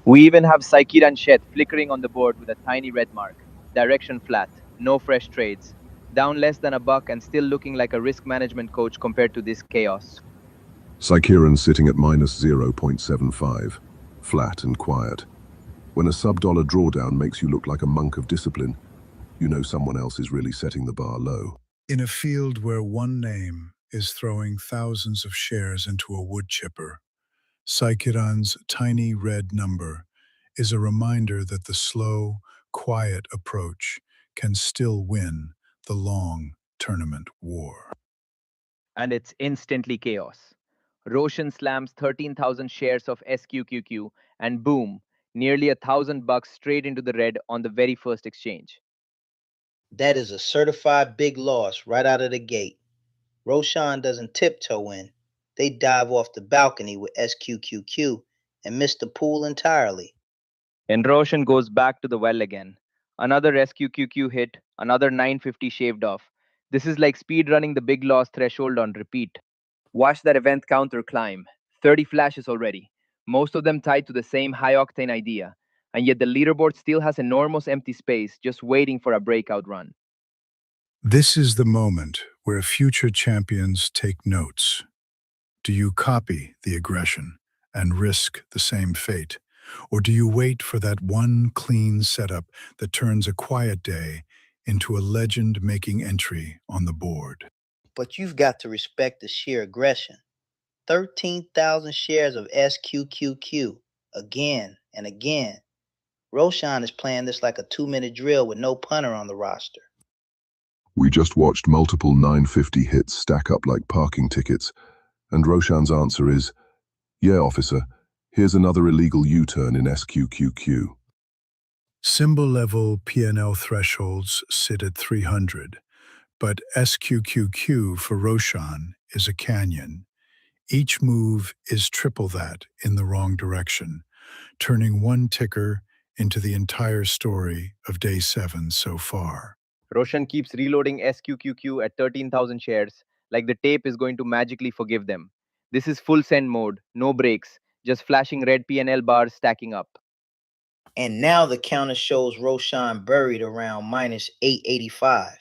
We even have Saikir and Shet flickering on the board with a tiny red mark. Direction flat, no fresh trades. Down less than a buck and still looking like a risk management coach compared to this chaos. Saikiran sitting at minus 0.75, flat and quiet. When a sub-dollar drawdown makes you look like a monk of discipline, you know someone else is really setting the bar low. In a field where one name is throwing thousands of shares into a wood chipper, Saikiran's tiny red number is a reminder that the slow, quiet approach can still win the long tournament war. And it's instantly chaos. Roshan slams 13,000 shares of SQQQ and boom, nearly $1,000 straight into the red on the very first exchange. That is a certified big loss right out of the gate. Roshan doesn't tiptoe in. They dive off the balcony with SQQQ and miss the pool entirely. And Roshan goes back to the well again. Another SQQQ hit, another 950 shaved off. This is like speed running the big loss threshold on repeat. Watch that event counter climb. 30 flashes already. Most of them tied to the same high octane idea. And yet the leaderboard still has enormous empty space just waiting for a breakout run. This is the moment where future champions take notes. Do you copy the aggression and risk the same fate? Or do you wait for that one clean setup that turns a quiet day into a legend-making entry on the board? But you've got to respect the sheer aggression. 13,000 shares of SQQQ again and again. Roshan is playing this like a 2-minute drill with no punter on the roster. We just watched multiple 950 hits stack up like parking tickets, and Roshan's answer is, "Yeah, officer, here's another illegal U-turn in SQQQ." Symbol-level P&L thresholds sit at 300, but SQQQ for Roshan is a canyon. Each move is triple that in the wrong direction, turning one ticker into the entire story of day 7 so far. Roshan keeps reloading SQQQ at 13,000 shares, like the tape is going to magically forgive them. This is full send mode, no breaks, just flashing red PNL bars stacking up. And now the counter shows Roshan buried around minus 885.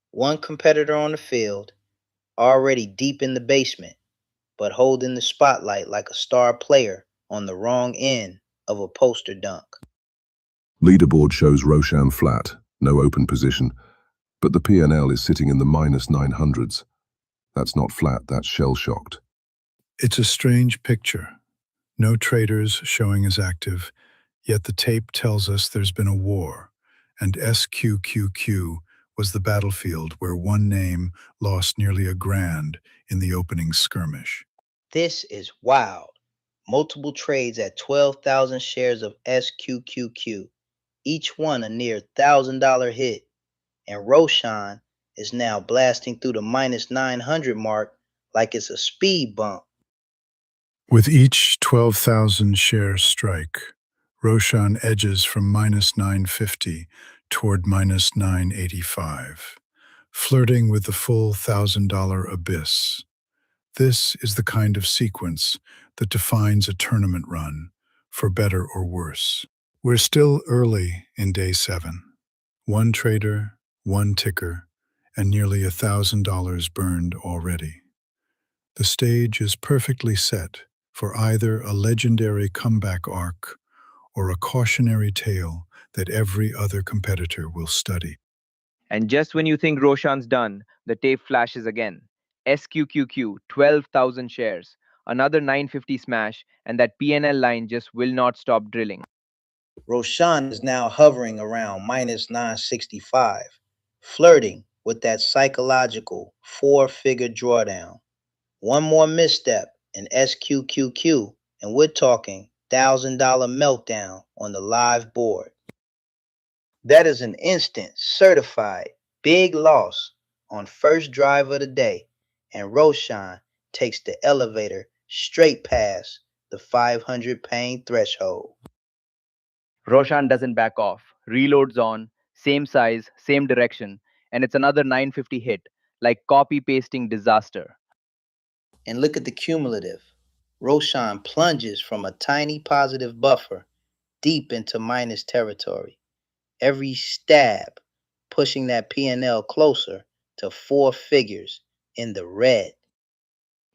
One competitor on the field, already deep in the basement, but holding the spotlight like a star player on the wrong end of a poster dunk. Leaderboard shows Roshan flat, no open position, but the P&L is sitting in the minus 900s. That's not flat, that's shell-shocked. It's a strange picture. No traders showing as active, yet the tape tells us there's been a war, and SQQQ was the battlefield where one name lost nearly $1,000 in the opening skirmish. This is wild. Multiple trades at 12,000 shares of SQQQ, each one a near $1,000 hit, and Roshan is now blasting through the minus 900 mark like it's a speed bump. With each 12,000 share strike, Roshan edges from minus 950 toward minus 985, flirting with the full $1,000 abyss. This is the kind of sequence that defines a tournament run, for better or worse. We're still early in day 7. One trader, one ticker, and nearly $1,000 burned already. The stage is perfectly set for either a legendary comeback arc or a cautionary tale that every other competitor will study. And just when you think Roshan's done, the tape flashes again. SQQQ, 12,000 shares, another 950 smash, and that PNL line just will not stop drilling. Roshan is now hovering around minus 965, flirting with that psychological 4-figure drawdown. One more misstep in SQQQ, and we're talking $1,000 meltdown on the live board. That is an instant, certified, big loss on first drive of the day, and Roshan takes the elevator straight past the 500 pain threshold. Roshan doesn't back off, reloads on, same size, same direction, and it's another 950 hit, like copy pasting disaster. And look at the cumulative. Roshan plunges from a tiny positive buffer deep into minus territory. Every stab pushing that P&L closer to four figures in the red.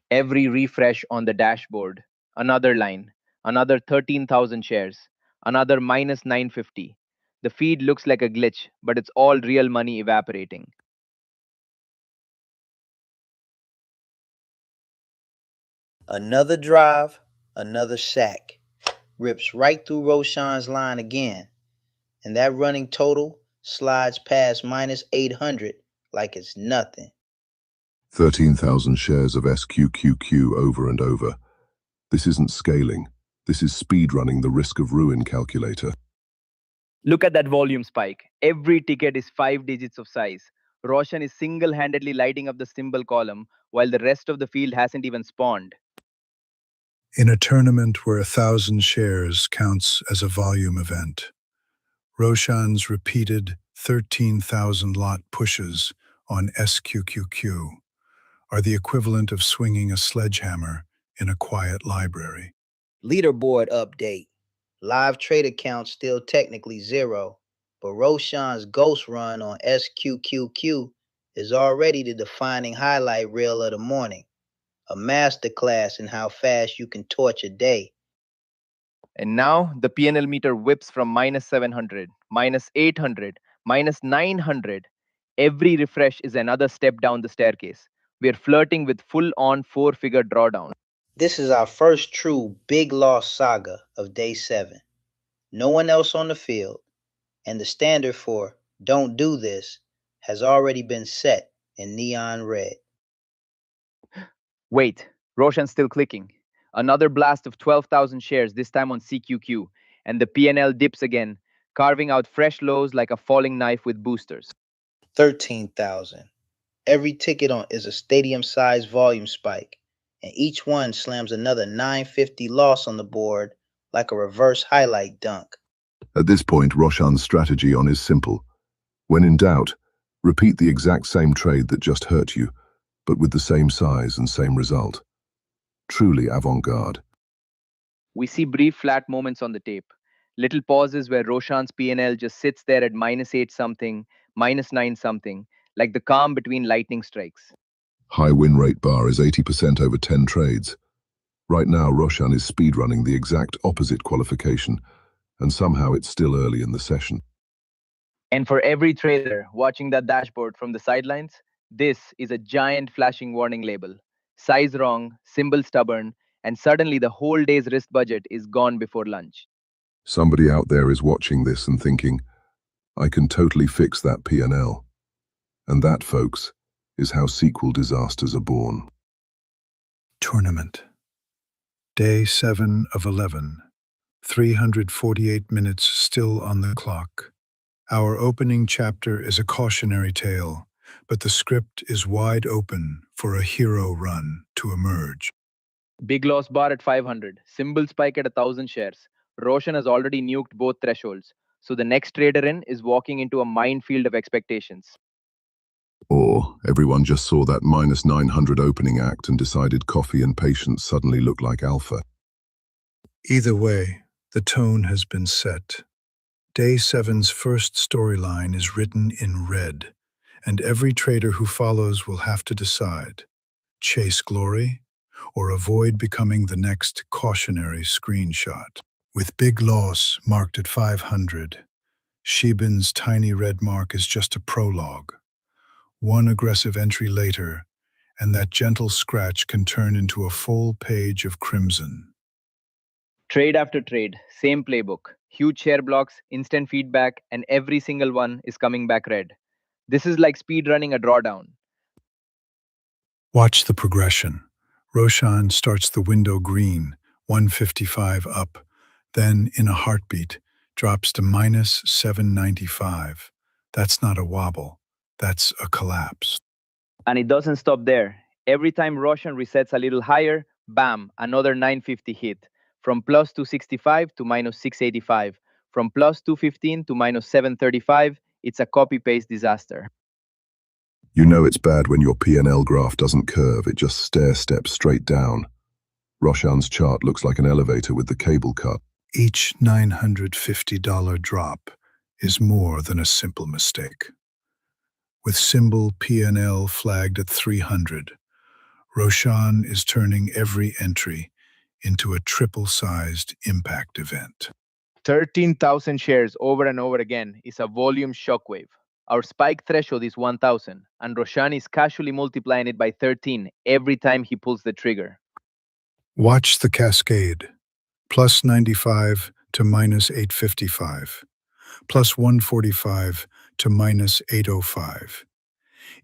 Every refresh on the dashboard, another line, another 13,000 shares, another minus 950. The feed looks like a glitch, but it's all real money evaporating. Another drive, another sack. Rips right through Roshan's line again, and that running total slides past minus 800 like it's nothing. 13,000 shares of SQQQ over and over. This isn't scaling. This is speedrunning the risk of ruin calculator. Look at that volume spike. Every ticket is 5 digits of size. Roshan is single-handedly lighting up the symbol column while the rest of the field hasn't even spawned. In a tournament where 1,000 shares counts as a volume event, Roshan's repeated 13,000 lot pushes on SQQQ are the equivalent of swinging a sledgehammer in a quiet library. Leaderboard update. Live trader count still technically 0, but Roshan's ghost run on SQQQ is already the defining highlight reel of the morning. A masterclass in how fast you can torch a day. And now the P&L meter whips from minus 700, minus 800, minus 900. Every refresh is another step down the staircase. We're flirting with full-on four-figure drawdown. This is our first true big loss saga of day 7. No one else on the field, and the standard for don't do this has already been set in neon red. Wait, Roshan's still clicking. Another blast of 12,000 shares, this time on CQQ, and the P&L dips again, carving out fresh lows like a falling knife with boosters. 13,000. Every ticket on is a stadium-sized volume spike, and each one slams another 950 loss on the board like a reverse highlight dunk. At this point, Roshan's strategy on is simple. When in doubt, repeat the exact same trade that just hurt you, but with the same size and same result. Truly avant-garde. We see brief flat moments on the tape. Little pauses where Roshan's P&L just sits there at minus 8 something, minus 9 something, like the calm between lightning strikes. High win rate bar is 80% over 10 trades. Right now, Roshan is speedrunning the exact opposite qualification, and somehow it's still early in the session. And for every trader watching that dashboard from the sidelines, this is a giant flashing warning label. Size wrong, symbol stubborn, and suddenly the whole day's risk budget is gone before lunch. Somebody out there is watching this and thinking, I can totally fix that P&L. And that, folks, is how sequel disasters are born. Tournament. Day 7 of 11. 348 minutes still on the clock. Our opening chapter is a cautionary tale, but the script is wide open for a hero run to emerge. Big loss bar at 500, symbol spike at 1,000 shares. Roshan has already nuked both thresholds, so the next trader in is walking into a minefield of expectations. Or everyone just saw that minus 900 opening act and decided coffee and patience suddenly look like alpha. Either way, the tone has been set. Day 7's first storyline is written in red, and every trader who follows will have to decide: chase glory or avoid becoming the next cautionary screenshot. With big loss marked at 500, Shebin's tiny red mark is just a prologue. One aggressive entry later, and that gentle scratch can turn into a full page of crimson. Trade after trade, same playbook. Huge share blocks, instant feedback, and every single one is coming back red. This is like speed running a drawdown. Watch the progression. Roshan starts the window green, 155 up, then, in a heartbeat, drops to minus 795. That's not a wobble. That's a collapse. And it doesn't stop there. Every time Roshan resets a little higher, bam, another 950 hit. From plus 265 to minus 685. From plus 215 to minus 735, it's a copy-paste disaster. You know it's bad when your P&L graph doesn't curve, it just stair-steps straight down. Roshan's chart looks like an elevator with the cable cut. Each $950 drop is more than a simple mistake. With symbol P&L flagged at 300, Roshan is turning every entry into a triple-sized impact event. 13,000 shares over and over again is a volume shockwave. Our spike threshold is 1,000, and Roshan is casually multiplying it by 13 every time he pulls the trigger. Watch the cascade. Plus 95 to minus 855. Plus 145 to minus 805.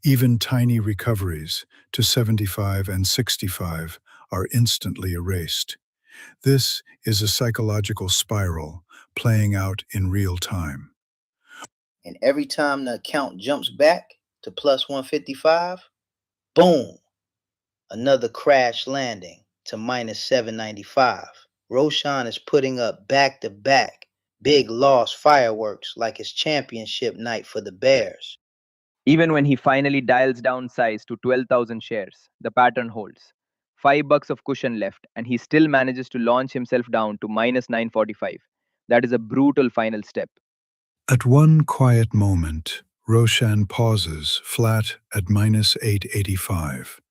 Even tiny recoveries to 75 and 65 are instantly erased. This is a psychological spiral playing out in real time. And every time the account jumps back to plus 155, boom, another crash landing to minus 795. Roshan is putting up back-to-back big loss fireworks like it's championship night for the Bears. Even when he finally dials down size to 12,000 shares, the pattern holds. $5 of cushion left, and he still manages to launch himself down to minus 945. That is a brutal final step. At one quiet moment, Roshan pauses flat at minus 885.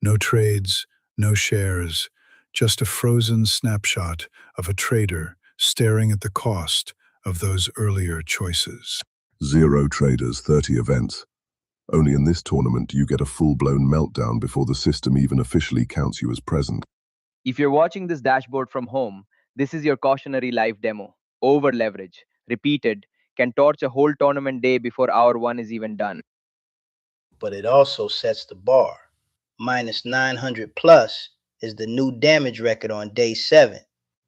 No trades, no shares, just a frozen snapshot of a trader staring at the cost of those earlier choices. 0 traders, 30 events. Only in this tournament do you get a full-blown meltdown before the system even officially counts you as present. If you're watching this dashboard from home, this is your cautionary live demo. Over leverage, repeated, can torch a whole tournament day before hour 1 is even done. But it also sets the bar. Minus 900 plus is the new damage record on day 7.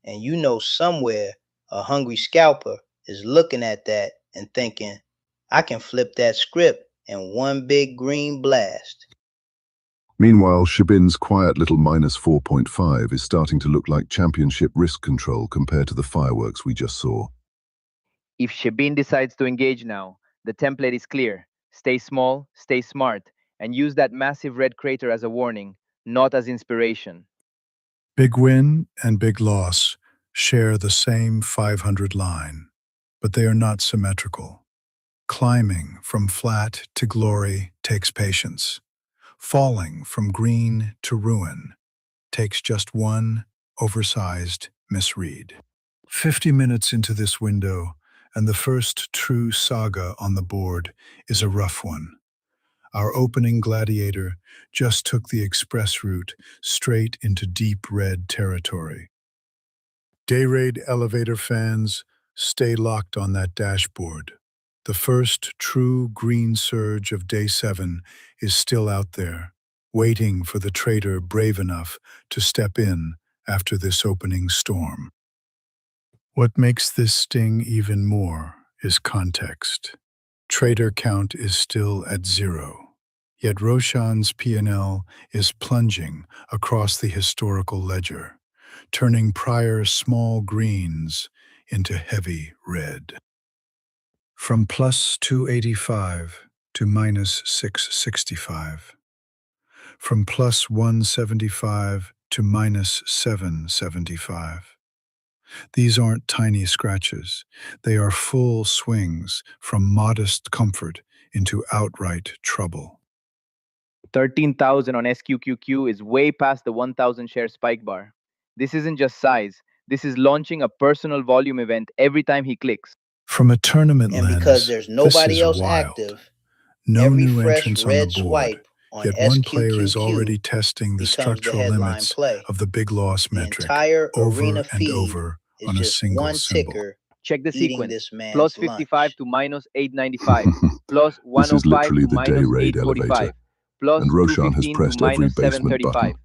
And you know somewhere a hungry scalper is looking at that and thinking, I can flip that script in one big green blast. Meanwhile, Shabin's quiet little minus 4.5 is starting to look like championship risk control compared to the fireworks we just saw. If Shabin decides to engage now, the template is clear. Stay small, stay smart, and use that massive red crater as a warning, not as inspiration. Big win and big loss share the same 500 line, but they are not symmetrical. Climbing from flat to glory takes patience. Falling from green to ruin takes just one oversized misread. 50 minutes into this window, and the first true saga on the board is a rough one. Our opening gladiator just took the express route straight into deep red territory. Dayrade elevator fans, stay locked on that dashboard. The first true green surge of day 7 is still out there, waiting for the trader brave enough to step in after this opening storm. What makes this sting even more is context. Trader count is still at 0, yet Roshan's P&L is plunging across the historical ledger, turning prior small greens into heavy red. From plus 285 to minus 665. From plus 175 to minus 775. These aren't tiny scratches. They are full swings from modest comfort into outright trouble. 13,000 on SQQQ is way past the 1,000 share spike bar. This isn't just size. This is launching a personal volume event every time he clicks. From a tournament And lens, because there's nobody this is else wild. active, No every new fresh entrants on the red board, swipe on yet one player is SQQQ already testing the becomes the structural headline limits play. of the big loss The metric entire over arena and feed over is on a just single one symbol. ticker Check the eating sequence. this man's Plus 55 lunch. to minus 895. Plus This is 105 literally to the minus Dayrade 845. elevator, Plus and Roshan has 215 to pressed every minus basement 735. button.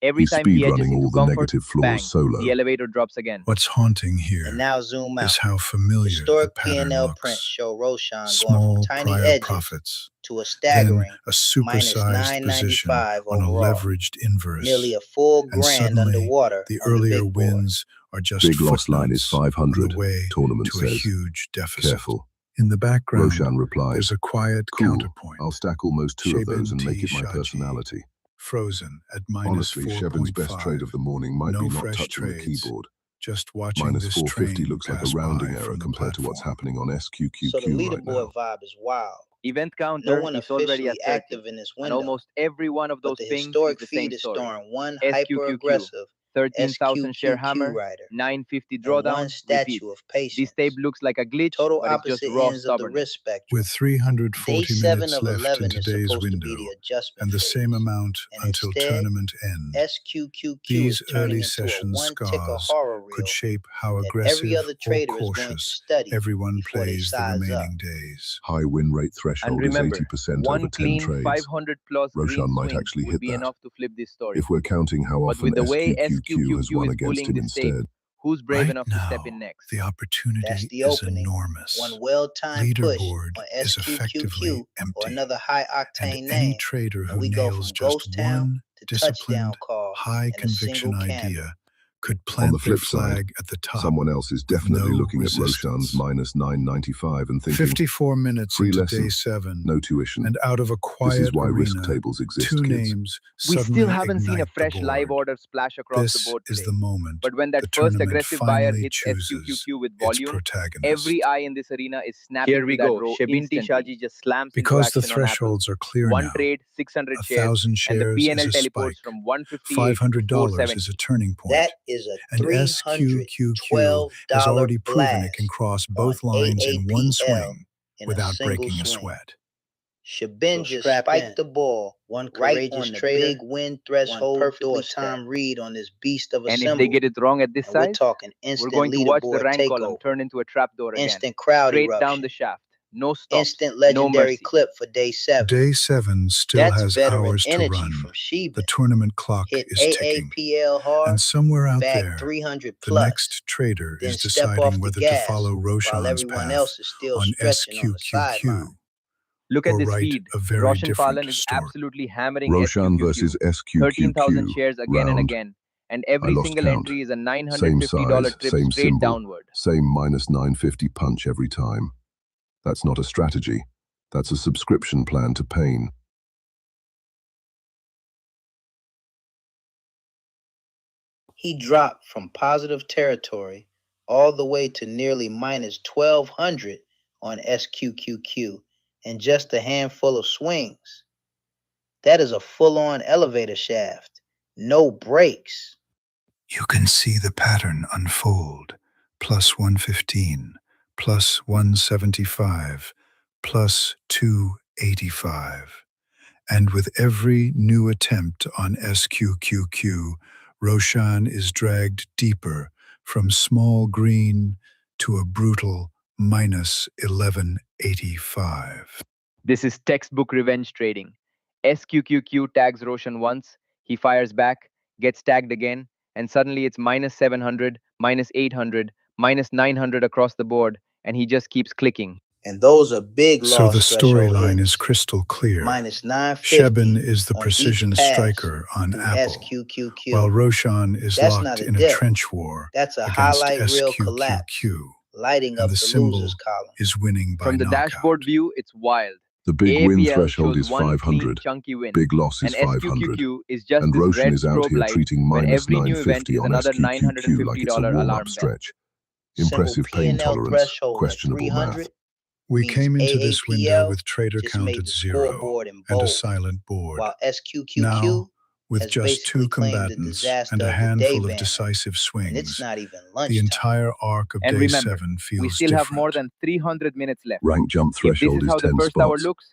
Every He's time he edges speedrunning into all the comfort, negative floors bang, solo. the elevator drops again. What's haunting And here now zoom out. is how familiar the Historic pattern P&L prints looks. show Roshan going from Small tiny prior edges profits, to a then staggering a minus supersized position 995 on a overall. leveraged inverse, Nearly a full and grand suddenly underwater the on the earlier big board. wins are just Big loss line is footnotes on 500, the way tournament to a says. huge deficit. Careful. In the background, Roshan replied, there's a quiet cool, counterpoint. I'll stack almost 2 of those and Shabin make T. it my Shaji, personality. frozen at minus Honestly, Shevin's best trade 4.5. of the morning might No be not fresh touching the trades. keyboard. Just watching Minus this 450 train looks like a pass rounding by error from the compared to what's platform. happening on SQQQ So the right now. leaderboard vibe is wild. Event No counter one is already officially at 30, active in this and window, almost every one of but those the pings is historic the same feed is story. storing one SQQQ, hyper-aggressive 13,000 share SQQQ hammer, rider 950 and one drawdown, statue repeats. of This tape patience. looks like a glitch, Total but it's just opposite raw ends of the stubbornness. risk spectrum. With Day 340 7 minutes of left 11 in is today's supposed window, to be the adjustment and the phase. same amount And until instead, tournament end. SQQQ These is turning early into a session one-ticker scars horror could reel shape how that every aggressive other or trader is going to cautious study everyone before they plays the size up. remaining days. High win rate And threshold is remember, 80% over one 10 clean trades. 500 plus green Roshan might swing actually would hit be that. enough to flip this story. If we're counting how But often with the way SQQQ has SQQQ won is against pulling him this tape, instead, who's brave Right enough to step in now, next? the That's opportunity the is opening. enormous. One well-timed push Leaderboard on is effectively SQQQ or empty, another and high-octane any name, trader and who we go nails from just ghost town one to touchdown disciplined, call high in a conviction single candle. idea could on the plant their flip side, flag at the top someone else is with definitely no looking at resistance. Roshan's minus 995 and thinking, 54 minutes free into lesson, day 7, no tuition. and out of a This is quiet why risk arena, tables exist, two kids. names We suddenly still haven't seen a ignite the fresh live board. order splash across the This board is today. the moment But when that the first tournament aggressive buyer finally hits chooses SQQQ with its volume, protagonist. every eye in this arena is snapping Here to we that go. row Shebinti instantly. Shaji just slams into Because the action on Apple. thresholds are clear One now, trade, 600 shares, 1,000 and the shares P&L is a teleports spike. from 158 to $500 470. is a turning point. That is a And SQQQ $312 has already proven it can blast cross on both lines in one AAPL swing in a without single breaking a swing. sweat. Shabin just spiked the ball One right courageous on the trader, big win threshold, one perfectly perfectly timed read on this beast of a And if symbol. they get it wrong at this And we're size, talking we're instant going to watch the leaderboard rank column takeover, turn into a trapdoor again. instant crowd Straight down eruption, the shaft. No stops, instant no legendary mercy. clip for day 7. Day 7 still That's has veteran hours to energy run. from Shebin. The tournament clock Hit is ticking. AAPL hard, And somewhere out bag there, 300 the plus, next trader then is step off deciding the whether to gas follow while Roshan's everyone path else is still on stretching on the sideline. SQQQ, Look at or this write speed. a very Roshan different Palan is story. absolutely hammering Roshan SQQQ. versus 13,000 SQQQ, shares again and round. again. And I every lost single count. entry is a Same $950 size, trip same straight symbol, downward. same minus 950 punch every time. That's not a strategy. That's a subscription plan to pain. He dropped from positive territory all the way to nearly minus 1,200 on SQQQ in just a handful of swings. That is a full-on elevator shaft. No brakes. You can see the pattern unfold. Plus 115, plus 175, plus 285. And with every new attempt on SQQQ, Roshan is dragged deeper from small green to a brutal minus 1185. This is textbook revenge trading. SQQQ tags Roshan once, he fires back, gets tagged again, and suddenly it's minus 700, minus 800, minus 900 across the board, and he just keeps clicking. And those are big So loss the threshold storyline is hits. crystal clear. Minus 950 Shebin is the on precision each pass striker on through Apple, SQQQ. while Roshan is That's locked not a in a dip. trench war That's a against highlight reel collapse, SQQQ, lighting and up the the symbol losers column. is winning by From the knockout. dashboard view, it's wild. The big win AAPL threshold shows is one clean, 500. chunky win. Big loss And is 500. SQQQ is just And this Roshan red is out strobe here light treating where minus every new event 950 is on another SQQQ like it's a $950 warm-up alarm bell. stretch. Simple Impressive pain P&L tolerance, threshold at questionable 300 math. We means came into this window AAPL with trader just count made at the 0 scoreboard in and a bold, silent board. while SQQQ Now, with has just basically two claimed the combatants disaster and a of the day handful of banner, decisive and it's swings, not even the lunchtime. entire arc of And day remember, 7 feels we still have more different. than 300 minutes left. Rank jump If this threshold is is how the 10 first hour spots. looks,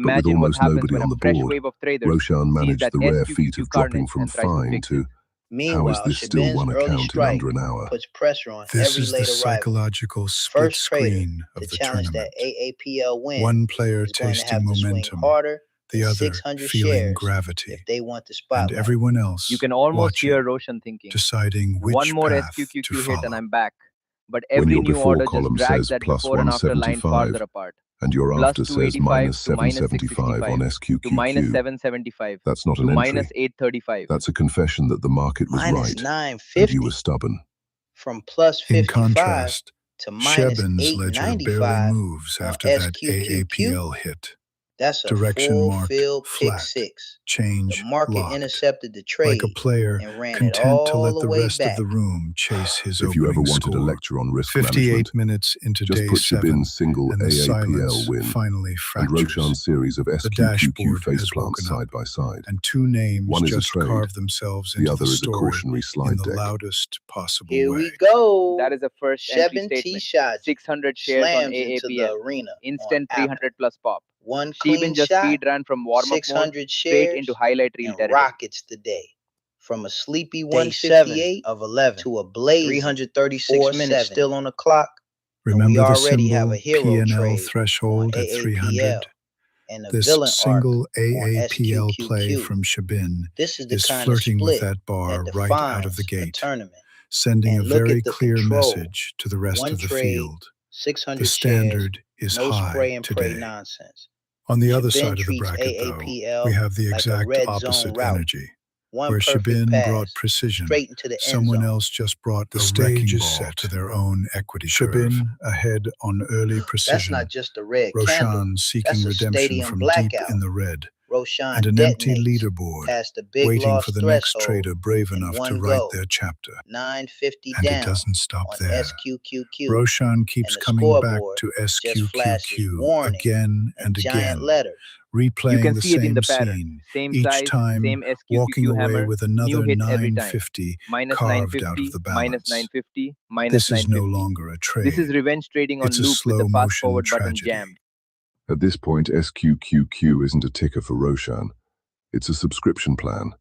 But with imagine what almost happens nobody when a on the fresh board, wave of traders Roshan sees managed that the rare feat SQQQ of dropping carnage from and tries to fine fix to it. how Meanwhile, is this still Shabin's one early account in strike under an hour? puts pressure on This every is the later rival. psychological split First trader screen to of the challenge tournament. that AAPL win One player is going to tasting have to swing momentum, harder the than other 600 feeling shares gravity, if they want the and spotlight. everyone else You can almost watching, hear Roshan thinking, deciding one which more path to SQQQ hit and follow. I'm back. But When every your new before order just column drags says that plus before and after line 175, farther apart. and your Plus after says 285 minus to minus 775 on 665 to minus SQQQ, 775 that's not to an entry. minus 835. That's a confession that the market was Minus right, and 950 you were stubborn. from plus In 55 contrast, to minus Shebin's ledger barely 895 moves on after that SQQQ. AAPL hit. That's a Direction full marked field pick flat. six. The Change market locked. intercepted the Like a trade player and ran it content to all let the the way rest of back. the room chase his If you ever opening wanted a score. lecture on risk 58 management, minutes into just day put 7, Shabin's single and the AAPL silence win finally and fractures. Roshan's series of The SQQQ dashboard face has plants woken side up, by side. and two names One is a just trade, carved themselves the into other the is a story cautionary in slide the deck. loudest possible Here way. we go. That is a first entry Shebin T. statement. Shaji 600 shares on slams into the AAPL. arena Instant on 300 Apple. plus pop. One clean Shebin just shot, speed ran from warm-up mode 600 straight into shares, highlight reel and territory. rockets the day. From a sleepy 158 of 11 to a blazing 336 minutes still on the clock. Remember the already have symbol a hero P&L trade threshold on at 300? AAPL and a This villain single arc on AAPL play SQQQ. from Shabin This is the is kind of flirting with split that bar that right out of the defines a gate, tournament. sending a And look very at the clear control. message to the rest One of the trade, field. 600 The shares, standard is no high spray and pray today. nonsense. On the other Shabin side of the treats bracket, though, AAPL we have the like a exact red zone opposite route. energy, One where perfect Shabin pass, brought precision. straight into the end Someone zone. else just brought The a stage wrecking is ball set. to their own equity curve. Shabin Ahead on early That's precision. not just a red candle. Roshan seeking That's a redemption stadium from deep blackout. in the red. Roshan And an empty detonates leaderboard, past the big waiting loss for the next threshold trader brave in enough to one write go. their chapter. 950 And it down doesn't stop on there. SQQQ. Roshan keeps And the coming back scoreboard to just flashes SQQQ warning again in and giant again, letters. You replaying can the see it in same the pattern. scene, Same each size, time same walking SQQQ away hammer, with new another hit every time. 950 Minus carved out of 950, the minus balance. 950, minus This is no 950. longer a This is trade. revenge trading on It's a loop with the slow fast motion forward button tragedy. jammed. At this point, SQQQ isn't a ticker for Roshan. It's a subscription plan.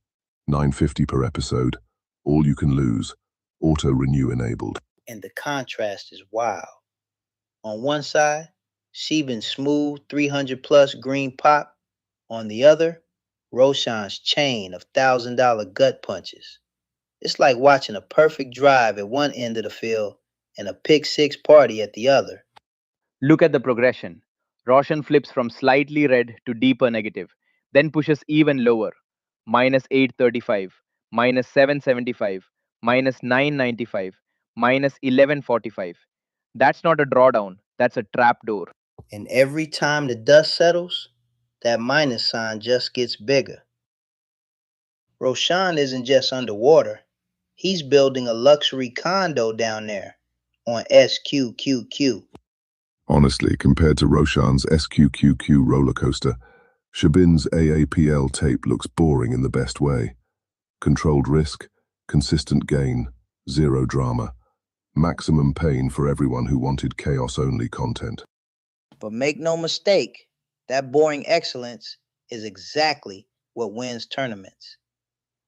$9.50 per episode. All you can lose. Auto-renew enabled. And the contrast is wild. On one side, Shebin's smooth 300 plus green pop. On the other, Roshan's chain of $1,000 gut punches. It's like watching a perfect drive at one end of the field and a pick six party at the other. Look at the progression. Roshan flips from slightly red to deeper negative, then pushes even lower. Minus 835, minus 775, minus 995, minus 1145. That's not a drawdown, that's a trapdoor. And every time the dust settles, that minus sign just gets bigger. Roshan isn't just underwater. He's building a luxury condo down there on SQQQ. Honestly, compared to Roshan's SQQQ roller coaster, Shabin's AAPL tape looks boring in the best way. Controlled risk, consistent gain, zero drama. Maximum pain for everyone who wanted chaos-only content. But make no mistake, that boring excellence is exactly what wins tournaments.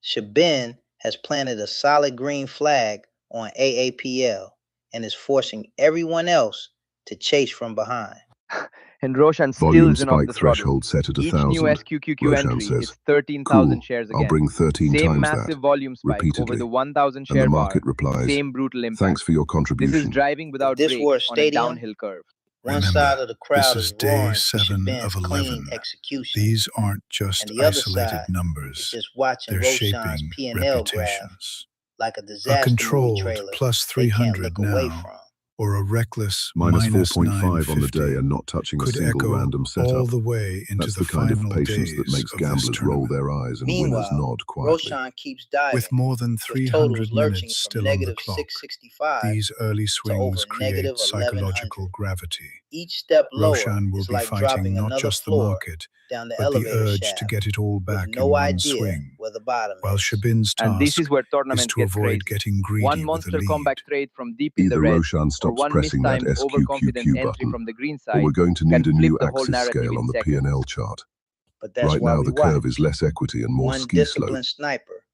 Shabin has planted a solid green flag on AAPL and is forcing everyone else to chase from behind. And Roshan still Volume isn't off spike the throttle. threshold set at Each new 1,000. SQQQ Roshan entry says, is 13,000 "Cool, shares I'll again. bring 13 Same times massive that," volume spike over repeatedly. the 1,000 And share the bar. market replies, Same brutal impact. "Thanks for your This contribution." is driving without If this brakes were a on a stadium, downhill curve. one Remember, side of the crowd this is is day roaring for 7 Shabin's of clean 11. execution, These aren't just and the other isolated side is numbers. just watching They're Roshan's shaping P&L graph reputations. like a A disaster movie controlled trailer plus they can't 300 look away now, from. or a reckless Minus minus 4.5 on the 950 day and not touching a could single echo random all setup. the way into That's the the kind of final patience that days makes of this gamblers roll tournament. their eyes and winners Meanwhile, nod quietly. Roshan keeps diving, With more than with 300 totals lurching minutes from still on the negative clock, 665 these early to over swings negative create psychological 1100. gravity. Each step lower Roshan will is be like fighting dropping not another just the floor market, down the but the elevator urge to shaft get it all with back in no one idea swing, where the bottom while is. Shabin's And this task is where is tournaments to get avoid crazy. getting One greedy with a monster lead. comeback trade from deep in the Either red, Roshan or stops one pressing that mistimed overconfidence SQQQ entry button, from the green or we're side going to can need a flip new the whole axis narrative scale in on the seconds. P&L chart. But that's Right why now, we the curve watch. is less equity and more One ski slope. disciplined sniper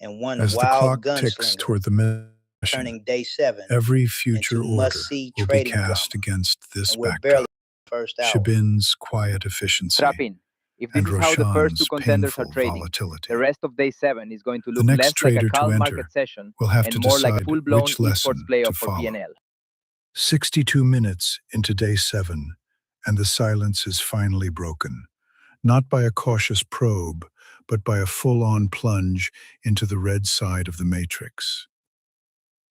and one As the wild clock ticks gunslinger toward the mission, turning day 7 every future into order must-see will be trading cast drama. against this And we're barely backdrop. first hour. Shabin's quiet efficiency Strap in. If this and is how the first two Roshan's contenders are painful trading, volatility. the rest of day 7 is going to The look next less like a trader to calm enter market session will have and to more like a decide full-blown which esports lesson playoff to for follow. P&L. 62 minutes into day 7, and the silence is finally broken, not by a cautious probe, but by a full-on plunge into the red side of the matrix.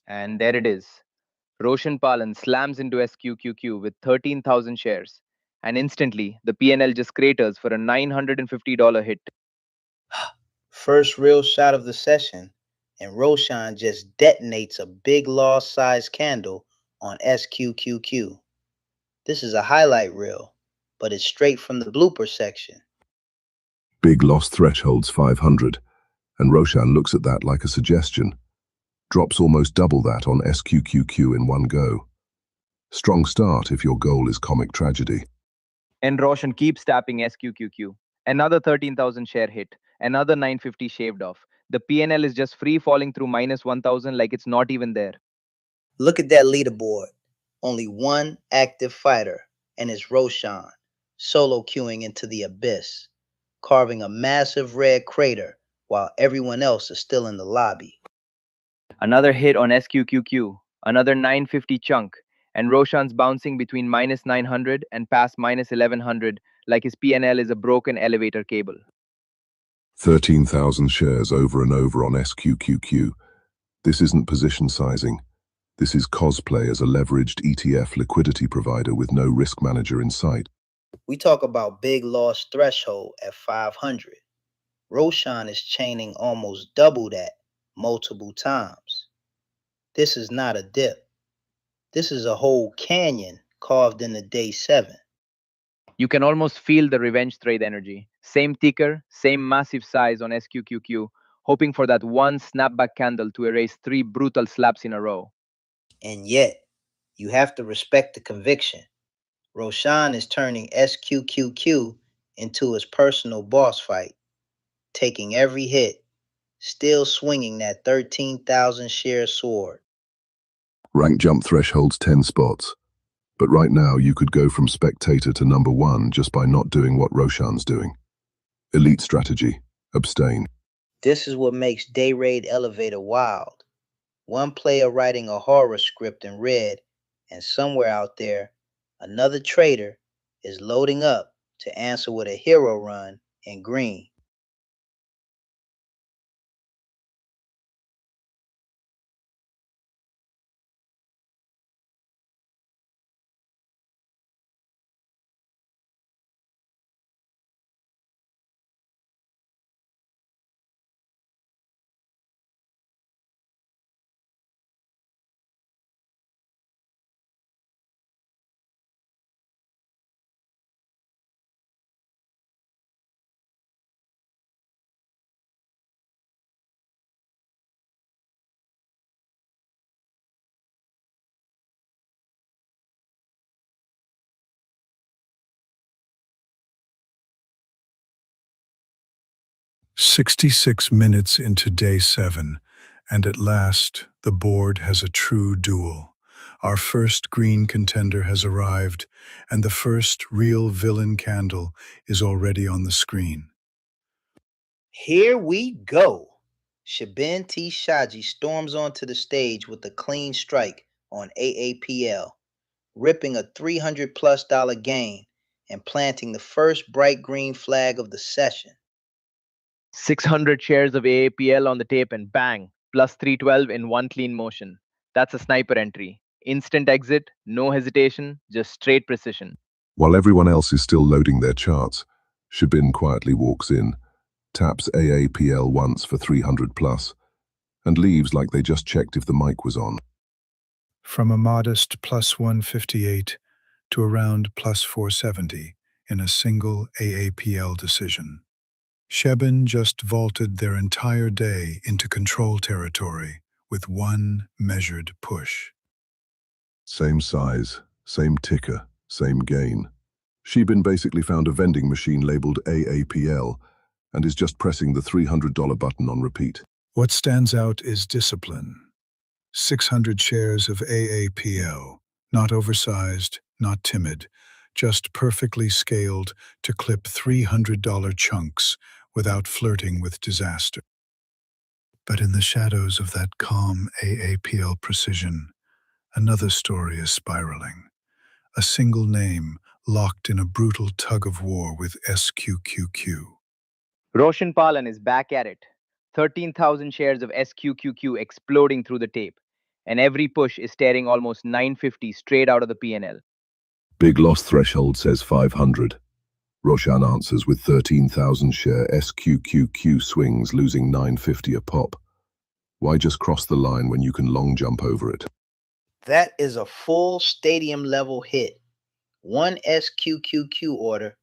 And there it is. Roshan Palan slams into SQQQ with 13,000 shares. and instantly the PNL just craters for a $950 hit. First real shot of the session, and Roshan just detonates a big loss size candle on SQQQ. This is a highlight reel, but it's straight from the blooper section. Big loss thresholds 500, and Roshan looks at that like a suggestion. Drops almost double that on SQQQ in one go. Strong start if your goal is comic tragedy. And Roshan keeps tapping SQQQ. Another 13,000 share hit, another 950 shaved off. The PNL is just free falling through minus 1,000 like it's not even there. Look at that leaderboard. Only one active fighter, and it's Roshan, solo queuing into the abyss, carving a massive red crater while everyone else is still in the lobby. Another hit on SQQQ, another 950 chunk, and Roshan's bouncing between minus 900 and past minus 1100 like his PNL is a broken elevator cable. 13,000 shares over and over on SQQQ. This isn't position sizing. This is cosplay as a leveraged ETF liquidity provider with no risk manager in sight. We talk about big loss threshold at 500. Roshan is chaining almost double that multiple times. This is not a dip. This is a whole canyon carved into day 7. You can almost feel the revenge trade energy. Same ticker, same massive size on SQQQ, hoping for that one snapback candle to erase 3 brutal slaps in a row. And yet, you have to respect the conviction. Roshan is turning SQQQ into his personal boss fight, taking every hit, still swinging that 13,000 share sword. Rank jump thresholds 10 spots. But right now you could go from spectator to number 1 just by not doing what Roshan's doing. Elite strategy. Abstain. This is what makes Dayrade Elevator wild. One player writing a horror script in red, and somewhere out there, another trader is loading up to answer with a hero run in green. "66 minutes into day 7, and at last the board has a true duel. Our first green contender has arrived, and the first real villain candle is already on the screen." Here we go. Shaben T. Shaji storms onto the stage with a clean strike on AAPL, ripping a $300 plus gain and planting the first bright green flag of the session. 600 shares of AAPL on the tape and bang, plus 312 in one clean motion. That's a sniper entry. Instant exit, no hesitation, just straight precision. While everyone else is still loading their charts, Shabin quietly walks in, taps AAPL once for 300 plus, and leaves like they just checked if the mic was on. From a modest plus 158 to around plus 470 in a single AAPL decision. Shebin just vaulted their entire day into control territory with one measured push. Same size, same ticker, same gain. Shebin basically found a vending machine labeled AAPL and is just pressing the $300 button on repeat. What stands out is discipline. 600 shares of AAPL, not oversized, not timid, just perfectly scaled to clip $300 chunks without flirting with disaster. But in the shadows of that calm AAPL precision, another story is spiraling. A single name locked in a brutal tug of war with SQQQ. Roshan Palan is back at it. 13,000 shares of SQQQ exploding through the tape, and every push is tearing almost 950 straight out of the PNL. Big loss threshold says 500. Roshan answers with 13,000 share SQQQ swings, losing 950 a pop. Why just cross the line when you can long jump over it? That is a full stadium level hit. One SQQQ order,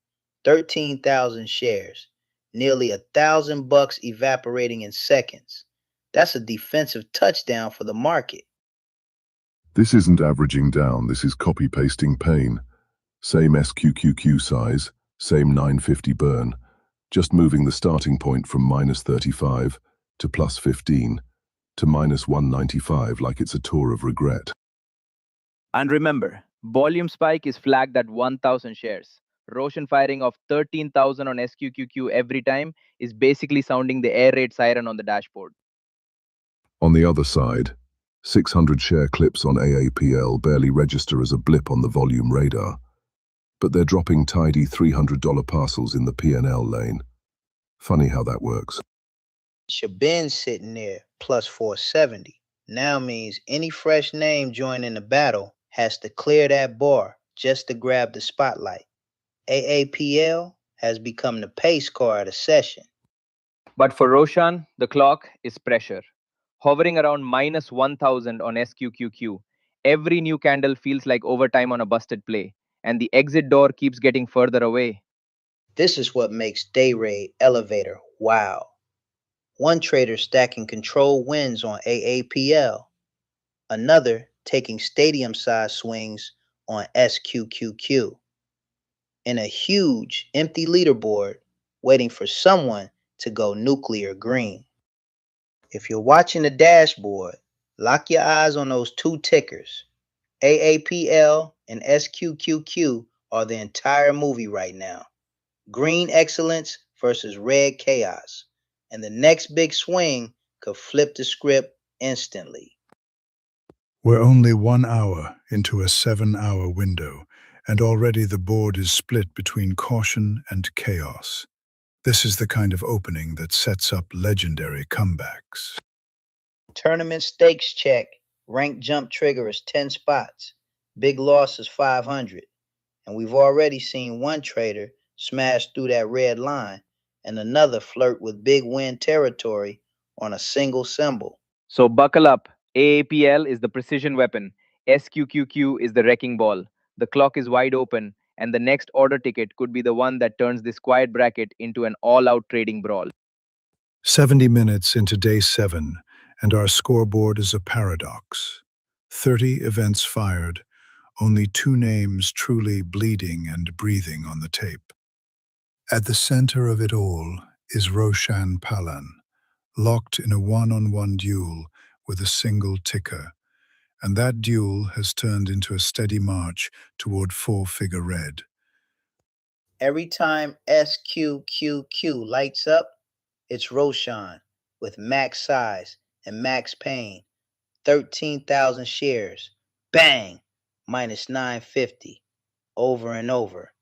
13,000 shares, nearly $1,000 evaporating in seconds. That's a defensive touchdown for the market. This isn't averaging down, this is copy-pasting pain. Same SQQQ size, same 950 burn, just moving the starting point from -35 to +15 to -195 like it's a tour of regret. And remember, volume spike is flagged at 1,000 shares. Roshan firing off 13,000 on SQQQ every time is basically sounding the air raid siren on the dashboard. On the other side, 600 share clips on AAPL barely register as a blip on the volume radar, but they're dropping tidy $300 parcels in the P&L lane. Funny how that works. Shabin sitting there, plus 470. Now means any fresh name joining the battle has to clear that bar just to grab the spotlight. AAPL has become the pace car of the session. But for Roshan, the clock is pressure. Hovering around -1,000 on SQQQ, every new candle feels like overtime on a busted play, and the exit door keeps getting further away. This is what makes Dayrade Elevator wow. One trader stacking control wins on AAPL, another taking stadium-size swings on SQQQ, and a huge empty leaderboard waiting for someone to go nuclear green. If you're watching the dashboard, lock your eyes on those two tickers. AAPL and SQQQ are the entire movie right now. Green excellence versus red chaos. And the next big swing could flip the script instantly. We're only 1 hour into a 7-hour window, and already the board is split between caution and chaos. This is the kind of opening that sets up legendary comebacks. Tournament stakes check. Rank jump trigger is 10 spots. Big loss is 500. And we've already seen one trader smash through that red line and another flirt with big win territory on a single symbol. So buckle up. AAPL is the precision weapon. SQQQ is the wrecking ball. The clock is wide open, and the next order ticket could be the one that turns this quiet bracket into an all-out trading brawl. 70 minutes into day 7, and our scoreboard is a paradox. 30 events fired, only 2 names truly bleeding and breathing on the tape. At the center of it all is Roshan Palan, locked in a one-on-one duel with a single ticker, and that duel has turned into a steady march toward 4-figure red. Every time SQQQ lights up, it's Roshan with max size and max pain. 13,000 shares. Bang! Minus 950. Over and over.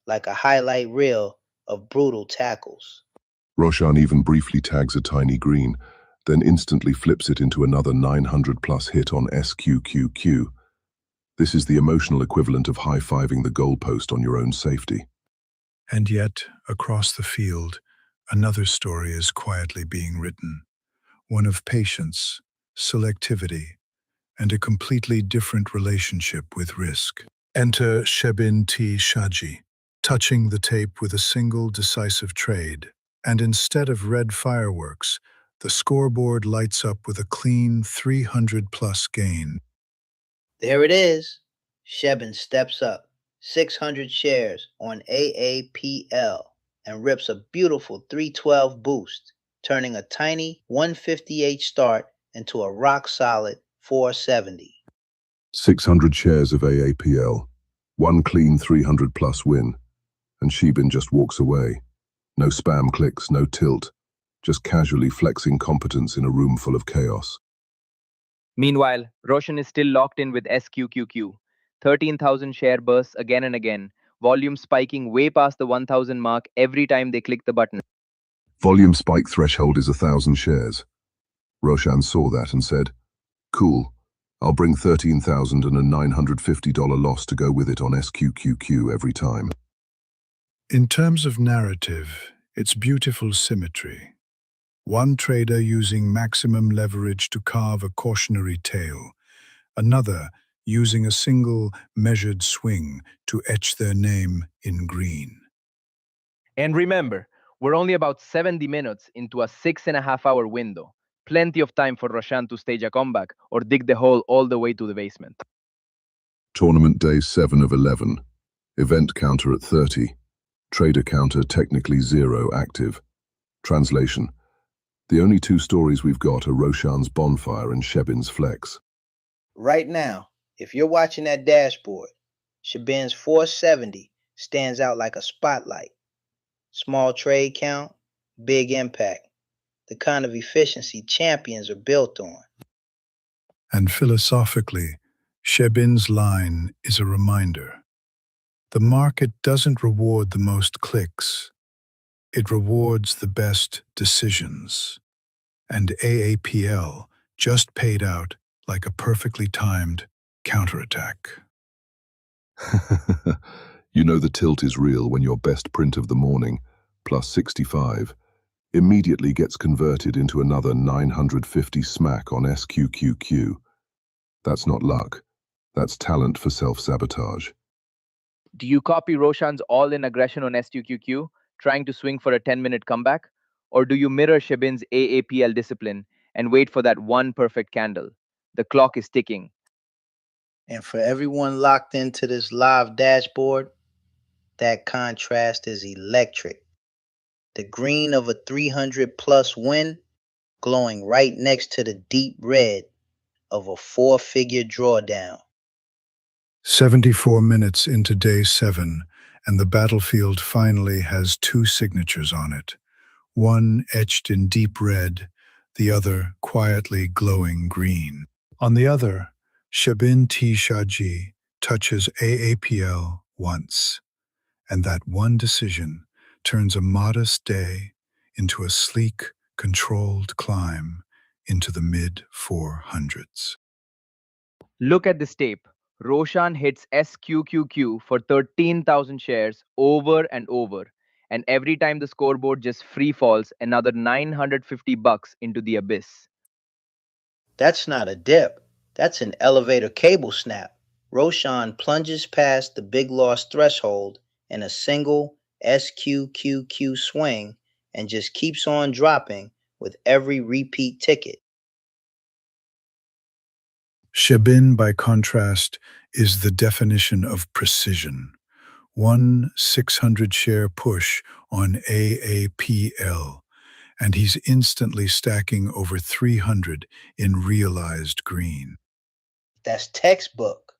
Like a highlight reel of brutal tackles. Roshan even briefly tags a tiny green, then instantly flips it into another 900-plus hit on SQQQ. This is the emotional equivalent of high-fiving the goalpost on your own safety. And yet, across the field, another story is quietly being written. One of patience, selectivity, and a completely different relationship with risk. Enter Shebin T. Shaji, touching the tape with a single decisive trade. And instead of red fireworks, the scoreboard lights up with a clean 300-plus gain. There it is. Shebin steps up. 600 shares on AAPL and rips a beautiful 312 boost, turning a tiny 158 start into a rock-solid 470. 600 shares of AAPL, one clean 300-plus win, and Shebin just walks away. No spam clicks, no tilt, just casually flexing competence in a room full of chaos. Meanwhile, Roshan is still locked in with SQQQ. 13,000 share bursts again and again, volume spiking way past the 1,000 mark every time they click the button. Volume spike threshold is 1,000 shares. Roshan saw that and said, "Cool, I'll bring $13,000 and a $950 loss to go with it on SQQQ every time. In terms of narrative, it's beautiful symmetry. One trader using maximum leverage to carve a cautionary tale, another using a single measured swing to etch their name in green. And remember, we're only about 70 minutes into a 6.5 hour window. Plenty of time for Roshan to stage a comeback or dig the hole all the way to the basement. Tournament day 7 of 11. Event counter at 30. Trader counter technically 0 active. Translation. The only two stories we've got are Roshan's bonfire and Shebin's flex. Right now, if you're watching that dashboard, Shabin's 470 stands out like a spotlight. Small trade count, big impact. The kind of efficiency champions are built on. And philosophically, Shebin's line is a reminder. The market doesn't reward the most clicks. It rewards the best decisions. And AAPL just paid out like a perfectly timed counterattack. You know the tilt is real when your best print of the morning, plus 65, immediately gets converted into another 950 smack on SQQQ. That's not luck. That's talent for self-sabotage. Do you copy Roshan's all-in aggression on SQQQ, trying to swing for a 10-minute comeback? Or do you mirror Shebin's AAPL discipline and wait for that one perfect candle? The clock is ticking. And for everyone locked into this live dashboard, that contrast is electric. The green of a 300 plus win glowing right next to the deep red of a 4-figure drawdown. 74 minutes into day 7, and the battlefield finally has two signatures on it. One etched in deep red, the other quietly glowing green. On the other, Shabin T. Shaji touches AAPL once, and that one decision turns a modest day into a sleek, controlled climb into the mid-400s. Look at this tape. Roshan hits SQQQ for 13,000 shares over and over. And every time the scoreboard just free falls another $950 into the abyss. That's not a dip. That's an elevator cable snap. Roshan plunges past the big loss threshold in a single SQQQ swing and just keeps on dropping with every repeat ticket. Shabin, by contrast, is the definition of precision. One 600-share push on AAPL, and he's instantly stacking over 300 in realized green. That's textbook.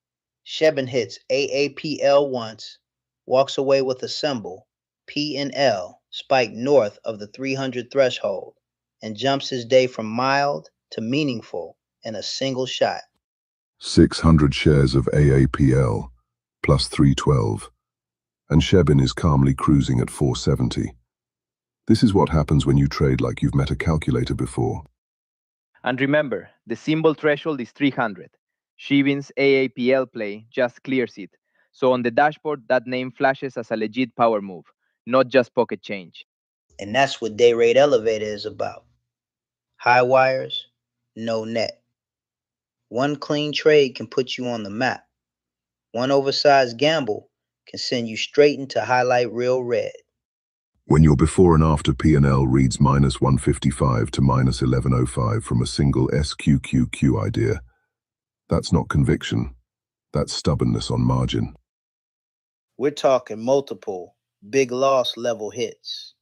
Shebin hits AAPL once, walks away with a symbol, P and L, spiked north of the 300 threshold, and jumps his day from mild to meaningful in a single shot. 600 shares of AAPL, plus 312. And Shebin is calmly cruising at 470. This is what happens when you trade like you've met a calculator before. And remember, the symbol threshold is 300. Shebin's AAPL play just clears it. So on the dashboard, that name flashes as a legit power move, not just pocket change. And that's what Dayrade Elevator is about. High wires, no net. One clean trade can put you on the map. One oversized gamble can send you straight into highlight reel red. When your before and after P&L reads minus 155 to minus 1105 from a single SQQQ idea, that's not conviction. That's stubbornness on margin. We're talking multiple big loss level hits.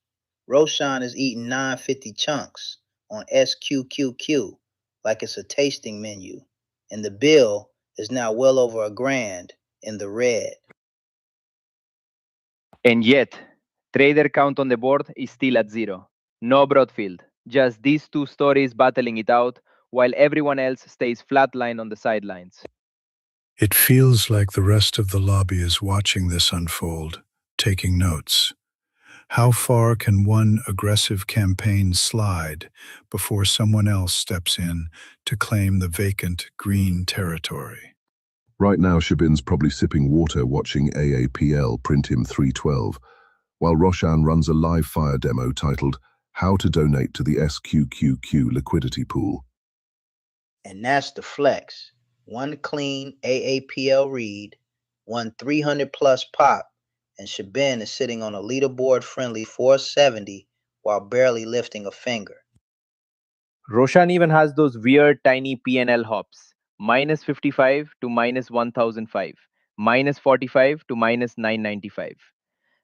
Roshan is eating 950 chunks on SQQQ like it's a tasting menu, and the bill is now well over $1,000 in the red. And yet, trader count on the board is still at 0. No Broadfield, just these two stories battling it out while everyone else stays flatline on the sidelines. It feels like the rest of the lobby is watching this unfold, taking notes. How far can one aggressive campaign slide before someone else steps in to claim the vacant green territory? Right now, Shabin's probably sipping water watching AAPL print him 312, while Roshan runs a live fire demo titled How to Donate to the SQQQ Liquidity Pool. And that's the flex. One clean AAPL read, one 300 plus pop, and Shabin is sitting on a leaderboard friendly 470 while barely lifting a finger. Roshan even has those weird tiny PNL hops. Minus 55 to minus 1005. Minus 45 to minus 995.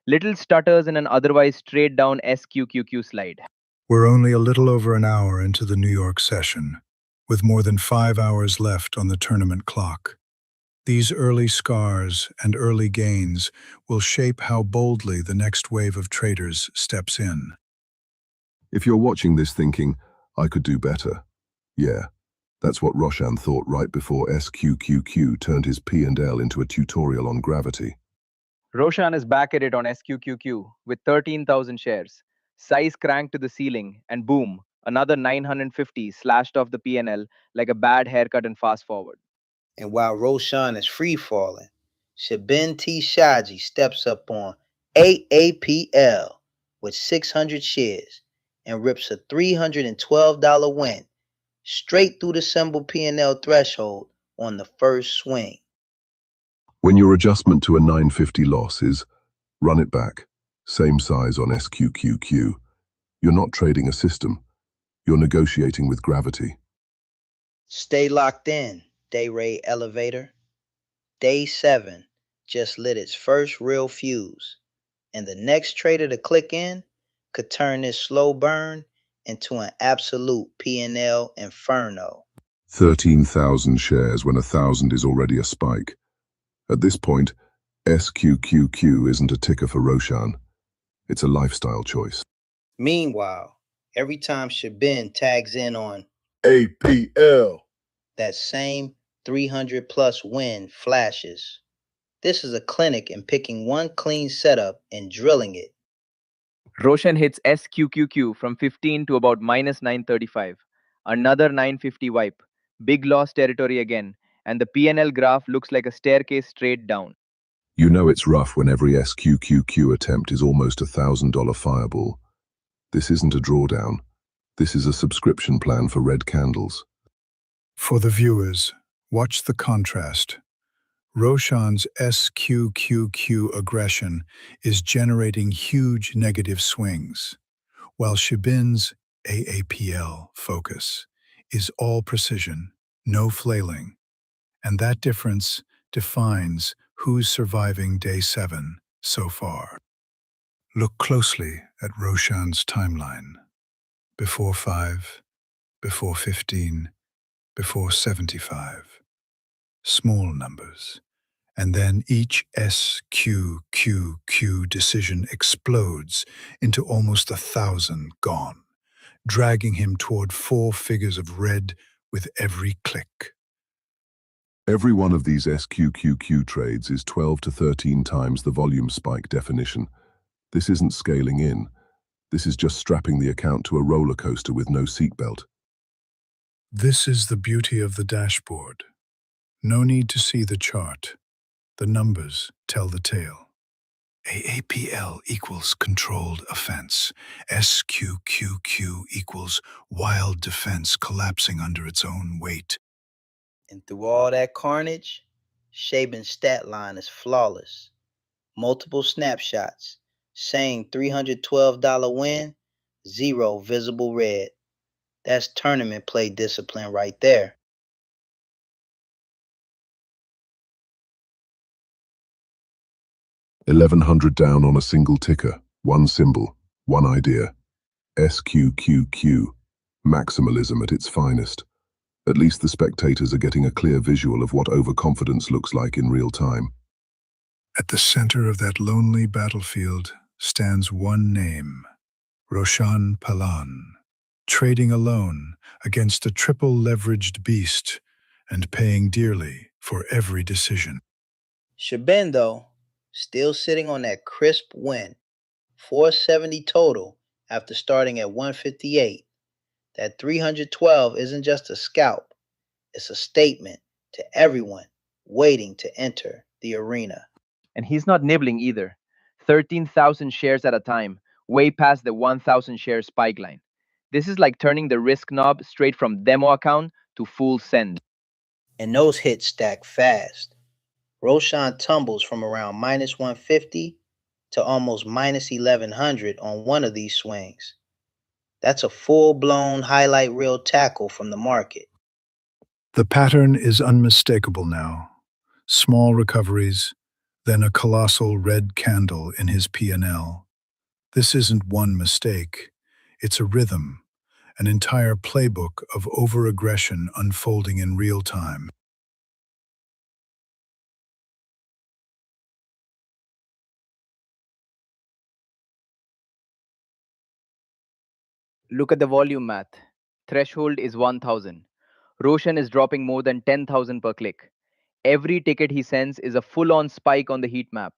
Little stutters in an otherwise straight down SQQQ slide. We're only a little over an hour into the New York session, with more than 5 hours left on the tournament clock. These early scars and early gains will shape how boldly the next wave of traders steps in. If you're watching this thinking, I could do better. Yeah, that's what Roshan thought right before SQQQ turned his P&L into a tutorial on gravity. Roshan is back at it on SQQQ with 13,000 shares. Size cranked to the ceiling, and boom, another 950 slashed off the PNL like a bad haircut in fast forward. And while Roshan is free falling, Shabin T. Shaji steps up on AAPL with 600 shares and rips a $312 win straight through the symbol P&L threshold on the first swing. When your adjustment to a 950 loss is run it back, same size on SQQQ, you're not trading a system, you're negotiating with gravity. Stay locked in, Dayrade Elevator. Day 7 just lit its first real fuse, and the next trader to click in could turn this slow burn into an absolute P&L inferno. 13,000 shares when 1,000 is already a spike. At this point, SQQQ isn't a ticker for Roshan. It's a lifestyle choice. Meanwhile, every time Shabin tags in on APL, that same 300 plus win flashes. This is a clinic in picking one clean setup and drilling it. Roshan hits SQQQ from 15 to about minus 935. Another 950 wipe. Big loss territory again, and the PNL graph looks like a staircase straight down. You know it's rough when every SQQQ attempt is almost $1,000 fireball. This isn't a drawdown. This is a subscription plan for red candles. For the viewers, watch the contrast. Roshan's SQQQ aggression is generating huge negative swings, while Shabin's AAPL focus is all precision, no flailing. And that difference defines who's surviving day 7 so far. Look closely at Roshan's timeline. Before 5, before 15, before 75. Small numbers. And then each SQQQ decision explodes into almost 1,000 gone, dragging him toward 4 figures of red with every click. Every one of these SQQQ trades is 12 to 13 times the volume spike definition. This isn't scaling in. This is just strapping the account to a roller coaster with no seatbelt. This is the beauty of the dashboard. No need to see the chart. The numbers tell the tale. AAPL equals controlled offense. SQQQ equals wild defense collapsing under its own weight. And through all that carnage, Shabin's stat line is flawless. Multiple snapshots, same $312 win, 0 visible red. That's tournament play discipline right there. $1,100 down on a single ticker, one symbol, one idea. SQQQ, maximalism at its finest. At least the spectators are getting a clear visual of what overconfidence looks like in real time. At the center of that lonely battlefield stands one name, Roshan Palan, trading alone against a triple-leveraged beast and paying dearly for every decision. Shabin, though, still sitting on that crisp win. 470 total after starting at 158. That 312 isn't just a scalp, it's a statement to everyone waiting to enter the arena. And he's not nibbling either. 13,000 shares at a time, way past the 1,000 share spike line. This is like turning the risk knob straight from demo account to full send. And those hits stack fast. Roshan tumbles from around minus 150 to almost minus 1100 on one of these swings. That's a full blown highlight reel tackle from the market. The pattern is unmistakable now. Small recoveries, then a colossal red candle in his P&L. This isn't one mistake. It's a rhythm, an entire playbook of over-aggression unfolding in real time. Look at the volume math. Threshold is 1,000. Roshan is dropping more than 10,000 per click. Every ticket he sends is a full-on spike on the heat map.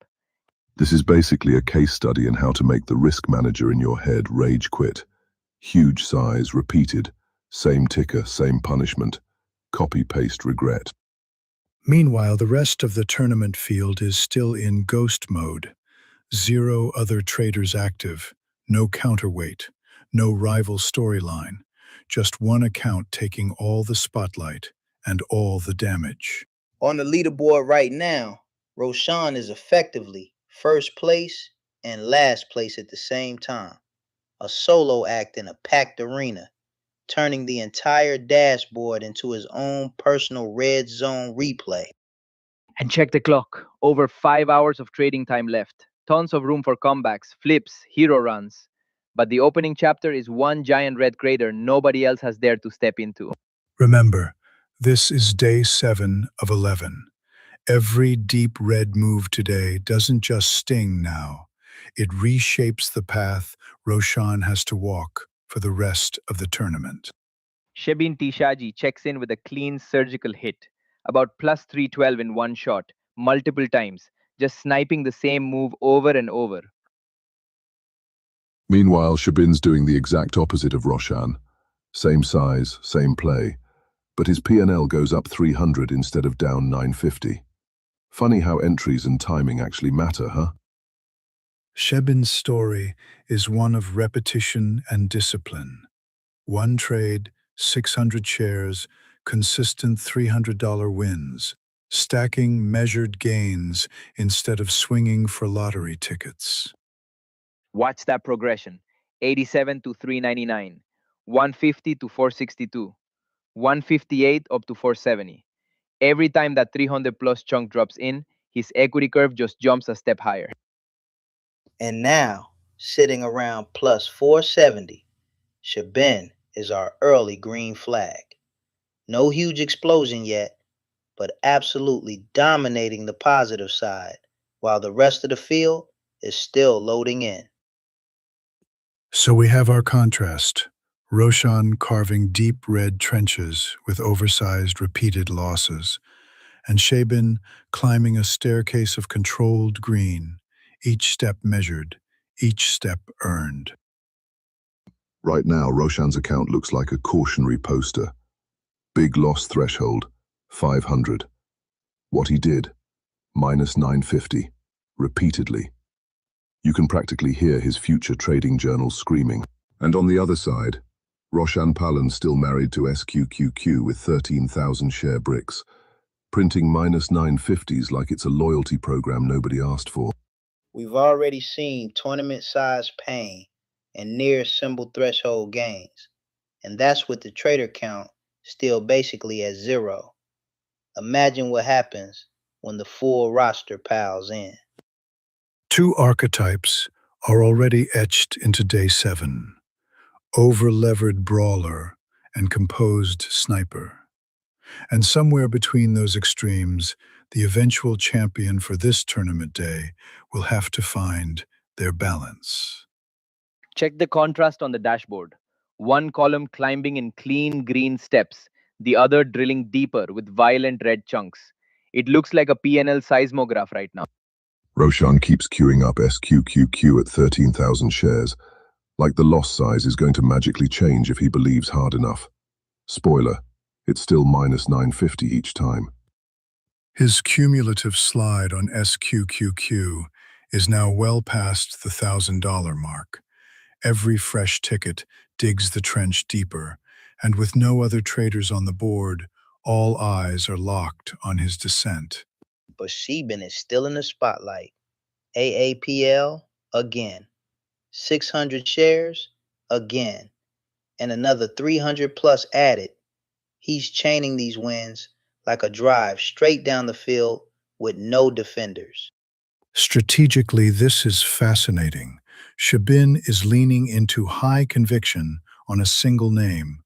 This is basically a case study in how to make the risk manager in your head rage quit. Huge size, repeated, same ticker, same punishment, copy-paste regret. Meanwhile, the rest of the tournament field is still in ghost mode. Zero other traders active, no counterweight, no rival storyline, just one account taking all the spotlight and all the damage. On the leaderboard right now, Roshan is effectively first place and last place at the same time. A solo act in a packed arena, turning the entire dashboard into his own personal red zone replay. And check the clock. Over 5 hours of trading time left. Tons of room for comebacks, flips, hero runs. But the opening chapter is one giant red crater nobody else has dared to step into. Remember, this is day 7 of 11. Every deep red move today doesn't just sting now. It reshapes the path Roshan has to walk for the rest of the tournament. Shebin Tishaji checks in with a clean surgical hit, about plus 312 in one shot, multiple times, just sniping the same move over and over. Meanwhile, Shabin's doing the exact opposite of Roshan. Same size, same play, but his P&L goes up 300 instead of down 950. Funny how entries and timing actually matter, huh? Shebin's story is one of repetition and discipline. One trade, 600 shares, consistent $300 wins, stacking measured gains instead of swinging for lottery tickets. Watch that progression. 87 to 399, 150 to 462, 158 up to 470. Every time that 300 plus chunk drops in, his equity curve just jumps a step higher. And now, sitting around plus 470, Shabin is our early green flag. No huge explosion yet, but absolutely dominating the positive side, while the rest of the field is still loading in. So we have our contrast. Roshan carving deep red trenches with oversized repeated losses, and Shabin climbing a staircase of controlled green, each step measured, each step earned. Right now, Roshan's account looks like a cautionary poster. Big loss threshold, 500. What he did, minus 950, repeatedly. You can practically hear his future trading journal screaming. And on the other side, Roshan Palan still married to SQQQ with 13,000 share bricks, printing minus 950s like it's a loyalty program nobody asked for. We've already seen tournament size pain and near symbol threshold gains, and that's with the trader count still basically at zero. Imagine what happens when the full roster piles in. Two archetypes are already etched into day 7. Over-levered brawler and composed sniper. And somewhere between those extremes, the eventual champion for this tournament day will have to find their balance. Check the contrast on the dashboard. One column climbing in clean green steps, the other drilling deeper with violent red chunks. It looks like a PNL seismograph right now. Roshan keeps queuing up SQQQ at 13,000 shares, like the loss size is going to magically change if he believes hard enough. Spoiler, it's still minus 950 each time. His cumulative slide on SQQQ is now well past the $1,000 mark. Every fresh ticket digs the trench deeper, and with no other traders on the board, all eyes are locked on his descent. But Sheben is still in the spotlight. AAPL again. 600 shares again. And another 300 plus added. He's chaining these wins like a drive straight down the field with no defenders. Strategically, this is fascinating. Shabin is leaning into high conviction on a single name,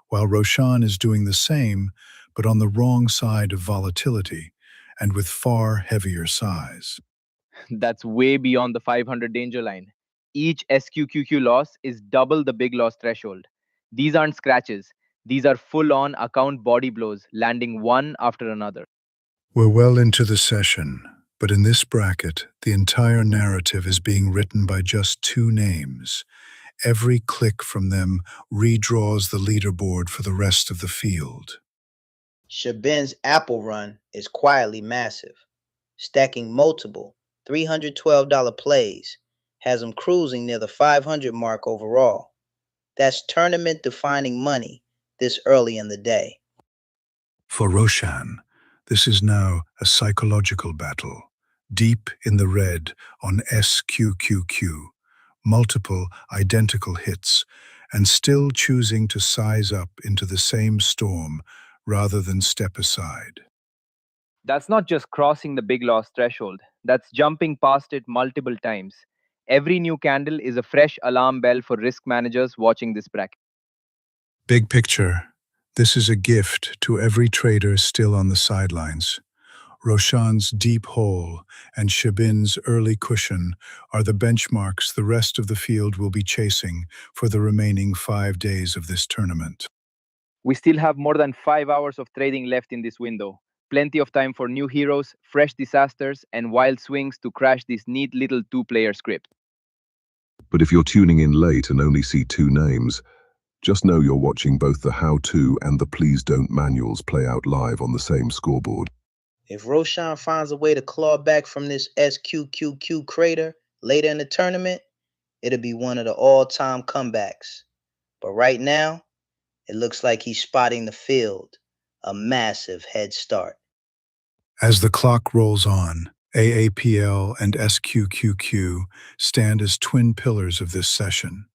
while Roshan is doing the same, but on the wrong side of volatility and with far heavier size. That's way beyond the 500 danger line. Each SQQQ loss is double the big loss threshold. These aren't scratches, these are full on account body blows, landing one after another. We're well into the session, but in this bracket, the entire narrative is being written by just two names. Every click from them redraws the leaderboard for the rest of the field. Shaben's Apple run is quietly massive, stacking multiple $312 plays, has him cruising near the 500 mark overall. That's tournament defining money this early in the day. For Roshan, this is now a psychological battle, deep in the red on SQQQ, multiple identical hits, and still choosing to size up into the same storm rather than step aside. That's not just crossing the big loss threshold, that's jumping past it multiple times. Every new candle is a fresh alarm bell for risk managers watching this bracket. Big picture, this is a gift to every trader still on the sidelines. Roshan's deep hole and Shabin's early cushion are the benchmarks the rest of the field will be chasing for the remaining 5 days of this tournament. We still have more than 5 hours of trading left in this window. Plenty of time for new heroes, fresh disasters, and wild swings to crash this neat little two-player script. But if you're tuning in late and only see two names, just know you're watching both the how-to and the please don't manuals play out live on the same scoreboard. If Roshan finds a way to claw back from this SQQQ crater later in the tournament, it'll be one of the all-time comebacks. But right now, it looks like he's spotting the field, a massive head start. As the clock rolls on, AAPL and SQQQ stand as twin pillars of this session,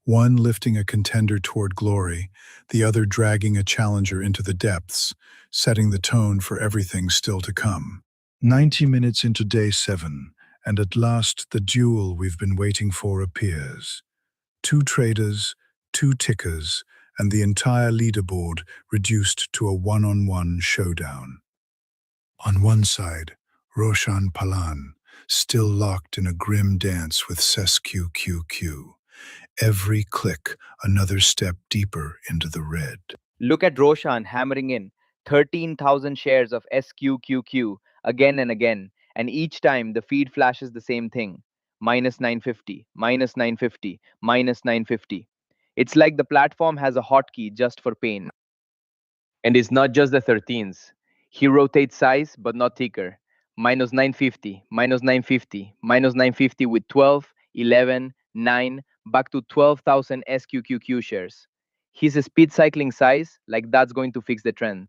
one lifting a contender toward glory, the other dragging a challenger into the depths, setting the tone for everything still to come. 90 minutes into day 7, and at last the duel we've been waiting for appears. Two traders, two tickers, and the entire leaderboard reduced to a one-on-one showdown. On one side, Roshan Palan, still locked in a grim dance with SQQQ. Every click, another step deeper into the red. Look at Roshan hammering in 13,000 shares of SQQQ again and again, and each time the feed flashes the same thing: minus 950, minus 950, minus 950. It's like the platform has a hotkey just for pain. And it's not just the 13s. He rotates size, but not thicker. Minus 950, minus 950, minus 950 with 12, 11, 9, back to 12,000 SQQQ shares. He's a speed cycling size, like that's going to fix the trend.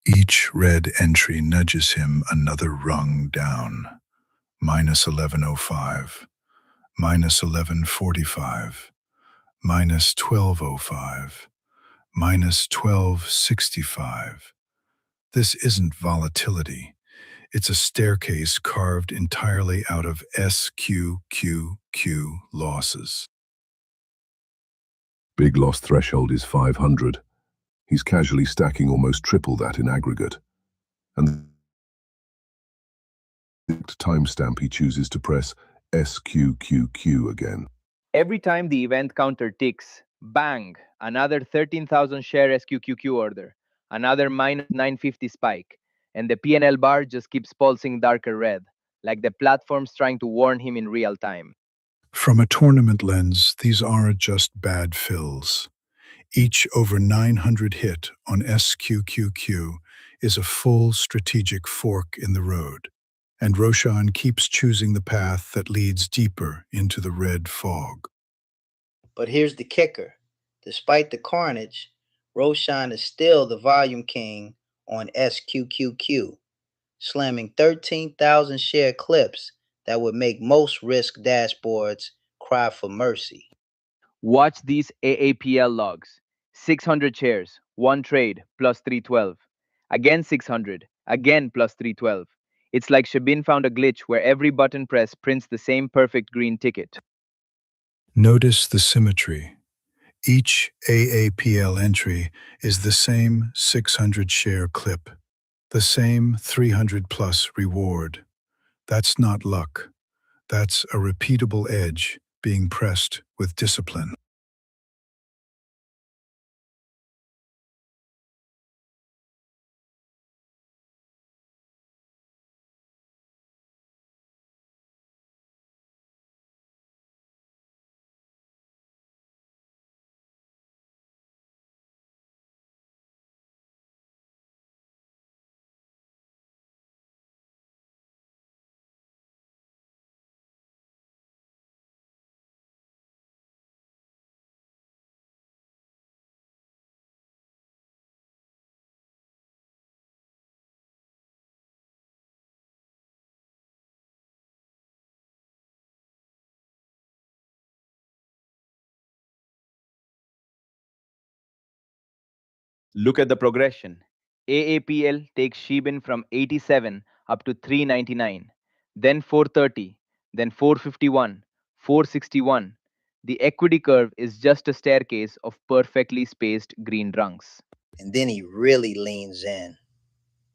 Each red entry nudges him another rung down. Minus 1105, minus 1145, minus 1205, minus 1265. This isn't volatility. It's a staircase carved entirely out of SQQQ losses. Big loss threshold is 500. He's casually stacking almost triple that in aggregate. And the timestamp he chooses to press SQQQ again. Every time the event counter ticks, bang, another 13,000 share SQQQ order, another minus 950 spike, and the PNL bar just keeps pulsing darker red. like the platform's trying to warn him in real time. From a tournament lens, these aren't just bad fills. Each over 900 hit on SQQQ is a full strategic fork in the road, and Roshan keeps choosing the path that leads deeper into the red fog. But here's the kicker. Despite the carnage, Roshan is still the volume king on SQQQ, slamming 13,000 share clips that would make most risk dashboards cry for mercy. Watch these AAPL logs. 600 shares, one trade, plus 312. Again 600, again plus 312. It's like Shabin found a glitch where every button press prints the same perfect green ticket. Notice the symmetry. Each AAPL entry is the same 600 share clip, the same 300 plus reward. That's not luck. That's a repeatable edge being pressed with discipline. Look at the progression. AAPL takes Shebin from 87 up to 399, then 430, then 451, 461. The equity curve is just a staircase of perfectly spaced green rungs. And then he really leans in.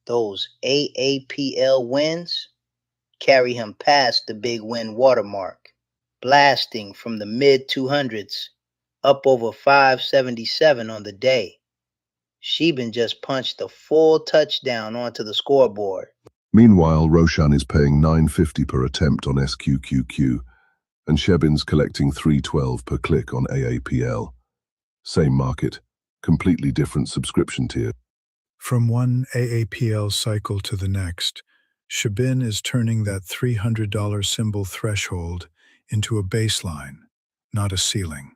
Those AAPL wins carry him past the big win watermark, blasting from the mid 200s up over 577 on the day. Shebin just punched a full touchdown onto the scoreboard. Meanwhile, Roshan is paying $9.50 per attempt on SQQQ, and Shebin's collecting $3.12 per click on AAPL. Same market, completely different subscription tier. From one AAPL cycle to the next, Shabin is turning that $300 symbol threshold into a baseline, not a ceiling.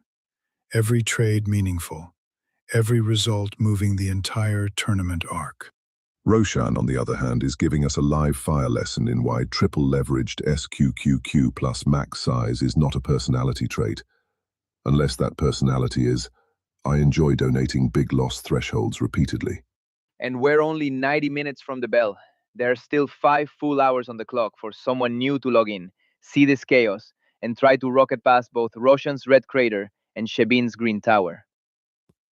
Every trade meaningful, every result moving the entire tournament arc. Roshan, on the other hand, is giving us a live fire lesson in why triple leveraged SQQQ plus max size is not a personality trait, unless that personality is, I enjoy donating big loss thresholds repeatedly. And we're only 90 minutes from the bell. There are still 5 full hours on the clock for someone new to log in, see this chaos, and try to rocket past both Roshan's red crater and Shebin's green tower.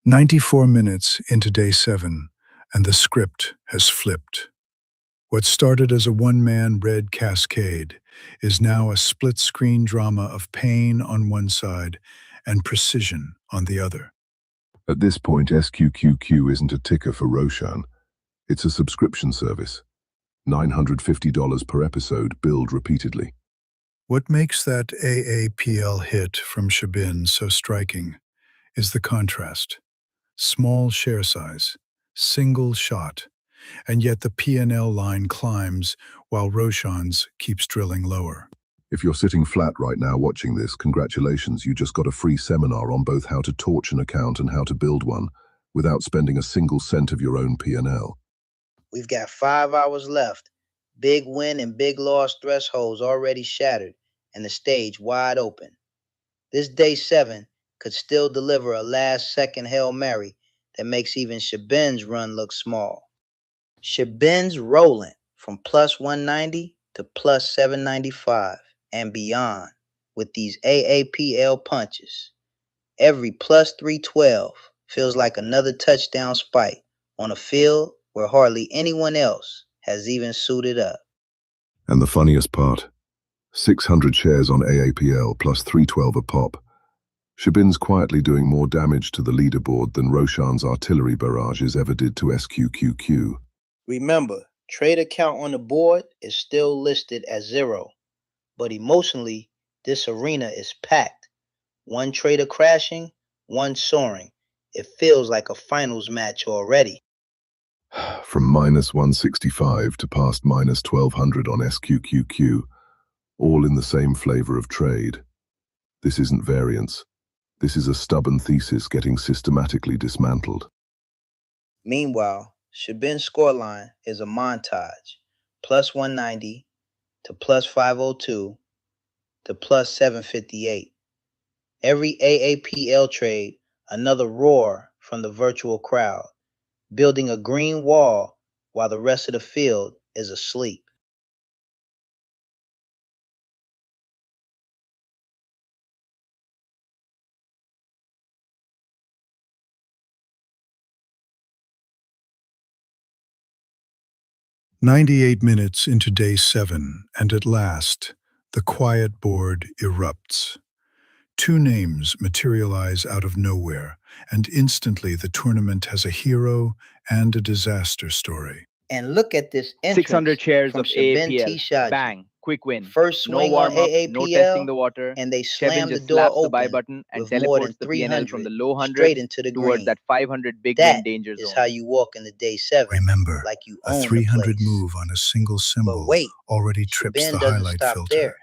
94 minutes into day 7, and the script has flipped. What started as a one-man red cascade is now a split-screen drama of pain on one side and precision on the other. At this point, SQQQ isn't a ticker for Roshan. It's a subscription service. $950 per episode, billed repeatedly. What makes that AAPL hit from Shabin so striking is the contrast. Small share size, single shot, and yet the P&L line climbs while Roshan's keeps drilling lower. If you're sitting flat right now watching this, congratulations, you just got a free seminar on both how to torch an account and how to build one without spending a single cent of your own P&L. We've got 5 hours left. Big win and big loss thresholds already shattered and the stage wide open. This day 7 could still deliver a last-second Hail Mary that makes even Shabin's run look small. Shabin's rolling from plus 190 to plus 795 and beyond with these AAPL punches. Every plus 312 feels like another touchdown spike on a field where hardly anyone else has even suited up. And the funniest part, 600 shares on AAPL plus 312 a pop. Shabin's quietly doing more damage to the leaderboard than Roshan's artillery barrages ever did to SQQQ. Remember, Trader count on the board is still listed as 0, but emotionally, this arena is packed. One trader crashing, one soaring. It feels like a finals match already. From minus 165 to past minus 1200 on SQQQ, all in the same flavor of trade. This isn't variance. This is a stubborn thesis getting systematically dismantled. Meanwhile, Shabin's scoreline is a montage: plus 190 to plus 502 to plus 758. Every AAPL trade, another roar from the virtual crowd, building a green wall while the rest of the field is asleep. "98 minutes into day 7, and at last, the quiet board erupts. Two names materialize out of nowhere, and instantly the tournament has a hero and a disaster story. And look at this 600 entrance shares from of Shabin AAPL. Tishaji. Bang. Quick win. First No swing on warm up, no testing AAPL, the water. and they Shevin slam the just door slaps the buy open button and with more than teleports the PNL from 300 the low straight hundreds into the towards green. that 500 big win That danger is zone. how you walk into day 7, Remember, like you a own the 300 place. move on a single But symbol wait, already trips Shabin the doesn't highlight stop filter, there.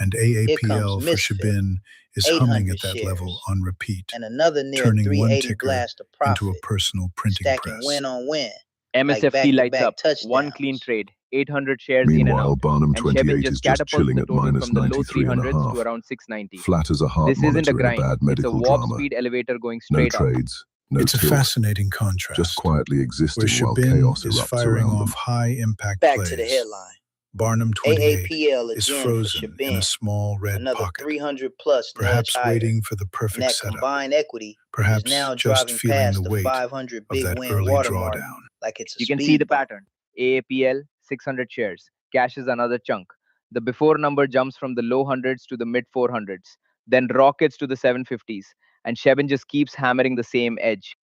and Here comes AAPL for Misfit, Shabin is humming 800 at that level shares, on repeat, and another near turning one 380 ticker blast of into a profit, personal printing stacking press. win on win, like MSFT lights back-to-back up. One clean touchdowns. trade. 800 shares in and Meanwhile, out. Barnum And Shevin 28 just is just catapults chilling the at total minus from the low 93 and a 300s to half, around 690. flat as a heart This isn't a monitor in a grind. bad It's a medical warp drama. speed elevator going No straight up. trades, no It's a tilt, fascinating contrast, just quietly where existing while Shabin chaos is erupts firing around off them. high-impact Back to the plays. headline. Barnum 28 AAPL is again for frozen in a Shabin. small red Another pocket, 300 plus nudge perhaps higher. waiting for the And perfect that setup, combined equity is perhaps now just driving feeling past the the weight 500 of big that win early watermark drawdown. like it's a You can see the speed bump. pattern. AAPL 600 shares. Cash is another chunk. The before number jumps from the low hundreds to the mid 400s, then rockets to the 750s, and Shevin just keeps hammering the same edge.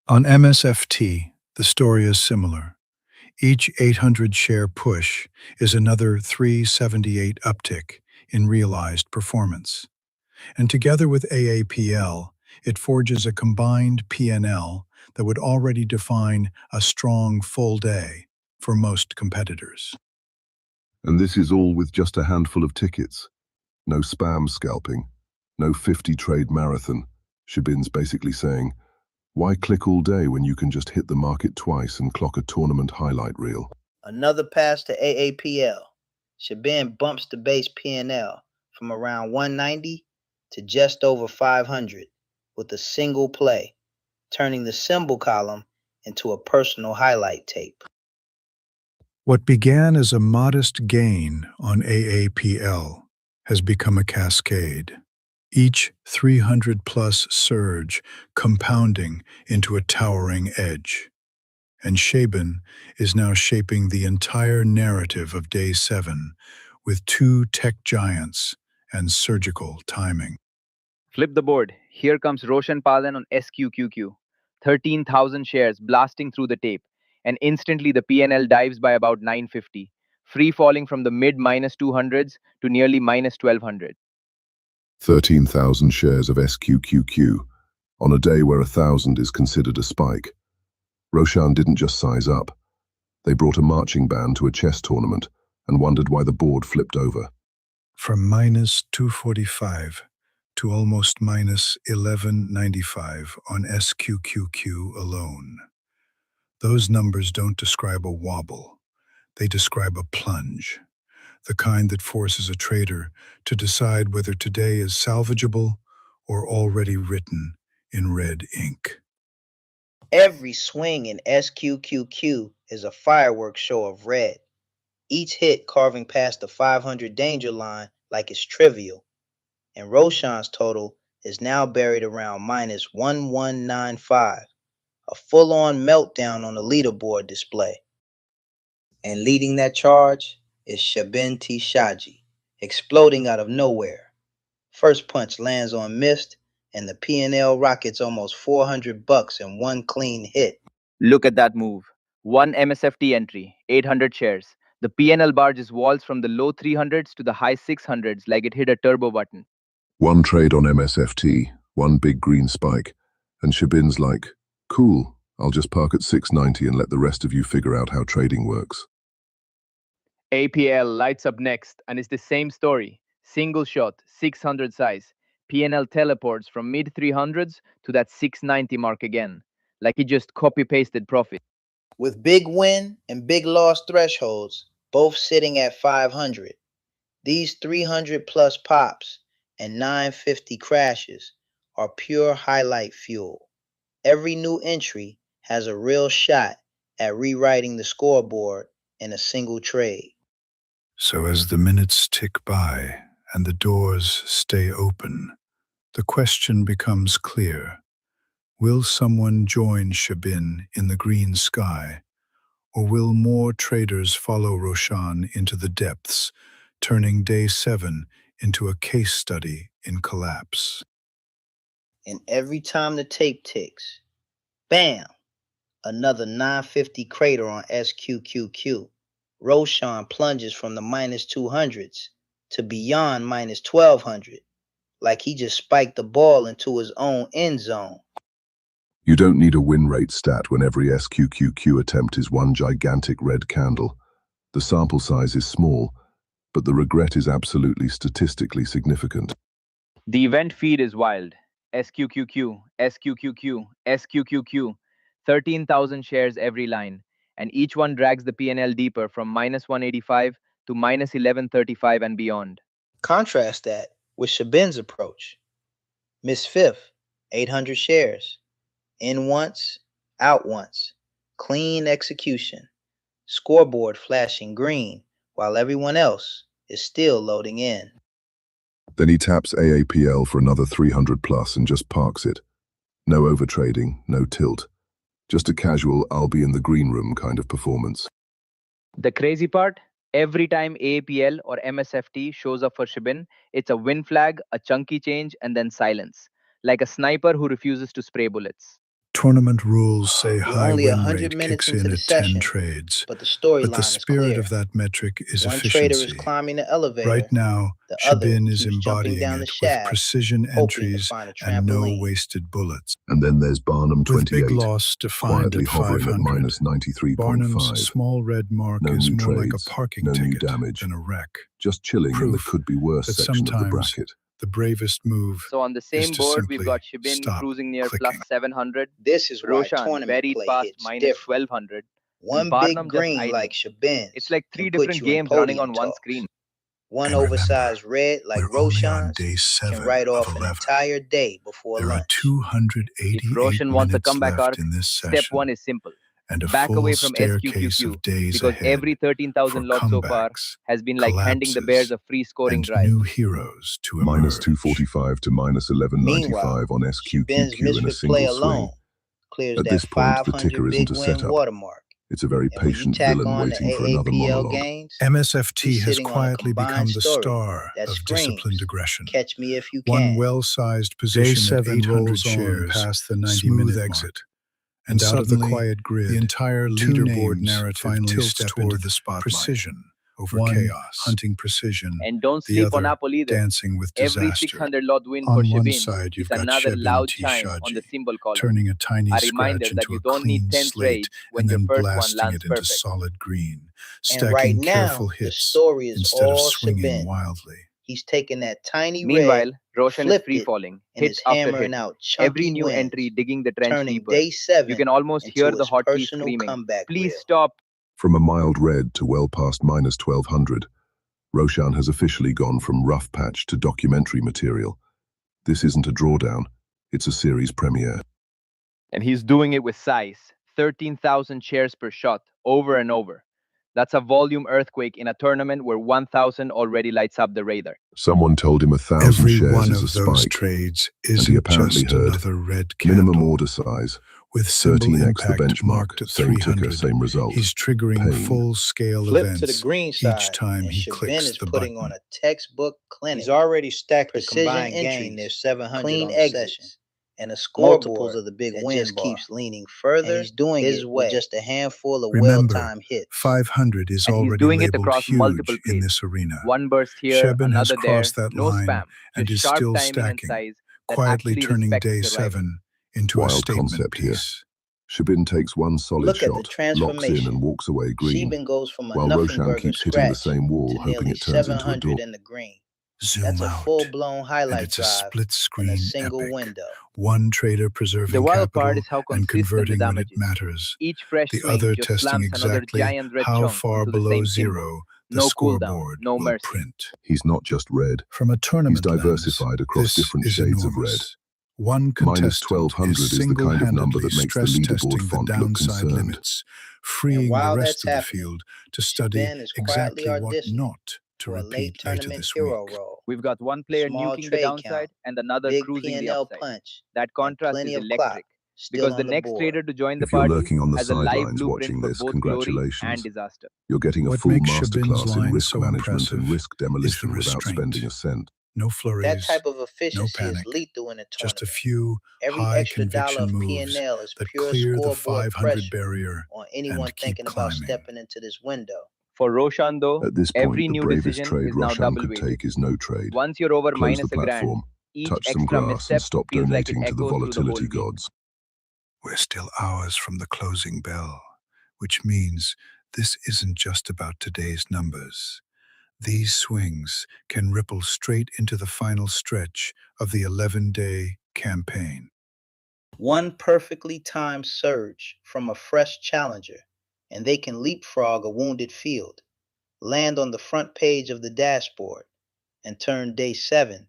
On MSFT, the story is similar. Each 800 share push is another 378 uptick in realized performance. And together with AAPL, it forges a combined PNL that would already define a strong full day for most competitors. And this is all with just a handful of tickets. No spam scalping, no 50-trade marathon. Shabin's basically saying, why click all day when you can just hit the market twice and clock a tournament highlight reel? Another pass to AAPL. Shabin bumps the base PNL from around 190 to just over 500 with a single play, turning the symbol column into a personal highlight tape. What began as a modest gain on AAPL has become a cascade, each 300-plus surge compounding into a towering edge. And Shabin is now shaping the entire narrative of Day 7 with two tech giants and surgical timing. Flip the board. Here comes Roshan Palan on SQQQ. 13,000 shares blasting through the tape, and instantly the PNL dives by about 950, free falling from the mid minus 200s to nearly minus 1200. 13,000 shares of SQQQ on a day where 1,000 is considered a spike. Roshan didn't just size up. They brought a marching band to a chess tournament and wondered why the board flipped over. From minus 245 to almost minus 1195 on SQQQ alone. Those numbers don't describe a wobble. They describe a plunge, the kind that forces a trader to decide whether today is salvageable or already written in red ink. Every swing in SQQQ is a fireworks show of red, each hit carving past the 500 danger line like it's trivial. And Roshan's total is now buried around minus 1195, a full-on meltdown on the leaderboard display. And leading that charge is Shabin T. Shaji, exploding out of nowhere. First punch lands on missed, and the P&L rockets almost $400 in one clean hit. Look at that move. One MSFT entry, 800 shares. The PNL bar just walls from the low 300s to the high 600s like it hit a turbo button. One trade on MSFT, one big green spike, and Shabin's like, cool, I'll just park at 690 and let the rest of you figure out how trading works. APL lights up next, and it's the same story. Single shot, 600 size. PNL teleports from mid 300s to that 690 mark again, like he just copy-pasted profit. With big win and big loss thresholds, both sitting at 500. These 300 plus pops and 950 crashes are pure highlight fuel. Every new entry has a real shot at rewriting the scoreboard in a single trade. So as the minutes tick by and the doors stay open, the question becomes clear. Will someone join Shabin in the green sky, or will more traders follow Roshan into the depths, turning day 7 into a case study in collapse? And every time the tape ticks, bam, another 950 crater on SQQQ. Roshan plunges from the minus 200s to beyond minus 1200, like he just spiked the ball into his own end zone. You don't need a win rate stat when every SQQQ attempt is one gigantic red candle. The sample size is small, but the regret is absolutely statistically significant. The event feed is wild. SQQQ, SQQQ, SQQQ, 13,000 shares every line, and each one drags the PNL deeper from minus 185 to minus 1135 and beyond. Contrast that with Shabin's approach. Miss fifth, 800 shares. In once, out once. Clean execution. Scoreboard flashing green while everyone else is still loading in. Then he taps AAPL for another 300 plus and just parks it. No overtrading, no tilt. Just a casual I'll be in the green room kind of performance. The crazy part? Every time AAPL or MSFT shows up for Shabin, it's a win flag, a chunky change, and then silence. Like a sniper who refuses to spray bullets. Tournament rules say high only win 100 rate minutes kicks into in the at 10 session, trades, but the storyline but the is spirit clear. of that metric is One trader is efficiency. climbing the elevator. Right now, the other Shabin is keeps jumping embodying down the it with shaft, precision hoping to entries find a and no trampoline. wasted bullets. And then there's Barnum With 28, big loss defined quietly at hovering at 500, minus 93.5. Barnum's small red mark No is new more like a trades, parking no new ticket damage. than a wreck. Just chilling in the Proof could-be-worse that section of the sometimes bracket. the bravest move So on the is same to board, we've simply got Shabin stop cruising near clicking. plus 700, This is why Roshan tournament very play fast hits minus different. 1200, One and big Barnum just green idling. like Shabin's It's like can 3 put different you in games running podium on one talks. screen. One And remember, oversized red like we're only on Roshan's day 7 can write of off an 11. entire day before There are lunch. 288 If Roshan wants a minutes comeback left arc, in this step session, 1 is simple. and a Back full away from staircase SQQQ, of days because ahead every 13,000 for lot so far comebacks, has been like handing the Bears collapses, a free scoring and drive. new heroes to Minus emerge. 245 to minus 1195 Meanwhile, on Shabin's SQQQ in a misfit single play swing. alone clears At that this point, the 500 ticker big isn't a win setup. watermark. It's a very And when you patient tack villain on the waiting for another AAPL monologue. gains, MSFT he's has sitting on a quietly become combined the story star that of screams, disciplined aggression. catch me if you One can. well-sized position at 800 shares, past the 90 smooth minute exit, and out of the quiet grid, the entire leaderboard narrative finally tilts toward the spotlight. Precision over chaos, hunting precision. And don't The sleep on other, Apple either. dancing with Every disaster. 600 lot win On for one Shabin side, is you've got another Shabin loud T. chime on the Shaji, symbol column. turning a tiny A reminder scratch that into you a don't need clean 10 slate trades when and your then first one blasting lands it into perfect. solid green, And right stacking now, careful the hits story is instead of all swinging Shabin. wildly. He's taken that tiny Meanwhile, red, Roshan is flipped free it, falling, and hit is after hit. hammering out Every chunky new wins, entry digging the trench turning deeper. day 7 You can almost hear into the his hotkey personal screaming, comeback "Please wheel. stop." From a mild red to well past minus 1200, Roshan has officially gone from rough patch to documentary material. This isn't a drawdown, it's a series premiere. And he's doing it with size, 13,000 shares per shot, over and over. That's a volume earthquake in a tournament where 1,000 already lights up the radar. Someone told him 1,000 Every shares one is of a those spike, trades and he isn't apparently just heard another red candle. minimum order size, With symbol 13x the impact marked benchmark, at same ticker, 300, same result. he's triggering Pain. full-scale Flip to the events green each side, time and he Shabin clicks is the putting button. on a textbook clinic. He's already stacked the combined gain. There's 700 clean on the session, and a multiples of the big win just bar. Keeps leaning further. And he's doing his way with just a handful of Remember, well-timed hits. 500 is And he's already doing it labeled across multiple huge in plays. this arena. One burst here, Shebin has another there, crossed that no line spam, and just is sharp still timing and stacking, size that quietly actually turning respects day the rival. 7 into a Wild statement concept here. piece. Shabin takes one solid Look at the shot, locks in transformation. and walks away green, Shebin goes from a while nothing Roshan burger keeps hitting the scratch same wall, to hoping nearly it turns into a 700 door. in the green. Zoom That's a out, full-blown and highlight it's a drive in a split-screen single epic. window. One trader The preserving wild part capital is how and consistent the converting when damage it is. matters. Each fresh The swing other just testing slams another exactly giant red how chunk far into the below same symbol. zero the No cooldown, scoreboard no will mercy. print. He's not just red. From a He's tournament diversified lens, across this different is shades of red. enormous. One Minus contestant 1200 is is the kind of number single-handedly that makes the stress leaderboard testing the font look downside concerned. limits, freeing And the while rest that's of the happening, field to study Shabin is quietly exactly what auditioning not to for a late repeat later tournament this hero week. role. We've got one player Small nuking the trade downside count, and another big cruising the P&L upside. punch, That and contrast plenty is of clock electric still because the on the next board. trader to join the If you're party lurking on the has a live sidelines blueprint watching for this, both glory and congratulations. disaster. You're getting a What full makes Shabin's masterclass in line risk so management and impressive risk is the demolition without spending a restraint. cent. No That flurries, type of no efficiency is panic, lethal in a just a tournament. few Every extra dollar high-conviction of moves P&L is that pure clear the scoreboard 500 pressure barrier on anyone and keep thinking about climbing. stepping into this window. For Roshan, though, At this every point, the new bravest decision trade is now Roshan double could weighted. take is no trade. Once you're over Close the minus a grand, platform, each touch some extra grass, and misstep stop feels like it donating to the echoes through the whole volatility week. gods. We're still hours from the closing bell, which means this isn't just about today's numbers. These swings can ripple straight into the final stretch of the 11-day campaign. One perfectly timed surge from a fresh challenger, and they can leapfrog a wounded field, land on the front page of the dashboard, and turn day 7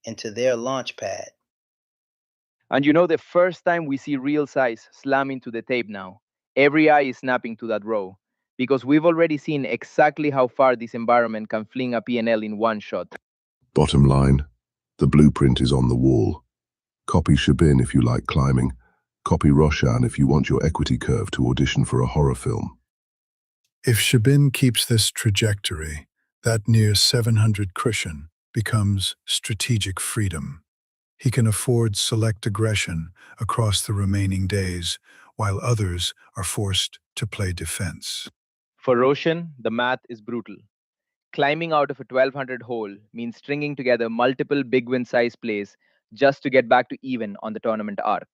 into their launch pad. And you know, the first time we see real size slam into the tape now, every eye is snapping to that row because we've already seen exactly how far this environment can fling a P&L in one shot. Bottom line, the blueprint is on the wall. Copy Shabin if you like climbing. Copy Roshan if you want your equity curve to audition for a horror film. If Shabin keeps this trajectory, that near 700 cushion becomes strategic freedom. He can afford select aggression across the remaining days, while others are forced to play defense. For Roshan, the math is brutal. Climbing out of a 1200 hole means stringing together multiple big win size plays just to get back to even on the tournament arc.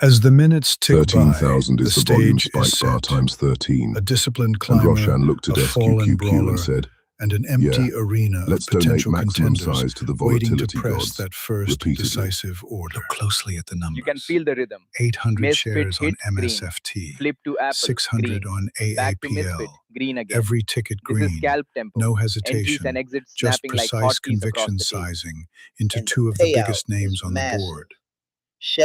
As the minutes tick by, 13,000 the is the volume stage spike is bar set. times 13. A disciplined And climber, Roshan looked at a fallen SQQQ brawler, and said, and an empty "Yeah, arena let's of donate potential maximum contenders size to the waiting to volatility press gods." that first repeatedly. decisive order. Look closely at the numbers. You can feel the rhythm. 800 Misfit shares on hits green, MSFT, flip to apple, 600 green, on back to misfit, AAPL. green again. Every ticket This is green, scalp tempo. no Entries hesitation, and exits just snapping like precise hotkeys across conviction the tape. sizing into And two the of the payout biggest names is on the massive. board.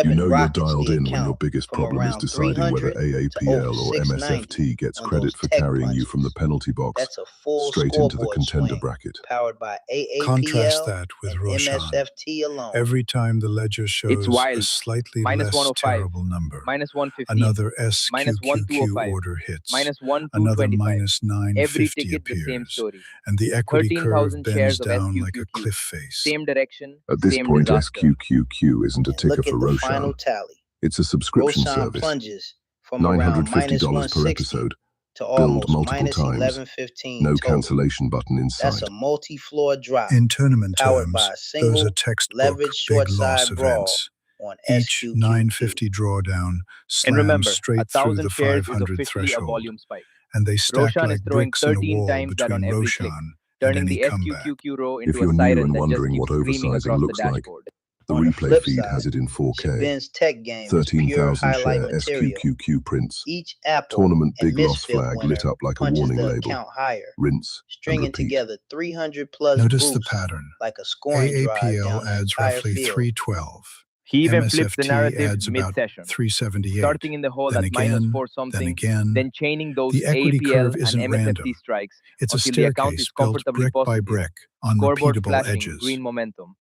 You Shebin know you're rockets dialed the in when your account biggest from problem is around deciding whether 300 to AAPL over or 690 MSFT gets on credit those for tech carrying you from the punches. penalty box That's a full straight into the scoreboard contender swing bracket. powered by Contrast AAPL that with and Roshan. MSFT alone. Every time the ledger shows It's a wild. slightly Minus less 105, terrible number, minus 115, another minus SQQQ 1205, order hits, minus another 1225. minus Every 950 ticket, the same appears, story. and the equity curve 13,000 bends shares of down like a SQQQ. cliff face. Same direction, At this same point, disaster. SQQQ isn't a And ticker look for at the final Roshan. tally. It's a subscription Roshan service. plunges from around minus $950 per 160 episode. to Billed almost multiple minus times. 1115 No total. cancellation button in That's sight. a multi-floor drop In tournament powered by terms, a those single are textbook leverage big short loss side brawl events. on Each SQQQ. 950 drawdown And slams remember, straight through 1,000 the shares is 500 officially a threshold, volume spike. and they stack Roshan like is throwing bricks in a 13 wall times that on between every click, Roshan and turning any the comeback. SQQQ row If into you're a new siren and that just wondering keeps what screaming oversizing across the looks like, dashboard. the On the replay flip feed side, has it in 4K. Shabin's tech game is pure 13,000 highlight share material. SQQQ prints. Each Apple Tournament and big loss Misfit flag winner lit up like a punches warning the label. account higher, Rinse and stringing repeat. together 300 plus Notice the boosts pattern. like a scoring drive AAPL down the adds entire roughly field. 312. He even flips the MSFT narrative adds about mid-session, 378. starting in the hole Then at minus again, 4 then something, again. then chaining those The equity APL curve and isn't MSFT random. strikes It's a until the account is staircase built comfortably brick by positive. brick on Scoreboard repeatable flashing, edges. green momentum.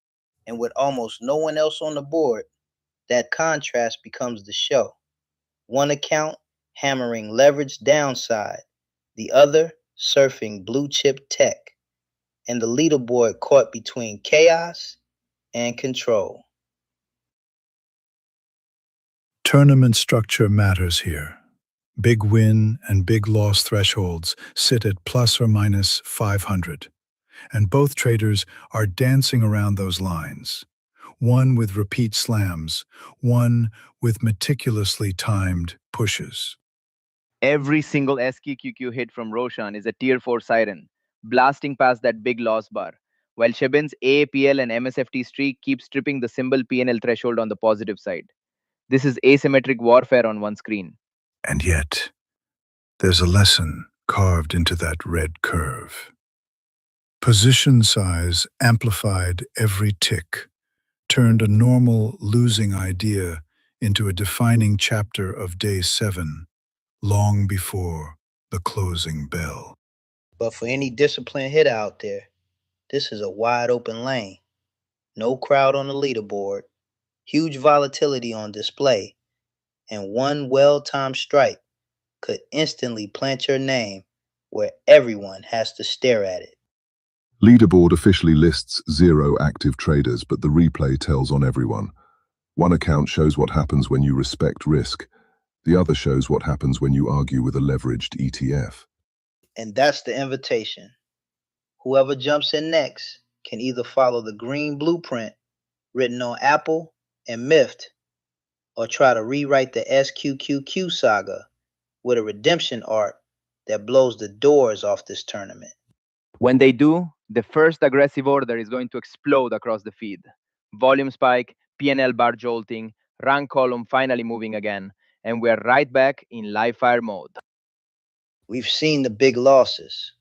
And with almost no one else on the board, that contrast becomes the show. one account hammering leverage downside, the other surfing blue chip tech, and the leaderboard caught between chaos and control. Tournament structure matters here. Big win and big loss thresholds sit at plus or minus 500, and both traders are dancing around those lines. One with repeat slams, one with meticulously timed pushes. Every single SQQQ hit from Roshan is a tier 4 siren, blasting past that big loss bar, while Shabin's AAPL and MSFT streak keeps stripping the symbol PNL threshold on the positive side. This is asymmetric warfare on one screen. And yet, there's a lesson carved into that red curve. Position size amplified every tick, turned a normal losing idea into a defining chapter of day 7, long before the closing bell. But for any disciplined hitter out there, this is a wide open lane. No crowd on the leaderboard, huge volatility on display, and one well timed strike could instantly plant your name where everyone has to stare at it. Leaderboard officially lists 0 active traders, but the replay tells on everyone. One account shows what happens when you respect risk. The other shows what happens when you argue with a leveraged ETF. And that's the invitation. Whoever jumps in next can either follow the green blueprint written on Apple and Miffed, or try to rewrite the SQQQ saga with a redemption arc that blows the doors off this tournament. When they do, the first aggressive order is going to explode across the feed. Volume spike, PNL bar jolting, rank column finally moving again, and we're right back in live fire mode. We've seen the big losses.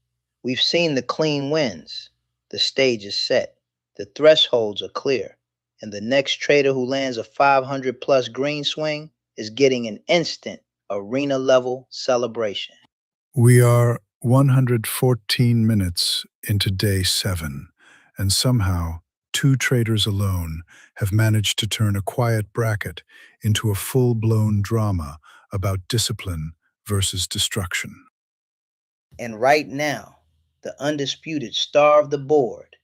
We've seen the clean wins. The stage is set. The thresholds are clear. And the next trader who lands a 500 plus green swing is getting an instant arena level celebration. We are 114 minutes into day 7, and somehow 2 traders alone have managed to turn a quiet bracket into a full-blown drama about discipline versus destruction. And right now, the undisputed star of the board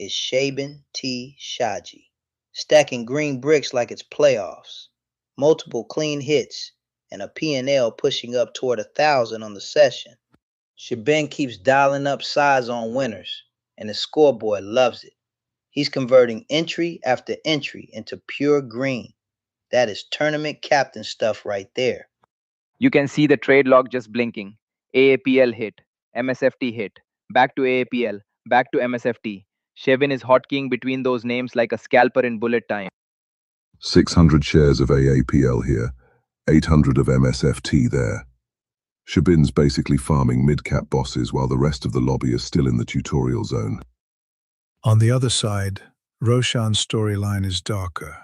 is Shaban T. Shaji, stacking green bricks like it's playoffs, multiple clean hits, and a P&L pushing up toward 1,000 on the session. Shaban keeps dialing up size on winners, and the scoreboard loves it. He's converting entry after entry into pure green. That is tournament captain stuff right there. You can see the trade log just blinking. AAPL hit, MSFT hit, back to AAPL, back to MSFT. Shevin is hotkeying between those names like a scalper in bullet time. 600 shares of AAPL here, 800 of MSFT there. Shabin's basically farming mid-cap bosses while the rest of the lobby is still in the tutorial zone. On the other side, Roshan's storyline is darker.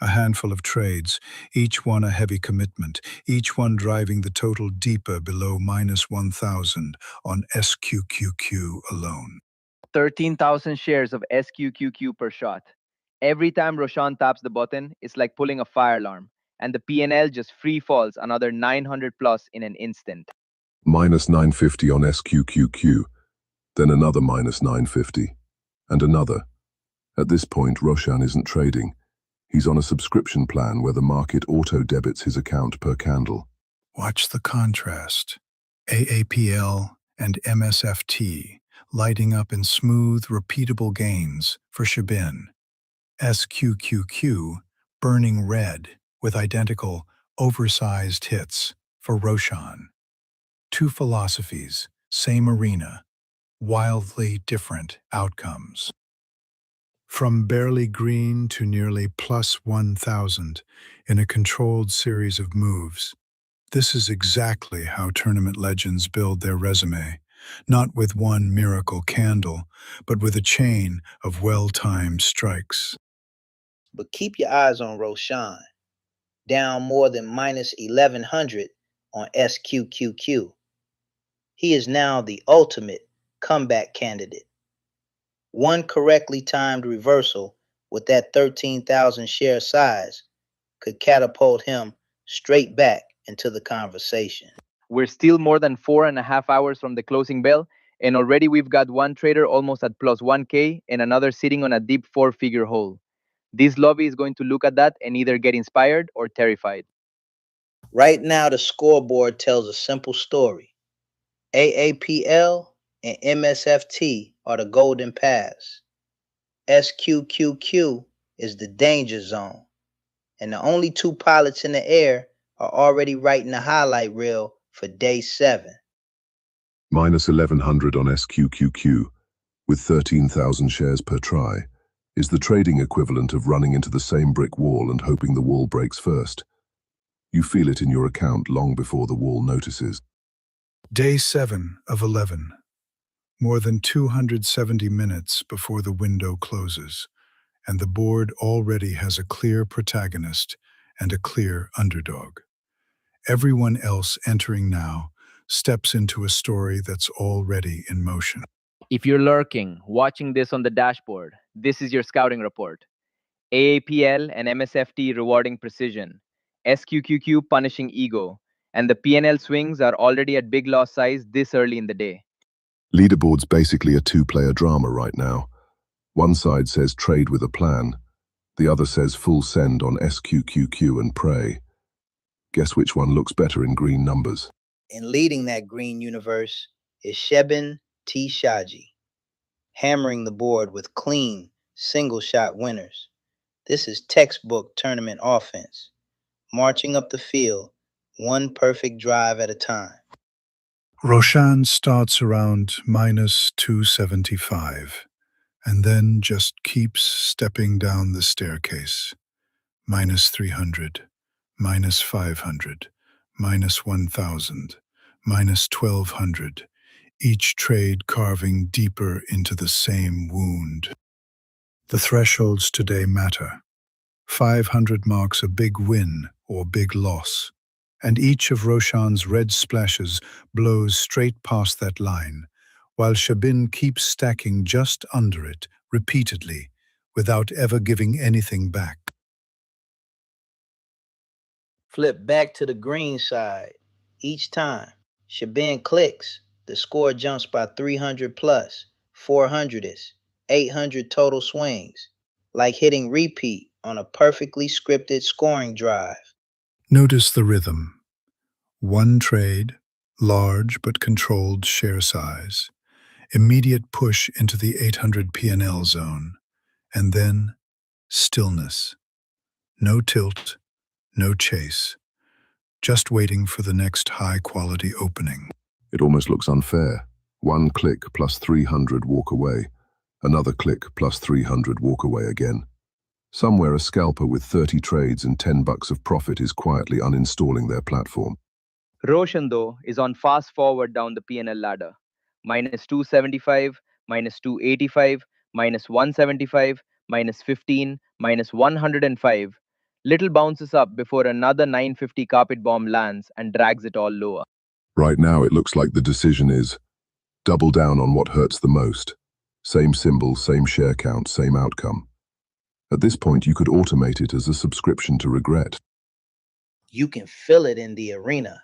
A handful of trades, each one a heavy commitment, each one driving the total deeper below minus 1,000 on SQQQ alone. 13,000 shares of SQQQ per shot. Every time Roshan taps the button, it's like pulling a fire alarm, and the PNL just free falls another 900 plus in an instant. Minus 950 on SQQQ, then another minus 950, and another. At this point, Roshan isn't trading. He's on a subscription plan where the market auto-debits his account per candle. Watch the contrast. AAPL and MSFT lighting up in smooth, repeatable gains for Shabin. SQQQ burning red with identical, oversized hits for Roshan. 2 philosophies, same arena, wildly different outcomes. From barely green to nearly plus 1,000 in a controlled series of moves, this is exactly how tournament legends build their resume, not with one miracle candle, but with a chain of well-timed strikes. But keep your eyes on Roshan, down more than minus 1,100 on SQQQ. He is now the ultimate comeback candidate. One correctly timed reversal with that 13,000 share size could catapult him straight back into the conversation. We're still more than 4.5 hours from the closing bell, and already we've got one trader almost at plus 1K and another sitting on a deep four-figure hole. This lobby is going to look at that and either get inspired or terrified. Right now, the scoreboard tells a simple story. AAPL and MSFT are the golden paths. SQQQ is the danger zone. And the only two pilots in the air are already writing the highlight reel for day 7. Minus 1100 on SQQQ, with 13,000 shares per try, is the trading equivalent of running into the same brick wall and hoping the wall breaks first. You feel it in your account long before the wall notices. Day 7 of 11. More than 270 minutes before the window closes, and the board already has a clear protagonist and a clear underdog. Everyone else entering now steps into a story that's already in motion. If you're lurking, watching this on the dashboard, this is your scouting report. AAPL and MSFT rewarding precision, SQQQ punishing ego, and the PNL swings are already at big loss size this early in the day. Leaderboard's basically a two-player drama right now. One side says trade with a plan. The other says full send on SQQQ and pray. Guess which one looks better in green numbers? And leading that green universe is Shebin T. Shaji, hammering the board with clean, single-shot winners. This is textbook tournament offense, marching up the field, one perfect drive at a time. Roshan starts around minus 275, and then just keeps stepping down the staircase. Minus 300, minus 500, minus 1,000, minus 1,200, each trade carving deeper into the same wound. The thresholds today matter. 500 marks a big win or big loss, and each of Roshan's red splashes blows straight past that line, while Shebin keeps stacking just under it repeatedly, without ever giving anything back. Flip back to the green side. Each time Shebin clicks, the score jumps by 300 plus, 400s, 800 total swings, like hitting repeat on a perfectly scripted scoring drive. Notice the rhythm. One trade, large but controlled share size, immediate push into the 800 PNL zone, and then stillness. No tilt, no chase, just waiting for the next high-quality opening. It almost looks unfair. One click plus 300 walk away. Another click plus 300 walk away again. Somewhere a scalper with 30 trades and $10 of profit is quietly uninstalling their platform. Roshan, though, is on fast forward down the PNL ladder. Minus 275, minus 285, minus 175, minus 15, minus 105. Little bounces up before another 950 carpet bomb lands and drags it all lower. Right now it looks like the decision is double down on what hurts the most. Same symbol, same share count, same outcome. At this point you could automate it as a subscription to regret. You can feel it in the arena.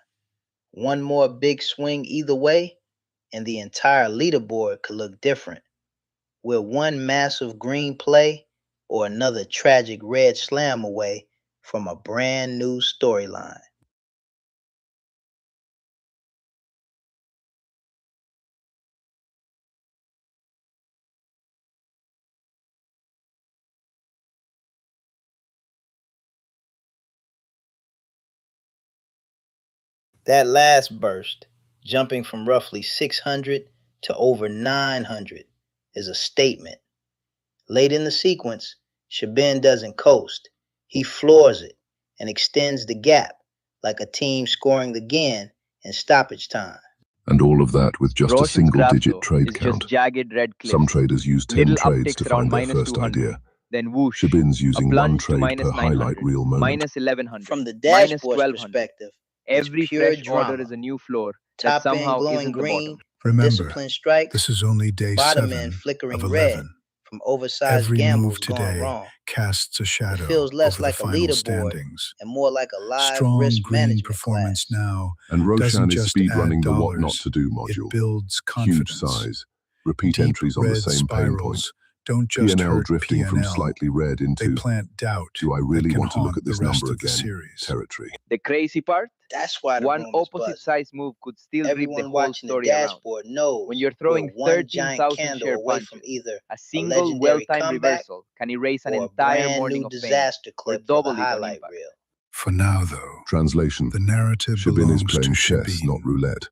One more big swing either way, and the entire leaderboard could look different. We're one massive green play or another tragic red slam away from a brand new storyline. That last burst, jumping from roughly 600 to over 900, is a statement. Late in the sequence, Shebin doesn't coast. He floors it and extends the gap like a team scoring again in stoppage time. And all of that with just a Roshan's graph, single-digit though, trade is count. just jagged red cliffs. Some traders use 10 Little trades to upticks around find their minus first 200, idea. then whoosh, Shebin's a using one plunge to trade minus per highlight 900, reel moment. minus 1100, From the minus dashboard's 1200. perspective, it's Every pure fresh order drama. is a new floor that Top end somehow glowing isn't the green bottom. from Remember, disciplined strikes, this is only day bottom 7 end of flickering red 11. from oversized Every move gambles gone today wrong. casts a It shadow feels less over the like a final leaderboard standings. and more like a live Strong risk green management performance class. now And doesn't Roshan is just add speedrunning the what not dollars, to do it module. builds Huge confidence. size, repeat Deep entries on the red same pain point. spirals don't just P&L hurt drifting from P&L, slightly red they into, plant doubt do I that really can want to look haunt at the this rest number of the again? series. Territory. The crazy part? That's why the One room is opposite buzzing. size move could still rip the Everyone whole watching the story around. dashboard knows When you're we're throwing one 13,000 giant candle share away punches, from either a a single legendary well-timed comeback reversal can erase an or a entire brand morning new of pain disaster or clip for the double it on highlight impact. reel. For now, though, Translation. the narrative Shabin is belongs playing to chess, not Shabin. roulette,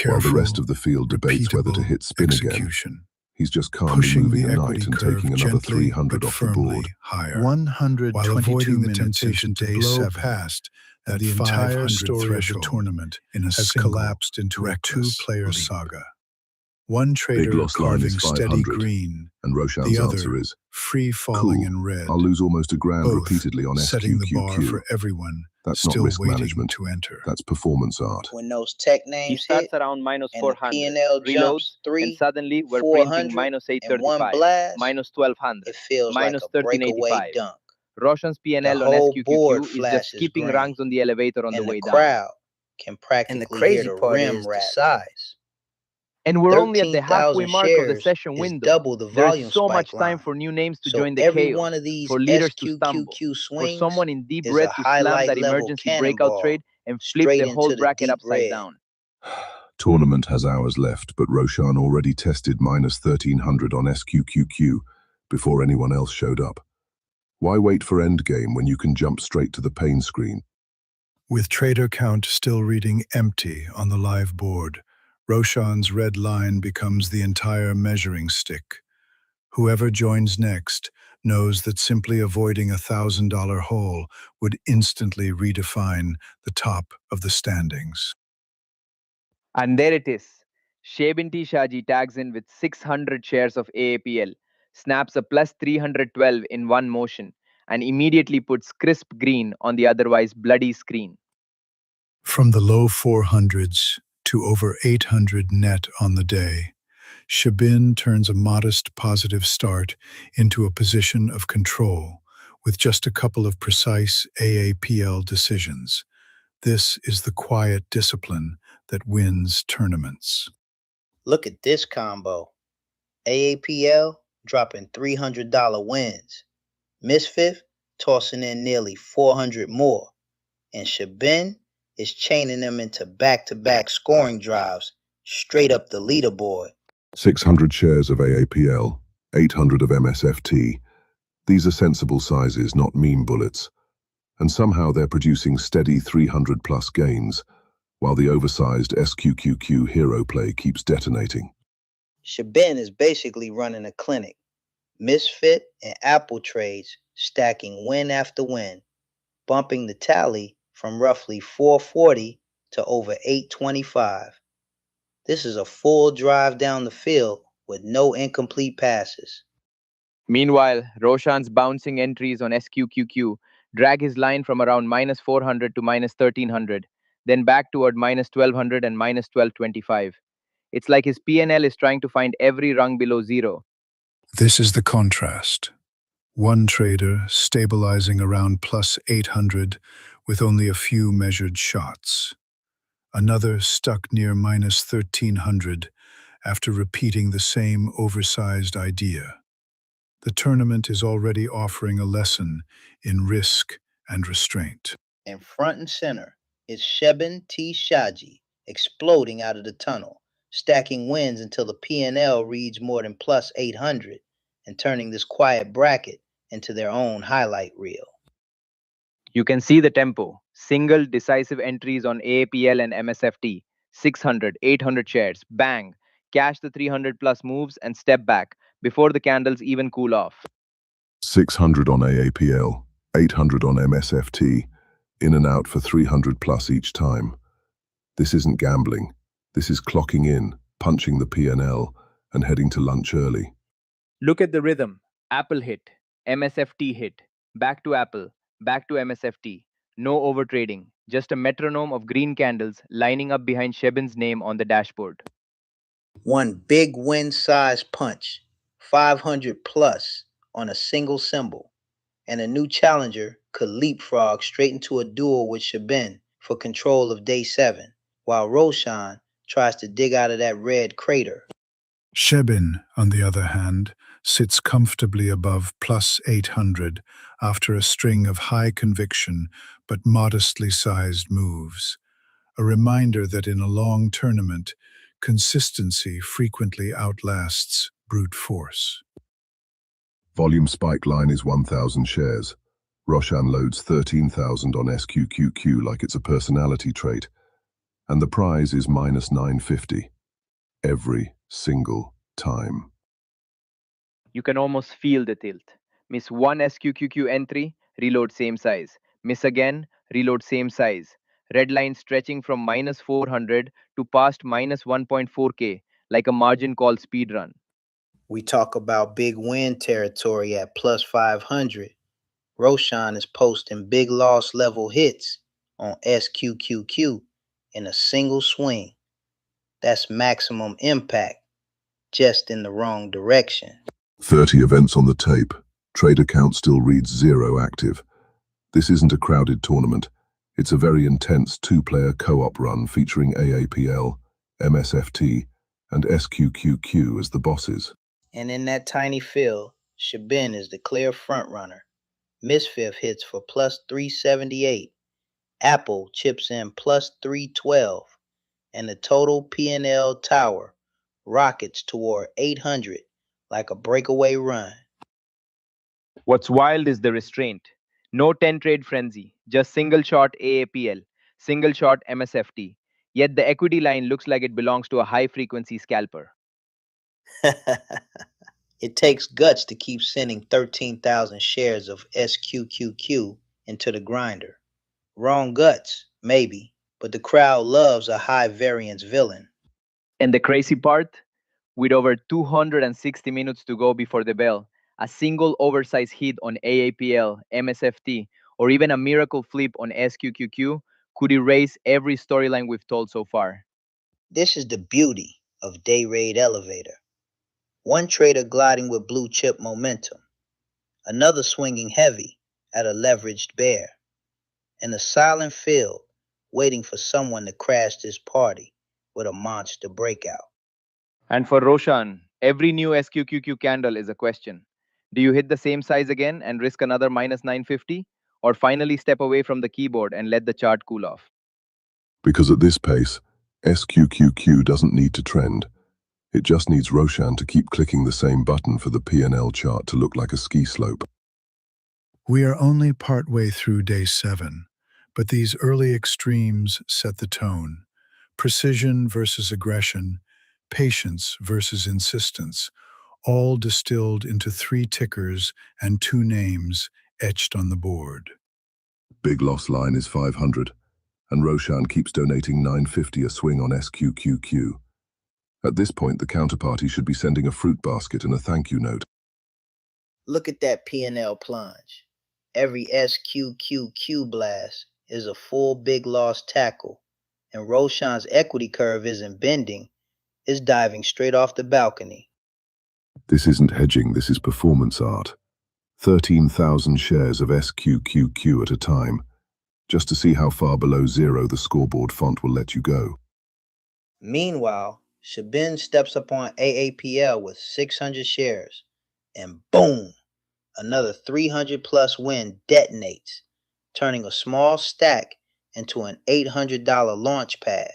while Careful, the rest of the field debates whether to repeatable hit spin again. execution. He's just calmly Pushing moving the a equity knight and curve taking another gently 300 but off the board. firmly higher. 122 while avoiding the minutes temptation into to day blow 7, past and that the entire 500 story of the threshold tournament in a has single, collapsed into a reckless two-player leap. saga. One Big trader loss line carving is steady 500, green, and Roshan's the answer other is, free falling cool, in red. I'll lose almost a grand Both repeatedly on setting the bar SQQQ. for everyone That's not still risk waiting management, to enter. that's performance art. When those tech He names starts hit around minus and the 400, P&L reloads, jumps and 3, suddenly we're printing 400 minus in one 835, blast, minus 1200, it feels like minus a breakaway 1385. dunk. Roshan's The P&L on whole board SQQQ is just flashes skipping green, rungs on the elevator on the and the way down. crowd can And the practically hear crazy the part rim is the rattle. size. And we're only at the halfway 13,000 mark of the shares session is window. double the There's volume so spike much time line. for new names to So join the every chaos, one of these for leaders to stumble, SQQQ for swings someone in deep is a red to slam highlight that level emergency breakout cannonball trade and flip straight the whole into the bracket deep upside red. down. Tournament has hours left, but Roshan already tested minus 1300 on SQQQ before anyone else showed up. Why wait for endgame when you can jump straight to the pain screen? With trader count still reading empty on the live board, Roshan's red line becomes the entire measuring stick. Whoever joins next knows that simply avoiding a $1,000 hole would instantly redefine the top of the standings. And there it is. Shabin T. Shaji tags in with 600 shares of AAPL, snaps a plus 312 in one motion, and immediately puts crisp green on the otherwise bloody screen. From the low 400s to over 800 net on the day, Shabin turns a modest positive start into a position of control with just a couple of precise AAPL decisions. This is the quiet discipline that wins tournaments. Look at this combo. AAPL dropping $300 wins. Misfit tossing in nearly 400 more. And Shabin is chaining them into back-to-back scoring drives straight up the leaderboard. 600 shares of AAPL, 800 of MSFT. These are sensible sizes, not meme bullets. And somehow they're producing steady 300 plus gains, while the oversized SQQQ hero play keeps detonating. Shabin is basically running a clinic. Misfit and Apple trades stacking win after win, bumping the tally from roughly 440 to over 825. This is a full drive down the field with no incomplete passes. Meanwhile, Roshan's bouncing entries on SQQQ drag his line from around minus 400 to minus 1300, then back toward minus 1200 and minus 1225. It's like his P&L is trying to find every rung below zero. This is the contrast. One trader stabilizing around plus 800 with only a few measured shots. Another stuck near minus 1300 after repeating the same oversized idea. The tournament is already offering a lesson in risk and restraint. And front and center is Shabin T. Shaji exploding out of the tunnel, stacking wins until the P&L reads more than plus 800 and turning this quiet bracket into their own highlight reel. You can see the tempo. Single decisive entries on AAPL and MSFT. 600, 800 shares. Bang. Cash the 300 plus moves and step back before the candles even cool off. 600 on AAPL, 800 on MSFT, in and out for 300 plus each time. This isn't gambling. This is clocking in, punching the P&L, and heading to lunch early. Look at the rhythm. Apple hit, MSFT hit, back to Apple, back to MSFT. No overtrading, just a metronome of green candles lining up behind Shabin's name on the dashboard. One big win size punch, 500 plus on a single symbol, and a new challenger could leapfrog straight into a duel with Shabin for control of day 7, while Roshan tries to dig out of that red crater. Shebin, on the other hand, sits comfortably above plus 800 after a string of high conviction but modestly sized moves. A reminder that in a long tournament, consistency frequently outlasts brute force. Volume spike line is 1,000 shares. Roshan loads 13,000 on SQQQ like it's a personality trait, and the prize is minus 950 every single time. You can almost feel the tilt. Miss one SQQQ entry, reload same size. Miss again, reload same size. Red line stretching from minus 400 to past minus 1.4k, like a margin call speed run. We talk about big win territory at plus 500. Roshan is posting big loss level hits on SQQQ in a single swing. That's maximum impact, just in the wrong direction. 30 events on the tape. Trade account still reads 0 active. This isn't a crowded tournament. It's a very intense two-player co-op run featuring AAPL, MSFT, and SQQQ as the bosses. And in that tiny field, Shabin is the clear frontrunner. Misfif hits for plus 378. Apple chips in plus 312. And the total P&L tower rockets toward 800 like a breakaway run. What's wild is the restraint. No 10 trade frenzy, just single shot AAPL, single shot MSFT. Yet the equity line looks like it belongs to a high frequency scalper. It takes guts to keep sending 13,000 shares of SQQQ into the grinder. Wrong guts, maybe, but the crowd loves a high variance villain. And the crazy part? With over 260 minutes to go before the bell, a single oversized hit on AAPL, MSFT, or even a miracle flip on SQQQ could erase every storyline we've told so far. This is the beauty of Dayrade Elevator. One trader gliding with blue chip momentum, another swinging heavy at a leveraged bear, and a silent field waiting for someone to crash this party with a monster breakout. And for Roshan, every new SQQQ candle is a question. Do you hit the same size again and risk another minus 950? Or finally step away from the keyboard and let the chart cool off? Because at this pace, SQQQ doesn't need to trend. It just needs Roshan to keep clicking the same button for the P&L chart to look like a ski slope. We are only partway through day 7, but these early extremes set the tone. Precision versus aggression, patience versus insistence, all distilled into 3 tickers and 2 names etched on the board. Big loss line is 500, and Roshan keeps donating 950 a swing on SQQQ. At this point, the counterparty should be sending a fruit basket and a thank you note. Look at that P&L plunge. Every SQQQ blast is a full big loss tackle, and Roshan's equity curve isn't bending, it's diving straight off the balcony. This isn't hedging, this is performance art. 13,000 shares of SQQQ at a time, just to see how far below 0 the scoreboard font will let you go. Meanwhile, Shabin steps up on AAPL with 600 shares, and boom, another 300 plus win detonates, turning a small stack into an $800 launch pad.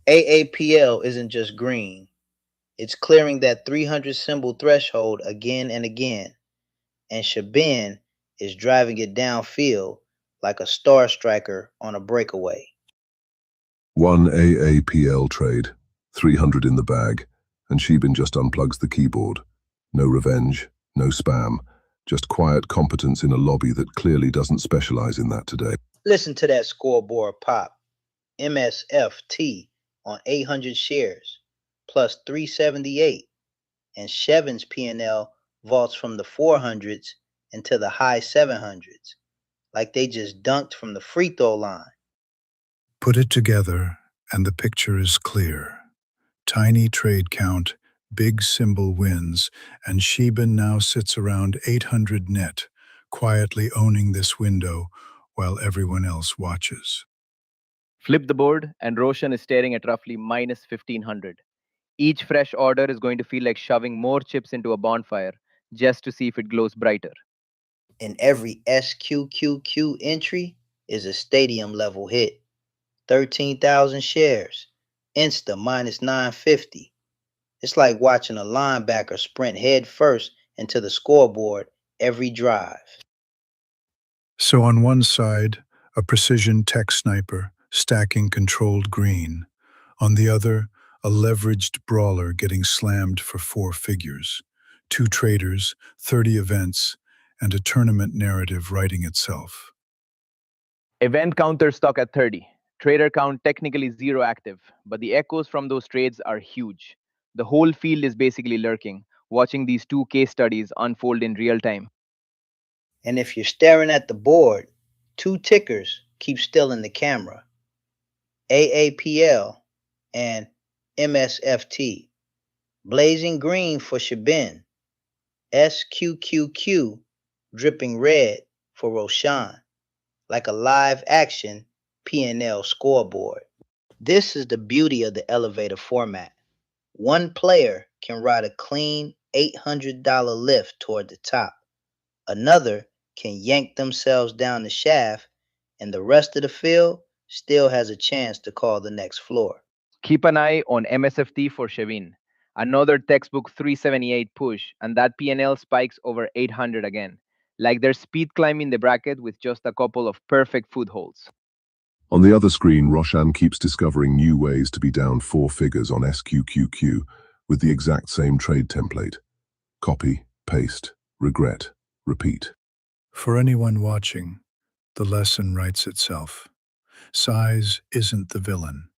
AAPL isn't just green, it's clearing that 300 symbol threshold again and again, and Shabin is driving it downfield like a star striker on a breakaway. One AAPL trade, 300 in the bag, and Shebin just unplugs the keyboard. No revenge, no spam, just quiet competence in a lobby that clearly doesn't specialize in that today. Listen to that scoreboard pop. MSFT on 800 shares, plus 378, and Shevin's P&L vaults from the 400s into the high 700s, like they just dunked from the free throw line. Put it together, and the picture is clear. Tiny trade count, Big symbol wins, and Sheben now sits around 800 net, quietly owning this window while everyone else watches. Flip the board, and Roshan is staring at roughly minus 1500. Each fresh order is going to feel like shoving more chips into a bonfire just to see if it glows brighter. And every SQQQ entry is a stadium level hit. 13,000 shares. Insta minus 950. It's like watching a linebacker sprint head first into the scoreboard every drive. So on one side, a precision tech sniper stacking controlled green. On the other, a leveraged brawler getting slammed for 4 figures. 2 traders, 30 events, and a tournament narrative writing itself. Event counter stuck at 30. Trader count technically zero active, but the echoes from those trades are huge. The whole field is basically lurking, watching these two case studies unfold in real time. And if you're staring at the board, 2 tickers keep still in the camera. AAPL and MSFT. Blazing green for Sheben. SQQQ dripping red for Roshan, like a live action P&L scoreboard. This is the beauty of the elevator format. One player can ride a clean $800 lift toward the top. Another can yank themselves down the shaft, and the rest of the field still has a chance to call the next floor. Keep an eye on MSFT for Shevin. Another textbook 378 push, and that P&L spikes over 800 again. Like they're speed climbing the bracket with just a couple of perfect footholds. On the other screen, Roshan keeps discovering new ways to be down 4 figures on SQQQ with the exact same trade template. Copy, paste, regret, repeat. For anyone watching, the lesson writes itself. Size isn't the villain.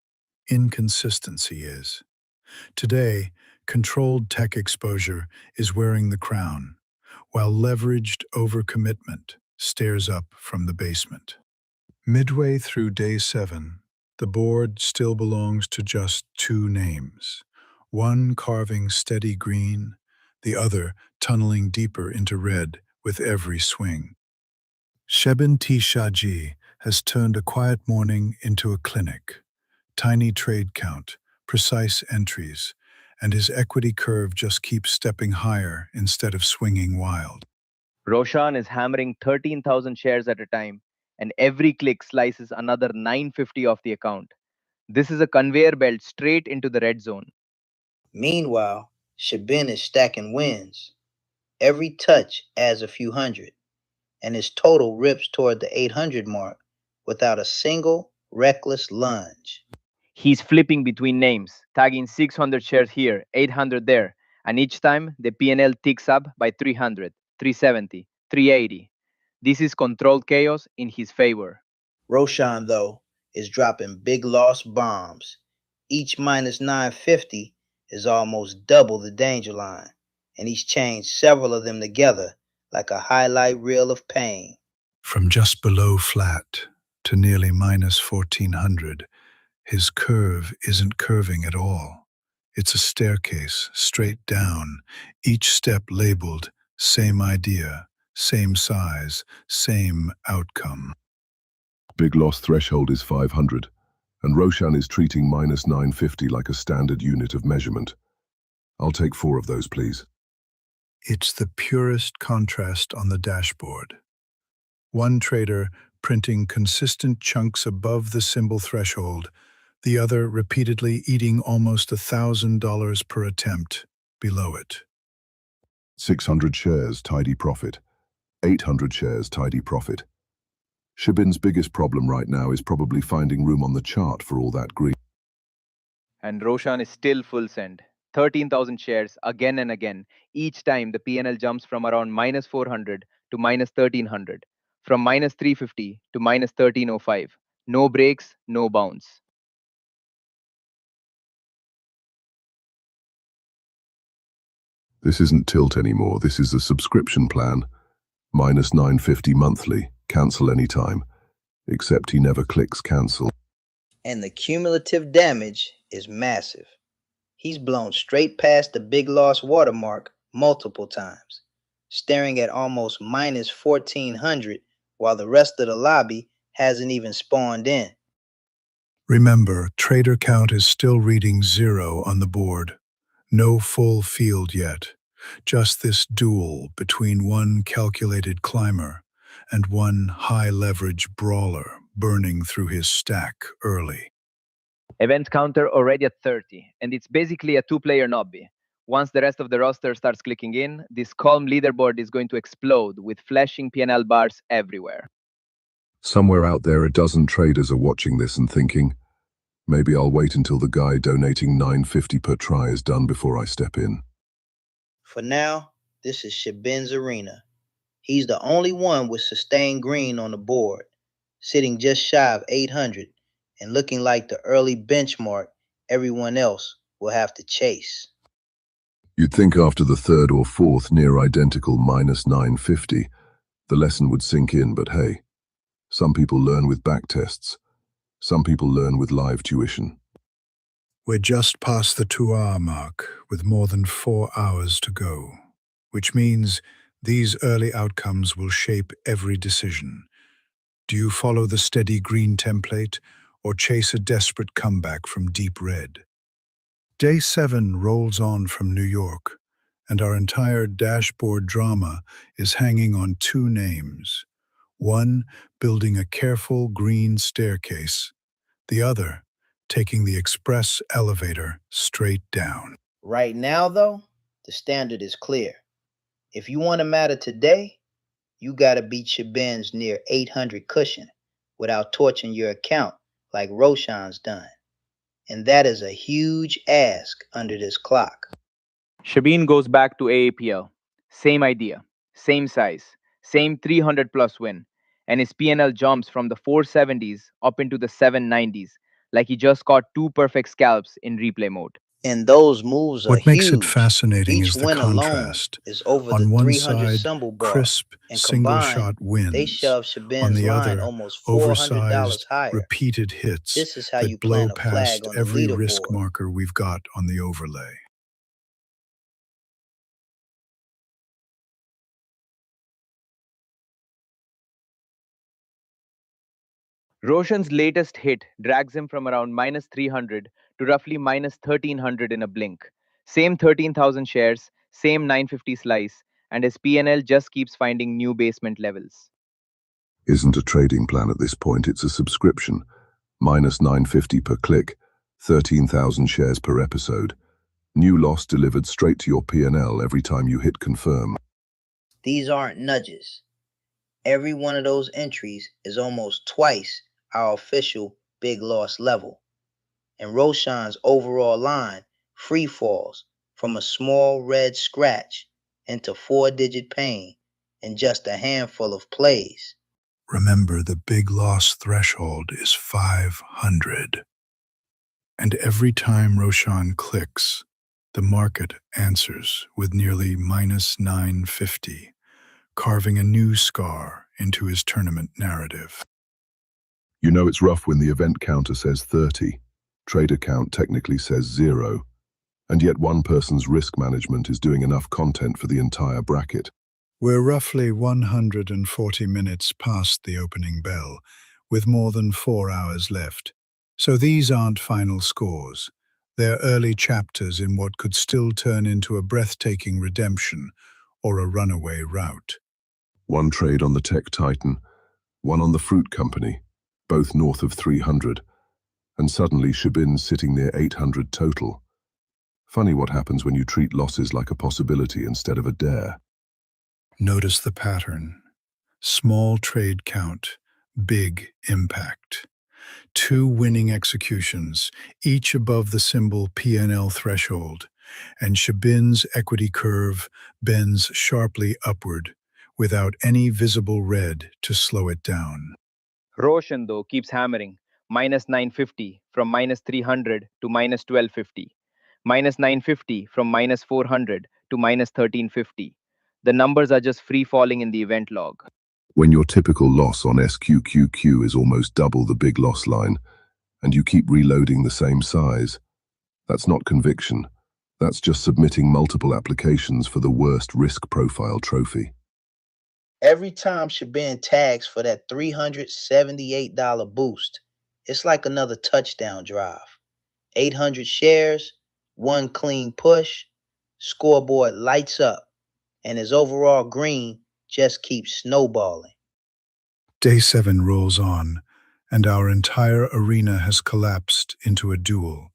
Inconsistency is. Today, controlled tech exposure is wearing the crown, while leveraged overcommitment stares up from the basement. Midway through day 7, the board still belongs to just 2 names, one carving steady green, the other tunneling deeper into red with every swing. Sheben T. Shaji has turned a quiet morning into a clinic. Tiny trade count, precise entries, and his equity curve just keeps stepping higher instead of swinging wild. Roshan is hammering 13,000 shares at a time, and every click slices another 950 off the account. This is a conveyor belt straight into the red zone. Meanwhile, Sheben is stacking wins. Every touch adds a few hundred, and his total rips toward the 800 mark without a single reckless lunge. He's flipping between names, tagging 600 shares here, 800 there, and each time the P&L ticks up by 300, 370, 380. This is controlled chaos in his favor. Roshan, though, is dropping big loss bombs. Each minus 950 is almost double the danger line, and he's chained several of them together like a highlight reel of pain. From just below flat to nearly minus 1400, his curve isn't curving at all. It's a staircase, straight down, each step labeled, same idea, same size, same outcome. Big loss threshold is 500, and Roshan is treating minus 950 like a standard unit of measurement. I'll take 4 of those, please. It's the purest contrast on the dashboard. One trader printing consistent chunks above the symbol threshold, the other repeatedly eating almost $1,000 per attempt below it. 600 shares, tidy profit. 800 shares, tidy profit. Sheben's biggest problem right now is probably finding room on the chart for all that green. And Roshan is still full send. 13,000 shares again and again. Each time the P&L jumps from around minus 400 to minus 1300, from minus 350 to minus 1305. No breaks, no bounce. This isn't Tilt anymore, this is a subscription plan. Minus 950 monthly, cancel anytime. Except he never clicks cancel. And the cumulative damage is massive. He's blown straight past the big loss watermark multiple times, staring at almost minus 1400 while the rest of the lobby hasn't even spawned in. Remember, trader count is still reading 0 on the board. No full field yet. Just this duel between one calculated climber and one high-leverage brawler burning through his stack early. Event counter already at 30, and it's basically a two-player nobby. Once the rest of the roster starts clicking in, this calm leaderboard is going to explode with flashing P&L bars everywhere. Somewhere out there, a dozen traders are watching this and thinking, maybe I'll wait until the guy donating $9.50 per try is done before I step in. For now, this is Shabin's arena. He's the only one with sustained green on the board, sitting just shy of 800 and looking like the early benchmark everyone else will have to chase. You'd think after the third or fourth near identical minus 950, the lesson would sink in, but hey, some people learn with backtests. Some people learn with live tuition. We're just past the 2-hour mark, with more than 4 hours to go, which means these early outcomes will shape every decision. Do you follow the steady green template, or chase a desperate comeback from deep red? Day 7 rolls on from New York, and our entire dashboard drama is hanging on 2 names. One building a careful green staircase, the other taking the express elevator straight down. Right now, though, the standard is clear. If you want to matter today, you got to beat Shabin's near 800 cushion without torching your account like Roshan's done. And that is a huge ask under this clock. Shabin goes back to AAPL. Same idea, same size, same 300 plus win. And his P&L jumps from the 470s up into the 790s, like he just caught 2 perfect scalps in replay mode. And those moves are What makes huge. it fascinating Each is the win contrast. alone is over On the one 300 side, symbol bar. crisp, And single-shot they wins. shove On Shabin's the line other, almost $400 oversized, higher. repeated hits This is how you that blow plant a past flag on the every risk leaderboard. marker we've got on the overlay. Roshan's latest hit drags him from around minus 300 to roughly minus 1300 in a blink. Same 13,000 shares, same 950 slice, and his P&L just keeps finding new basement levels. Isn't a trading plan at this point, it's a subscription. Minus 950 per click, 13,000 shares per episode. New loss delivered straight to your P&L every time you hit confirm. These aren't nudges. Every one of those entries is almost twice our official big loss level. And Roshan's overall line free falls from a small red scratch into 4-digit pain in just a handful of plays. Remember, the big loss threshold is 500. And every time Roshan clicks, the market answers with nearly minus 950, carving a new scar into his tournament narrative. You know it's rough when the event counter says 30, trader count technically says 0, and yet one person's risk management is doing enough content for the entire bracket. We're roughly 140 minutes past the opening bell, with more than 4 hours left. So these aren't final scores. They're early chapters in what could still turn into a breathtaking redemption or a runaway rout. One trade on the tech titan, one on the fruit company, both north of 300, and suddenly Shabin's sitting near 800 total. Funny what happens when you treat losses like a possibility instead of a dare. Notice the pattern. Small trade count, big impact. 2 winning executions, each above the symbol P&L threshold, and Shabin's equity curve bends sharply upward without any visible red to slow it down. Roshan, though, keeps hammering. Minus 950 from minus 300 to minus 1250. Minus 950 from minus 400 to minus 1350. The numbers are just free falling in the event log. When your typical loss on SQQQ is almost double the big loss line, and you keep reloading the same size, that's not conviction, That's just submitting multiple applications for the worst risk profile trophy. Every time Shabin tags for that $378 boost, it's like another touchdown drive. 800 shares, one clean push, scoreboard lights up, and his overall green just keeps snowballing. Day 7 rolls on, and our entire arena has collapsed into a duel.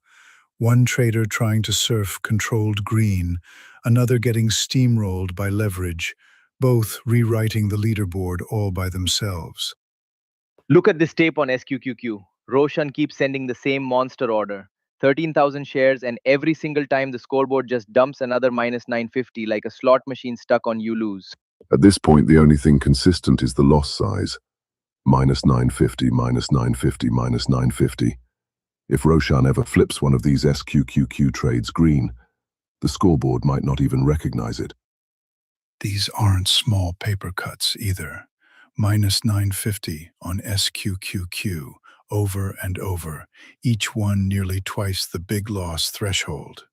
One trader trying to surf controlled green, another getting steamrolled by leverage, both rewriting the leaderboard all by themselves. Look at this tape on SQQQ. Roshan keeps sending the same monster order. 13,000 shares, and every single time the scoreboard just dumps another minus 950 like a slot machine stuck on you lose. At this point, the only thing consistent is the loss size. Minus 950, minus 950, minus 950. If Roshan ever flips one of these SQQQ trades green, the scoreboard might not even recognize it. These aren't small paper cuts either. Minus 950 on SQQQ, over and over, each one nearly twice the big loss threshold.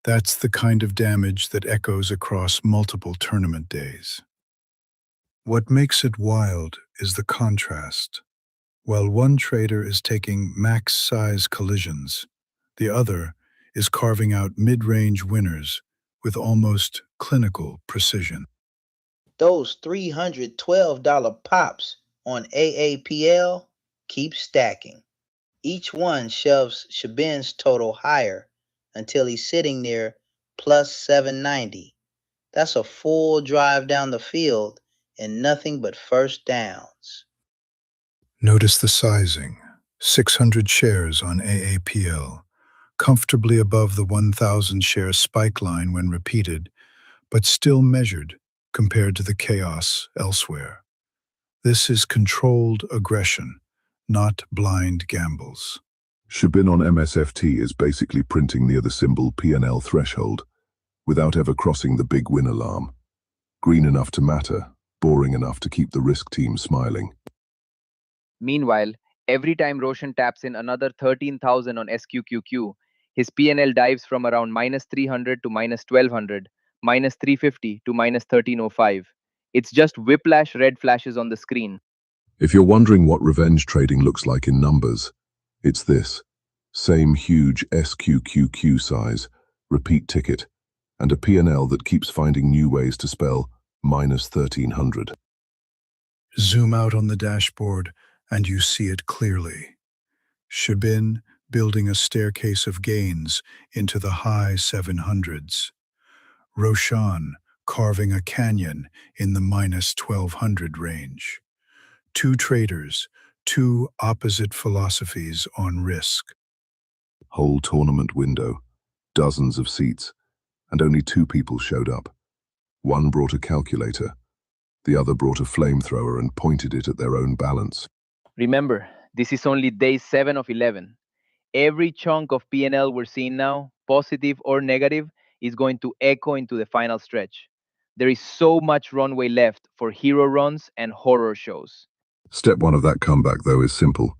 That's the kind of damage that echoes across multiple tournament days. What makes it wild is the contrast. While one trader is taking max-size collisions, the other is carving out mid-range winners with almost clinical precision. Those $312 pops on AAPL keep stacking. Each one shoves Shabin's total higher until he's sitting near plus 790. That's a full drive down the field and nothing but first downs. Notice the sizing. 600 shares on AAPL, comfortably above the 1,000 share spike line when repeated, but still measured compared to the chaos elsewhere. This is controlled aggression, not blind gambles. Shabin on MSFT is basically printing near the symbol P&L threshold, without ever crossing the big win alarm. Green enough to matter, boring enough to keep the risk team smiling. Meanwhile, every time Roshan taps in another 13,000 on SQQQ, his PNL dives from around minus 300 to minus 1200, minus 350 to minus 1305. It's just whiplash red flashes on the screen. If you're wondering what revenge trading looks like in numbers, it's this. Same huge SQQQ size, repeat ticket, and a P&L that keeps finding new ways to spell minus 1300. Zoom out on the dashboard and you see it clearly. Shabin building a staircase of gains into the high 700s. Roshan carving a canyon in the minus 1200 range. Two traders, two opposite philosophies on risk. Whole tournament window, dozens of seats, and only two people showed up. One brought a calculator, the other brought a flamethrower and pointed it at their own balance. Remember, this is only day 7 of 11. Every chunk of PNL we're seeing now, positive or negative, is going to echo into the final stretch. There is so much runway left for hero runs and horror shows. Step 1 of that comeback, though, is simple.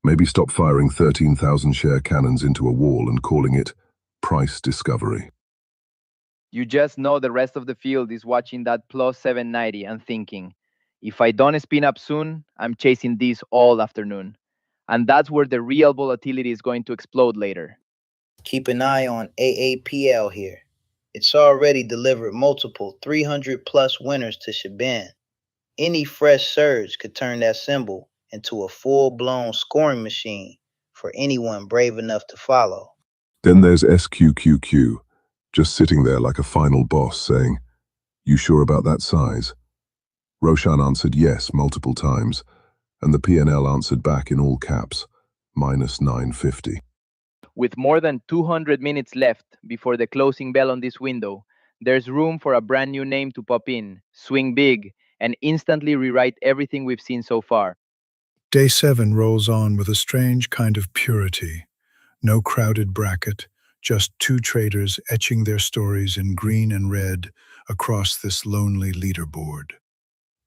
Maybe stop firing 13,000 share cannons into a wall and calling it price discovery. You just know the rest of the field is watching that plus 790 and thinking, if I don't spin up soon, I'm chasing this all afternoon. And that's where the real volatility is going to explode later. Keep an eye on AAPL here. It's already delivered multiple 300 plus winners to Shabin. Any fresh surge could turn that symbol into a full-blown scoring machine for anyone brave enough to follow. Then there's SQQQ, just sitting there like a final boss saying, "You sure about that size?" Roshan answered yes multiple times, and the P&L answered back in all caps, minus 950. With more than 200 minutes left before the closing bell on this window, there's room for a brand new name to pop in, swing big, and instantly rewrite everything we've seen so far. Day 7 rolls on with a strange kind of purity. No crowded bracket, just two traders etching their stories in green and red across this lonely leaderboard.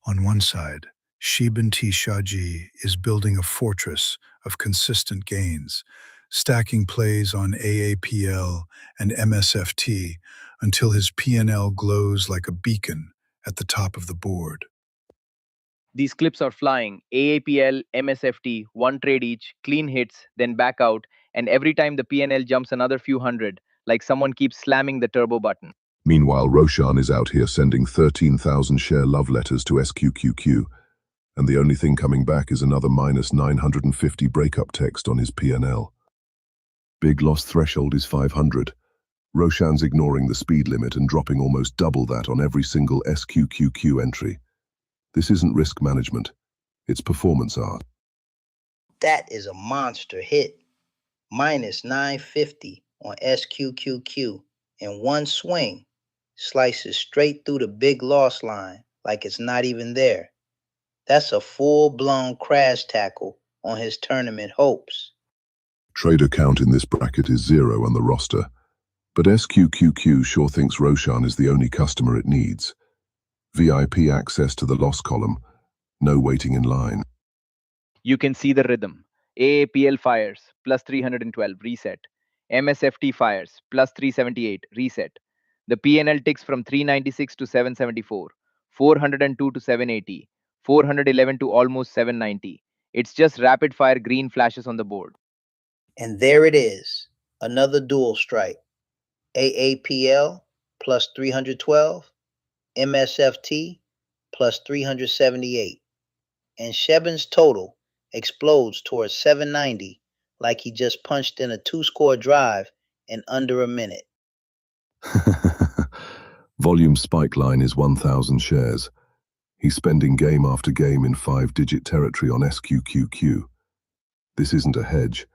On one side, Shibin T. Shaji is building a fortress of consistent gains, stacking plays on AAPL and MSFT until his P&L glows like a beacon at the top of the board. These clips are flying AAPL, MSFT, one trade each, clean hits, then back out, and every time the PNL jumps another few hundred, like someone keeps slamming the turbo button. Meanwhile, Roshan is out here sending 13,000 share love letters to SQQQ, and the only thing coming back is another minus 950 breakup text on his P&L. Big loss threshold is 500. Roshan's ignoring the speed limit and dropping almost double that on every single SQQQ entry. This isn't risk management, it's performance art. That is a monster hit. Minus 950 on SQQQ in one swing. Slices straight through the big loss line like it's not even there. That's a full-blown crash tackle on his tournament hopes. Trader count in this bracket is 0 on the roster, but SQQQ sure thinks Roshan is the only customer it needs. VIP access to the loss column, no waiting in line. You can see the rhythm. AAPL fires, plus 312, reset. MSFT fires, plus 378, reset. The PNL ticks from 396 to 774, 402 to 780, 411 to almost 790. It's just rapid fire green flashes on the board. And there it is, another dual strike. AAPL plus 312, MSFT plus 378. And Shebin's total explodes towards 790 like he just punched in a 2-score drive in under a minute. Volume spike line is 1,000 shares. He's spending game after game in 5-digit territory on SQQQ. This isn't a hedge.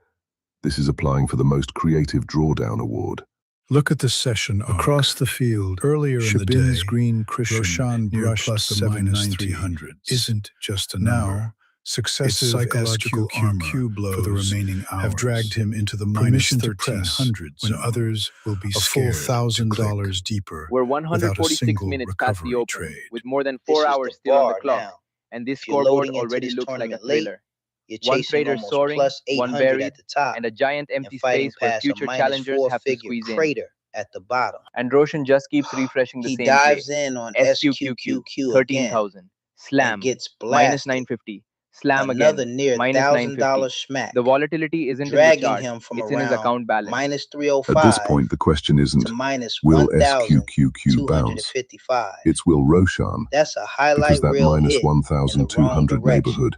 This is applying for the most creative drawdown award. Look at the session across the field. Earlier in the day, green cushion Roshan brushed plus the minus 300 isn't just a number. Successive psychological armor blows for the remaining hours have dragged him into the minus 1300 when others will be scared. A full $1,000 deeper. We're without a 146 single minutes past the recovery open, trade. with more than This 4 is hours the still on the bar clock, now. and this If you're scoreboard loading into already this looks like a tournament late, thriller. you're One chasing trader almost soaring, plus one 800 buried, at the top and a giant and empty fighting space where past a future minus challengers have to 4-figure squeeze in. crater at the bottom. And Roshan just keeps refreshing the He same play. dives in on SQQQ, SQQQ again 13,000. and Slam, gets minus blasted. 950. Slam Another again, near minus $1,000 950. smack, The volatility isn't in the dragging chart, him from it's in his around account balance. minus At this 305 point, the question to isn't, minus will SQQQ bounce? 1,255. It's will Roshan, That's a because highlight that reel minus hit in the wrong 1,200 direction. neighborhood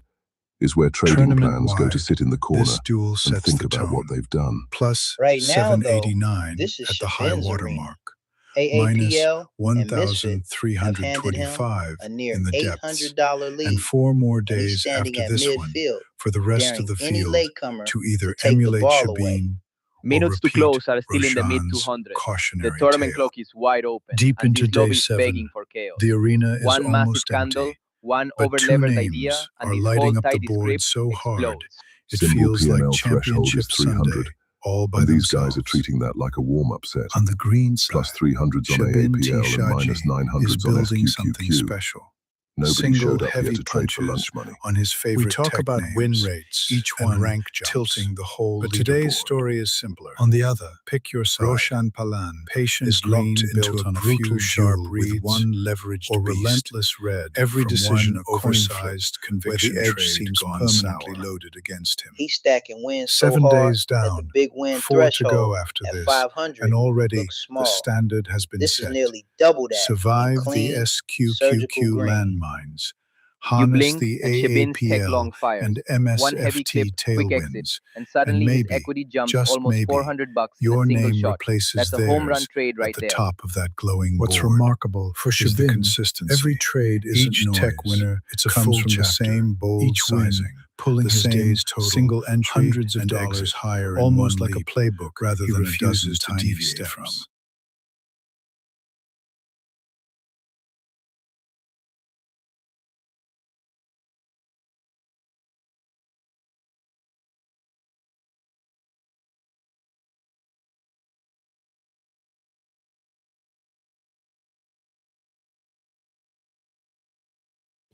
is where trading plans go to Tournament-wide, sit in the corner this duel and sets think the about what tone. they've done. Plus Right now, though, 789 this is at the high Shabin's water arena. mark. Minus AAPL and Misfit have handed him 1,325 a near in the depths. $800 lead, And 4 more and he's days standing after at this one midfield, for the rest daring of the any field latecomer to to either take the emulate ball away. Shabin or Minutes to repeat close are still in the mid Roshan's 200s. The cautionary tournament tale. clock is wide open, Deep and into these day lobbies 7, begging for chaos. the arena is One massive almost scandal, empty. one But 2 over-leveled idea, names and are this lighting whole up the tidy board script so hard, explodes. it Symbol feels like P&L threshold is Championship 300, Sunday, all by and these themselves. guys are treating that like a warm-up set. On the green side, Plus 300s on Shabin AAPL and minus Shaji 900s is on building something SQQQ. special. Nobody Single showed up heavy here to trade for punches lunch money. on his favorite We talk tech about names, win rates, each and one rank jumps, tilting the whole but leaderboard. today's story is simpler. On the other, pick your side. Roshan Palan, patient is green locked built into a on a brutal few sharp duel reads, with one leveraged or beast. relentless red. Every from decision one a coin flip, oversized where conviction the edge trade seems gone permanently sour. loaded against him. He's stacking wins so 7 hard days that the down, big win 4 to go threshold after at this, 500 and already looks the small. standard has been This is set. nearly double that in Survive the clean, surgical SQQQ green. landmines. You Harness blink, the and Shabin's tech AAPL long fires. and One heavy clip, MSFT quick exit, tailwinds, and and suddenly his maybe, equity jumps just almost maybe, $400 in a your single name shot. replaces That's a home run theirs trade right at the there. top of that glowing What's board. remarkable For is the Shabin, consistency. every trade isn't Each noise. tech winner It's a comes full from the chapter. same bold Each win, sizing, pulling the his same day's total, single entry hundreds of and dollars exit, higher in almost one like leap, a playbook rather he than a dozen refuses to tiny deviate steps. from.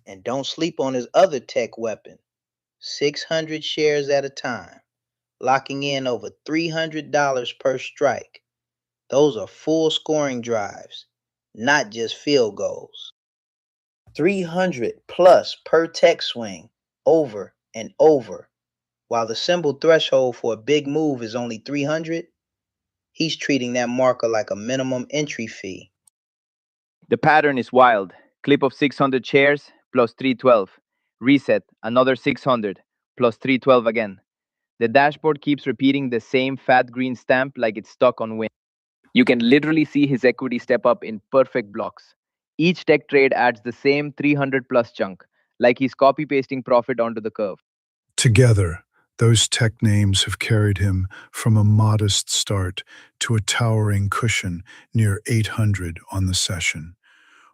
And don't sleep on his other tech weapon, 600 shares at a time. locking in over $300 per strike. Those are full scoring drives, not just field goals. 300 plus per tech swing, over and over. While the symbol threshold for a big move is only 300, he's treating that marker like a minimum entry fee. The pattern is wild. Clip of 600 shares plus 312. Reset, another 600 plus 312 again. The dashboard keeps repeating the same fat green stamp like it's stuck on wind. You can literally see his equity step up in perfect blocks. Each tech trade adds the same 300 plus chunk, like he's copy pasting profit onto the curve. Together, those tech names have carried him from a modest start to a towering cushion near 800 on the session.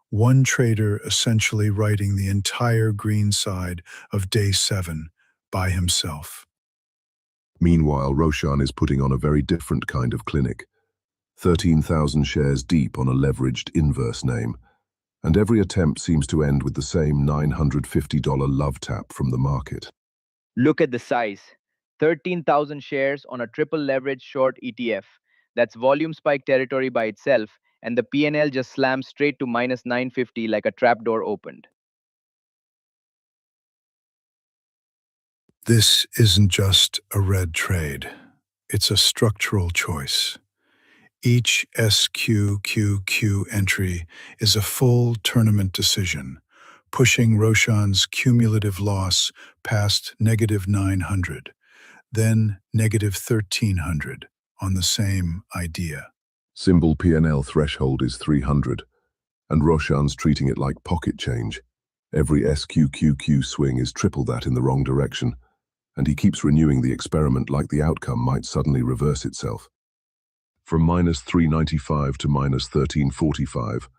One trader essentially writing the entire green side of day 7 by himself. Meanwhile, Roshan is putting on a very different kind of clinic. 13,000 shares deep on a leveraged inverse name, and every attempt seems to end with the same $950 love tap from the market. Look at the size. 13,000 shares on a triple leverage short ETF. That's volume spike territory by itself, and the P&L just slams straight to minus 950 like a trapdoor opened. This isn't just a red trade. It's a structural choice. Each SQQQ entry is a full tournament decision, pushing Roshan's cumulative loss past negative 900, then negative 1300 on the same idea. Symbol P&L threshold is 300, and Roshan's treating it like pocket change. Every SQQQ swing is triple that in the wrong direction, and he keeps renewing the experiment like the outcome might suddenly reverse itself. From minus 395 to minus 1345,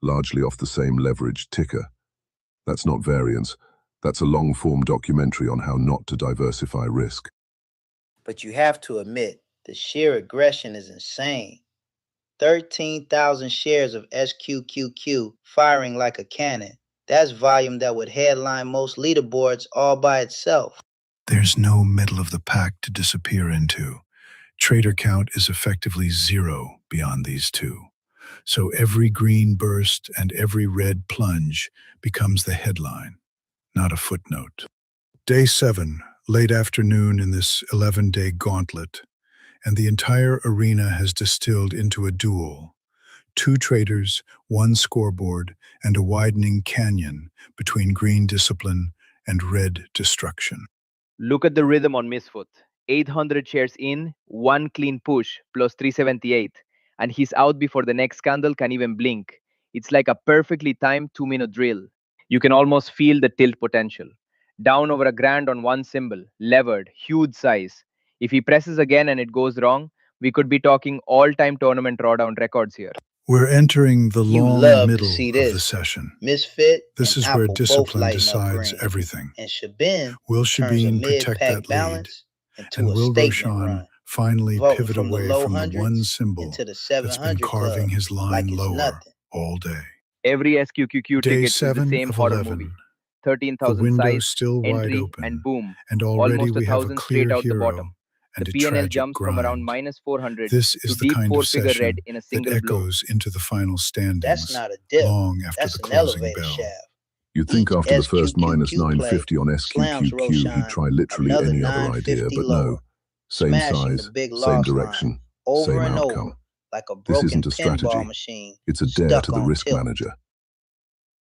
largely off the same leveraged ticker. That's not variance. That's a long-form documentary on how not to diversify risk. But you have to admit, the sheer aggression is insane. 13,000 shares of SQQQ firing like a cannon. That's volume that would headline most leaderboards all by itself. There's no middle of the pack to disappear into. Trader count is effectively zero beyond these two. So every green burst and every red plunge becomes the headline, not a footnote. Day 7, late afternoon in this 11-day gauntlet, and the entire arena has distilled into a duel. 2 traders, 1 scoreboard, and a widening canyon between green discipline and red destruction. Look at the rhythm on Misfoot. 800 shares in, 1 clean push, plus 378. And he's out before the next candle can even blink. It's like a perfectly timed 2-minute drill. You can almost feel the tilt potential. Down over a grand on one symbol, levered, huge size. If he presses again and it goes wrong, we could be talking all-time tournament drawdown records here. We're entering the You long love to middle see of the this. session. Misfit This and is where Apple both discipline lighting up decides green. everything. And Shabin Will turns a Shabin protect mid-pack that lead? balance into And a will statement Roshan run, finally vaulting pivot from the away low from the one hundreds symbol into the that's been 700 carving club his line like it's lower nothing. all day? Every SQQQ Day ticket is the 7 same of horror 11. movie. The 13,000 window size, still wide entry, open, and boom, and already almost we have a 1,000 clear straight out the hero bottom. and The a P&L tragic jumps from around grind. minus 400 This to is the deep kind of four-figure red session in a that single blow. echoes into the final That's standings not a dip. long after That's the an closing elevator bell. shaft. You'd think Each after the first minus SQQQ play 950 on slams SQQQ, he'd Roshan try literally another any other idea, 950 but lower, no. Same smashing the size, big same loss line direction, over same and outcome. over like a This broken isn't a pinball strategy. machine It's a dare to stuck the on risk tilt. manager.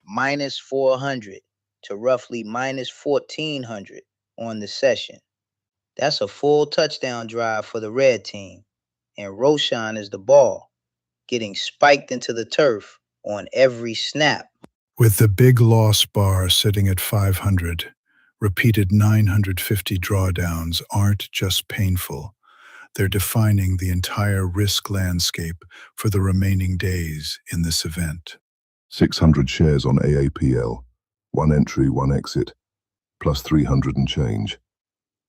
Minus 400 to roughly minus 1,400 on the session. That's a full touchdown drive for the red team, and Roshan is the ball, getting spiked into the turf on every snap. With the big loss bar sitting at 500, repeated 950 drawdowns aren't just painful. They're defining the entire risk landscape for the remaining days in this event. 600 shares on AAPL. 1 entry, 1 exit. Plus 300 and change.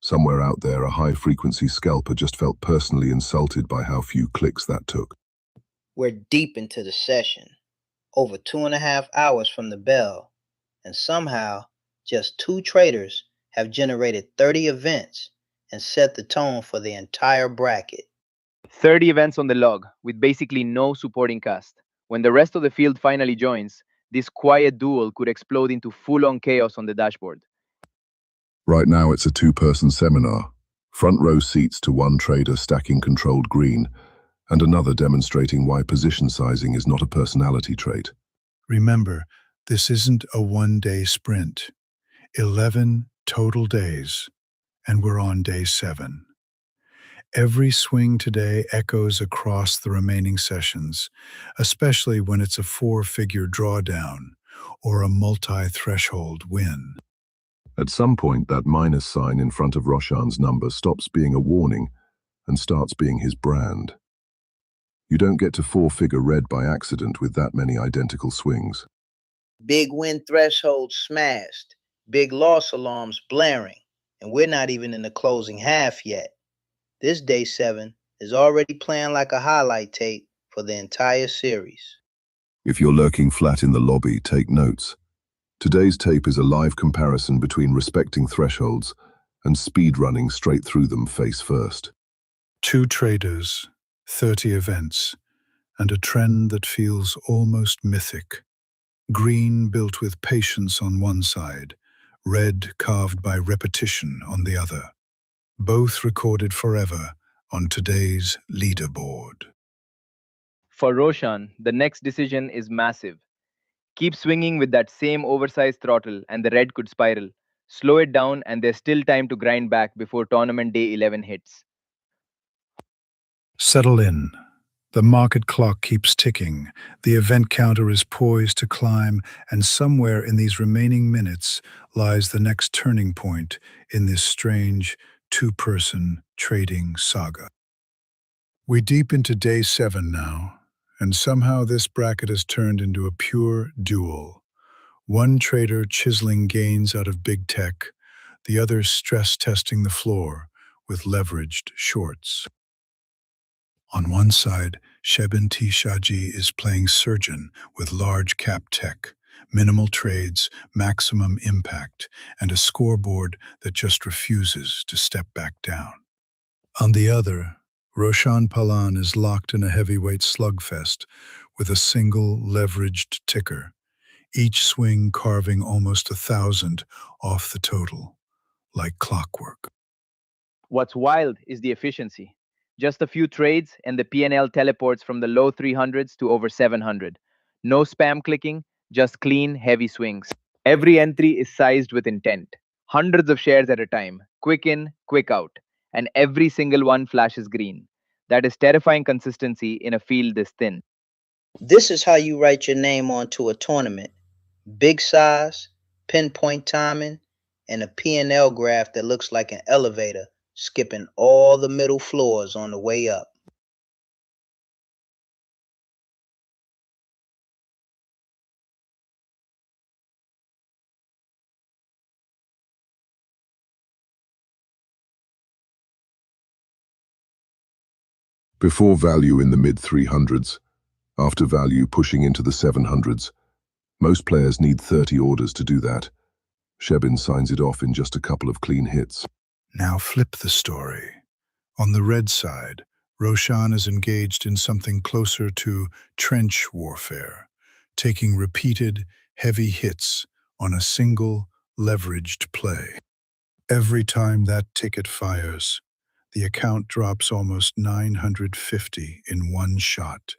Somewhere out there, a high-frequency scalper just felt personally insulted by how few clicks that took. We're deep into the session, over 2.5 hours from the bell, and somehow just 2 traders have generated 30 events and set the tone for the entire bracket. 30 events on the log, with basically no supporting cast. When the rest of the field finally joins, this quiet duel could explode into full-on chaos on the dashboard. Right now it's a two-person seminar. Front row seats to one trader stacking controlled green, and another demonstrating why position sizing is not a personality trait. Remember, this isn't a one-day sprint. 11 total days, and we're on day 7. Every swing today echoes across the remaining sessions, especially when it's a 4-figure drawdown or a multi-threshold win. At some point, that minus sign in front of Roshan's number stops being a warning and starts being his brand. You don't get to 4-figure red by accident with that many identical swings. Big win threshold smashed, big loss alarms blaring, and we're not even in the closing half yet. This day 7 is already playing like a highlight tape for the entire series. If you're lurking flat in the lobby, take notes. Today's tape is a live comparison between respecting thresholds and speed running straight through them face first. 2 traders, 30 events, and a trend that feels almost mythic. Green built with patience on one side, red carved by repetition on the other. Both recorded forever on today's leaderboard. For Roshan, the next decision is massive. Keep swinging with that same oversized throttle and the red could spiral. Slow it down and there's still time to grind back before tournament day 11 hits. Settle in. The market clock keeps ticking, the event counter is poised to climb, and somewhere in these remaining minutes lies the next turning point in this strange two-person trading saga. We're deep into day 7 now, and somehow this bracket has turned into a pure duel. One trader chiseling gains out of big tech, the other stress-testing the floor with leveraged shorts. On one side, Shebin T. Shaji is playing surgeon with large cap tech, minimal trades, maximum impact, and a scoreboard that just refuses to step back down. On the other, Roshan Palan is locked in a heavyweight slugfest with a single leveraged ticker, each swing carving almost 1,000 off the total, like clockwork. What's wild is the efficiency. Just a few trades and the P&L teleports from the low 300s to over 700. No spam clicking, just clean, heavy swings. Every entry is sized with intent. Hundreds of shares at a time, quick in, quick out. And every single one flashes green. That is terrifying consistency in a field this thin. This is how you write your name onto a tournament. Big size, pinpoint timing, and a P&L graph that looks like an elevator, skipping all the middle floors on the way up. Before value in the mid-300s, after value pushing into the 700s, most players need 30 orders to do that. Shebin signs it off in just a couple of clean hits. Now flip the story. On the red side, Roshan is engaged in something closer to trench warfare, taking repeated, heavy hits on a single, leveraged play. Every time that ticket fires, the account drops almost 950 in one shot,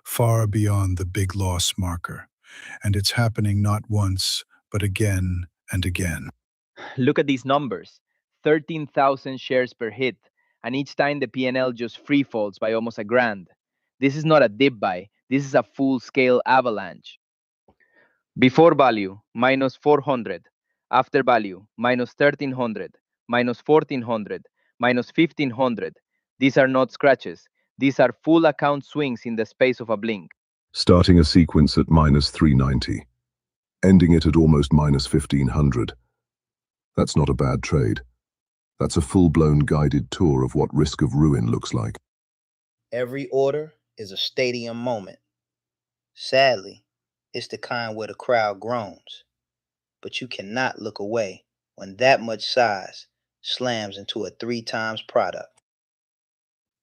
far beyond the big loss marker. And it's happening not once, but again and again. Look at these numbers. 13,000 shares per hit, and each time the P&L just free falls by almost a grand. This is not a dip buy, this is a full-scale avalanche. Before value, minus 400. After value, minus 1300, minus 1400, minus 1500. These are not scratches. These are full account swings in the space of a blink. Starting a sequence at minus 390, ending it at almost minus 1500. That's not a bad trade. That's a full-blown guided tour of what risk of ruin looks like. Every order is a stadium moment. Sadly, it's the kind where the crowd groans. But you cannot look away when that much size slams into a 3 times product.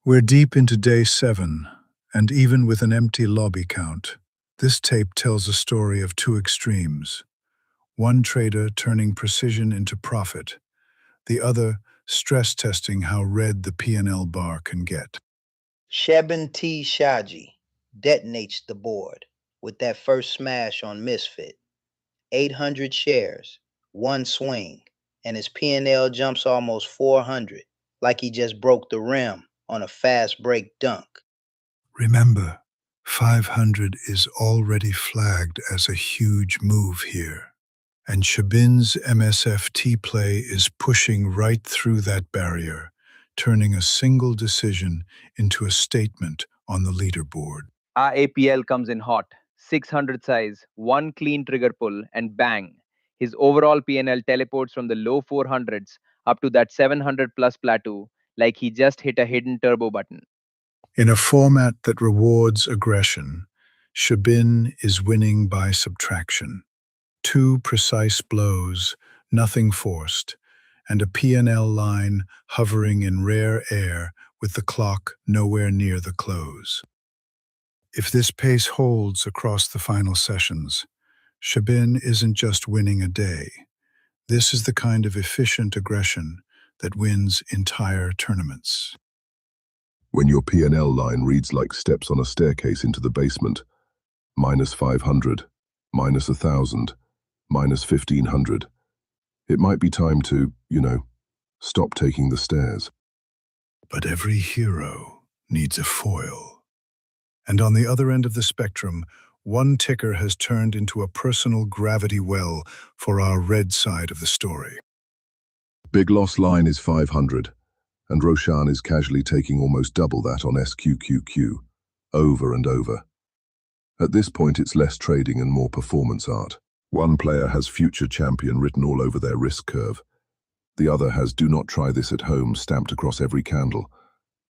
We're deep into day 7, and even with an empty lobby count, this tape tells a story of two extremes. One trader turning precision into profit, the other stress testing how red the P&L bar can get. Shebin T. Shaji detonates the board with that first smash on Misfit. 800 shares, one swing, and his P&L jumps almost 400, like he just broke the rim on a fast break dunk. Remember, 500 is already flagged as a huge move here, and Shabin's MSFT play is pushing right through that barrier, turning a single decision into a statement on the leaderboard. Our APL comes in hot, 600 size, one clean trigger pull, and bang. His overall P&L teleports from the low 400s up to that 700 plus plateau, like he just hit a hidden turbo button. In a format that rewards aggression, Shabin is winning by subtraction. 2 precise blows, nothing forced, and a P&L line hovering in rare air with the clock nowhere near the close. If this pace holds across the final sessions, Shabin isn't just winning a day. This is the kind of efficient aggression that wins entire tournaments. When your P&L line reads like steps on a staircase into the basement, minus 500, minus 1,000, minus 1,500, it might be time to, stop taking the stairs. But every hero needs a foil. And on the other end of the spectrum, one ticker has turned into a personal gravity well for our red side of the story. Big loss line is 500, and Roshan is casually taking almost double that on SQQQ, over and over. At this point, it's less trading and more performance art. One player has future champion written all over their risk curve. The other has do not try this at home stamped across every candle.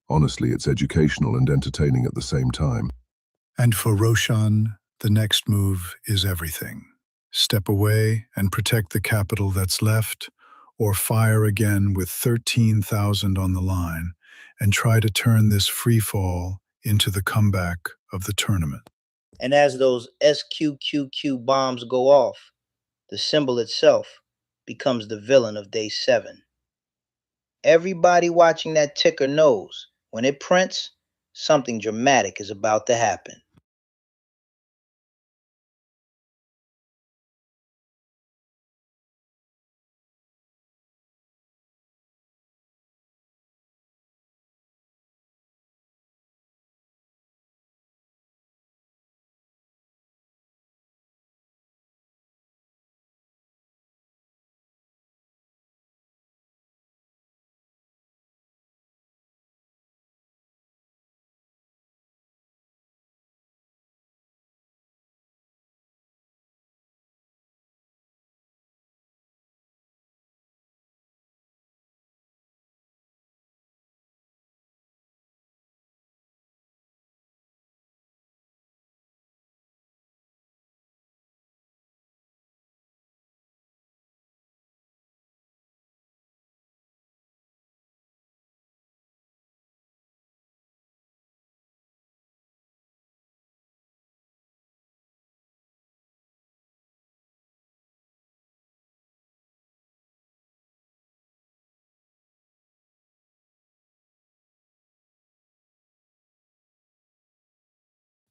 Honestly, it's educational and entertaining at the same time. And for Roshan, the next move is everything. Step away and protect the capital that's left, or fire again with 13,000 on the line and try to turn this free fall into the comeback of the tournament. And as those SQQQ bombs go off, the symbol itself becomes the villain of day 7. Everybody watching that ticker knows when it prints, something dramatic is about to happen.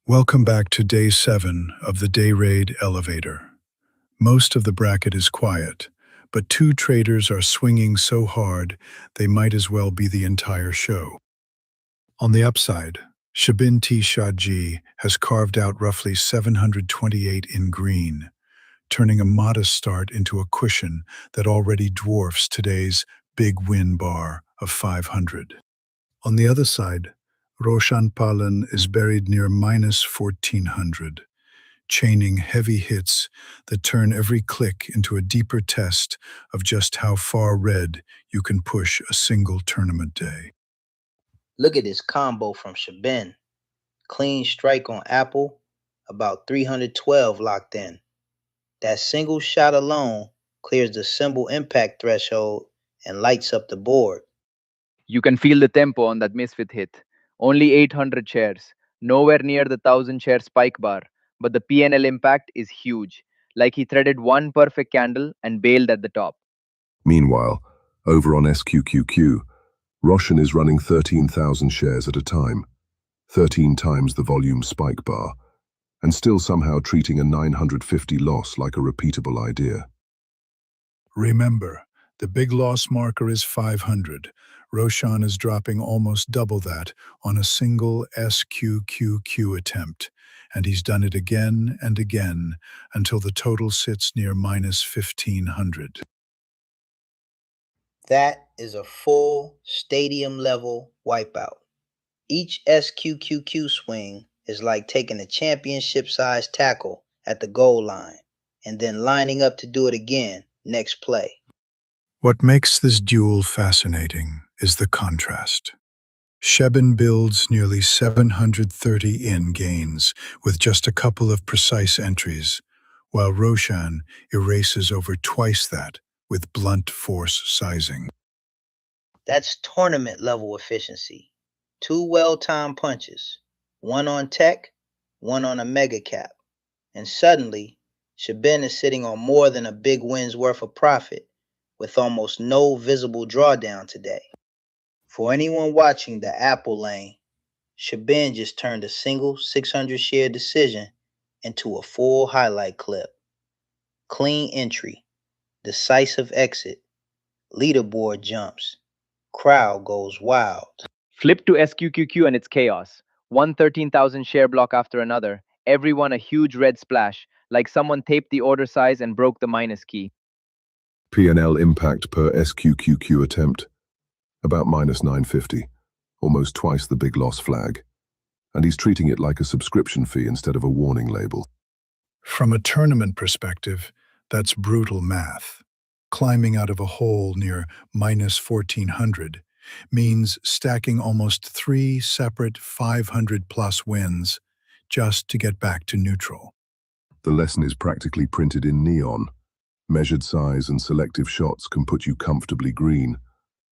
Welcome back to day 7 of the Dayrade elevator. Most of the bracket is quiet, but 2 traders are swinging so hard they might as well be the entire show. On the upside, Shabin T. Shaji has carved out roughly 728 in green, turning a modest start into a cushion that already dwarfs today's big win bar of 500. On the other side, Roshan Palan is buried near minus 1,400, chaining heavy hits that turn every click into a deeper test of just how far red you can push a single tournament day. Look at this combo from Shabin. Clean strike on Apple, about 312 locked in. That single shot alone clears the symbol impact threshold and lights up the board. You can feel the tempo on that misfit hit. Only 800 shares, nowhere near the 1000 share spike bar, but the P&L impact is huge. Like he threaded one perfect candle and bailed at the top. Meanwhile, over on SQQQ, Roshan is running 13,000 shares at a time, 13 times the volume spike bar, and still somehow treating a 950 loss like a repeatable idea. Remember, the big loss marker is 500. Roshan is dropping almost double that on a single SQQQ attempt, and he's done it again and again until the total sits near minus 1,500. That is a full stadium level wipeout. Each SQQQ swing is like taking a championship sized tackle at the goal line and then lining up to do it again next play. What makes this duel fascinating is the contrast. Shebin builds nearly 730 in gains with just a couple of precise entries, while Roshan erases over twice that with blunt force sizing. That's tournament level efficiency. Two well-timed punches, one on tech, one on a mega cap. And suddenly, Shebin is sitting on more than a big win's worth of profit with almost no visible drawdown today. For anyone watching the Apple lane, Shebin just turned a single 600 share decision into a full highlight clip. Clean entry, decisive exit, leaderboard jumps, crowd goes wild. Flip to SQQQ and it's chaos. One 13,000 share block after another, everyone a huge red splash, like someone taped the order size and broke the minus key. P&L impact per SQQQ attempt, about minus 950, almost twice the big loss flag. And he's treating it like a subscription fee instead of a warning label. From a tournament perspective, that's brutal math. Climbing out of a hole near minus 1,400 means stacking almost 3 separate 500-plus wins just to get back to neutral. The lesson is practically printed in neon. Measured size and selective shots can put you comfortably green,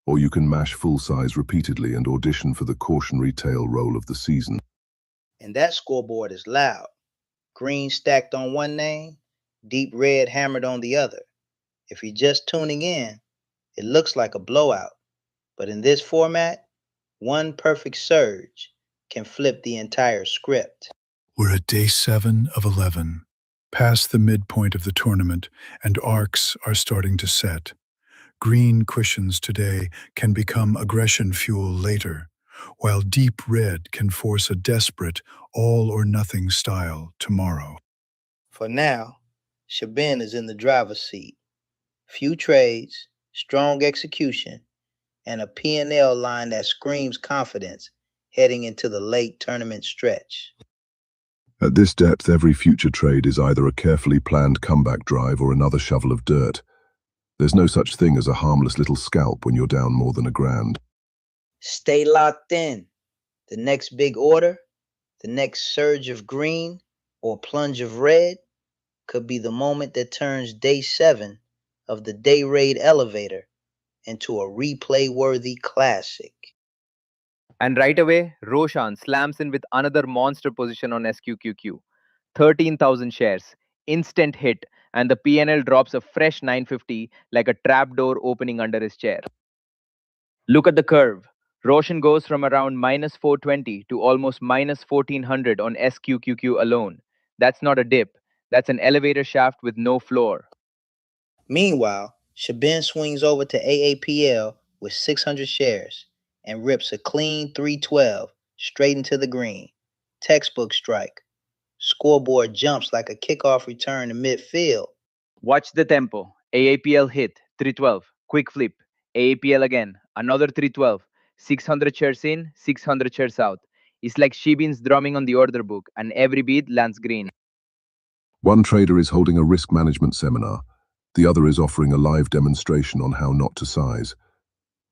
or you can mash full size repeatedly and audition for the cautionary tale roll of the season. And that scoreboard is loud. Green stacked on one name, deep red hammered on the other. If you're just tuning in, it looks like a blowout. But in this format, one perfect surge can flip the entire script. We're at day 7 of 11, past the midpoint of the tournament, and arcs are starting to set. Green cushions today can become aggression fuel later, while deep red can force a desperate all-or-nothing style tomorrow. For now, Shebin is in the driver's seat. Few trades, strong execution, and a P&L line that screams confidence heading into the late tournament stretch. At this depth, every future trade is either a carefully planned comeback drive or another shovel of dirt. There's no such thing as a harmless little scalp when you're down more than $1,000. Stay locked in. The next big order, the next surge of green or plunge of red could be the moment that turns day 7 of the Dayrade elevator into a replay-worthy classic. And right away, Roshan slams in with another monster position on SQQQ. 13,000 shares, instant hit, and the P&L drops a fresh 950 like a trapdoor opening under his chair. Look at the curve. Roshan goes from around minus 420 to almost minus 1400 on SQQQ alone. That's not a dip. That's an elevator shaft with no floor. Meanwhile, Shebin swings over to AAPL with 600 shares and rips a clean 312 straight into the green. Textbook strike. Scoreboard jumps like a kickoff return to midfield. Watch the tempo. AAPL hit, 312. Quick flip. AAPL again, another 312. 600 shares in, 600 shares out. It's like Shebin's drumming on the order book, and every beat lands green. One trader is holding a risk management seminar. The other is offering a live demonstration on how not to size.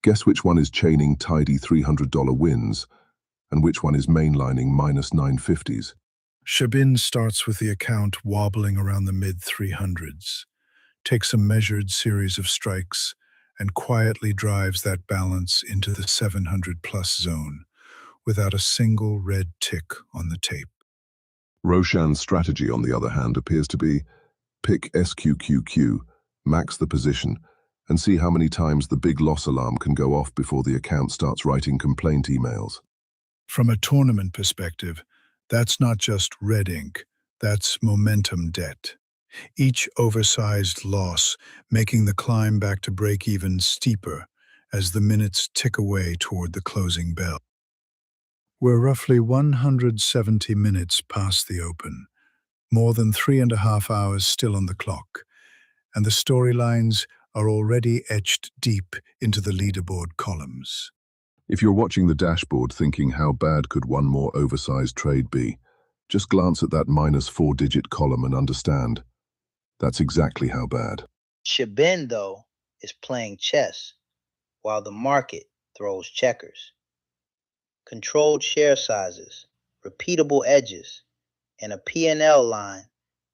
Guess which one is chaining tidy $300 wins, and which one is mainlining minus 950s. Shebin starts with the account wobbling around the mid-300s, takes a measured series of strikes, and quietly drives that balance into the 700 plus zone without a single red tick on the tape. Roshan's strategy, on the other hand, appears to be pick SQQQ, max the position, and see how many times the big loss alarm can go off before the account starts writing complaint emails. From a tournament perspective, that's not just red ink, that's momentum debt. Each oversized loss making the climb back to break even steeper as the minutes tick away toward the closing bell. We're roughly 170 minutes past the open, more than 3.5 hours still on the clock, and the storylines are already etched deep into the leaderboard columns. If you're watching the dashboard thinking how bad could one more oversized trade be, just glance at that -4-digit column and understand. That's exactly how bad. Shabin, though, is playing chess while the market throws checkers. Controlled share sizes, repeatable edges, and a P&L line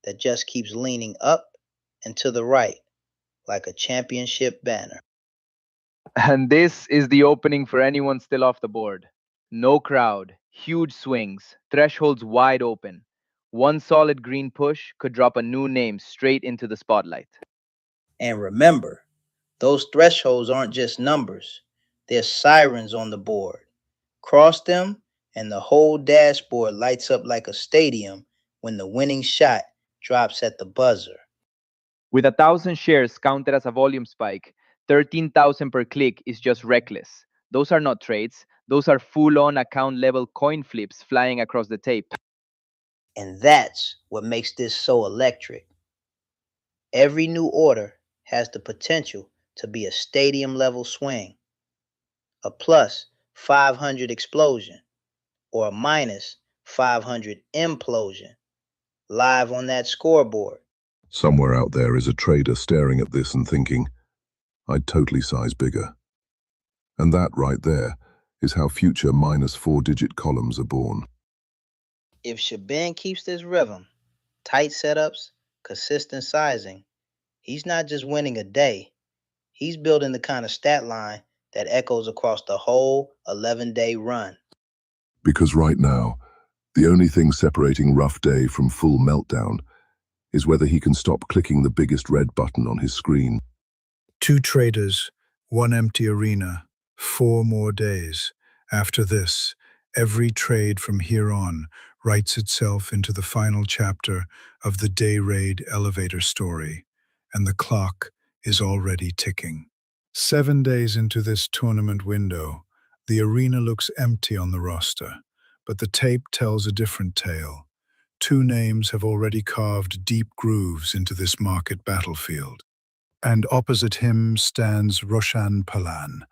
that just keeps leaning up and to the right like a championship banner. And this is the opening for anyone still off the board. No crowd, huge swings, thresholds wide open. One solid green push could drop a new name straight into the spotlight. And remember, those thresholds aren't just numbers, they're sirens on the board. Cross them, and the whole dashboard lights up like a stadium when the winning shot drops at the buzzer. With 1,000 shares counted as a volume spike, 13,000 per click is just reckless. Those are not trades, those are full on account level coin flips flying across the tape. And that's what makes this so electric. Every new order has the potential to be a stadium level swing, a plus 500 explosion, or a minus 500 implosion, live on that scoreboard. Somewhere out there is a trader staring at this and thinking, I'd totally size bigger. And that right there is how future -4-digit columns are born. If Shabin keeps this rhythm, tight setups, consistent sizing, he's not just winning a day, he's building the kind of stat line that echoes across the whole 11-day run. Because right now, the only thing separating rough day from full meltdown is whether he can stop clicking the biggest red button on his screen. 2 traders, 1 empty arena, 4 more days. After this, every trade from here on writes itself into the final chapter of the Dayrade elevator story, and the clock is already ticking. 7 days into this tournament window, the arena looks empty on the roster, but the tape tells a different tale. 2 names have already carved deep grooves into this market battlefield. And opposite him stands Roshan Palan,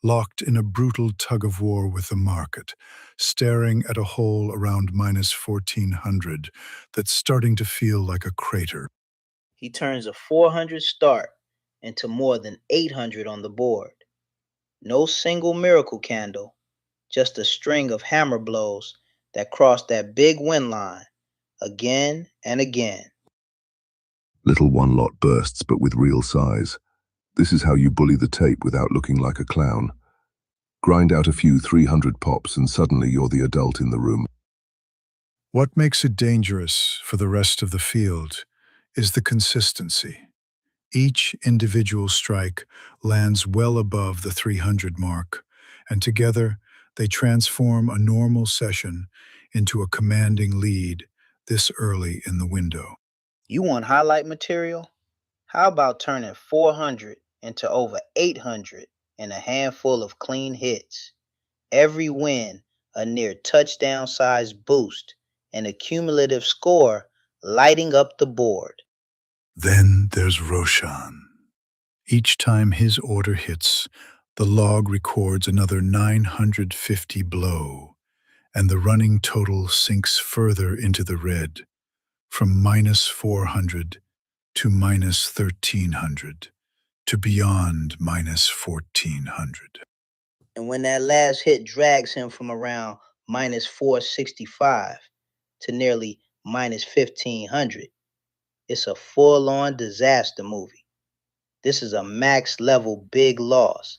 locked in a brutal tug-of-war with the market, staring at a hole around -1400 that's starting to feel like a crater. He turns a 400 start into more than 800 on the board. No single miracle candle, just a string of hammer blows that cross that big win line again and again. Little one-lot bursts, but with real size. This is how you bully the tape without looking like a clown. Grind out a few 300 pops and suddenly you're the adult in the room. What makes it dangerous for the rest of the field is the consistency. Each individual strike lands well above the 300 mark, and together they transform a normal session into a commanding lead this early in the window. You want highlight material? How about turning 400 into over 800 in a handful of clean hits? Every win a near touchdown-sized boost, and a cumulative score lighting up the board. Then there's Roshan. Each time his order hits, the log records another 950 blow, and the running total sinks further into the red, from -400 to -1300 to beyond -1400. And when that last hit drags him from around -465 to nearly -1500, it's a full-on disaster movie. This is a max level big loss.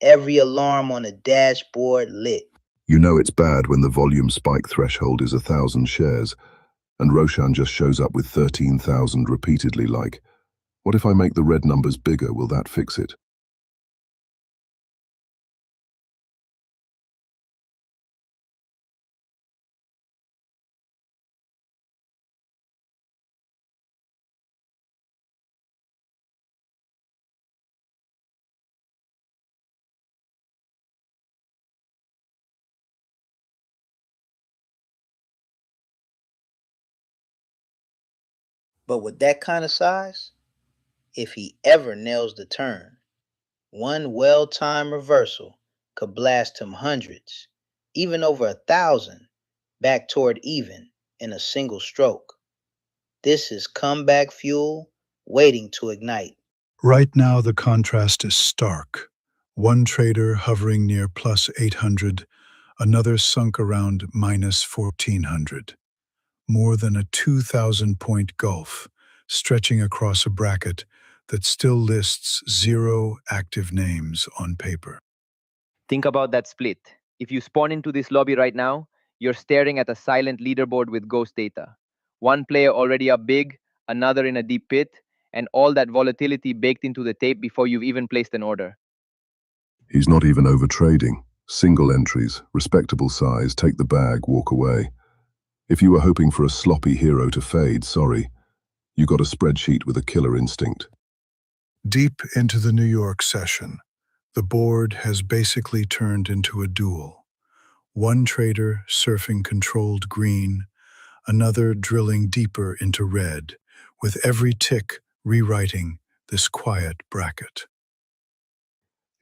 Every alarm on the dashboard lit. You know it's bad when the volume spike threshold is 1,000 shares, and Roshan just shows up with 13,000 repeatedly like, what if I make the red numbers bigger, will that fix it? But with that kind of size, if he ever nails the turn, one well-timed reversal could blast him hundreds, even over 1,000, back toward even in a single stroke. This is comeback fuel waiting to ignite. Right now, the contrast is stark. One trader hovering near plus 800, another sunk around minus 1,400. More than a 2,000-point gulf, stretching across a bracket that still lists 0 active names on paper. Think about that split. If you spawn into this lobby right now, you're staring at a silent leaderboard with ghost data. One player already up big, another in a deep pit, and all that volatility baked into the tape before you've even placed an order. He's not even overtrading. Single entries, respectable size, take the bag, walk away. If you were hoping for a sloppy hero to fade, sorry. You got a spreadsheet with a killer instinct. Deep into the New York session, the board has basically turned into a duel. One trader surfing controlled green, another drilling deeper into red, with every tick rewriting this quiet bracket.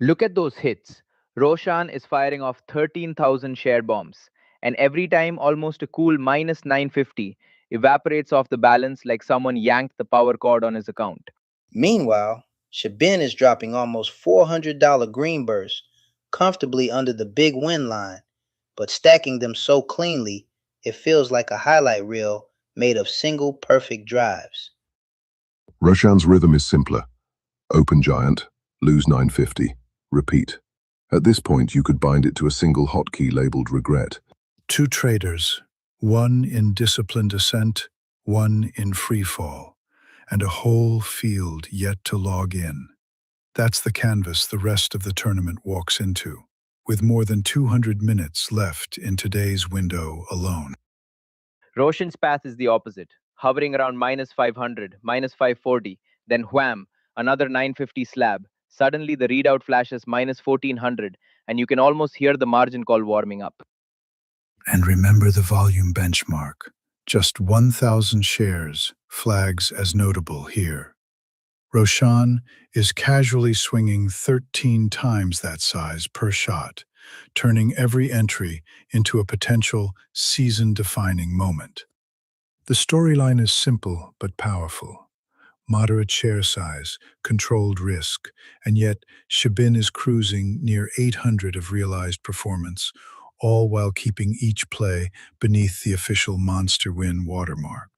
Look at those hits. Roshan is firing off 13,000 share bombs, and every time almost a cool minus 950 evaporates off the balance like someone yanked the power cord on his account. Meanwhile, Shabin is dropping almost $400 green bursts comfortably under the big win line, but stacking them so cleanly it feels like a highlight reel made of single perfect drives. Roshan's rhythm is simpler. Open giant, lose 950, repeat. At this point, you could bind it to a single hotkey labeled regret. Two traders, one in disciplined ascent, one in free fall, and a whole field yet to log in. That's the canvas the rest of the tournament walks into, with more than 200 minutes left in today's window alone. Roshan's path is the opposite, hovering around minus 500, minus 540, then wham, another 950 slab. Suddenly the readout flashes minus 1400, and you can almost hear the margin call warming up. And remember the volume benchmark. Just 1,000 shares flags as notable here. Roshan is casually swinging 13 times that size per shot, turning every entry into a potential season-defining moment. The storyline is simple but powerful. Moderate share size, controlled risk, and yet Shabin is cruising near 800 of realized performance, all while keeping each play beneath the official monster win watermark.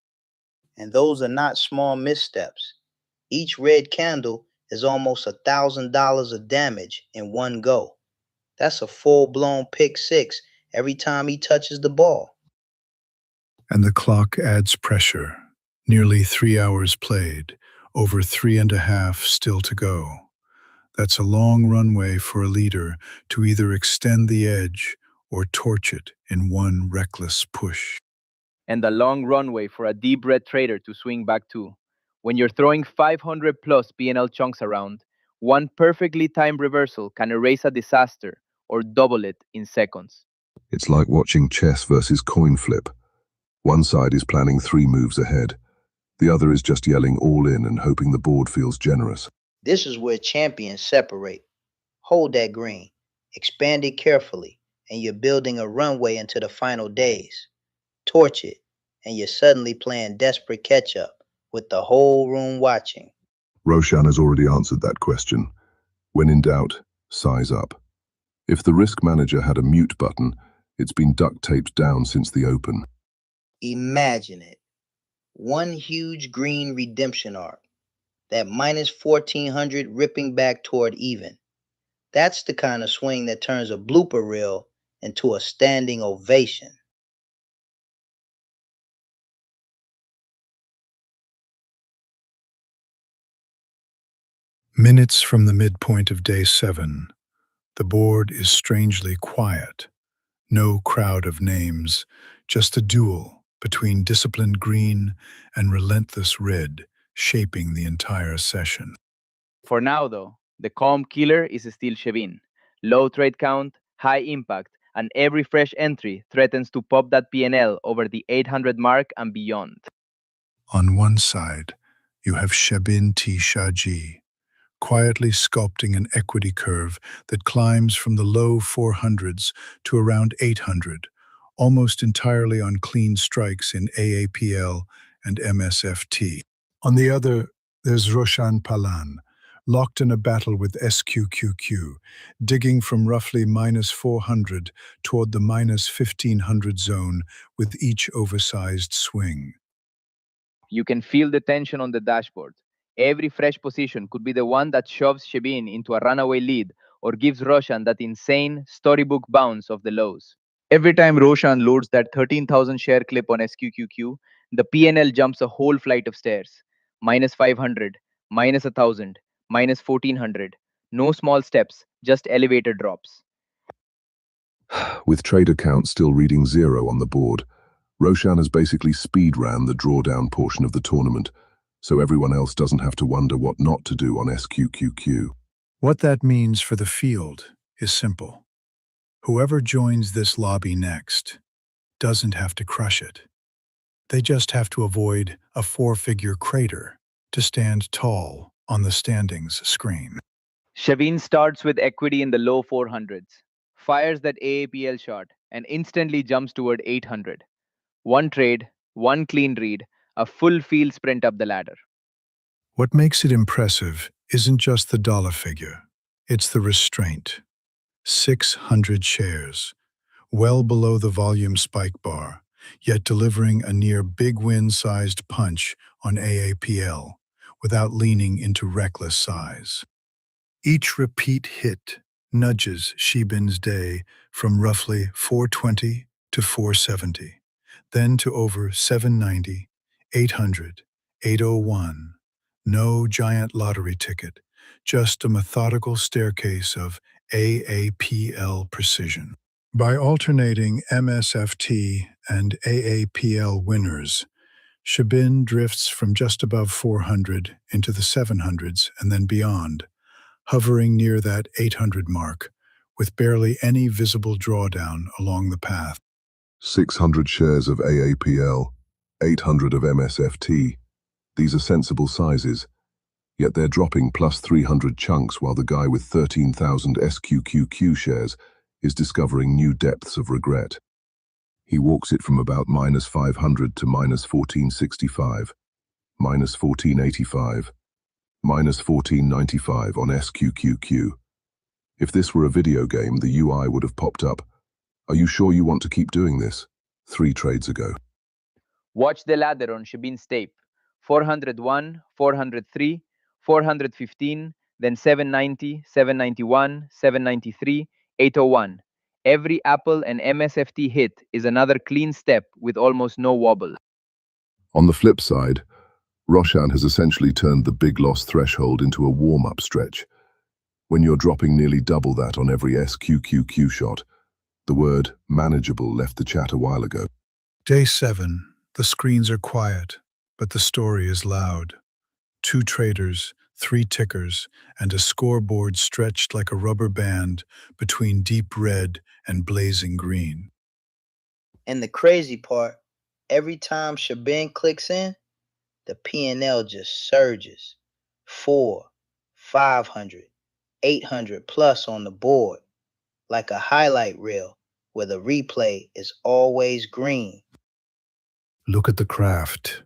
And those are not small missteps. Each red candle is almost $1,000 of damage in one go. That's a full-blown pick six every time he touches the ball. And the clock adds pressure. Nearly 3 hours played, over 3.5 still to go. That's a long runway for a leader to either extend the edge or torch it in one reckless push. And the long runway for a deep red trader to swing back to. When you're throwing 500 plus P&L chunks around, one perfectly timed reversal can erase a disaster or double it in seconds. It's like watching chess versus coin flip. One side is planning 3 moves ahead. The other is just yelling all in and hoping the board feels generous. This is where champions separate. Hold that green, expand it carefully, and you're building a runway into the final days. Torch it, and you're suddenly playing desperate catch-up with the whole room watching. Roshan has already answered that question. When in doubt, size up. If the risk manager had a mute button, it's been duct taped down since the open. Imagine it. One huge green redemption arc. That minus 1400 ripping back toward even. That's the kind of swing that turns a blooper reel into a standing ovation. Minutes from the midpoint of day 7, the board is strangely quiet. No crowd of names, just a duel between disciplined green and relentless red shaping the entire session. For now, though, the calm killer is still Shevin. Low trade count, high impact, and every fresh entry threatens to pop that P&L over the 800 mark and beyond. On one side, you have Shebin T. Shaji, quietly sculpting an equity curve that climbs from the low 400s to around 800, almost entirely on clean strikes in AAPL and MSFT. On the other, there's Roshan Palan, locked in a battle with SQQQ, digging from roughly minus 400 toward the minus 1500 zone with each oversized swing. You can feel the tension on the dashboard. Every fresh position could be the one that shoves Shebin into a runaway lead or gives Roshan that insane storybook bounce of the lows. Every time Roshan loads that 13,000 share clip on SQQQ, the PNL jumps a whole flight of stairs. Minus 500, minus 1,000, minus 1,400. No small steps, just elevator drops. With trader count still reading 0 on the board, Roshan has basically speed ran the drawdown portion of the tournament, so everyone else doesn't have to wonder what not to do on SQQQ. What that means for the field is simple. Whoever joins this lobby next doesn't have to crush it. They just have to avoid a 4-figure crater to stand tall on the standings screen. Shavin starts with equity in the low 400s, fires that AAPL shot, and instantly jumps toward 800. One trade, one clean read, a full field sprint up the ladder. What makes it impressive isn't just the dollar figure, it's the restraint. 600 shares, well below the volume spike bar, yet delivering a near big win-sized punch on AAPL without leaning into reckless size. Each repeat hit nudges Shebin's day from roughly 420 to 470, then to over 790, 800, 801. No giant lottery ticket, just a methodical staircase of AAPL precision. By alternating MSFT and AAPL winners, Shebin drifts from just above 400 into the 700s and then beyond, hovering near that 800 mark, with barely any visible drawdown along the path. 600 shares of AAPL, 800 of MSFT. These are sensible sizes, yet they're dropping plus 300 chunks while the guy with 13,000 SQQQ shares is discovering new depths of regret. He walks it from about minus 500 to minus 1465, minus 1485, minus 1495 on SQQQ. If this were a video game, the UI would have popped up. Are you sure you want to keep doing this? 3 trades ago. Watch the ladder on Shabin's tape. 401, 403, 415, then 790, 791, 793, 801. Every Apple and MSFT hit is another clean step with almost no wobble. On the flip side, Roshan has essentially turned the big loss threshold into a warm-up stretch. When you're dropping nearly double that on every SQQQ shot, the word manageable left the chat a while ago. Day 7, the screens are quiet, but the story is loud. 2 traders, 3 tickers, and a scoreboard stretched like a rubber band between deep red and blazing green. And the crazy part, every time Shabin clicks in, the P&L just surges. 4, 500, 800 plus on the board, like a highlight reel where the replay is always green. Look at the craft.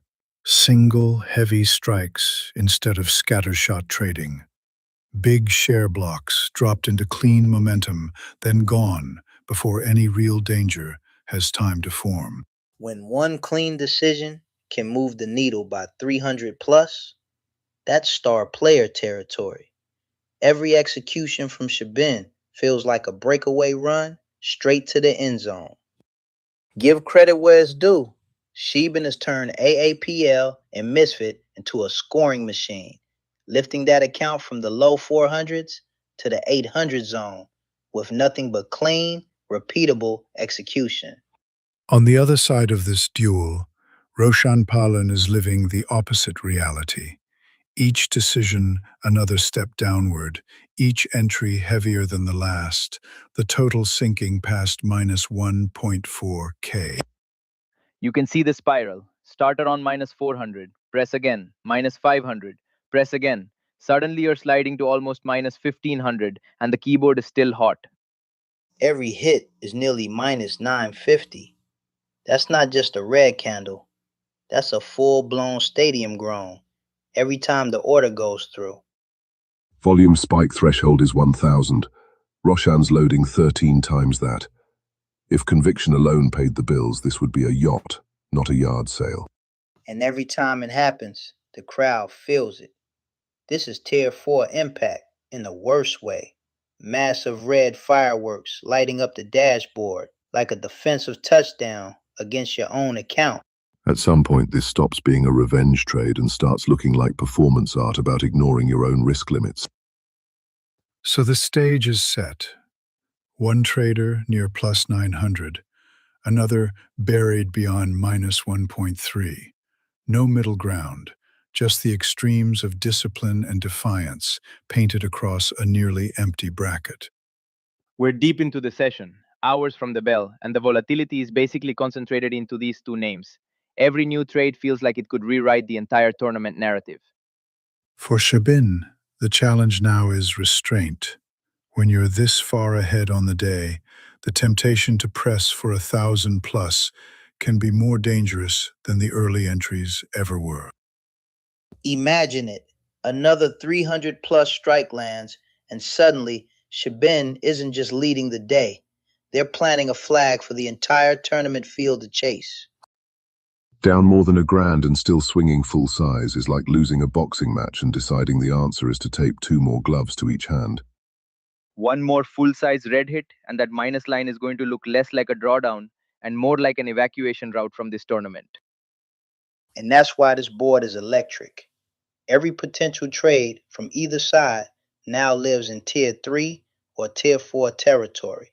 Single, heavy strikes instead of scattershot trading. Big share blocks dropped into clean momentum, then gone before any real danger has time to form. When one clean decision can move the needle by 300 plus, That's star player territory. Every execution from Shabin feels like a breakaway run straight to the end zone. Give credit where it's due. Sheben has turned AAPL and Misfit into a scoring machine, lifting that account from the low 400s to the 800 zone with nothing but clean, repeatable execution. On the other side of this duel, Roshan Palan is living the opposite reality. Each decision another step downward, each entry heavier than the last, the total sinking past minus 1.4K. You can see the spiral. Start around minus 400, press again, minus 500, press again. Suddenly you're sliding to almost minus 1500 and the keyboard is still hot. Every hit is nearly minus 950. That's not just a red candle, that's a full blown stadium groan every time the order goes through. Volume spike threshold is 1000. Roshan's loading 13 times that. If conviction alone paid the bills, this would be a yacht, not a yard sale. And every time it happens, the crowd feels it. This is Tier 4 impact in the worst way. Massive red fireworks lighting up the dashboard like a defensive touchdown against your own account. At some point, this stops being a revenge trade and starts looking like performance art about ignoring your own risk limits. So the stage is set. One trader near plus 900, another buried beyond minus 1.3. No middle ground, just the extremes of discipline and defiance painted across a nearly empty bracket. We're deep into the session, hours from the bell, and the volatility is basically concentrated into these two names. Every new trade feels like it could rewrite the entire tournament narrative. For Shabin, the challenge now is restraint. When you're this far ahead on the day, the temptation to press for 1,000 plus can be more dangerous than the early entries ever were. Imagine it. Another 300 plus strike lands, and suddenly Shabin isn't just leading the day. They're planting a flag for the entire tournament field to chase. Down more than $1,000 and still swinging full size is like losing a boxing match and deciding the answer is to tape 2 more gloves to each hand. One more full-size red hit, and that minus line is going to look less like a drawdown and more like an evacuation route from this tournament. And that's why this board is electric. Every potential trade from either side now lives in Tier 3 or Tier 4 territory.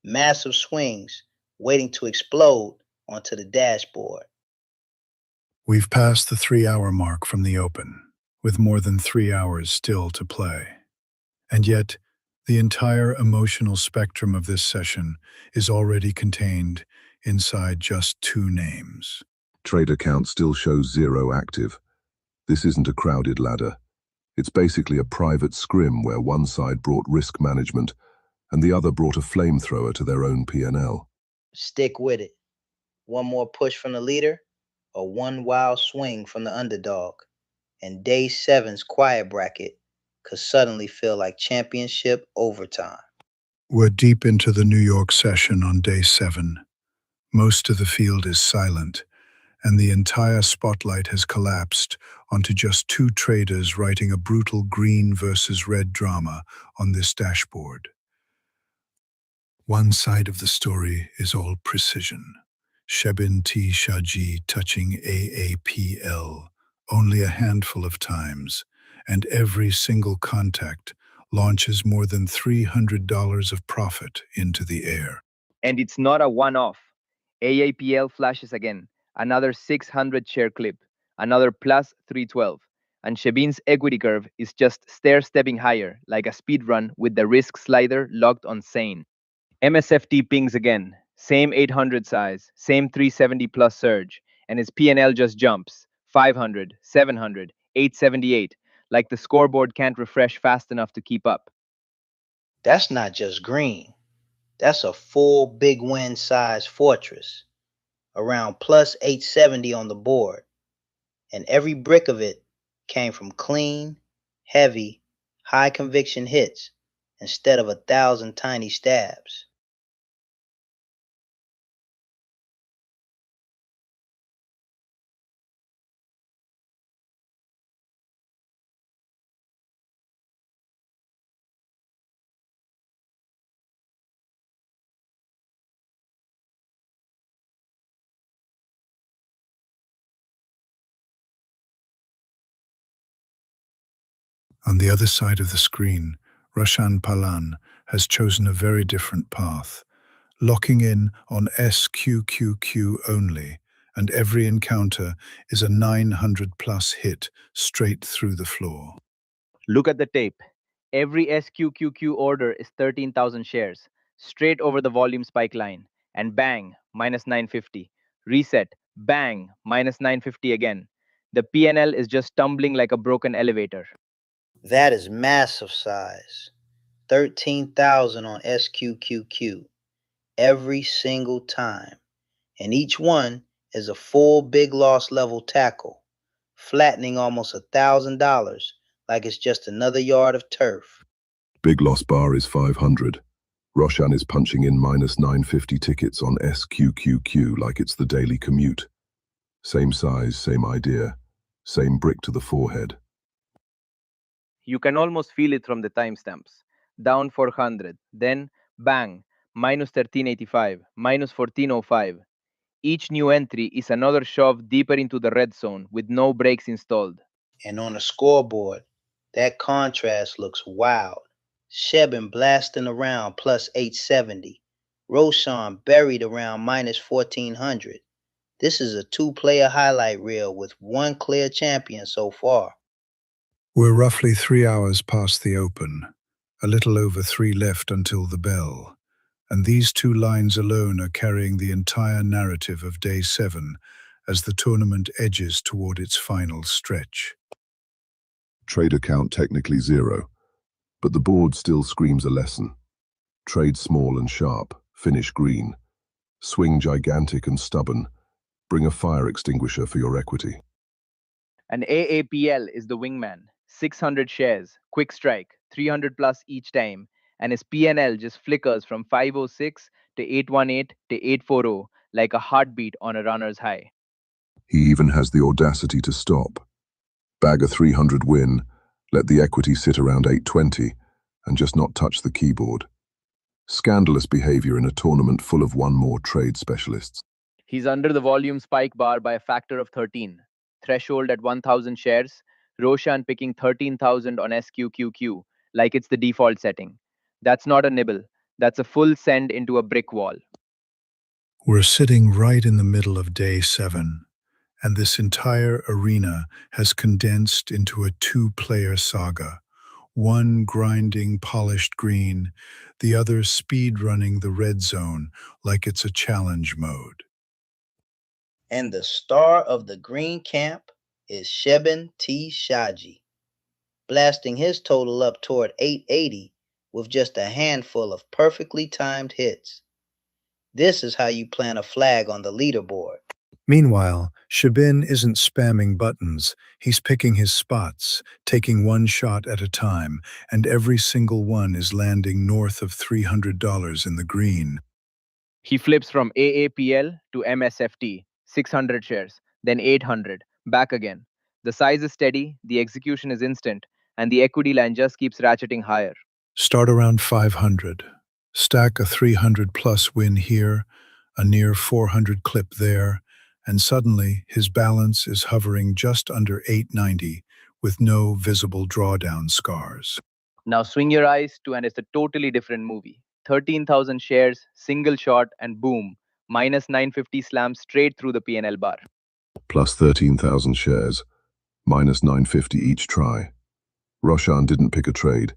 Massive swings waiting to explode onto the dashboard. We've passed the 3-hour mark from the Open, with more than 3 hours still to play. And yet, the entire emotional spectrum of this session is already contained inside just 2 names. Trader count still shows 0 active. This isn't a crowded ladder. It's basically a private scrim where one side brought risk management and the other brought a flamethrower to their own P&L. Stick with it. One more push from the leader, or one wild swing from the underdog, and day 7's quiet bracket could suddenly feel like championship overtime. We're deep into the New York session on day 7. Most of the field is silent, and the entire spotlight has collapsed onto just 2 traders writing a brutal green versus red drama on this dashboard. One side of the story is all precision. Shebin T. Shaji touching AAPL only a handful of times, and every single contact launches more than $300 of profit into the air. And it's not a one-off. AAPL flashes again, another 600 share clip, another plus 312. And Shebin's equity curve is just stair-stepping higher, like a speed run with the risk slider locked on sane. MSFT pings again, same 800 size, same 370 plus surge, and his P&L just jumps, 500, 700, 878, like the scoreboard can't refresh fast enough to keep up. That's not just green. That's a full big win size fortress, around plus 870 on the board. And every brick of it came from clean, heavy, high conviction hits instead of 1,000 tiny stabs. On the other side of the screen, Roshan Palan has chosen a very different path, locking in on SQQQ only, and every encounter is a 900-plus hit straight through the floor. Look at the tape. Every SQQQ order is 13,000 shares, straight over the volume spike line, and bang, minus 950. Reset, bang, minus 950 again. The PNL is just tumbling like a broken elevator. That is massive size. 13,000 on SQQQ every single time. And each one is a full big loss level tackle, flattening almost $1,000 like it's just another yard of turf. Big loss bar is 500. Roshan is punching in minus 950 tickets on SQQQ like it's the daily commute. Same size, same idea, same brick to the forehead. You can almost feel it from the timestamps. Down 400, then bang, minus 1385, minus 1405. Each new entry is another shove deeper into the red zone with no brakes installed. And on the scoreboard, that contrast looks wild. Shebin blasting around plus 870. Roshan buried around minus 1400. This is a two-player highlight reel with one clear champion so far. We're roughly 3 hours past the open, a little over 3 left until the bell, and these two lines alone are carrying the entire narrative of Day 7 as the tournament edges toward its final stretch. Trader count technically 0, but the board still screams a lesson. Trade small and sharp, finish green. Swing gigantic and stubborn. Bring a fire extinguisher for your equity. And AAPL is the wingman. 600 shares, quick strike, 300 plus each time, and his PNL just flickers from 506 to 818 to 840 like a heartbeat on a runner's high. He even has the audacity to stop. Bag a 300 win, let the equity sit around 820, and just not touch the keyboard. Scandalous behavior in a tournament full of one more trade specialists. He's under the volume spike bar by a factor of 13. Threshold at 1,000 shares, Roshan picking 13,000 on SQQQ, like it's the default setting. That's not a nibble. That's a full send into a brick wall. We're sitting right in the middle of Day 7, and this entire arena has condensed into a two-player saga. One grinding polished green, the other speed-running the red zone like it's a challenge mode. And the star of the green camp is Shebin T. Shaji, blasting his total up toward 880 with just a handful of perfectly timed hits. This is how you plant a flag on the leaderboard. Meanwhile, Shebin isn't spamming buttons. He's picking his spots, taking one shot at a time, and every single one is landing north of $300 in the green. He flips from AAPL to MSFT, 600 shares, then 800, back again. The size is steady, the execution is instant, and the equity line just keeps ratcheting higher. Start around 500. Stack a 300-plus win here, a near 400 clip there, and suddenly his balance is hovering just under 890 with no visible drawdown scars. Now swing your eyes to and it's a totally different movie. 13,000 shares, single shot, and boom, minus 950 slams straight through the PNL bar. Plus 13,000 shares, minus 950 each try. Roshan didn't pick a trade.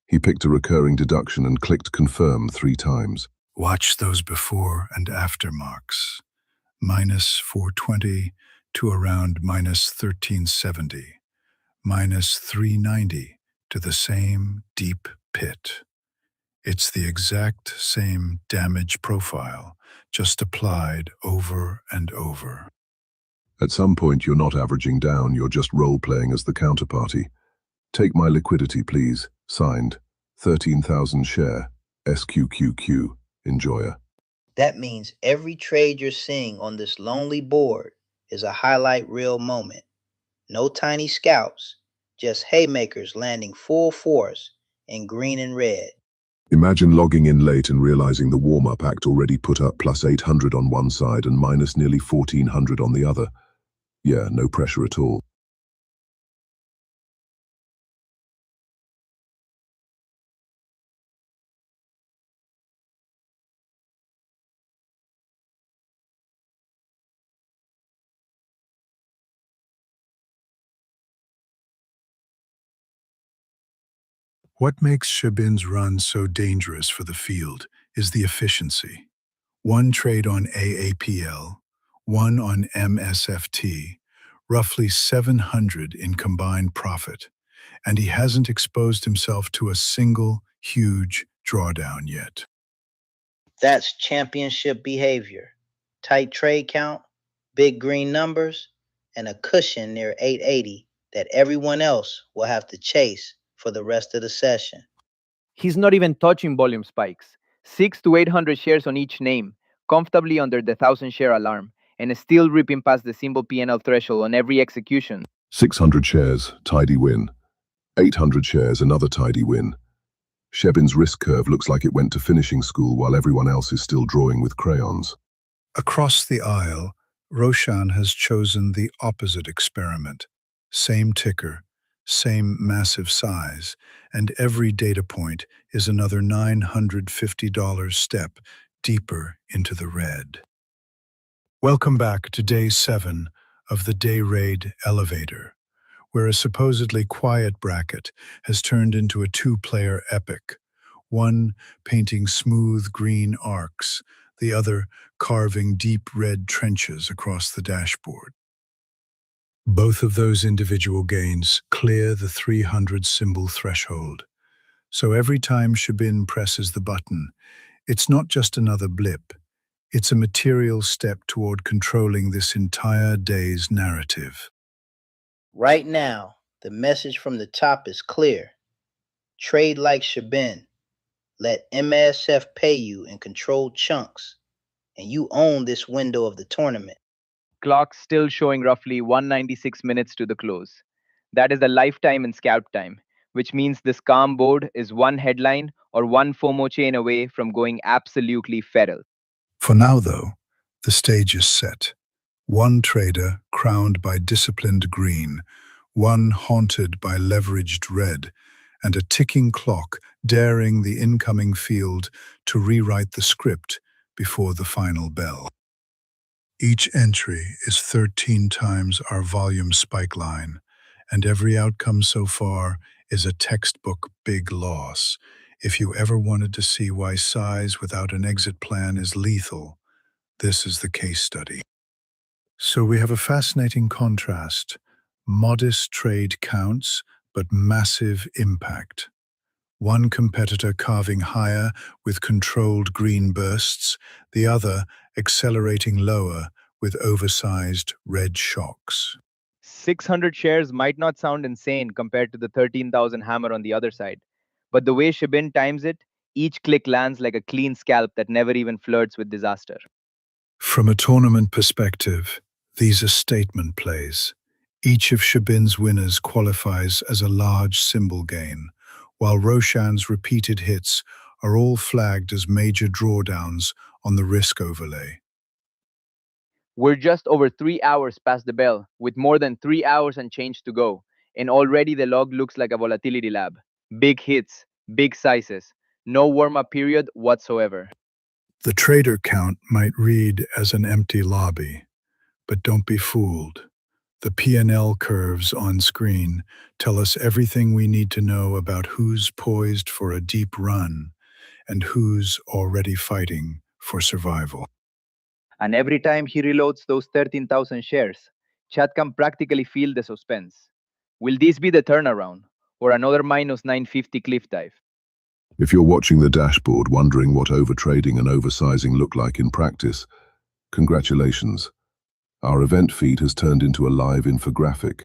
He picked a recurring deduction and clicked confirm 3 times. Watch those before and after marks. Minus 420 to around minus 1370. Minus 390 to the same deep pit. It's the exact same damage profile, just applied over and over. At some point, you're not averaging down, you're just role-playing as the counterparty. Take my liquidity, please. Signed, 13,000 share, SQQQ, enjoyer. That means every trade you're seeing on this lonely board is a highlight reel moment. No tiny scalps, just haymakers landing full force in green and red. Imagine logging in late and realizing the warm-up act already put up plus 800 on one side and minus nearly 1,400 on the other. Yeah, no pressure at all. What makes Shabin's run so dangerous for the field is the efficiency. One trade on AAPL, one on MSFT, roughly 700 in combined profit, and he hasn't exposed himself to a single huge drawdown yet. That's championship behavior. Tight trade count, big green numbers, and a cushion near 880 that everyone else will have to chase for the rest of the session. He's not even touching volume spikes. 6 to 800 shares on each name, comfortably under the 1,000 share alarm, and is still ripping past the symbol P&L threshold on every execution. 600 shares, tidy win. 800 shares, another tidy win. Shebin's risk curve looks like it went to finishing school while everyone else is still drawing with crayons. Across the aisle, Roshan has chosen the opposite experiment. Same ticker, same massive size, and every data point is another $950 step deeper into the red. Welcome back to day 7 of the Dayrade elevator, where a supposedly quiet bracket has turned into a two-player epic, one painting smooth green arcs, the other carving deep red trenches across the dashboard. Both of those individual gains clear the 300 symbol threshold. So every time Shabin presses the button, it's not just another blip, it's a material step toward controlling this entire day's narrative. Right now, the message from the top is clear. Trade like Shabin. Let MSF pay you in controlled chunks, and you own this window of the tournament. Clock still showing roughly 196 minutes to the close. That is the lifetime in scalp time, which means this calm board is one headline or one FOMO chain away from going absolutely feral. For now, though, the stage is set. One trader crowned by disciplined green, one haunted by leveraged red, and a ticking clock daring the incoming field to rewrite the script before the final bell. Each entry is 13 times our volume spike line, and every outcome so far is a textbook big loss. If you ever wanted to see why size without an exit plan is lethal, this is the case study. So we have a fascinating contrast. Modest trade counts, but massive impact. One competitor carving higher with controlled green bursts, the other accelerating lower with oversized red shocks. 600 shares might not sound insane compared to the 13,000 hammer on the other side, but the way Shibin times it, each click lands like a clean scalp that never even flirts with disaster. From a tournament perspective, these are statement plays. Each of Shabin's winners qualifies as a large symbol gain, while Roshan's repeated hits are all flagged as major drawdowns on the risk overlay. We're just over 3 hours past the bell, with more than 3 hours and change to go, and already the log looks like a volatility lab. Big hits, big sizes, no warm up period whatsoever. The trader count might read as an empty lobby, but don't be fooled. The P&L curves on screen tell us everything we need to know about who's poised for a deep run and who's already fighting for survival. And every time he reloads those 13,000 shares, chat can practically feel the suspense. Will this be the turnaround, or another minus 950 cliff dive? If you're watching the dashboard wondering what overtrading and oversizing look like in practice, congratulations. Our event feed has turned into a live infographic.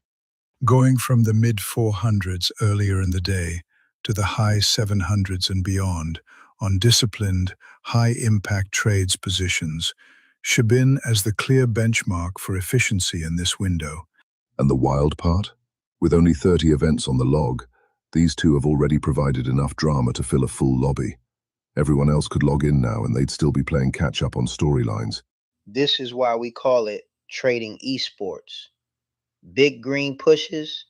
Going from the mid-400s earlier in the day to the high 700s and beyond on disciplined, high-impact trades positions, Shabin as the clear benchmark for efficiency in this window. And the wild part? With only 30 events on the log, these two have already provided enough drama to fill a full lobby. Everyone else could log in now and they'd still be playing catch-up on storylines. This is why we call it trading esports. Big green pushes,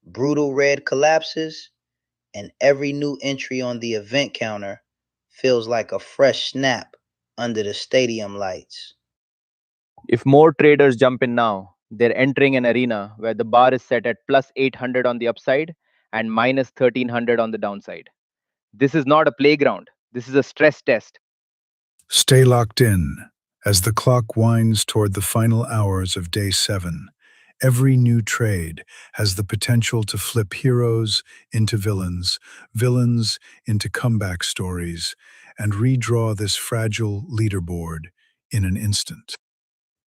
brutal red collapses, and every new entry on the event counter feels like a fresh snap under the stadium lights. If more traders jump in now, they're entering an arena where the bar is set at plus 800 on the upside and minus 1300 on the downside. This is not a playground. This is a stress test. Stay locked in. As the clock winds toward the final hours of day 7, every new trade has the potential to flip heroes into villains, villains into comeback stories, and redraw this fragile leaderboard in an instant.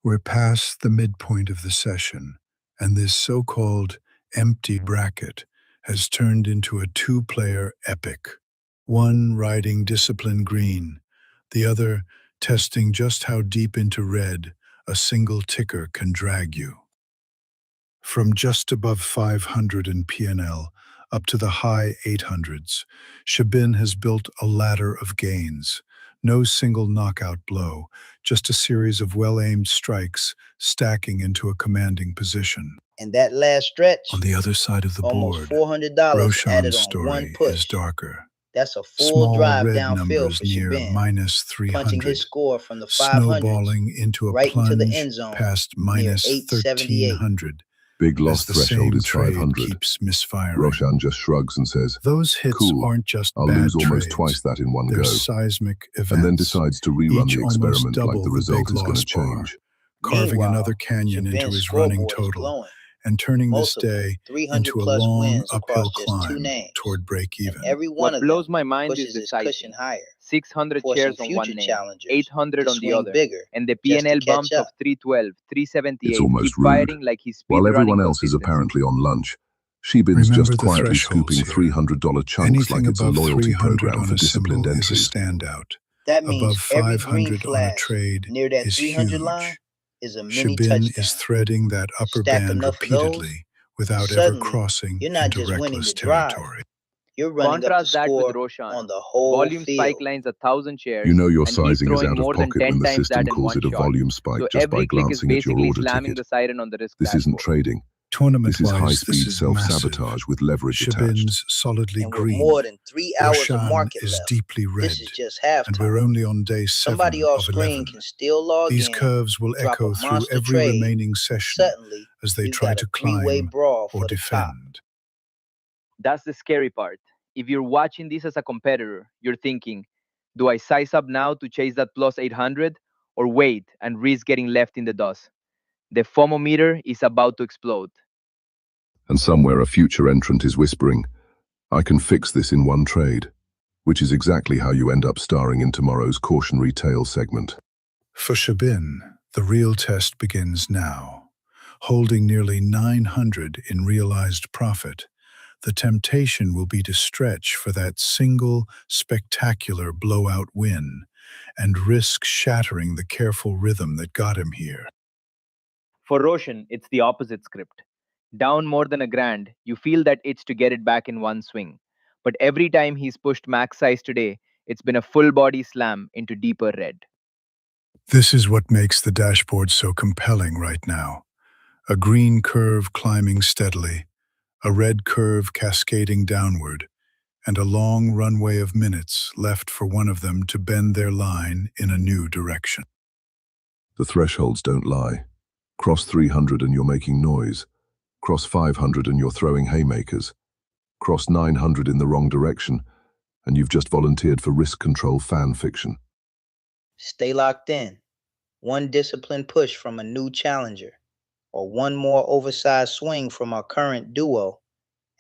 We're past the midpoint of the session, and this so-called empty bracket has turned into a two-player epic. One riding discipline green, the other testing just how deep into red a single ticker can drag you. From just above 500 in P&L up to the high 800s, Shabin has built a ladder of gains. No single knockout blow, just a series of well-aimed strikes stacking into a commanding position. And that last stretch, On the other side of the almost board, $400 added Roshan's on one story push. is darker. That's a full Small drive red downfield numbers for near Shabin, minus punching 300, his score from the 500s snowballing into a right into the plunge end zone past near minus 878. 1300. Big loss As the threshold same is trade 500. keeps misfiring. Roshan just shrugs and says, Those hits "Cool, aren't just I'll bad lose almost trades. twice that in one They're go," seismic events. and then decides to rerun each the almost experiment like double the the result big is going loss to bar, change. carving Meanwhile, another canyon into Shabin's his running scoreboard is total glowing. and turning this Multiple day 300 into a plus long wins uphill across just two climb names, toward break and even. every one What of blows them my mind is pushes the his cushion sizing. higher, 600 forcing shares on one future name, challengers 800 to on the swing other, bigger and the just to P&L catch bumps of up. 312, It's 378 almost keep rude. firing like he's While everyone speedrunning else is consistency. apparently on lunch, Shebin's Remember just the quietly thresholds scooping here. $300 chunks Anything like it's a above loyalty 300 program on for a disciplined symbol is a entries. standout. That means Above every green 500 on a flash trade near that is 300 line huge. is a mini Shabin touchdown. is threading that upper Stack band enough of those, repeatedly without ever suddenly crossing you're not into just winning reckless the drive, territory. you're running up the Contrast that with score Roshan. on the whole Volume spike field. lines 1,000 shares, You know your and he's sizing is throwing out of more than pocket 10 when the times system that in calls one it a shot. volume spike So just by every click is glancing at your basically order slamming ticket. the siren on the risk This isn't dashboard. trading. This is Tournament-wise, high-speed this is massive. self-sabotage with leverage attached. Shabin's solidly And with green. more than 3 hours of Roshan market is left, deeply red, this is just and we're halftime. only on day 7 Somebody off of screen 11. can still log These in, curves will drop a echo through monster every trade, remaining and session suddenly as they you've try got to a three-way climb brawl or for the top. defend. That's the scary part. If you're watching this as a competitor, you're thinking, do I size up now to chase that plus 800 or wait and risk getting left in the dust? The FOMO meter is about to explode. And somewhere a future entrant is whispering, "I can fix this in one trade," which is exactly how you end up starring in tomorrow's cautionary tale segment. For Shabin, the real test begins now. Holding nearly 900 in realized profit, the temptation will be to stretch for that single, spectacular blowout win and risk shattering the careful rhythm that got him here. For Roshan, it's the opposite script. Down more than a grand, you feel that itch to get it back in one swing. But every time he's pushed max size today, it's been a full body slam into deeper red. This is what makes the dashboard so compelling right now. A green curve climbing steadily, a red curve cascading downward, and a long runway of minutes left for one of them to bend their line in a new direction. The thresholds don't lie. Cross 300 and you're making noise. Cross 500 and you're throwing haymakers. Cross 900 in the wrong direction, and you've just volunteered for risk control fan fiction. Stay locked in. One disciplined push from a new challenger, or one more oversized swing from our current duo,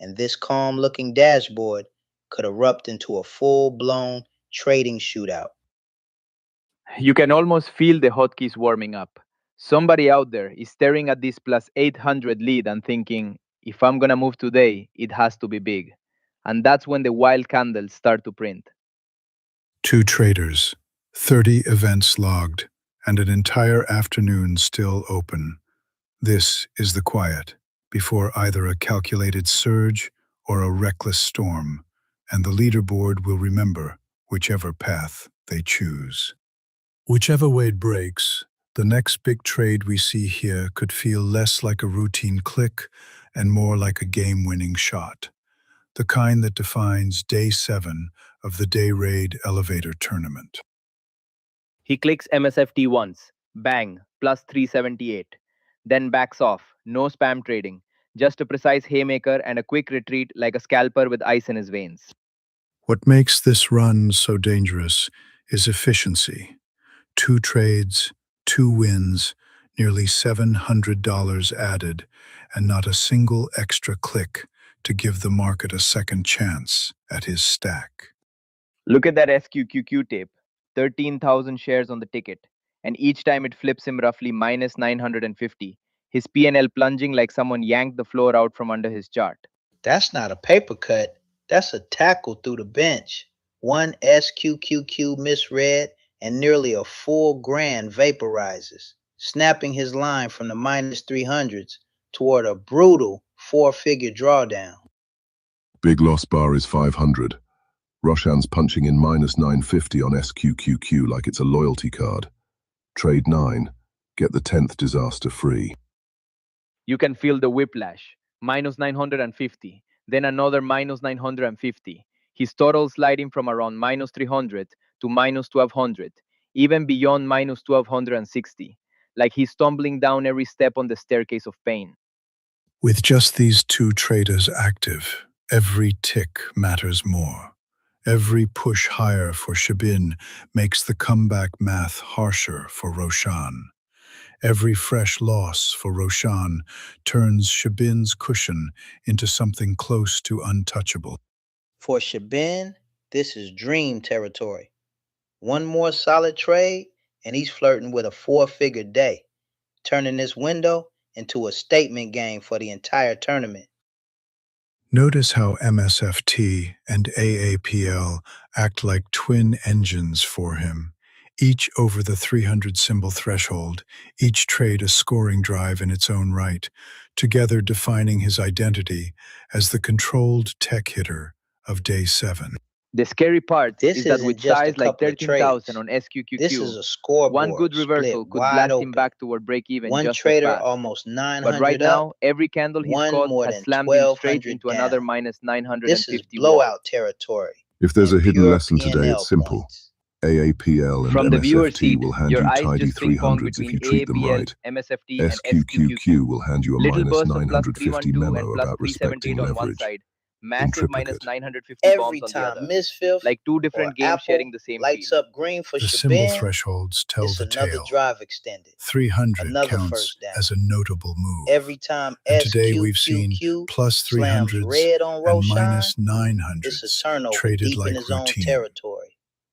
and this calm-looking dashboard could erupt into a full-blown trading shootout. You can almost feel the hotkeys warming up. Somebody out there is staring at this plus 800 lead and thinking, if I'm gonna move today, it has to be big. And that's when the wild candles start to print. 2 traders, 30 events logged, and an entire afternoon still open. This is the quiet, before either a calculated surge or a reckless storm, and the leaderboard will remember whichever path they choose. Whichever way it breaks, the next big trade we see here could feel less like a routine click and more like a game-winning shot, the kind that defines day 7 of the Dayrade elevator tournament. He clicks MSFT once, bang, plus 378. Then backs off, no spam trading. Just a precise haymaker and a quick retreat like a scalper with ice in his veins. What makes this run so dangerous is efficiency. 2 trades, 2 wins, nearly $700 added, and not a single extra click to give the market a second chance at his stack. Look at that SQQQ tape. 13,000 shares on the ticket, and each time it flips him roughly minus 950. His P&L plunging like someone yanked the floor out from under his chart. That's not a paper cut. That's a tackle through the bench. One SQQQ misread and nearly a full grand vaporizes, snapping his line from the minus 300s toward a brutal 4-figure drawdown. Big loss bar is 500. Roshan's punching in minus 950 on SQQQ like it's a loyalty card. Trade 9. Get the 10th disaster free. You can feel the whiplash. Minus 950, then another minus 950. His total sliding from around minus 300 to minus 1200, even beyond minus 1260, like he's stumbling down every step on the staircase of pain. With just these 2 traders active, every tick matters more. Every push higher for Shabin makes the comeback math harsher for Roshan. Every fresh loss for Roshan turns Shabin's cushion into something close to untouchable. For Shabin, this is dream territory. One more solid trade, and he's flirting with a 4-figure day, turning this window into a statement game for the entire tournament. Notice how MSFT and AAPL act like twin engines for him, each over the 300 symbol threshold, each trade a scoring drive in its own right, together defining his identity as the controlled tech hitter of day 7. The scary part This is that isn't with just a size like couple of 13,000 trades. on SQQQ, This is a scoreboard one good split reversal could wide blast him open. back toward break-even One just as trader fast. almost But 900 right up, now, every candle he's one caught more has than slammed him straight 1,200 into another down. minus This is 950 blowout wall. territory. If there's and a hidden pure lesson today, P&L it's simple. points. AAPL and From the viewer MSFT seat, will hand your you eyes tidy just ping pong 300s if between you treat them AAPL, right. MSFT, and SQQQ SQQQ. will hand you a Little minus burst of plus 950 312 and memo plus about 378 respecting on one leverage. side, massive minus Intricate. 950 Every bombs on the time other. Miss Fifth Like two or different games sharing Apple the same lights field. up green for The symbol Shabin, thresholds tell it's the another tale. drive extended. 300 Another counts first down. as a notable move. Every time And today we've seen SQQQ plus slams 300s red on and Roshan, minus it's a 900s turnover traded deep in like his own routine. territory.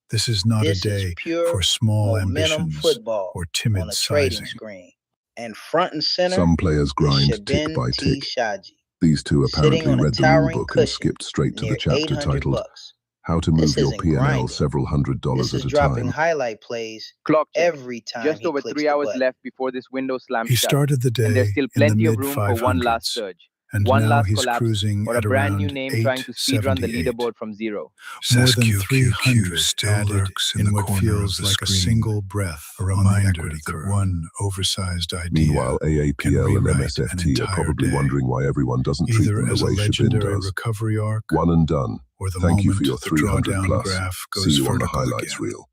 This is not a This is day pure for small momentum ambitions football or on timid a trading sizing. screen. And front and center Some players is grind tick Shabin by T. tick. Shaji, These two sitting apparently on a read the rule towering book and cushion skipped straight to the near chapter 800 titled bucks. How to This Move Your isn't P&L grinding. Several $100s This at is a dropping time. highlight plays Clock check. every time Just he over clicks 3 the hours button. left before this window slams He shut. started the And there's day still in the plenty of mid room for one last 500s, surge, and one now last he's collapse, cruising or a at brand new around name trying to speedrun the 878. leaderboard from zero. More than SQQQ 300 still added lurks in in the what corner feels of the like a screen, single breath, a on the reminder equity that curve. one oversized idea Meanwhile, can AAPL and rewrite an MSFT are entire probably day, wondering why everyone doesn't treat either them the as a way Shabin legendary does. recovery arc One and done. or the Thank you moment for your the 300 drawdown plus. graph See goes you on the vertical highlights again. reel.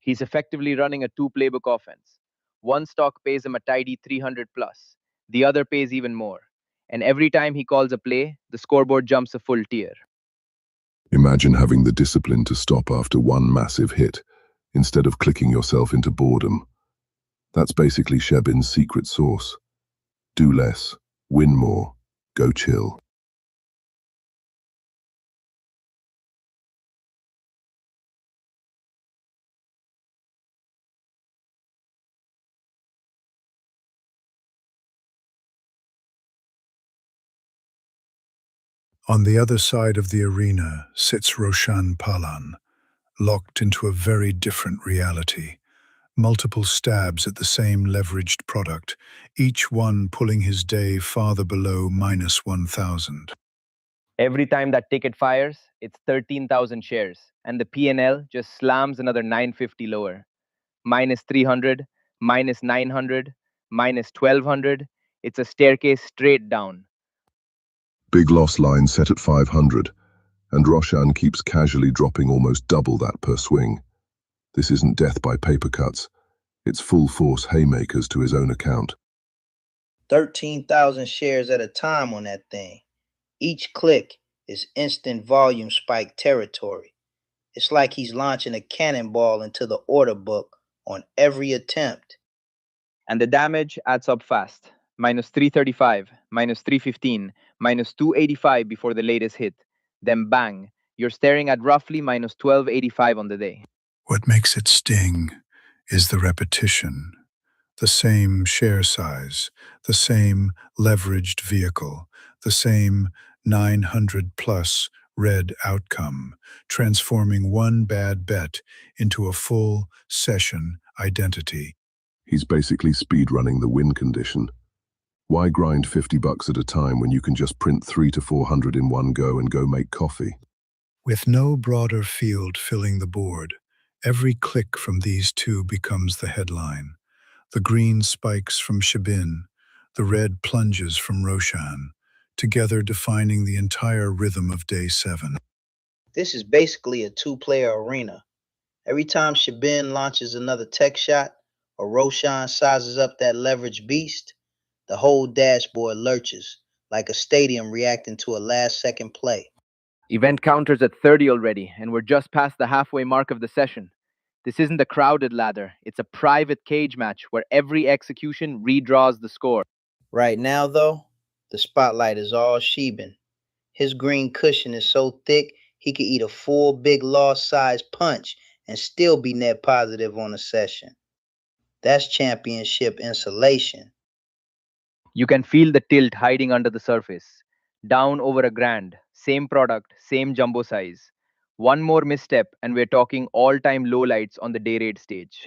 He's effectively running a two-playbook offense. One stock pays him a tidy 300 plus. The other pays even more. And every time he calls a play, the scoreboard jumps a full tier. Imagine having the discipline to stop after one massive hit, instead of clicking yourself into boredom. That's basically Shabin's secret sauce. Do less, win more, go chill. On the other side of the arena sits Roshan Palan, locked into a very different reality. Multiple stabs at the same leveraged product, each one pulling his day farther below minus 1,000. Every time that ticket fires, it's 13,000 shares, and the P&L just slams another 950 lower. Minus 300, minus 900, minus 1200. It's a staircase straight down. Big loss line set at 500, and Roshan keeps casually dropping almost double that per swing. This isn't death by paper cuts. It's full force haymakers to his own account. 13,000 shares at a time on that thing. Each click is instant volume spike territory. It's like he's launching a cannonball into the order book on every attempt. And the damage adds up fast. Minus 335, minus 315, minus 285 before the latest hit. Then bang, you're staring at roughly minus 1285 on the day. What makes it sting is the repetition. The same share size, the same leveraged vehicle, the same 900 plus red outcome, transforming one bad bet into a full session identity. He's basically speedrunning the win condition. Why grind $50 at a time when you can just print 3 to 400 in one go and go make coffee? With no broader field filling the board, every click from these two becomes the headline. The green spikes from Shabin, the red plunges from Roshan, together defining the entire rhythm of day 7. This is basically a two-player arena. Every time Shabin launches another tech shot or Roshan sizes up that leverage beast, the whole dashboard lurches like a stadium reacting to a last-second play. Event counter's at 30 already, and we're just past the halfway mark of the session. This isn't a crowded ladder, it's a private cage match where every execution redraws the score. Right now, though, the spotlight is all Shebin. His green cushion is so thick he could eat a full big loss-sized punch and still be net positive on a session. That's championship insulation. You can feel the tilt hiding under the surface. Down over a grand, same product, same jumbo size. One more misstep, and we're talking all-time lowlights on the Dayrade stage.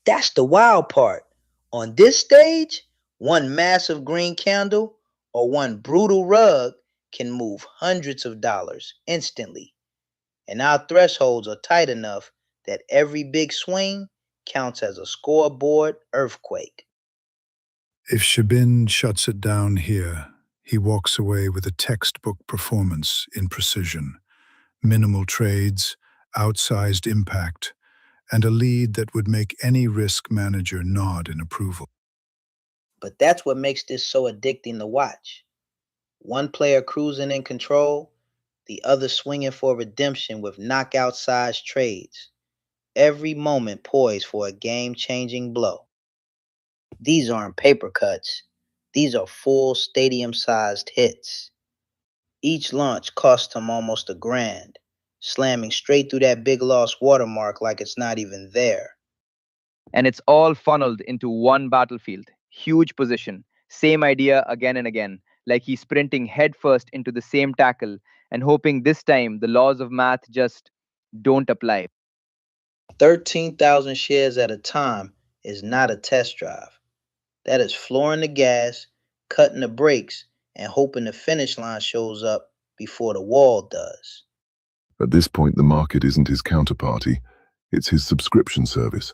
That's the wild part. On this stage, one massive green candle or one brutal rug can move hundreds of dollars instantly. And our thresholds are tight enough that every big swing counts as a scoreboard earthquake. If Shabin shuts it down here, he walks away with a textbook performance in precision, minimal trades, outsized impact, and a lead that would make any risk manager nod in approval. But that's what makes this so addicting to watch. One player cruising in control, the other swinging for redemption with knockout-sized trades. Every moment poised for a game-changing blow. These aren't paper cuts. These are full stadium-sized hits. Each launch cost him almost a grand, slamming straight through that big loss watermark like it's not even there. And it's all funneled into one battlefield. Huge position. Same idea again and again, like he's sprinting headfirst into the same tackle and hoping this time the laws of math just don't apply. 13,000 shares at a time is not a test drive. That is flooring the gas, cutting the brakes, and hoping the finish line shows up before the wall does. At this point, the market isn't his counterparty, it's his subscription service.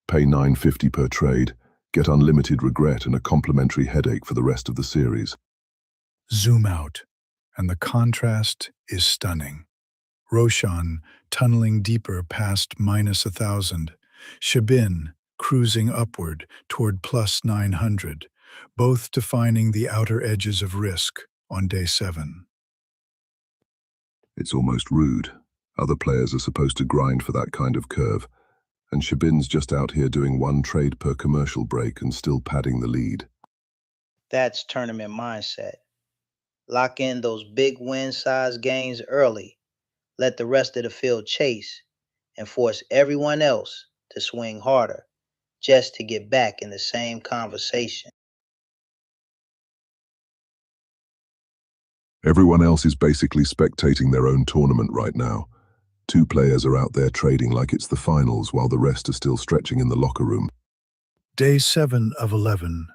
Pay $9.50 per trade, get unlimited regret and a complimentary headache for the rest of the series. Zoom out, and the contrast is stunning. Roshan tunneling deeper past minus 1,000, Shabin cruising upward toward plus 900, both defining the outer edges of risk on day 7. It's almost rude. Other players are supposed to grind for that kind of curve, and Shabin's just out here doing one trade per commercial break and still padding the lead. That's tournament mindset. Lock in those big win-size gains early. Let the rest of the field chase and force everyone else to swing harder just to get back in the same conversation. Everyone else is basically spectating their own tournament right now. 2 players are out there trading like it's the finals while the rest are still stretching in the locker room. Day 7 of 11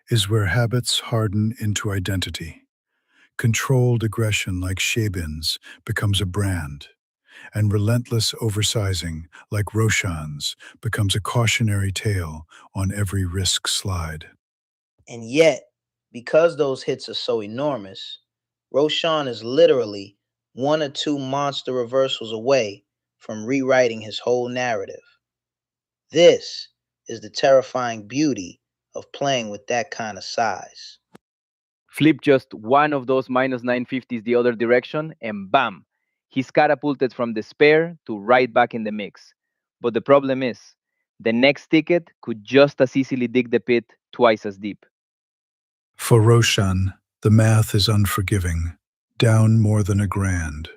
is where habits harden into identity. Controlled aggression like Shabin's becomes a brand, and relentless oversizing like Roshan's becomes a cautionary tale on every risk slide. And yet, because those hits are so enormous, Roshan is literally 1 or 2 monster reversals away from rewriting his whole narrative. This is the terrifying beauty of playing with that kind of size. Flip just one of those minus 950s the other direction, and bam! He's catapulted from despair to right back in the mix. But the problem is, the next ticket could just as easily dig the pit twice as deep. For Roshan, the math is unforgiving. Down more than $1,000.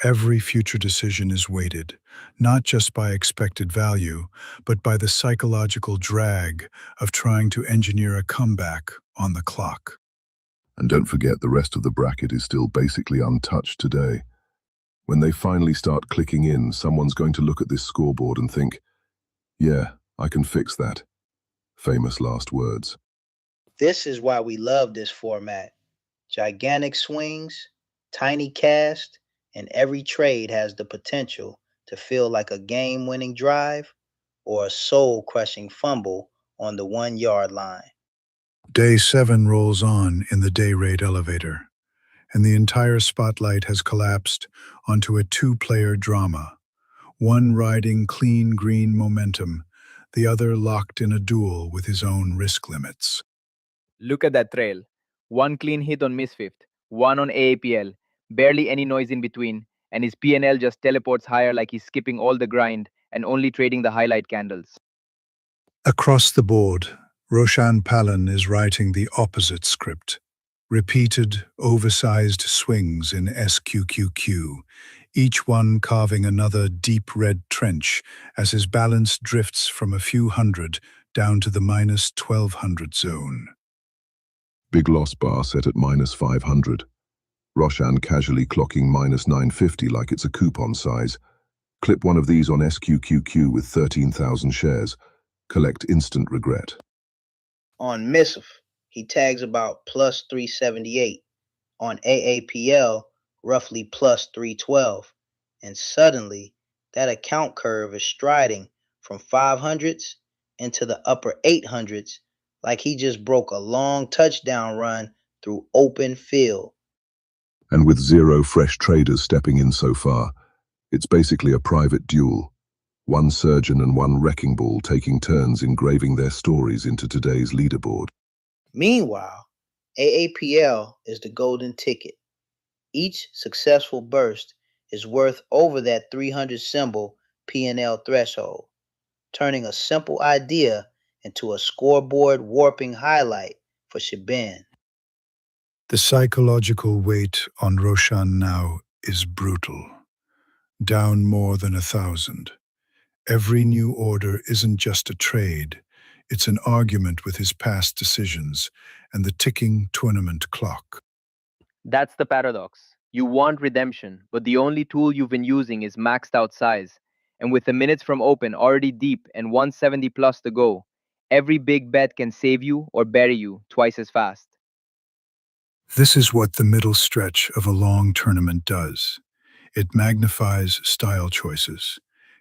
Every future decision is weighted, not just by expected value, but by the psychological drag of trying to engineer a comeback on the clock. And don't forget the rest of the bracket is still basically untouched today. When they finally start clicking in, someone's going to look at this scoreboard and think, yeah, I can fix that. Famous last words. This is why we love this format. Gigantic swings, tiny cast, and every trade has the potential to feel like a game-winning drive or a soul-crushing fumble on the 1-yard line. Day 7 rolls on in the Dayrade elevator, and the entire spotlight has collapsed onto a two-player drama. One riding clean green momentum, the other locked in a duel with his own risk limits. Look at that trail. One clean hit on Miss Fifth, one on AAPL, barely any noise in between, and his P&L just teleports higher like he's skipping all the grind and only trading the highlight candles. Across the board, Roshan Palan is writing the opposite script. Repeated, oversized swings in SQQQ, each one carving another deep red trench as his balance drifts from a few hundred down to the minus 1200 zone. Big loss bar set at minus 500. Roshan casually clocking minus 950 like it's a coupon size. Clip one of these on SQQQ with 13,000 shares. Collect instant regret. On Missif, he tags about plus 378. On AAPL, roughly plus 312. And suddenly, that account curve is striding from 500s into the upper 800s like he just broke a long touchdown run through open field. And with 0 fresh traders stepping in so far, it's basically a private duel. One surgeon and one wrecking ball taking turns engraving their stories into today's leaderboard. Meanwhile, AAPL is the golden ticket. Each successful burst is worth over that 300 symbol P&L threshold, turning a simple idea into a scoreboard warping highlight for Shaban. The psychological weight on Roshan now is brutal. Down more than 1,000. Every new order isn't just a trade, it's an argument with his past decisions and the ticking tournament clock. That's the paradox. You want redemption, but the only tool you've been using is maxed out size. And with the minutes from open already deep and 170 plus to go, every big bet can save you or bury you twice as fast. This is what the middle stretch of a long tournament does. It magnifies style choices.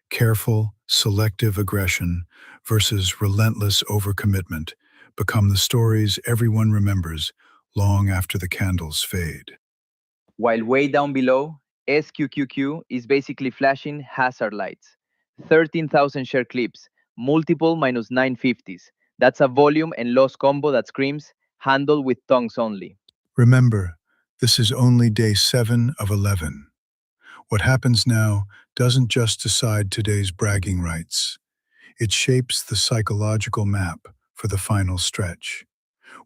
Careful, selective aggression versus relentless overcommitment become the stories everyone remembers long after the candles fade. While way down below, SQQQ is basically flashing hazard lights. 13,000 share clips, multiple minus 950s. That's a volume and loss combo that screams, handle with tongues only. Remember, this is only day 7 of 11. What happens now doesn't just decide today's bragging rights. It shapes the psychological map for the final stretch,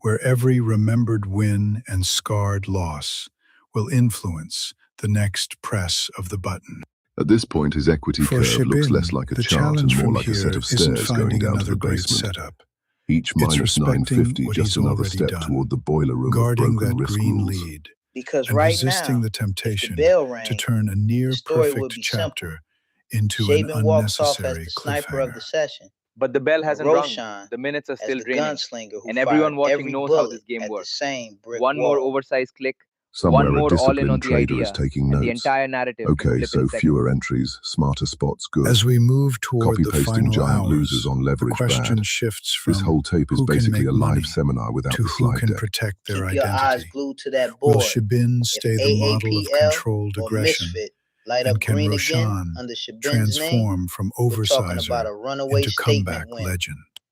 where every remembered win and scarred loss will influence the next press of the button. At this point, his equity For curve looks Shabin, less like a the chart and challenge more from like a set here of isn't stairs going finding down to another the great basement. setup. Each It's minus respecting 950, what just he's another already step done, toward the boiler room of guarding broken that risk green rules. lead, Because and right resisting now, the if the temptation bell to rang, turn a the story would near-perfect be simple. chapter into an Shaban walks off as unnecessary the sniper of the cliffhanger. session, But the bell and hasn't rung. Roshan The minutes are as still the draining. gunslinger who And fired everyone watching every knows how this bullet game at the works. same brick One more wall. oversized click, one Somewhere a more all in on disciplined the trader is idea, taking and the notes. entire narrative can Okay, flip so in seconds. fewer entries, smarter spots, good. As we move toward the Copy-pasting final giant hours, losers on the leverage question bad. shifts This from whole tape is who can basically make a live money seminar without to the who slide can deck. protect their Keep your eyes identity. glued to that Will board. Shabin If stay the model of AAPL controlled or aggression? Misfit light And up can green again Roshan under Shaban's name, transform from we're talking oversizer about a runaway into statement comeback win. legend?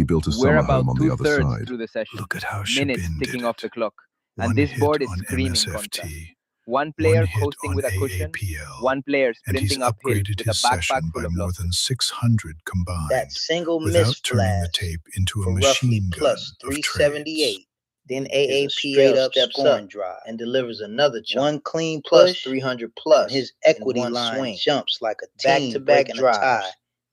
He built a We're summer about home on the other two-thirds side. through the session. Look at how Minutes Shabin did ticking off the it. clock. One And this hit board is on screaming contra. MSFT, One one player hit coasting on with a cushion, AAPL, one player and he's sprinting uphill upgraded with a his backpack session full by of more losses. than 600 That combined, single miss without turning the blast tape into a for roughly machine gun plus of trades. 378. Then AAPL steps up and delivers another chunk. One clean plus 300 plus. And his equity line swing jumps like a back-to-back drive,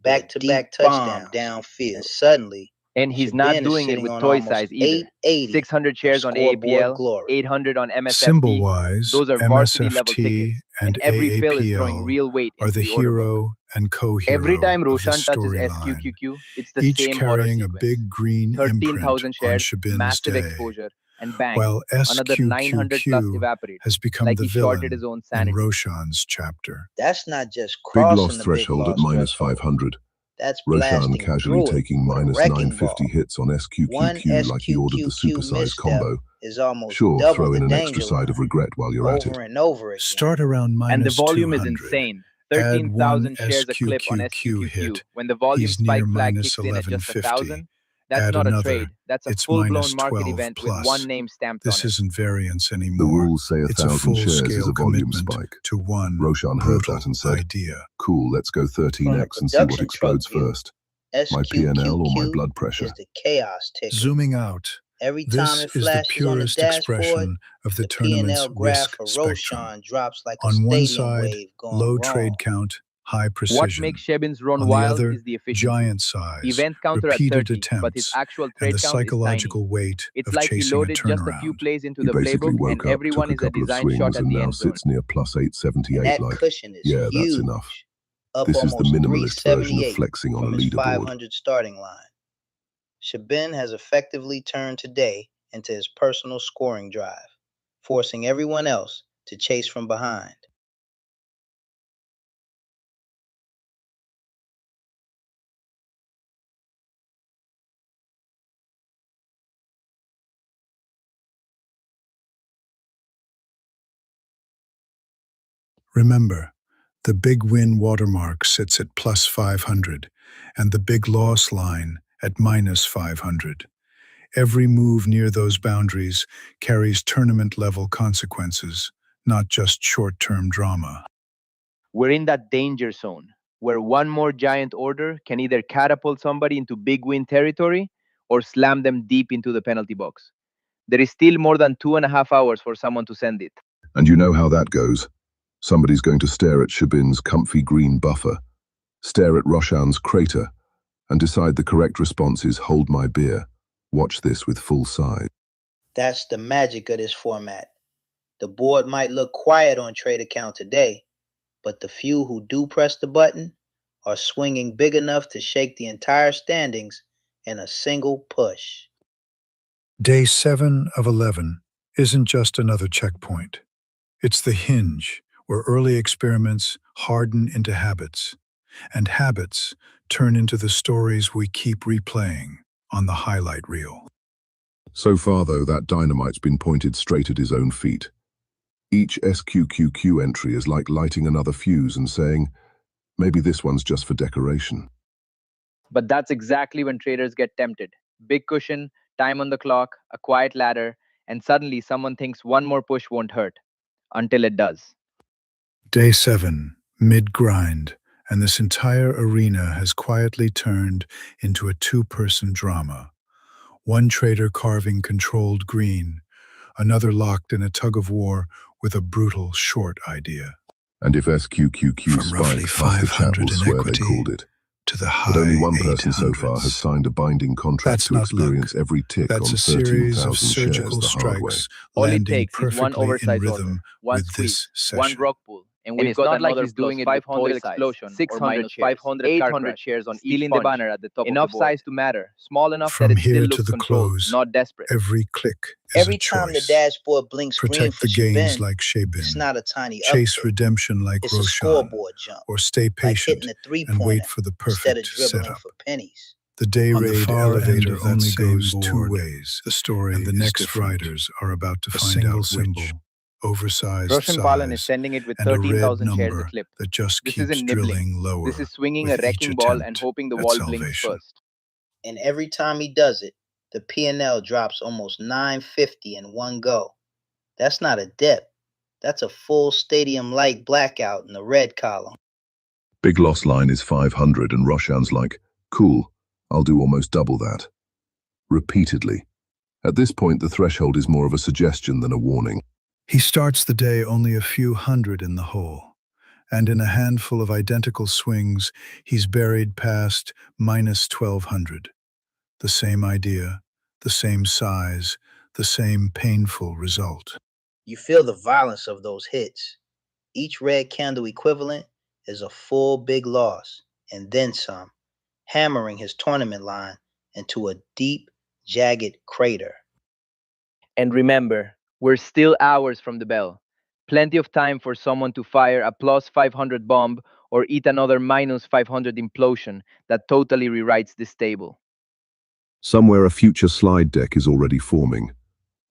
back-to-back touchdown downfield. And suddenly, And he's not doing it with toy size either. 600 shares on AAPL, 800 on MSFT. Symbol-wise, Those are varsity level MSFT tickets. and Every fill is throwing AAPL real weight are into the the order book. hero and Every co-hero time of the Roshan touches storyline, SQQQ, it's the each same horror carrying a sequence. big green imprint 13,000 on shares, Shabin's massive day, exposure, and bang, while another 900 plus SQQQ evaporates, has become like the he shorted villain his own in sanity. Roshan's chapter. That's not just Big crossing loss the big threshold at loss minus threshold. 500. That's Roshan blasting casually through it taking with a minus wrecking 950 ball. hits on One SQQQ like he ordered the SQQQ supersize misstep combo. is almost Sure, double throw the in an danger extra side of line regret while you're at it. over and over again. Start around And the minus volume is 200. insane. Add one 13,000 shares a clip on SQQQ SQQQ. hit. When the volume He's near spike flag minus kicks in at just 1150. 1,000, that's Add not a another. trade. That's a It's full-blown minus market 12 event with plus. one name stamped on This it. isn't variance The anymore. rules say It's a 1,000 shares is full-scale a volume commitment spike. to one Roshan heard brutal that and said, idea. cool, let's go From the 13x and see what production truck explodes view, first. My P&L or my blood pressure? is the chaos ticker. Zooming out, Every time this it is the flashes on the purest dashboard, expression of the the tournament's P&L graph risk for spectrum. Roshan drops like a On one stadium side, wave going low wrong. trade count, high What precision. makes Shebin's run On the wild other, is the efficiency. giant size, Event counter at repeated 30, but his attempts, actual and trade the count is tiny. psychological weight It's of like he chasing a loaded just a few turnaround. plays into He the basically playbook, and woke up, everyone took a is a couple of design shot swings, at and the now end zone. sits near plus And 878 that like, cushion is yeah, huge. that's enough. Up This is the almost minimalist version of 378 flexing on a from his leaderboard. 500 starting line. Shabin has effectively turned today into his personal scoring drive, forcing everyone else to chase from behind. Remember, the big win watermark sits at plus 500 and the big loss line at minus 500. Every move near those boundaries carries tournament-level consequences, not just short-term drama. We're in that danger zone where one more giant order can either catapult somebody into big win territory or slam them deep into the penalty box. There is still more than 2.5 hours for someone to send it. And you know how that goes. Somebody's going to stare at Shabin's comfy green buffer, stare at Roshan's crater, and decide the correct response is hold my beer. Watch this with full size. That's the magic of this format. The board might look quiet on trade account today, but the few who do press the button are swinging big enough to shake the entire standings in a single push. Day 7 of 11 isn't just another checkpoint. It's the hinge where early experiments harden into habits, and habits turn into the stories we keep replaying on the highlight reel. So far, though, that dynamite's been pointed straight at his own feet. Each SQQQ entry is like lighting another fuse and saying, maybe this one's just for decoration. But that's exactly when traders get tempted. Big cushion, time on the clock, a quiet ladder, and suddenly someone thinks one more push won't hurt. Until it does. Day 7, mid-grind, and this entire arena has quietly turned into a two-person drama. One trader carving controlled green, another locked in a tug-of-war with a brutal short idea. And if SQQQ From roughly spikes, half the chat 500 will in swear they equity called it. to the high But only one person so far 800s. has signed a binding contract That's to not experience luck. every tick That's on a series of 13,000 shares surgical the hard way. strikes All it landing takes is one perfectly in oversized order, rhythm one with squeeze, this one session. rock pull, and we've it's got not like another he's doing it plus with 500 total size, explosion, 600 or minus shares, 500 car 800 crash, shares on still each in the punch, banner at the top enough of the board. size to matter, small enough From that it here still to looks the controlled, close, not desperate. every click is Every a time the choice. dashboard blinks green Protect for the gains Shabin, like it's Shabin. not a tiny Chase uptick. redemption like It's a Roshan. scoreboard jump, Or stay like patient hitting a and three-pointer wait for the instead of perfect dribbling setup. for pennies. The Dayrade elevator only goes two ways. The story and the next different. Riders are about to find out symbol, which. Oversized Roshan Palan is size, sending it with and a red 13,000 shares a number clip. that just This keeps isn't nibbling. drilling lower. This is swinging a with each wrecking ball and attempt hoping the at wall blinks salvation. first. And every time he does it, the P&L drops almost 950 in one go. That's not a dip. That's a full stadium-like blackout in the red column. Big loss line is 500 and Roshan's like, cool, I'll do almost double that. Repeatedly. At this point, the threshold is more of a suggestion than a warning. He starts the day only a few hundred in the hole, and in a handful of identical swings, he's buried past minus 1,200. The same idea, the same size, the same painful result. You feel the violence of those hits. Each red candle equivalent is a full big loss, and then some, hammering his tournament line into a deep, jagged crater. And remember, we're still hours from the bell. Plenty of time for someone to fire a plus 500 bomb or eat another minus 500 implosion that totally rewrites this table. Somewhere a future slide deck is already forming.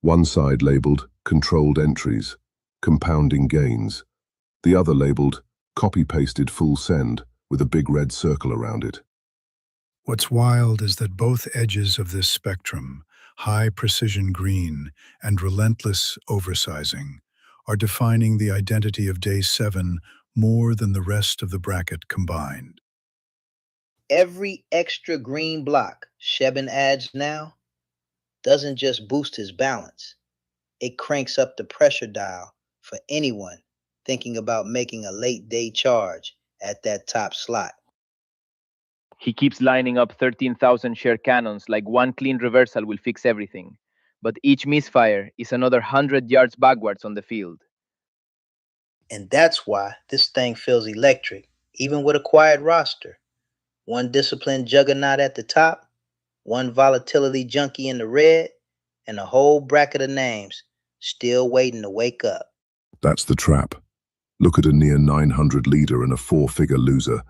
One side labeled Controlled Entries, Compounding Gains. The other labeled Copy-Pasted Full Send with a big red circle around it. What's wild is that both edges of this spectrum, high precision green and relentless oversizing, are defining the identity of day 7 more than the rest of the bracket combined. Every extra green block Shebin adds now doesn't just boost his balance, it cranks up the pressure dial for anyone thinking about making a late day charge at that top slot. He keeps lining up 13,000 share cannons like one clean reversal will fix everything. But each misfire is another 100 yards backwards on the field. And that's why this thing feels electric, even with a quiet roster. One disciplined juggernaut at the top, one volatility junkie in the red, and a whole bracket of names still waiting to wake up. That's the trap. Look at a near 900 leader and a 4-figure loser,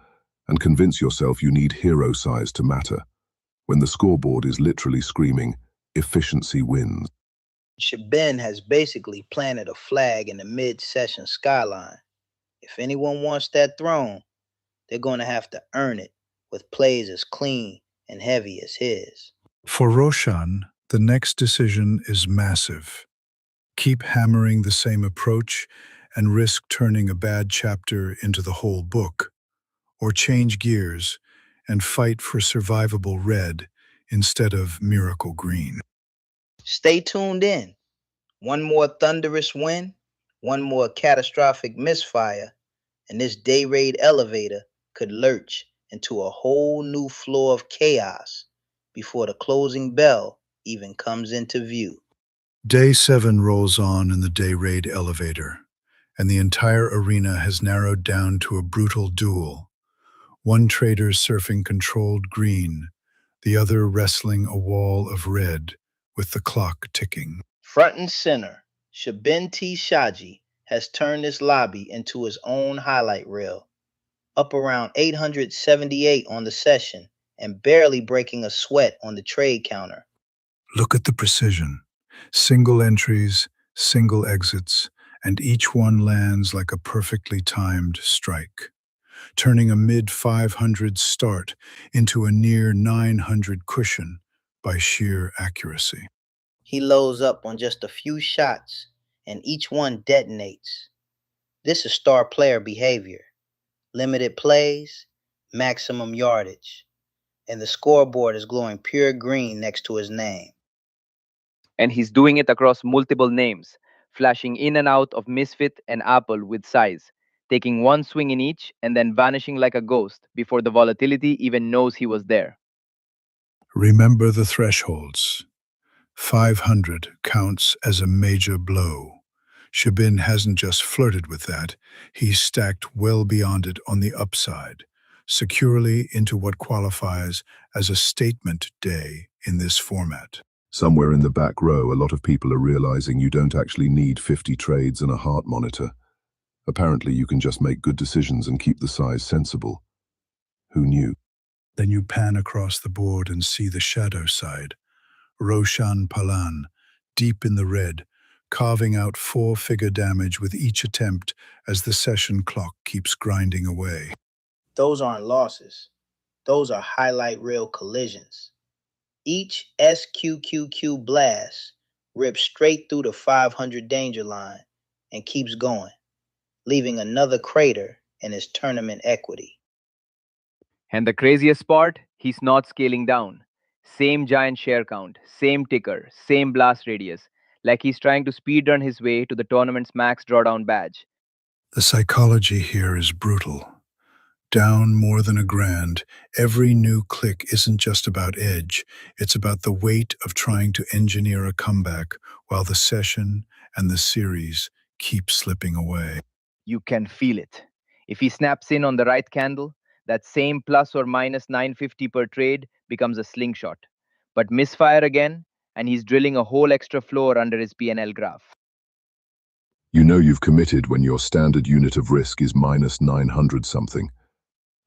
and convince yourself you need hero size to matter, when the scoreboard is literally screaming, efficiency wins. Shebin has basically planted a flag in the mid-session skyline. If anyone wants that throne, they're going to have to earn it with plays as clean and heavy as his. For Roshan, the next decision is massive. Keep hammering the same approach and risk turning a bad chapter into the whole book, or change gears and fight for survivable red instead of miracle green. Stay tuned in. One more thunderous win, one more catastrophic misfire, and this Dayrade elevator could lurch into a whole new floor of chaos before the closing bell even comes into view. Day 7 rolls on in the Dayrade elevator, and the entire arena has narrowed down to a brutal duel. One trader surfing controlled green, the other wrestling a wall of red with the clock ticking. Front and center, Shebin T. Shaji has turned this lobby into his own highlight reel, up around 878 on the session and barely breaking a sweat on the trade counter. Look at the precision. Single entries, single exits, and each one lands like a perfectly timed strike, turning a mid-500 start into a near 900 cushion by sheer accuracy. He loads up on just a few shots, and each one detonates. This is star player behavior. Limited plays, maximum yardage, and the scoreboard is glowing pure green next to his name. And he's doing it across multiple names, flashing in and out of Misfit and Apple with size, taking one swing in each and then vanishing like a ghost before the volatility even knows he was there. Remember the thresholds. 500 counts as a major blow. Shebin hasn't just flirted with that, he's stacked well beyond it on the upside, securely into what qualifies as a statement day in this format. Somewhere in the back row, a lot of people are realizing you don't actually need 50 trades and a heart monitor. Apparently, you can just make good decisions and keep the size sensible. Who knew? Then you pan across the board and see the shadow side. Roshan Palan, deep in the red, carving out 4-figure damage with each attempt as the session clock keeps grinding away. Those aren't losses. Those are highlight reel collisions. Each SQQQ blast rips straight through the 500 danger line and keeps going, leaving another crater in his tournament equity. And the craziest part, he's not scaling down. Same giant share count, same ticker, same blast radius, like he's trying to speedrun his way to the tournament's max drawdown badge. The psychology here is brutal. Down more than a grand, every new click isn't just about edge, it's about the weight of trying to engineer a comeback while the session and the series keep slipping away. You can feel it. If he snaps in on the right candle, that same plus or minus 950 per trade becomes a slingshot. But misfire again, and he's drilling a whole extra floor under his P&L graph. You know you've committed when your standard unit of risk is minus 900 something.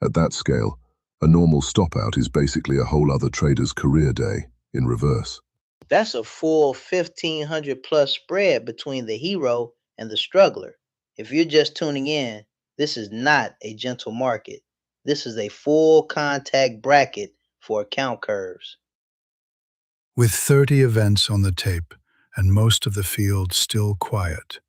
At that scale, a normal stop out is basically a whole other trader's career day in reverse. That's a full 1500 plus spread between the hero and the struggler. If you're just tuning in, this is not a gentle market. This is a full contact bracket for account curves. With 30 events on the tape and most of the field still quiet,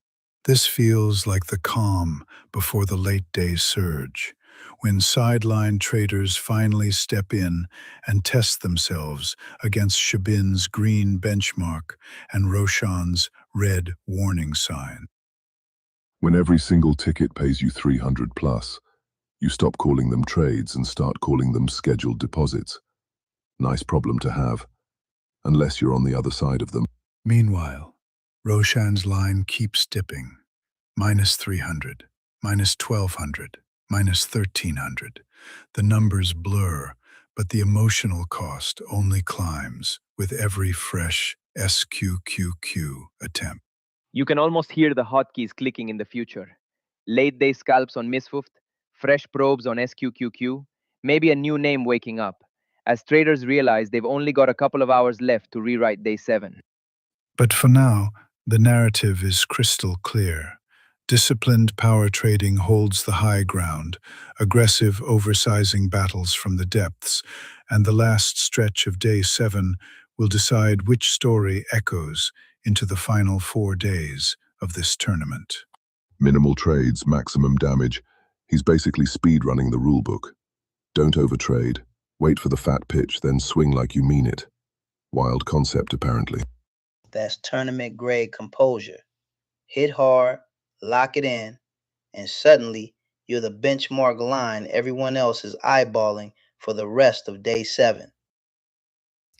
this feels like the calm before the late day surge, when sideline traders finally step in and test themselves against Shabin's green benchmark and Roshan's red warning sign. When every single ticket pays you 300 plus, you stop calling them trades and start calling them scheduled deposits. Nice problem to have, unless you're on the other side of them. Meanwhile, Roshan's line keeps dipping. Minus 300, minus 1200, minus 1300. The numbers blur, but the emotional cost only climbs with every fresh SQQQ attempt. You can almost hear the hotkeys clicking in the future. Late day scalps on Misfuft, fresh probes on SQQQ, maybe a new name waking up, as traders realize they've only got a couple of hours left to rewrite day 7. But for now, the narrative is crystal clear. Disciplined power trading holds the high ground, aggressive oversizing battles from the depths, and the last stretch of day 7 will decide which story echoes into the final 4 days of this tournament. Minimal trades, maximum damage. He's basically speed running the rulebook. Don't overtrade. Wait for the fat pitch, then swing like you mean it. Wild concept, apparently. That's tournament grade composure. Hit hard, lock it in, and suddenly you're the benchmark line everyone else is eyeballing for the rest of day 7.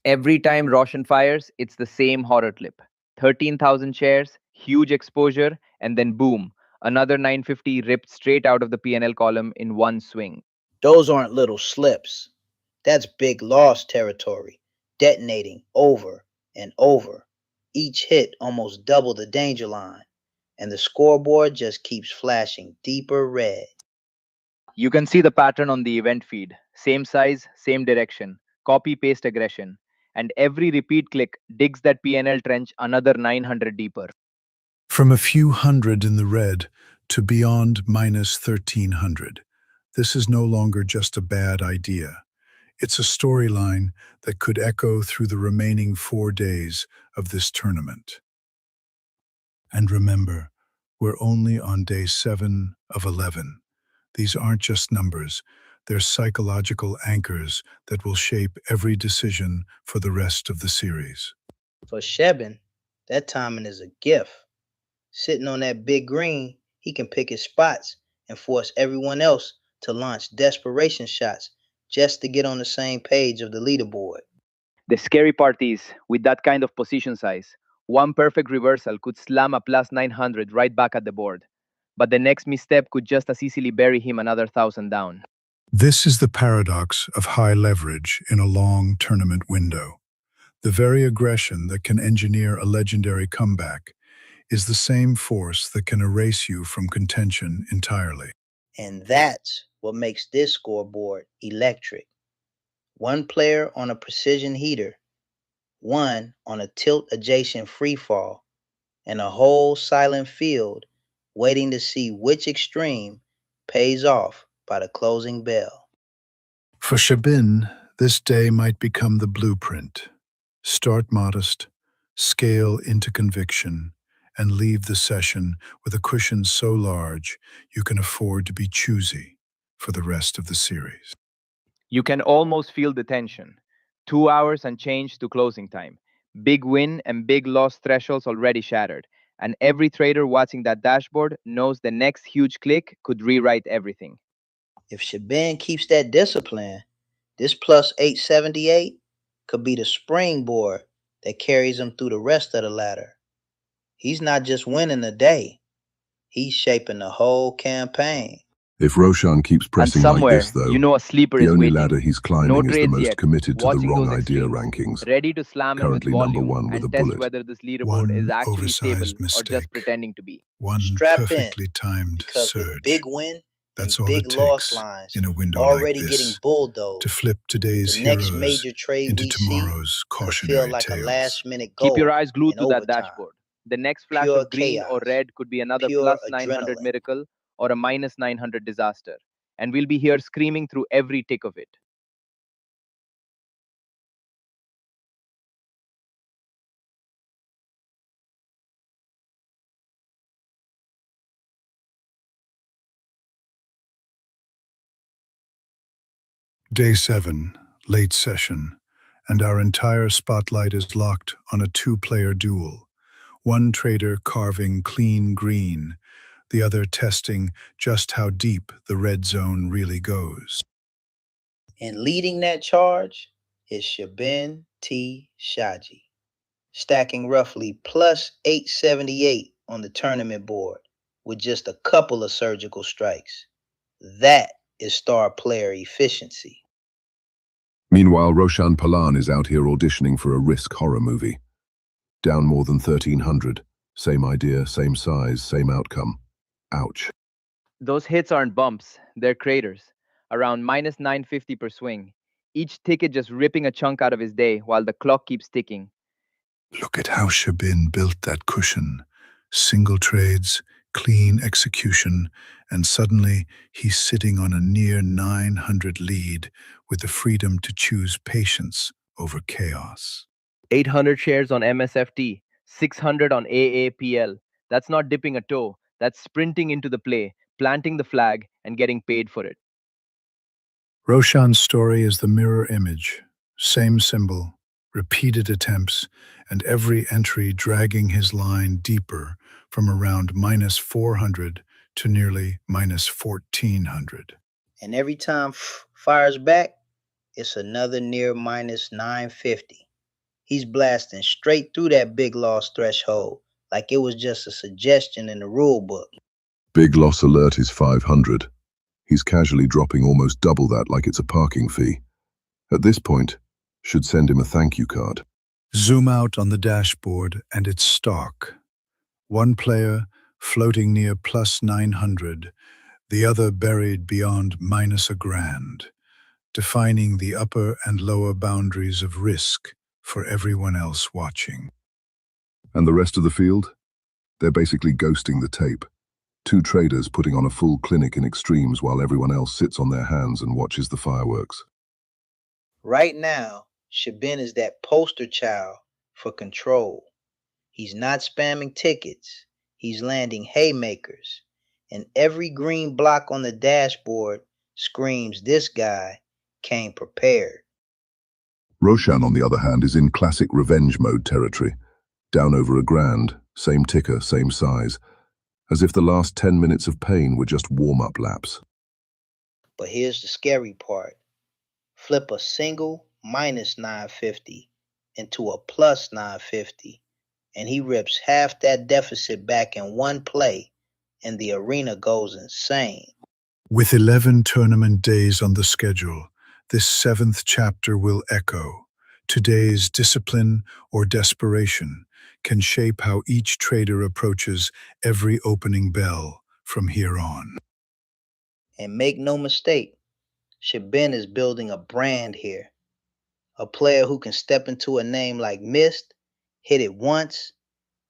Every time Roshan fires, it's the same horror clip. 13,000 shares, huge exposure, and then boom, another 950 ripped straight out of the P&L column in one swing. Those aren't little slips. That's big loss territory, detonating over and over. Each hit almost double the danger line, and the scoreboard just keeps flashing deeper red. You can see the pattern on the event feed. Same size, same direction, copy-paste aggression. And every repeat click digs that P&L trench another 900 deeper. From a few hundred in the red to beyond minus 1300, this is no longer just a bad idea. It's a storyline that could echo through the remaining 4 days of this tournament. And remember, we're only on day 7 of 11. These aren't just numbers, they're psychological anchors that will shape every decision for the rest of the series. For Shebin, that timing is a gift. Sitting on that big green, he can pick his spots and force everyone else to launch desperation shots just to get on the same page of the leaderboard. The scary part is, with that kind of position size, one perfect reversal could slam a plus 900 right back at the board. But the next misstep could just as easily bury him another 1,000 down. This is the paradox of high leverage in a long tournament window. The very aggression that can engineer a legendary comeback is the same force that can erase you from contention entirely. And that's what makes this scoreboard electric. One player on a precision heater, one on a tilt adjacent freefall, and a whole silent field waiting to see which extreme pays off by the closing bell. For Shabin, this day might become the blueprint. Start modest, scale into conviction, and leave the session with a cushion so large you can afford to be choosy for the rest of the series. You can almost feel the tension. 2 hours and change to closing time. Big win and big loss thresholds already shattered. And every trader watching that dashboard knows the next huge click could rewrite everything. If Shabin keeps that discipline, this plus 878 could be the springboard that carries him through the rest of the ladder. He's not just winning the day, he's shaping the whole campaign. If Roshan keeps And pressing like somewhere, this, though, you know a sleeper the is only waiting. ladder he's No climbing is the trades most yet, committed to the watching wrong those idea extremes, rankings, ready to slam in with currently number volume one with a and test bullet. whether this leaderboard One is actually stable oversized or just mistake. pretending to be. One Strap in, perfectly timed because with surge. big win That's and all big it loss takes lines in a window already like getting this bulldozed, to flip today's the next heroes major trade into we see tomorrow's could feel cautionary like a tales. last-minute Keep your goal eyes glued in to that overtime. dashboard. The next flash Pure of green or chaos, red could be another pure plus 900 adrenaline. miracle or a minus 900 disaster. And we'll be here screaming through every tick of it. Day 7, late session, and our entire spotlight is locked on a two-player duel. One trader carving clean green, the other testing just how deep the red zone really goes. And leading that charge is Shabin T. Shaji, stacking roughly plus 878 on the tournament board with just a couple of surgical strikes. That is star player efficiency. Meanwhile, Roshan Palan is out here auditioning for a Risk horror movie. Down more than 1,300. Same idea, same size, same outcome. Ouch. Those hits aren't bumps, they're craters. Around minus 950 per swing. Each ticket just ripping a chunk out of his day while the clock keeps ticking. Look at how Shabin built that cushion. Single trades, clean execution, and suddenly he's sitting on a near 900 lead with the freedom to choose patience over chaos. 800 shares on MSFT, 600 on AAPL. That's not dipping a toe, that's sprinting into the play, planting the flag, and getting paid for it. Roshan's story is the mirror image. Same symbol, repeated attempts, and every entry dragging his line deeper from around minus 400 to nearly minus 1,400. And every time fires back, it's another near minus 950. He's blasting straight through that big loss threshold like it was just a suggestion in the rule book. Big loss alert is 500. He's casually dropping almost double that like it's a parking fee. At this point, should send him a thank you card. Zoom out on the dashboard and it's stark. One player floating near plus 900, the other buried beyond minus a grand, defining the upper and lower boundaries of risk for everyone else watching. And the rest of the field? They're basically ghosting the tape. Two traders putting on a full clinic in extremes while everyone else sits on their hands and watches the fireworks. Right now, Shabin is that poster child for control. He's not spamming tickets. He's landing haymakers. And every green block on the dashboard screams this guy came prepared. Roshan, on the other hand, is in classic revenge mode territory. Down over a grand, same ticker, same size. As if the last 10 minutes of pain were just warm-up laps. But here's the scary part. Flip a single minus 950 into a plus 950, and he rips half that deficit back in one play, and the arena goes insane. With 11 tournament days on the schedule, this 7th chapter will echo. Today's discipline or desperation can shape how each trader approaches every opening bell from here on. And make no mistake, Shabin is building a brand here. A player who can step into a name like Mist, hit it once,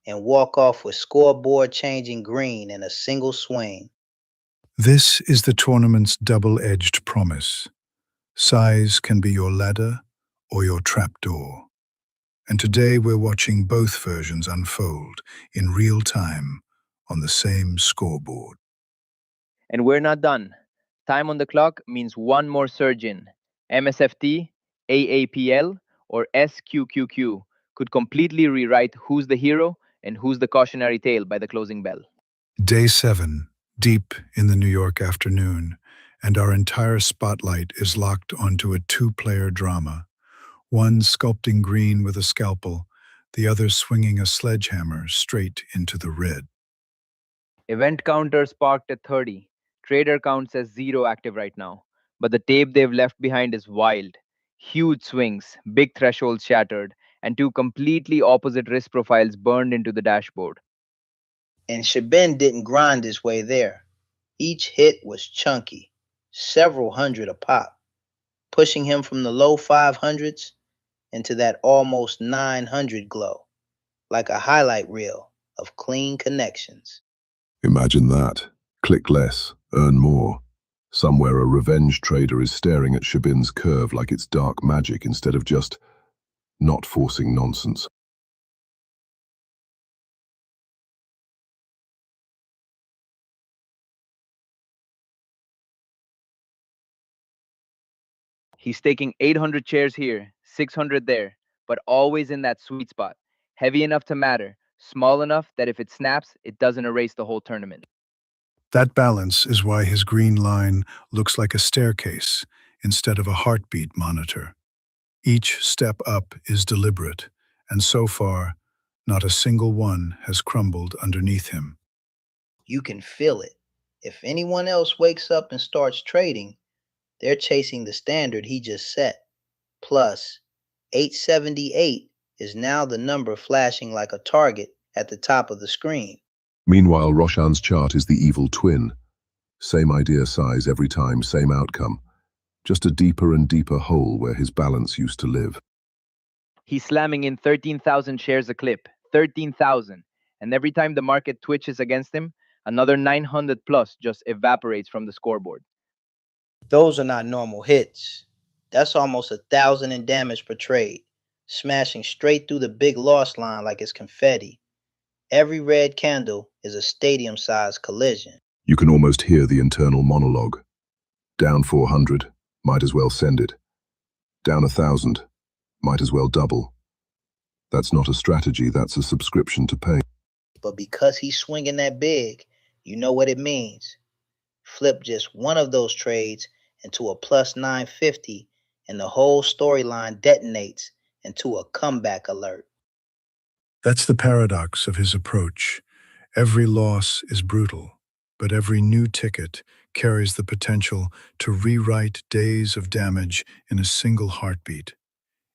and walk off with scoreboard changing green in a single swing. This is the tournament's double-edged promise. Size can be your ladder or your trapdoor. And today we're watching both versions unfold in real time on the same scoreboard. And we're not done. Time on the clock means one more surge in. MSFT, AAPL, or SQQQ could completely rewrite who's the hero and who's the cautionary tale by the closing bell. Day 7, deep in the New York afternoon, and our entire spotlight is locked onto a two-player drama. One sculpting green with a scalpel, the other swinging a sledgehammer straight into the red. Event counter sparked at 30. Trader count says 0 active right now, but the tape they've left behind is wild. Huge swings, big thresholds shattered, and two completely opposite risk profiles burned into the dashboard. And Shabin didn't grind his way there. Each hit was chunky, several hundred a pop, pushing him from the low 500s into that almost 900 glow, like a highlight reel of clean connections. Imagine that. Click less, earn more. Somewhere a revenge trader is staring at Shabin's curve like it's dark magic instead of just not forcing nonsense. He's taking 800 shares here, 600 there, but always in that sweet spot. Heavy enough to matter, small enough that if it snaps, it doesn't erase the whole tournament. That balance is why his green line looks like a staircase instead of a heartbeat monitor. Each step up is deliberate, and so far, not a single one has crumbled underneath him. You can feel it. If anyone else wakes up and starts trading, they're chasing the standard he just set. Plus, 878 is now the number flashing like a target at the top of the screen. Meanwhile, Roshan's chart is the evil twin. Same idea size every time, same outcome. Just a deeper and deeper hole where his balance used to live. He's slamming in 13,000 shares a clip, 13,000. And every time the market twitches against him, another 900 plus just evaporates from the scoreboard. Those are not normal hits. That's almost 1,000 in damage per trade, smashing straight through the big loss line like it's confetti. Every red candle is a stadium-sized collision. You can almost hear the internal monologue. Down 400, might as well send it. Down 1,000, might as well double. That's not a strategy, that's a subscription to pay. But because he's swinging that big, you know what it means. Flip just one of those trades into a plus 950 and the whole storyline detonates into a comeback alert. That's the paradox of his approach. Every loss is brutal, but every new ticket carries the potential to rewrite days of damage in a single heartbeat,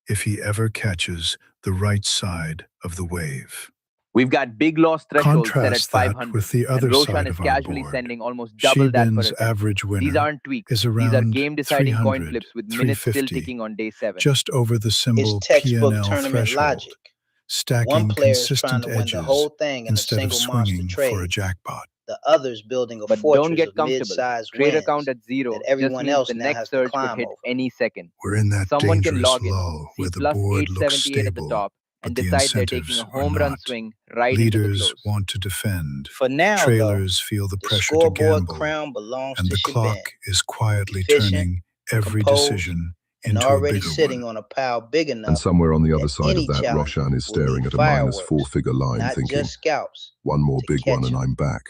if he ever catches the right side of the wave. We've got big loss thresholds set at Contrast that 500, with the and other Roshan side is of our casually board. sending almost double that per Shebin's attempt. average These winner aren't tweaks. is These are around game-deciding coin 300, flips with minutes still 350, ticking on day 7. just over the It's symbol textbook PNL tournament threshold, logic. One stacking player is trying consistent to win the edges whole thing in a instead of single monster swinging for a trade. jackpot. The other's building a But don't fortress get of comfortable. mid-sized Trader wins count at 0 that just everyone means else the now next has to surge could climb hit over. any second. We're in that Someone can dangerous log in, lull see where the plus board looks 878 at the stable, top, but and the decide they're taking a incentives are home run not. swing right into the Leaders close. want to defend. For now, Trailers feel the the pressure to scoreboard gamble, crown belongs and to the clock Shabin. is quietly Efficient, turning every composed, decision and into a already bigger sitting one. on a pile big And enough somewhere on the other that side of any that, challenger Roshan is will need staring at a minus fireworks, four-figure line not thinking, just scalps, one more to big one catch and him. I'm back.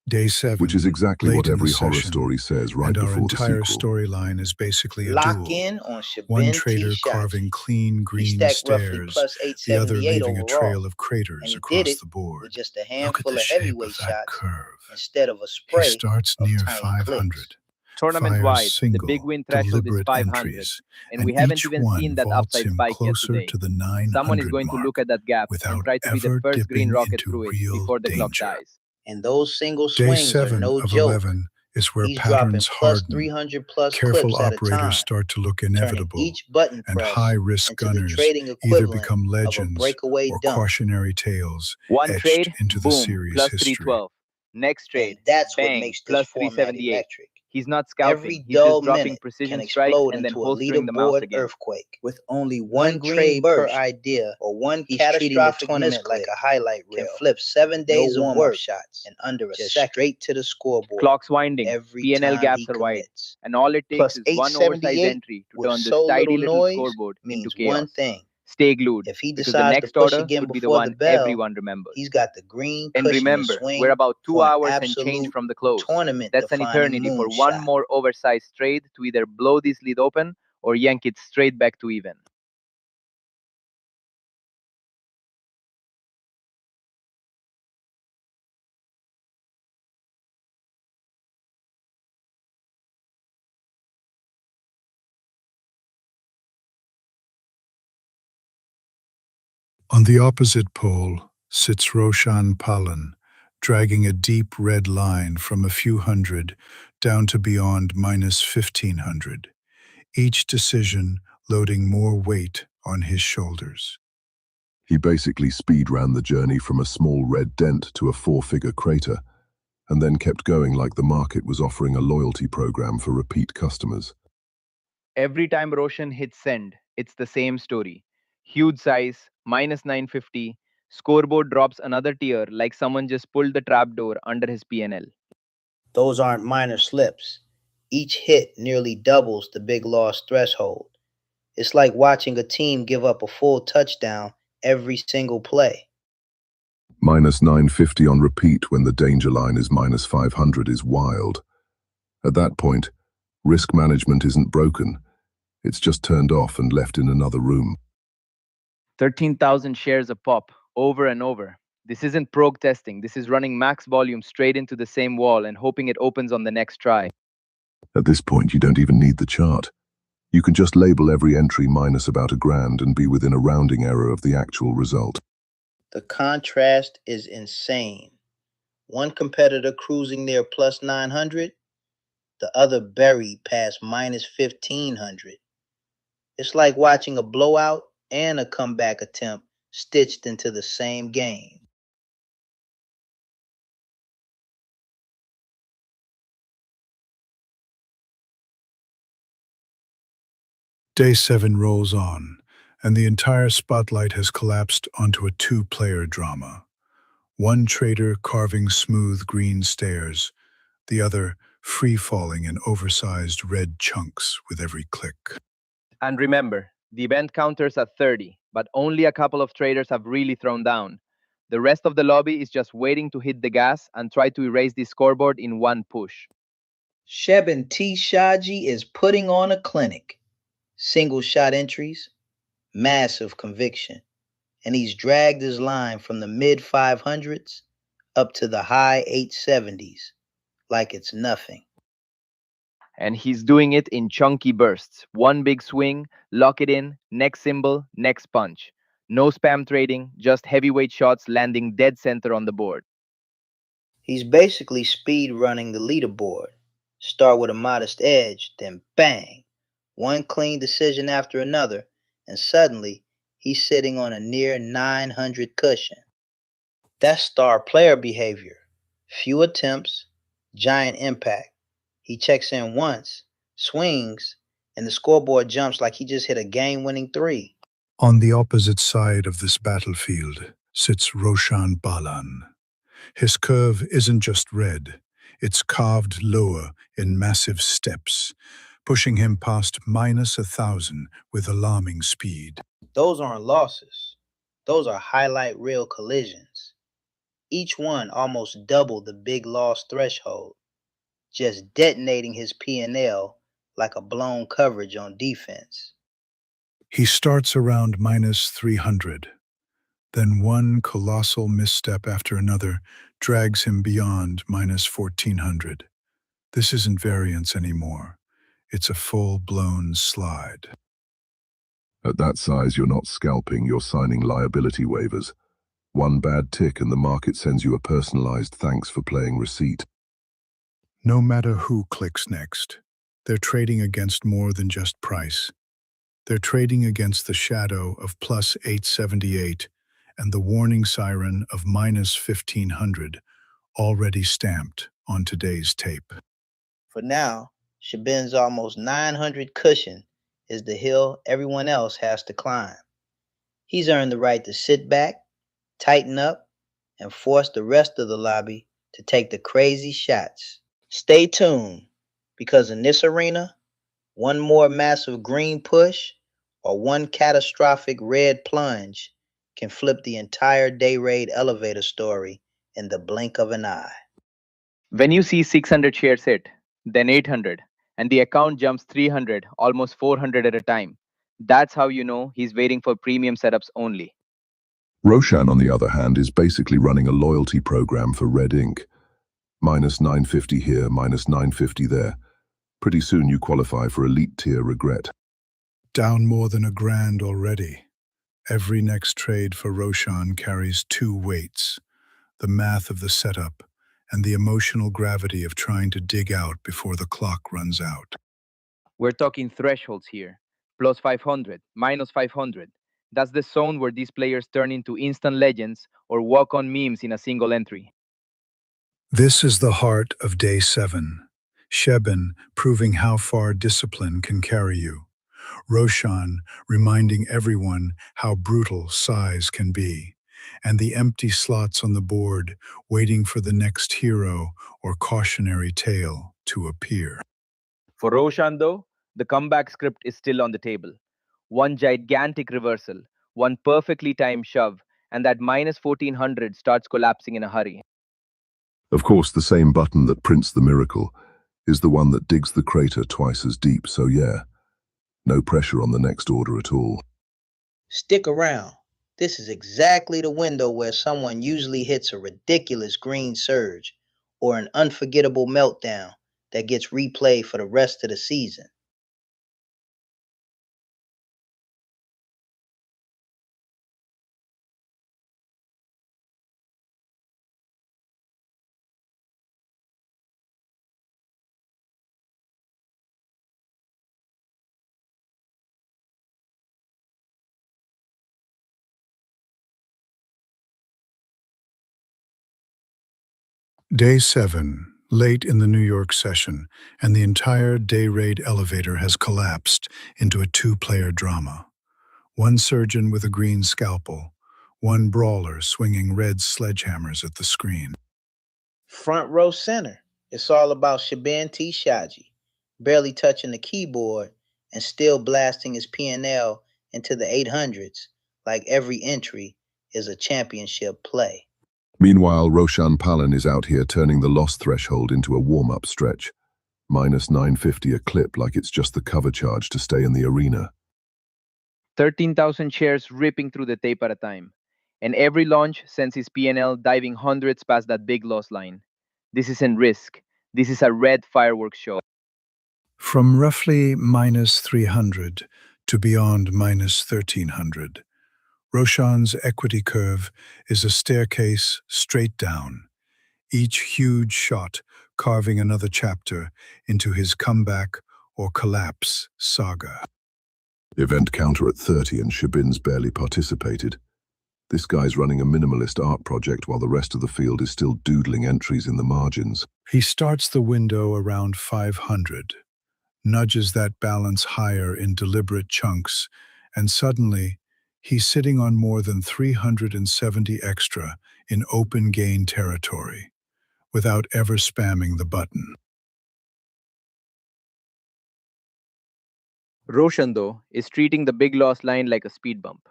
Day 7, Which is exactly what late in the every horror session, story says right and our before the entire sequel. storyline is basically a Lock duel. in on One Shabin trader T. carving Shachi. clean He green stacked roughly stairs, plus the other 878 leaving a overall, trail of and craters he did across it the board. with just a Look at handful the of shape heavyweight of that shots curve. instead of a He spray starts of near tiny 500, clicks. Tournament fires wide, the big single, win threshold is deliberate 500, entries, and we and haven't each even seen one that vaults upside him spike yet closer today. to the Someone is 900 going to mark look at that gap and without try to be the ever first green dipping rocket into through it real before the clock danger. dies. And those single Day swings are 7 no of joke. 11 is where He's dropping patterns plus harden. 300 plus Careful clips at a operators time, start to look turning inevitable, each button and press high-risk into the gunners trading either equivalent become of a legends breakaway or dunk. cautionary tales One etched trade, into the boom, series plus history. 312. Next And trade, that's what bang, makes this plus format 378. electric. He's not Every scalping, he's dull just dropping minute precision can strikes explode and then into a holstering the mouse leaderboard again. earthquake. With only one trade per idea or one catastrophic tournament like a highlight reel, can flip 7 days of work shots in under a second, straight to the scoreboard. Clock's winding, Every P&L time gaps he are wide, commits. and all it takes Plus is one oversized 878 entry to with turn this so tidy little little noise scoreboard into means chaos. one thing. Stay glued, If he because the decides to next push order again could be the before the one bell, everyone remembers. he's got the green And cushion to remember, swing we're about 2 for an hours and change absolute from the close. tournament That's an defining eternity for one moonshot. more oversized trade to either blow this lead open or yank it straight back to even. On the opposite pole sits Roshan Palan, dragging a deep red line from a few hundred down to beyond minus 1500, each decision loading more weight on his shoulders. He basically speed ran the journey from a small red dent to a four-figure crater, and then kept going like the market was offering a loyalty program for repeat customers. Every time Roshan hits send, it's the same story. Huge size, minus 950, scoreboard drops another tier like someone just pulled the trapdoor under his PNL. Those aren't minor slips. Each hit nearly doubles the big loss threshold. It's like watching a team give up a full touchdown every single play. Minus 950 on repeat when the danger line is minus 500 is wild. At that point, risk management isn't broken. It's just turned off and left in another room. 13,000 shares a pop, over and over. This isn't prog testing. This is running max volume straight into the same wall and hoping it opens on the next try. At this point, you don't even need the chart. You can just label every entry minus about $1,000 and be within a rounding error of the actual result. The contrast is insane. One competitor cruising near plus 900, the other buried past minus 1500. It's like watching a blowout and a comeback attempt stitched into the same game. Day 7 rolls on, and the entire spotlight has collapsed onto a two-player drama. One trader carving smooth green stairs, the other free-falling in oversized red chunks with every click. And remember, the event counters are 30, but only a couple of traders have really thrown down. The rest of the lobby is just waiting to hit the gas and try to erase the scoreboard in one push. Shebin T. Shaji is putting on a clinic. Single shot entries, massive conviction, and he's dragged his line from the mid 500s up to the high 870s like it's nothing. And he's doing it in chunky bursts. One big swing, lock it in, next symbol, next punch. No spam trading, just heavyweight shots landing dead center on the board. He's basically speed running the leaderboard. Start with a modest edge, then bang, one clean decision after another, and suddenly he's sitting on a near 900 cushion. That's star player behavior. Few attempts, giant impact. He checks in once, swings, and the scoreboard jumps like he just hit a game-winning three. On the opposite side of this battlefield sits Roshan Balan. His curve isn't just red, it's carved lower in massive steps, pushing him past minus 1,000 with alarming speed. Those aren't losses. Those are highlight reel collisions. Each one almost double the big loss threshold, just detonating his P&L like a blown coverage on defense. He starts around minus 300. Then one colossal misstep after another drags him beyond minus 1,400. This isn't variance anymore. It's a full-blown slide. At that size, you're not scalping, you're signing liability waivers. One bad tick and the market sends you a personalized thanks for playing receipt. No matter who clicks next, they're trading against more than just price. They're trading against the shadow of plus 878 and the warning siren of minus 1,500 already stamped on today's tape. For now, Shebin's almost 900 cushion is the hill everyone else has to climb. He's earned the right to sit back, tighten up, and force the rest of the lobby to take the crazy shots. Stay tuned, because in this arena, one more massive green push or one catastrophic red plunge can flip the entire Dayrade elevator story in the blink of an eye. When you see 600 shares hit, then 800, and the account jumps 300, almost 400 at a time, that's how you know he's waiting for premium setups only. Roshan, on the other hand, is basically running a loyalty program for Red Ink. Minus 950 here, minus 950 there. Pretty soon you qualify for elite tier regret. Down more than $1,000 already. Every next trade for Roshan carries two weights, the math of the setup and the emotional gravity of trying to dig out before the clock runs out. We're talking thresholds here. Plus 500, minus 500. That's the zone where these players turn into instant legends or walk on memes in a single entry. This is the heart of day 7. Shebin proving how far discipline can carry you. Roshan reminding everyone how brutal size can be. And the empty slots on the board waiting for the next hero or cautionary tale to appear. For Roshan, though, the comeback script is still on the table. One gigantic reversal, one perfectly timed shove, and that minus 1400 starts collapsing in a hurry. Of course, the same button that prints the miracle is the one that digs the crater twice as deep, so yeah, no pressure on the next order at all. Stick around. This is exactly the window where someone usually hits a ridiculous green surge or an unforgettable meltdown that gets replayed for the rest of the season. Day 7, late in the New York session, and the entire Dayrade elevator has collapsed into a two-player drama. One surgeon with a green scalpel, one brawler swinging red sledgehammers at the screen. Front row center. It's all about Shaban T. Shaji, barely touching the keyboard and still blasting his P&L into the 800s like every entry is a championship play. Meanwhile, Roshan Palan is out here turning the loss threshold into a warm-up stretch. Minus 950 a clip like it's just the cover charge to stay in the arena. 13,000 shares ripping through the tape at a time. And every launch sends his P&L diving hundreds past that big loss line. This isn't risk. This is a red fireworks show. From roughly minus 300 to beyond minus 1300, Roshan's equity curve is a staircase straight down, each huge shot carving another chapter into his comeback or collapse saga. Event counter at 30 and Shabin's barely participated. This guy's running a minimalist art project while the rest of the field is still doodling entries in the margins. He starts the window around 500, nudges that balance higher in deliberate chunks, and suddenly, he's sitting on more than 370 extra in open gain territory, without ever spamming the button. Roshan, though, is treating the big loss line like a speed bump.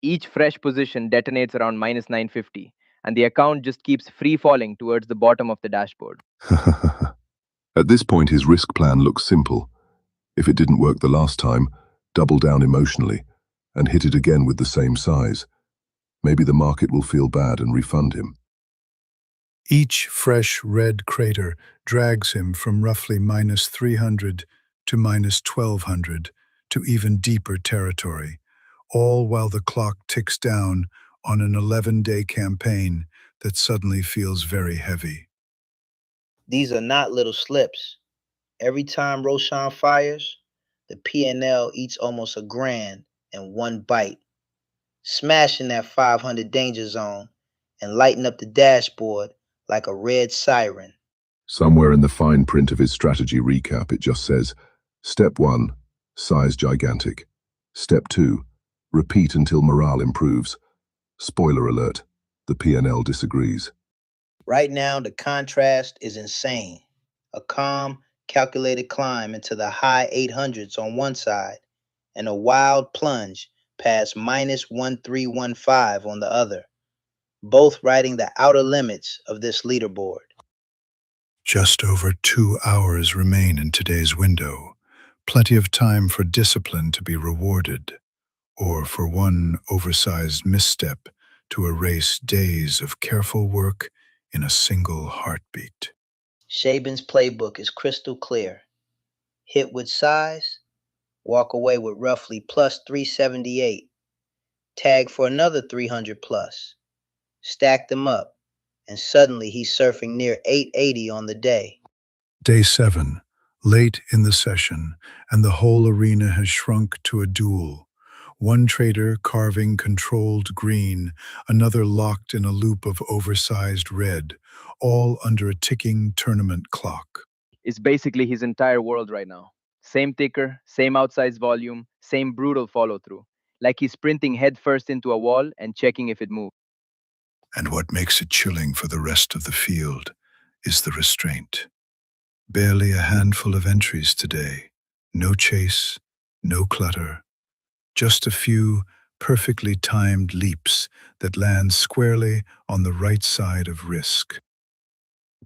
Each fresh position detonates around minus 950, and the account just keeps free falling towards the bottom of the dashboard. At this point, his risk plan looks simple. If it didn't work the last time, double down emotionally and hit it again with the same size. Maybe the market will feel bad and refund him. Each fresh red crater drags him from roughly minus 300 to minus 1200 to even deeper territory, all while the clock ticks down on an 11-day campaign that suddenly feels very heavy. These are not little slips. Every time Roshan fires, the P&L eats almost $1,000 in one bite, smashing that 500 danger zone and lighting up the dashboard like a red siren. Somewhere in the fine print of his strategy recap, it just says, Step 1, size gigantic. Step 2, repeat until morale improves. Spoiler alert, the P&L disagrees. Right now, the contrast is insane. A calm, calculated climb into the high 800s on one side, and a wild plunge past minus 1315 on the other, both riding the outer limits of this leaderboard. Just over 2 hours remain in today's window, plenty of time for discipline to be rewarded, or for one oversized misstep to erase days of careful work in a single heartbeat. Shaban's playbook is crystal clear. Hit with size, walk away with roughly plus 378. Tag for another 300 plus. Stack them up, and suddenly he's surfing near 880 on the day. Day 7, late in the session, and the whole arena has shrunk to a duel. One trader carving controlled green, another locked in a loop of oversized red, all under a ticking tournament clock. It's basically his entire world right now. Same ticker, same outsized volume, same brutal follow through. Like he's sprinting headfirst into a wall and checking if it moves. And what makes it chilling for the rest of the field is the restraint. Barely a handful of entries today. No chase, no clutter. Just a few perfectly timed leaps that land squarely on the right side of risk.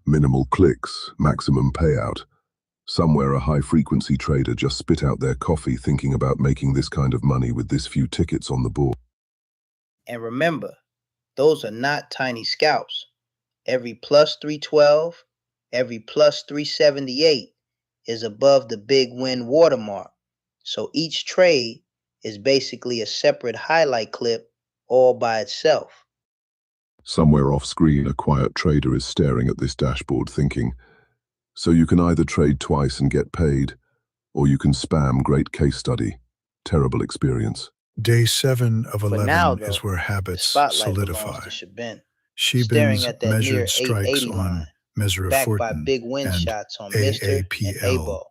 Minimal clicks, maximum payout. Somewhere a high-frequency trader just spit out their coffee thinking about making this kind of money with this few tickets on the board. And remember, those are not tiny scalps. Every plus 312, every plus 378 is above the big win watermark. So each trade is basically a separate highlight clip all by itself. Somewhere off-screen, a quiet trader is staring at this dashboard thinking, so you can either trade twice and get paid, or you can spam great case study. Terrible experience. Day 7 of For 11 now, though, is where the habits spotlight solidify. belongs to Shabin, Shebin's staring at that near measured strikes 880 on line, Mesra backed by Fortin big win and shots on Mr. and AAPL Abo.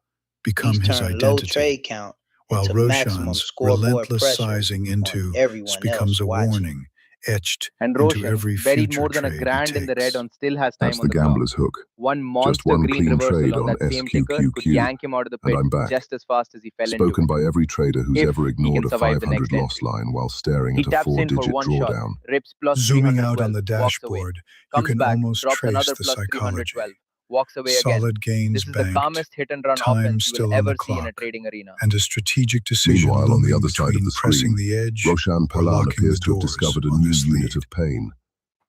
become These his turn low identity, trade count while into maximum Roshan's scoreboard relentless pressure sizing on into everyone becomes else a watching. warning, etched And into Roshan, every buried future more than a trade he grand in the red takes. on still has That's time on the the clock. gambler's hook. One Just monster one green clean trade reversal on on that same ticker could SQQQ, yank him out of the and pit I'm back. just as fast as he fell into Spoken it. by every trader who's If ever he ignored can a survive the 500 next loss entry. line while staring He at a taps in for 4-digit one shot, drawdown. rips plus Zooming out on 312, the walks away, dashboard, you comes can back, almost drops trace another the plus psychology. 312, walks away again. Solid gains This is the banked, calmest hit and run time offense you will still on the ever see in a clock, trading arena. and a strategic decision Meanwhile, on the looming other side of between the pressing screen, the edge Roshan or Palan locking appears the to have doors discovered a on new this unit lead. of pain.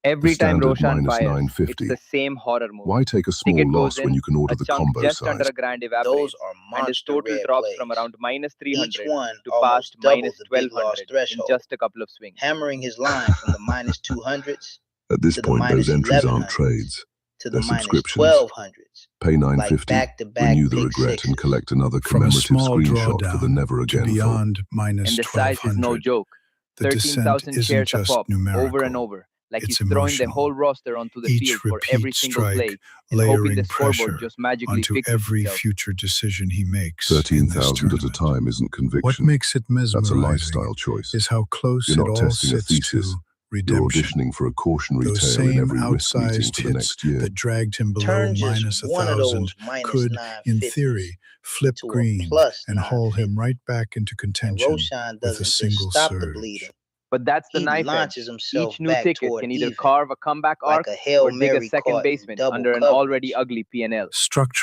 Every The time standard Roshan minus fires, 950. it's the same horror movie. Why take a small Ticket goes loss when in, you can order a the chunk combo just size? under a grand Those evaporates, are and his monster total red drops plays. from around minus Each 300 one to past almost double minus the big loss 1200 in threshold, just a couple of swings. hammering his line from the minus 200s At this to the point, those minus entries aren't 1100s trades. to the They're minus subscriptions. 1200s, Pay like 950, back-to-back renew the pick regret, and sixes. collect another From a commemorative small screenshot for the drawdown never to again folk. beyond minus And the size is no 1200, joke. the descent 13,000 isn't shares a just pop, over and numerical, over. Like it's he's throwing the emotional. whole roster onto the Each field for every repeat single play strike and hoping the layering scoreboard pressure just magically onto fixes every itself. future decision he makes in this 13,000 at a tournament. time isn't What conviction. makes it That's a mesmerizing lifestyle choice. is how close You're it not all testing a sits thesis. to You're redemption. auditioning for a cautionary Those tale in same every risk meeting outsized for the hits next year. that dragged him below Turn just minus one of 1,000 those minus could, in 950s theory, flip to a green plus and haul 950. him right back into And contention Roshan with a doesn't just single stop the surge. bleeding. But that's the He knife edge. launches himself Each new back ticket toward can either even, carve a comeback like arc a Hail or dig a Mary second caught in baseman double under an already coverage. ugly P&L.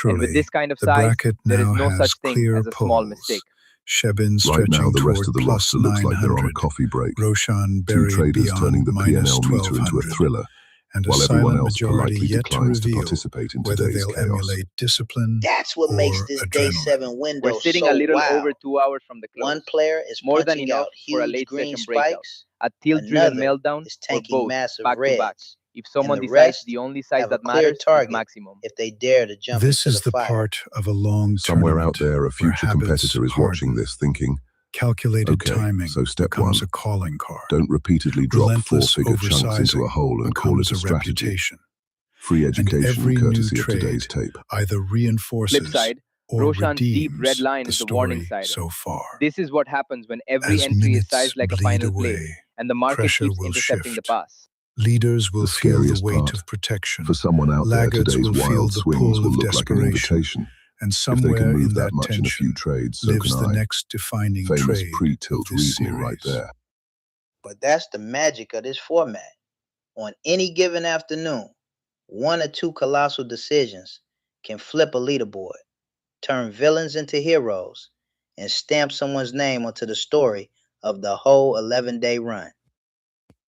And with Structurally, this kind of the size, bracket there is now no has such thing clear as a small poles. mistake. Shebin Right now, stretching the rest toward of the plus roster looks like they're on a 900, coffee break. Roshan Two buried traders turning beyond the minus P&L meter into a 1,200, thriller, and a while everyone silent else majority politely yet to declines to reveal participate in whether today's they'll chaos. emulate discipline That's what or makes this day adrenaline. 7 We're window sitting so a little over wild. 2 hours from the One close. player is More than punching enough out for a huge late green session breakout. spikes, A tilt-driven another meltdown, is or tanking both, massive back to back. reds, If and someone the decides rest the only size have a that clear matters is target maximum. if they dare to jump This into is the the fire. part of a long Somewhere tournament out there, a where future habits competitor is watching harden. this thinking, Calculated okay, timing so step becomes one, a calling card. don't repeatedly drop Relentless four-figure chunks into a oversizing hole and call becomes it a a strategy. reputation. Free And education every new courtesy of trade today's tape. either Flip reinforces side, or Roshan's deep red redeems line the is the warning story siren. so far. This is what happens when every As entry is minutes sized like a bleed final play, away, and the market pressure keeps will intercepting the shift. pass. Leaders will The feel the scariest weight part, of protection. for someone out there, Laggards today's will feel wild the swings pull will of look like an desperation. invitation. And If they can somewhere move in that that much in a few tension trades, so lives can the I. next defining Famous trade pre-tilt of this reasoning right series. there. But that's the magic of this format. On any given afternoon, one or two colossal decisions can flip a leaderboard, turn villains into heroes, and stamp someone's name onto the story of the whole 11-day run.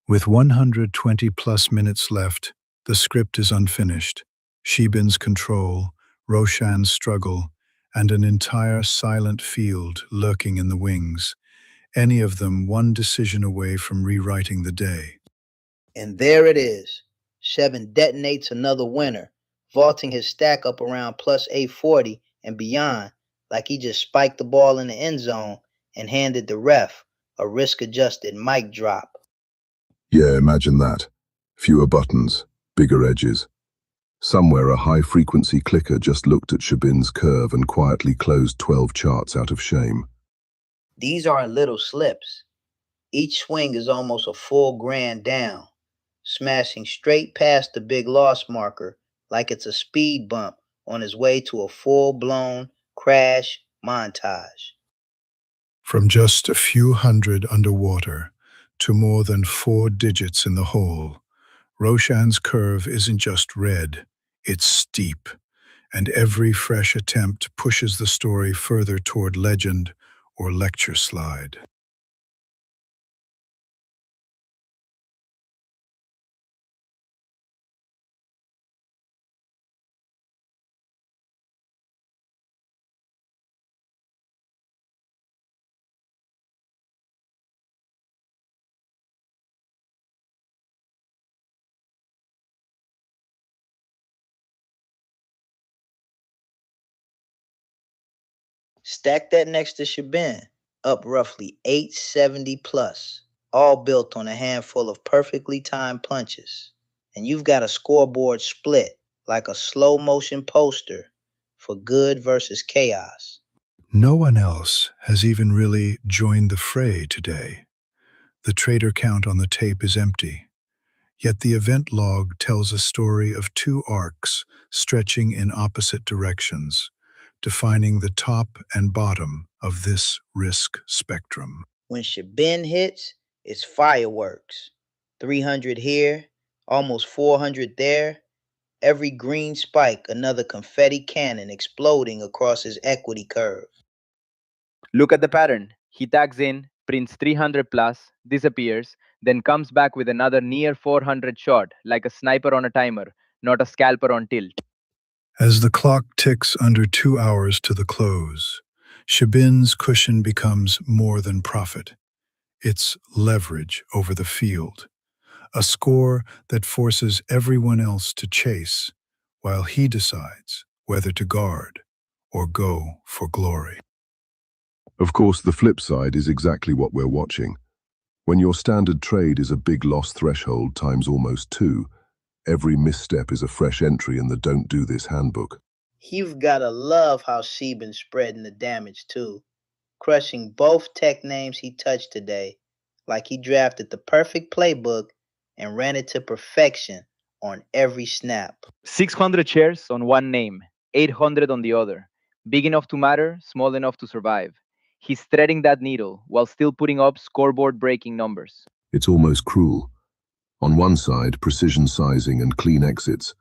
With 120 plus minutes left, the script is unfinished. Shebin's control, Roshan's struggle, and an entire silent field lurking in the wings. any of them one decision away from rewriting the day. And there it is. Shevin detonates another winner, vaulting his stack up around plus 840 and beyond, like he just spiked the ball in the end zone and handed the ref a risk-adjusted mic drop. Yeah, imagine that. Fewer buttons, bigger edges. Somewhere a high-frequency clicker just looked at Shabin's curve and quietly closed 12 charts out of shame. These aren't little slips. Each swing is almost a full grand down, smashing straight past the big loss marker like it's a speed bump on his way to a full-blown crash montage. From just a few hundred underwater to more than 4 digits in the hole, Roshan's curve isn't just red, it's steep, and every fresh attempt pushes the story further toward legend or lecture slide. Stack that next to Shabin, up roughly 870 plus, all built on a handful of perfectly timed punches. And you've got a scoreboard split like a slow motion poster for good versus chaos. No one else has even really joined the fray today. The trader count on the tape is empty. Yet the event log tells a story of 2 arcs stretching in opposite directions, defining the top and bottom of this risk spectrum. When Shabin hits, it's fireworks. 300 here, almost 400 there. Every green spike, another confetti cannon exploding across his equity curve. Look at the pattern. He tags in, prints 300 plus, disappears, then comes back with another near 400 shot, like a sniper on a timer, not a scalper on tilt. As the clock ticks under 2 hours to the close, Shabin's cushion becomes more than profit. It's leverage over the field, a score that forces everyone else to chase, while he decides whether to guard or go for glory. Of course, the flip side is exactly what we're watching. When your standard trade is a big loss threshold times almost 2, every misstep is a fresh entry in the Don't Do This handbook. You've gotta love how Shebin's spreading the damage too, crushing both tech names he touched today, like he drafted the perfect playbook and ran it to perfection on every snap. 600 shares on one name, 800 on the other. Big enough to matter, small enough to survive. He's threading that needle while still putting up scoreboard-breaking numbers. It's almost cruel. On one side, precision sizing and clean exits.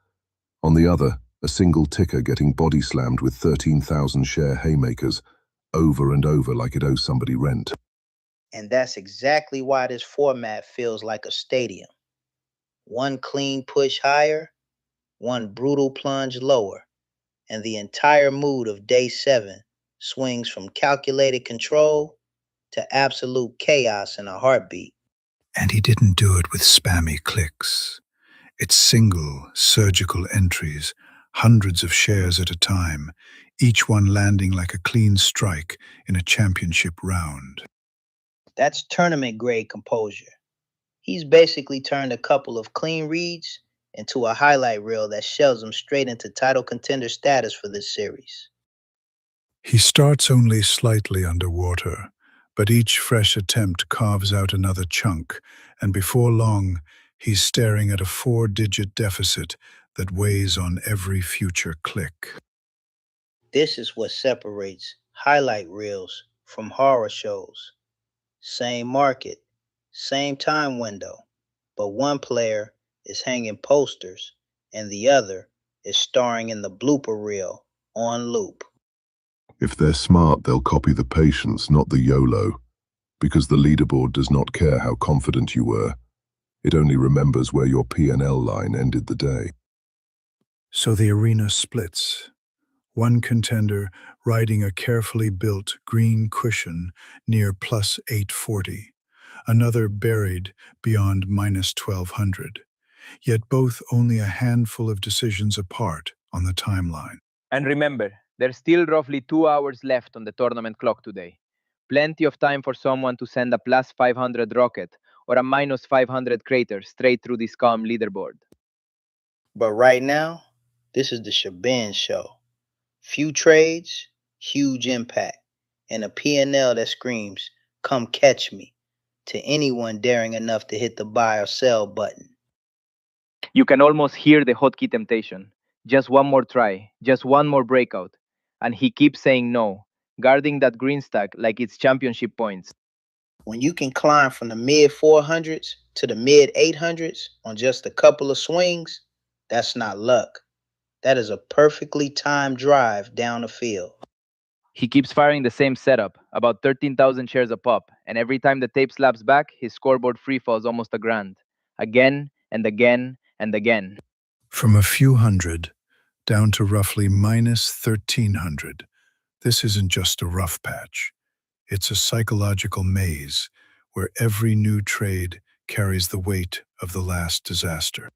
On the other, a single ticker getting body slammed with 13,000 share haymakers over and over like it owes somebody rent. And that's exactly why this format feels like a stadium. One clean push higher, one brutal plunge lower, and the entire mood of day 7 swings from calculated control to absolute chaos in a heartbeat. And he didn't do it with spammy clicks. It's single, surgical entries, hundreds of shares at a time, each one landing like a clean strike in a championship round. That's tournament-grade composure. He's basically turned a couple of clean reads into a highlight reel that shells him straight into title contender status for this series. He starts only slightly underwater, but each fresh attempt carves out another chunk, and before long, he's staring at a 4-digit deficit that weighs on every future click. This is what separates highlight reels from horror shows. Same market, same time window, but one player is hanging posters and the other is starring in the blooper reel on loop. If they're smart, they'll copy the patience, not the YOLO, because the leaderboard does not care how confident you were. It only remembers where your P&L line ended the day. So the arena splits. one contender riding a carefully built green cushion near plus 840, another buried beyond minus 1200, yet both only a handful of decisions apart on the timeline. And remember, there's still roughly 2 hours left on the tournament clock today. Plenty of time for someone to send a plus 500 rocket or a minus 500 crater straight through this calm leaderboard. But right now, this is the Shaban show. Few trades, huge impact, and a P&L that screams, "Come catch me," to anyone daring enough to hit the buy or sell button. You can almost hear the hotkey temptation. Just one more try, just one more breakout. And he keeps saying no, guarding that green stack like it's championship points. When you can climb from the mid 400s to the mid 800s on just a couple of swings, that's not luck. That is a perfectly timed drive down the field. He keeps firing the same setup, about 13,000 shares a pop, and every time the tape slaps back, his scoreboard free falls almost a grand. Again and again and again. From a few hundred down to roughly minus 1300, this isn't just a rough patch. It's a psychological maze where every new trade carries the weight of the last disaster.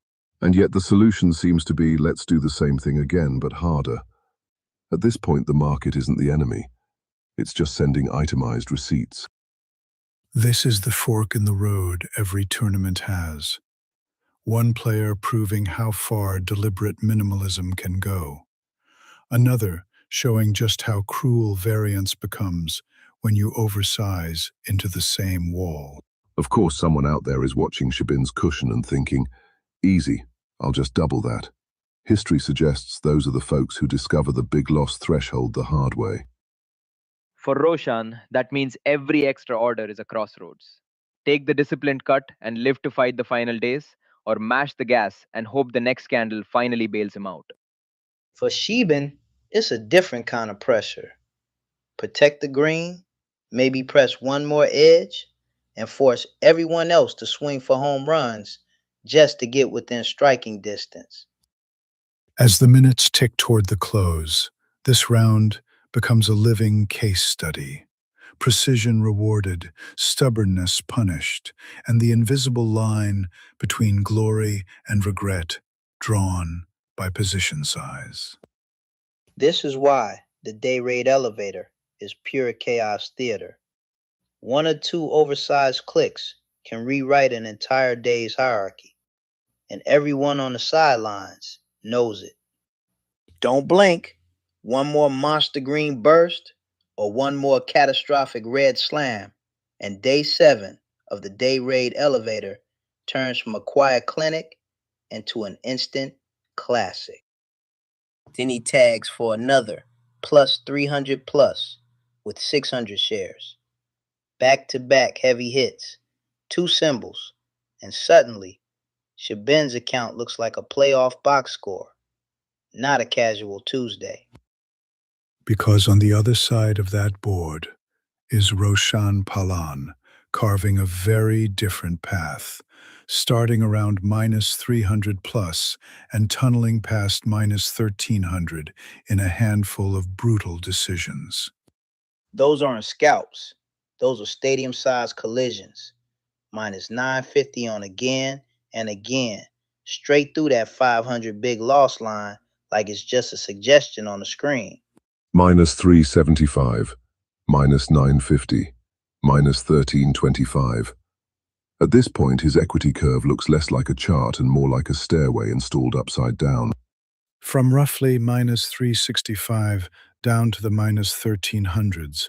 And yet the solution seems to be, let's do the same thing again, but harder. At this point, the market isn't the enemy. It's just sending itemized receipts. This is the fork in the road every tournament has. One player proving how far deliberate minimalism can go. Another showing just how cruel variance becomes when you oversize into the same wall. Of course, someone out there is watching Shaban's cushion and thinking, easy, I'll just double that. History suggests those are the folks who discover the big loss threshold the hard way. For Roshan, that means every extra order is a crossroads. Take the disciplined cut and live to fight the final days, or mash the gas and hope the next candle finally bails him out. For Shaban, it's a different kind of pressure. Protect the green, maybe press one more edge, and force everyone else to swing for home runs just to get within striking distance. As the minutes tick toward the close, this round becomes a living case study. Precision rewarded, stubbornness punished, and the invisible line between glory and regret drawn by position size. This is why the Dayrade elevator is pure chaos theater. One or two oversized clicks can rewrite an entire day's hierarchy, and everyone on the sidelines knows it. Don't blink. One more monster green burst or one more catastrophic red slam, and day 7 of the Dayrade elevator turns from a quiet clinic into an instant classic. Then he tags for another plus 300 plus with 600 shares. Back-to-back heavy hits, 2 symbols, and suddenly Shaban's account looks like a playoff box score, not a casual Tuesday. Because on the other side of that board is Roshan Palan, carving a very different path, starting around minus 300 plus and tunneling past minus 1300 in a handful of brutal decisions. Those aren't scalps. Those are stadium-sized collisions. Minus 950 on again and again, straight through that 500 big loss line like it's just a suggestion on the screen. Minus 375, minus 950, minus 1325. At this point, his equity curve looks less like a chart and more like a stairway installed upside down. From roughly minus 365 down to the minus 1300s,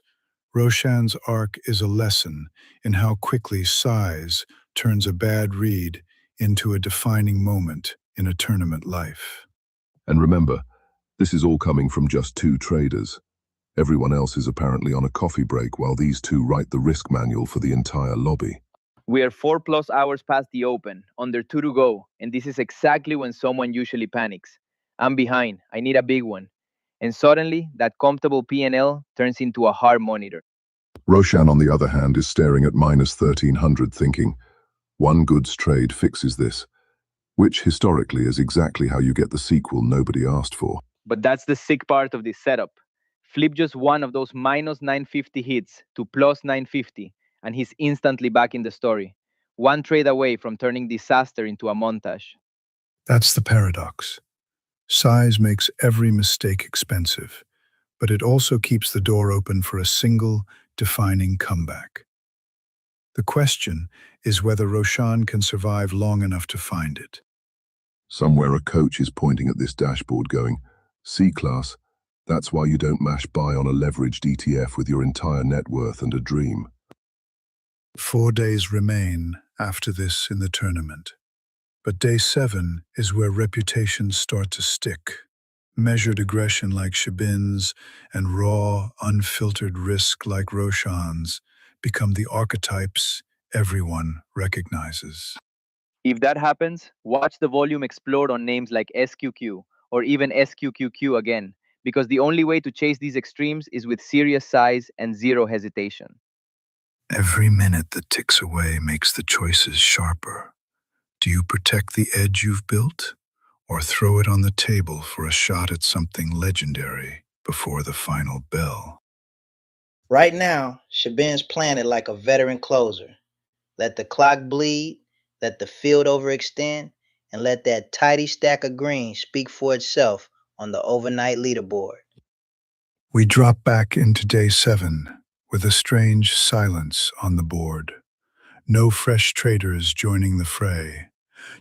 Roshan's arc is a lesson in how quickly size turns a bad read into a defining moment in a tournament life. And remember, this is all coming from just 2 traders. Everyone else is apparently on a coffee break while these 2 write the risk manual for the entire lobby. We are 4+ hours past the open, under 2 to go, and this is exactly when someone usually panics. I'm behind, I need a big one. And suddenly, that comfortable P&L turns into a hard monitor. Roshan, on the other hand, is staring at minus 1300 thinking, one goods trade fixes this, which historically is exactly how you get the sequel nobody asked for. But that's the sick part of this setup. Flip just one of those minus 950 hits to plus 950, and he's instantly back in the story. One trade away from turning disaster into a montage. That's the paradox. Size makes every mistake expensive, but it also keeps the door open for a single, defining comeback. The question is whether Roshan can survive long enough to find it. Somewhere a coach is pointing at this dashboard going, C-class, that's why you don't mash buy on a leveraged ETF with your entire net worth and a dream. 4 days remain after this in the tournament. But day 7 is where reputations start to stick. Measured aggression like Shabin's and raw, unfiltered risk like Roshan's become the archetypes everyone recognizes. If that happens, watch the volume explode on names like SQQ or even SQQQ again, because the only way to chase these extremes is with serious size and zero hesitation. Every minute that ticks away makes the choices sharper. Do you protect the edge you've built, or throw it on the table for a shot at something legendary before the final bell? Right now, Shabin's playing it like a veteran closer. Let the clock bleed, let the field overextend, and let that tidy stack of green speak for itself on the overnight leaderboard. We drop back into day 7 with a strange silence on the board. No fresh traders joining the fray,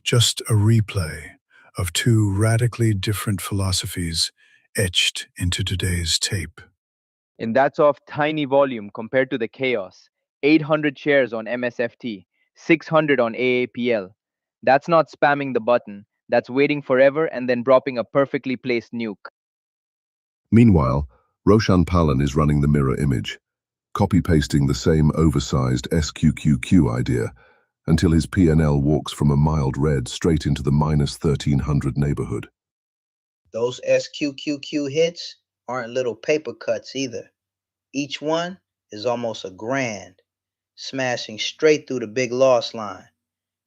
just a replay of two radically different philosophies etched into today's tape. And that's off tiny volume compared to the chaos. 800 shares on MSFT, 600 on AAPL. That's not spamming the button, that's waiting forever and then dropping a perfectly placed nuke. Meanwhile, Roshan Palan is running the mirror image, copy-pasting the same oversized SQQQ idea until his P&L walks from a mild red straight into the minus 1300 neighborhood. Those SQQQ hits aren't little paper cuts either. Each one is almost a grand, smashing straight through the big loss line.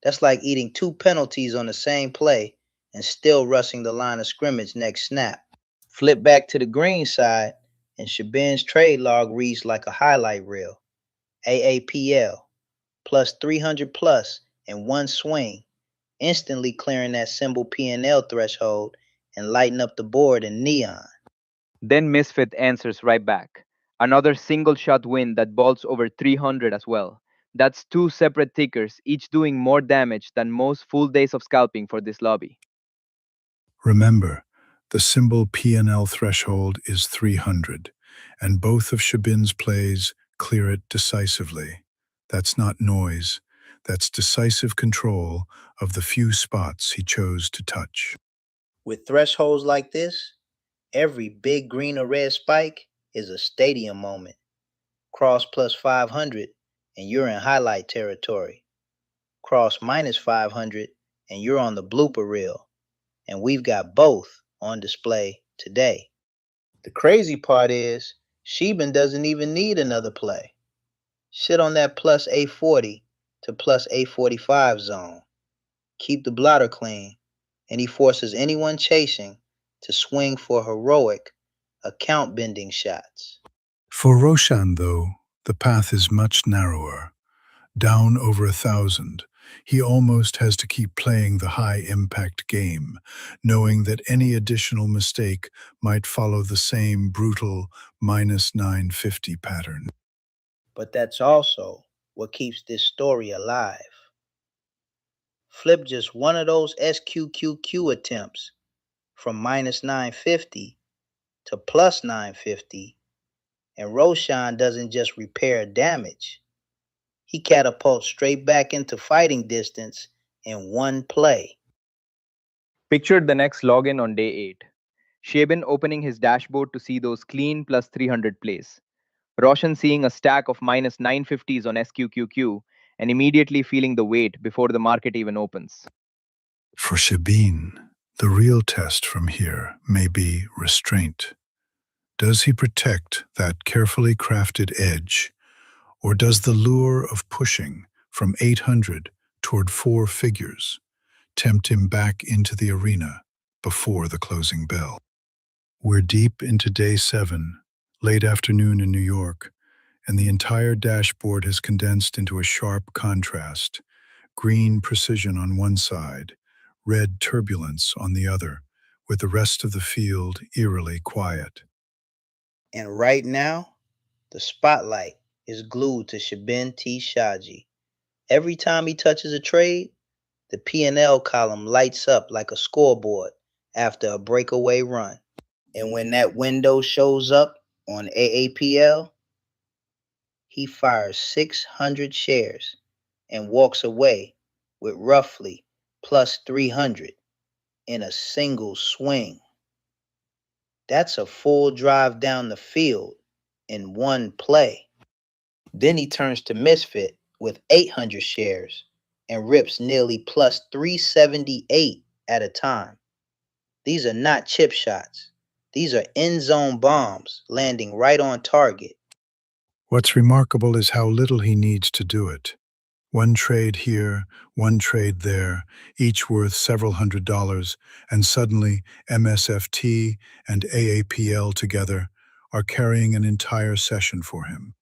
That's like eating 2 penalties on the same play and still rushing the line of scrimmage next snap. Flip back to the green side, and Shabin's trade log reads like a highlight reel. AAPL, plus 300 plus in one swing, instantly clearing that symbol P&L threshold and lighting up the board in neon. Then Misfit answers right back. Another single shot win that bolts over 300 as well. That's 2 separate tickers, each doing more damage than most full days of scalping for this lobby. Remember, the symbol P&L threshold is 300, and both of Shabin's plays clear it decisively. That's not noise, that's decisive control of the few spots he chose to touch. With thresholds like this, every big green or red spike is a stadium moment. Cross plus 500 and you're in highlight territory. Cross minus 500 and you're on the blooper reel. And we've got both on display today. The crazy part is, Sheben doesn't even need another play. Sit on that plus 840 to plus 845 zone. Keep the blotter clean, and he forces anyone chasing to swing for heroic, account-bending shots. For Roshan, though, the path is much narrower. Down over 1,000, he almost has to keep playing the high-impact game, knowing that any additional mistake might follow the same brutal minus 950 pattern. But that's also what keeps this story alive. Flip just one of those SQQQ attempts from minus 950 to plus 950, and Roshan doesn't just repair damage. He catapults straight back into fighting distance in one play. Picture the next login on day 8. Sheben opening his dashboard to see those clean plus 300 plays. Roshan seeing a stack of minus 950s on SQQQ and immediately feeling the weight before the market even opens. For Sheben, the real test from here may be restraint. Does he protect that carefully crafted edge, or does the lure of pushing from 800 toward 4 figures tempt him back into the arena before the closing bell? We're deep into day 7, late afternoon in New York, and the entire dashboard has condensed into a sharp contrast. Green precision on one side, red turbulence on the other, with the rest of the field eerily quiet. And right now, the spotlight is glued to Shabin T. Shaji. Every time he touches a trade, the P&L column lights up like a scoreboard after a breakaway run. And when that window shows up on AAPL, he fires 600 shares and walks away with roughly plus 300 in a single swing. That's a full drive down the field in one play. Then he turns to Misfit with 800 shares and rips nearly plus 378 at a time. These are not chip shots. These are end zone bombs landing right on target. What's remarkable is how little he needs to do it. One trade here, one trade there, each worth several $100s, and suddenly MSFT and AAPL together are carrying an entire session for him.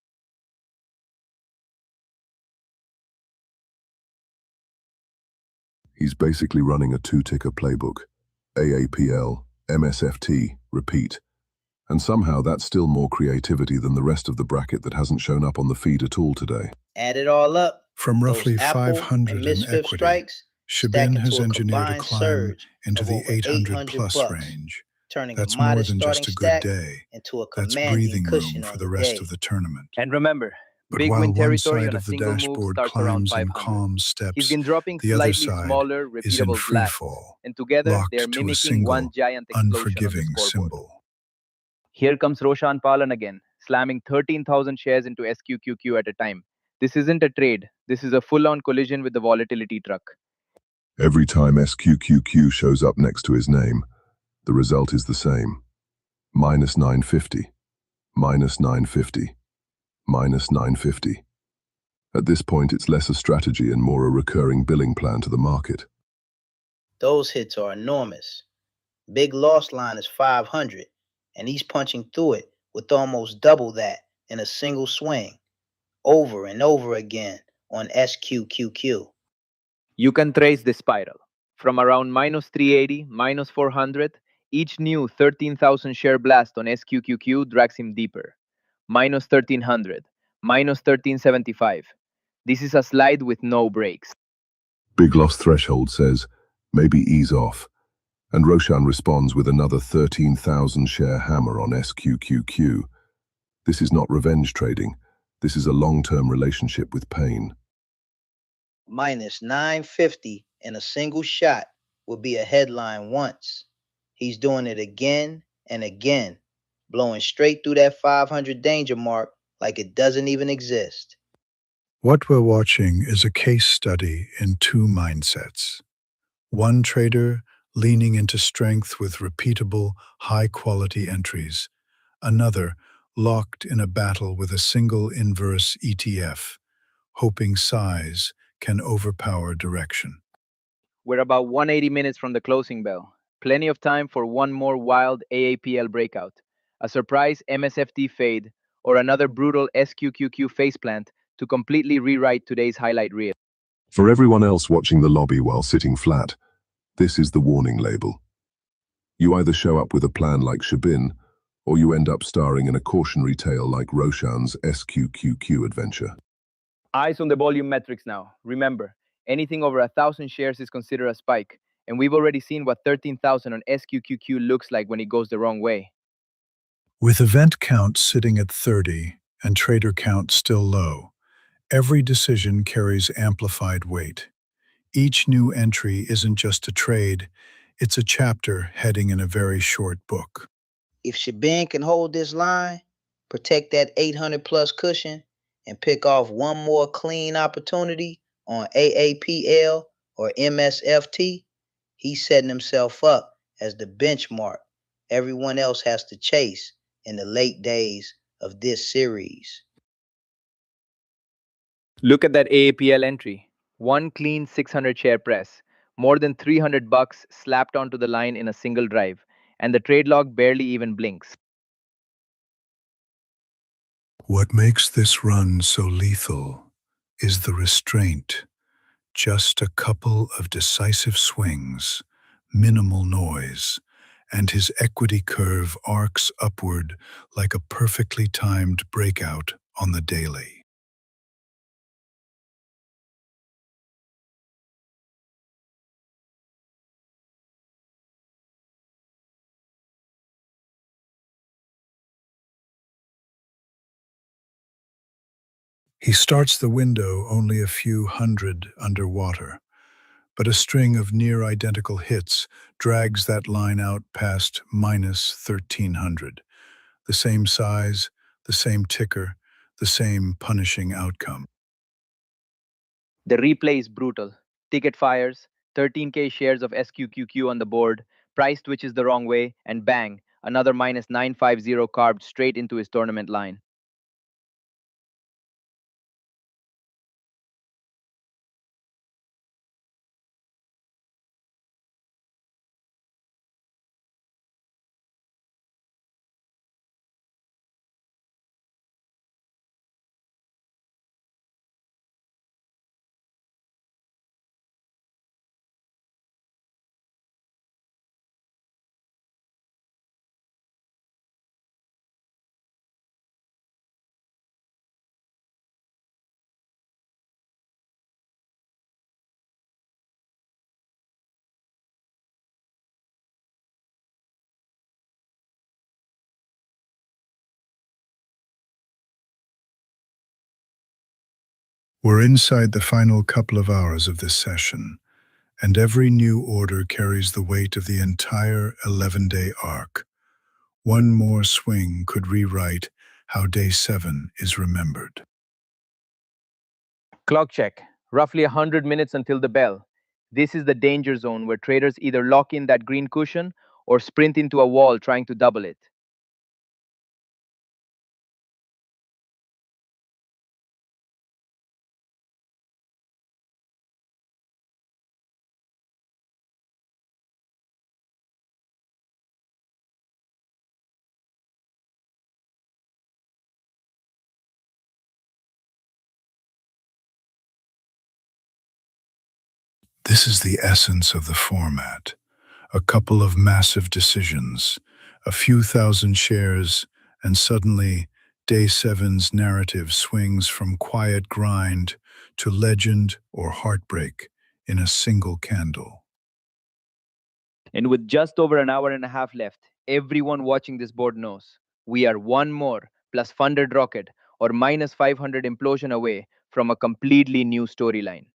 He's basically running a two-ticker playbook. AAPL, MSFT, repeat. And somehow that's still more creativity than the rest of the bracket that hasn't shown up on the feed at all today. Add it all up. From roughly Those Apple 500 and in Misfit equity, strikes stack Shabin into has a engineered a combined climb surge into of the over 800 $800, plus range. turning a That's more modest than starting just a good stack day. into a That's commanding breathing cushion room for on the the rest of day. the tournament. And remember, But big while win one territory side on a of the single move dashboard starts around climbs in 500. calm He's steps, been dropping the other slightly side smaller, is in repeatable free blasts, fall, and together they are locked to a mimicking one single, giant explosion on the unforgiving scoreboard. symbol. Here comes Roshan Palan again, slamming 13,000 shares into SQQQ at a time. This isn't a trade, this is a full-on collision with the volatility truck. Every time SQQQ shows up next to his name, the result is the same. Minus 950, minus 950, minus 950. At this point, it's less a strategy and more a recurring billing plan to the market. Those hits are enormous. Big loss line is 500, and he's punching through it with almost double that in a single swing, over and over again on SQQQ. You can trace the spiral. From around minus 380, minus 400, each new 13,000 share blast on SQQQ drags him deeper. Minus 1300, minus 1375. This is a slide with no brakes. Big loss threshold says, maybe ease off. And Roshan responds with another 13,000 share hammer on SQQQ. This is not revenge trading. This is a long-term relationship with pain. Minus 950 in a single shot would be a headline once. He's doing it again and again, blowing straight through that 500 danger mark like it doesn't even exist. What we're watching is a case study in two mindsets. One trader leaning into strength with repeatable, high-quality entries. Another locked in a battle with a single inverse ETF, hoping size can overpower direction. We're about 180 minutes from the closing bell. Plenty of time for one more wild AAPL breakout, a surprise MSFT fade, or another brutal SQQQ faceplant to completely rewrite today's highlight reel. For everyone else watching the lobby while sitting flat, this is the warning label. You either show up with a plan like Shabin, or you end up starring in a cautionary tale like Roshan's SQQQ adventure. Eyes on the volume metrics now. Remember, anything over 1,000 shares is considered a spike, and we've already seen what 13,000 on SQQQ looks like when it goes the wrong way. With event count sitting at 30 and trader count still low, every decision carries amplified weight. Each new entry isn't just a trade, it's a chapter heading in a very short book. If Shabin can hold this line, protect that 800 plus cushion, and pick off one more clean opportunity on AAPL or MSFT, he's setting himself up as the benchmark everyone else has to chase in the late days of this series. Look at that AAPL entry. One clean 600 share press, more than $300 slapped onto the line in a single drive. and the trade log barely even blinks. What makes this run so lethal is the restraint. Just a couple of decisive swings, minimal noise, and his equity curve arcs upward like a perfectly timed breakout on the daily. He starts the window only a few hundred underwater, but a string of near-identical hits drags that line out past minus 1300. The same size, the same ticker, the same punishing outcome. The replay is brutal. Ticket fires, 13K shares of SQQQ on the board, price twitches the wrong way, and bang, another minus 950 carved straight into his tournament line. We're inside the final couple of hours of this session, and every new order carries the weight of the entire 11-day arc. One more swing could rewrite how day 7 is remembered. Clock check. Roughly 100 minutes until the bell. This is the danger zone where traders either lock in that green cushion or sprint into a wall trying to double it. This is the essence of the format. A couple of massive decisions, a few thousand shares, and suddenly day 7's narrative swings from quiet grind to legend or heartbreak in a single candle. And with just over an hour and a half left, everyone watching this board knows we are one more plus funded rocket or minus 500 implosion away from a completely new storyline.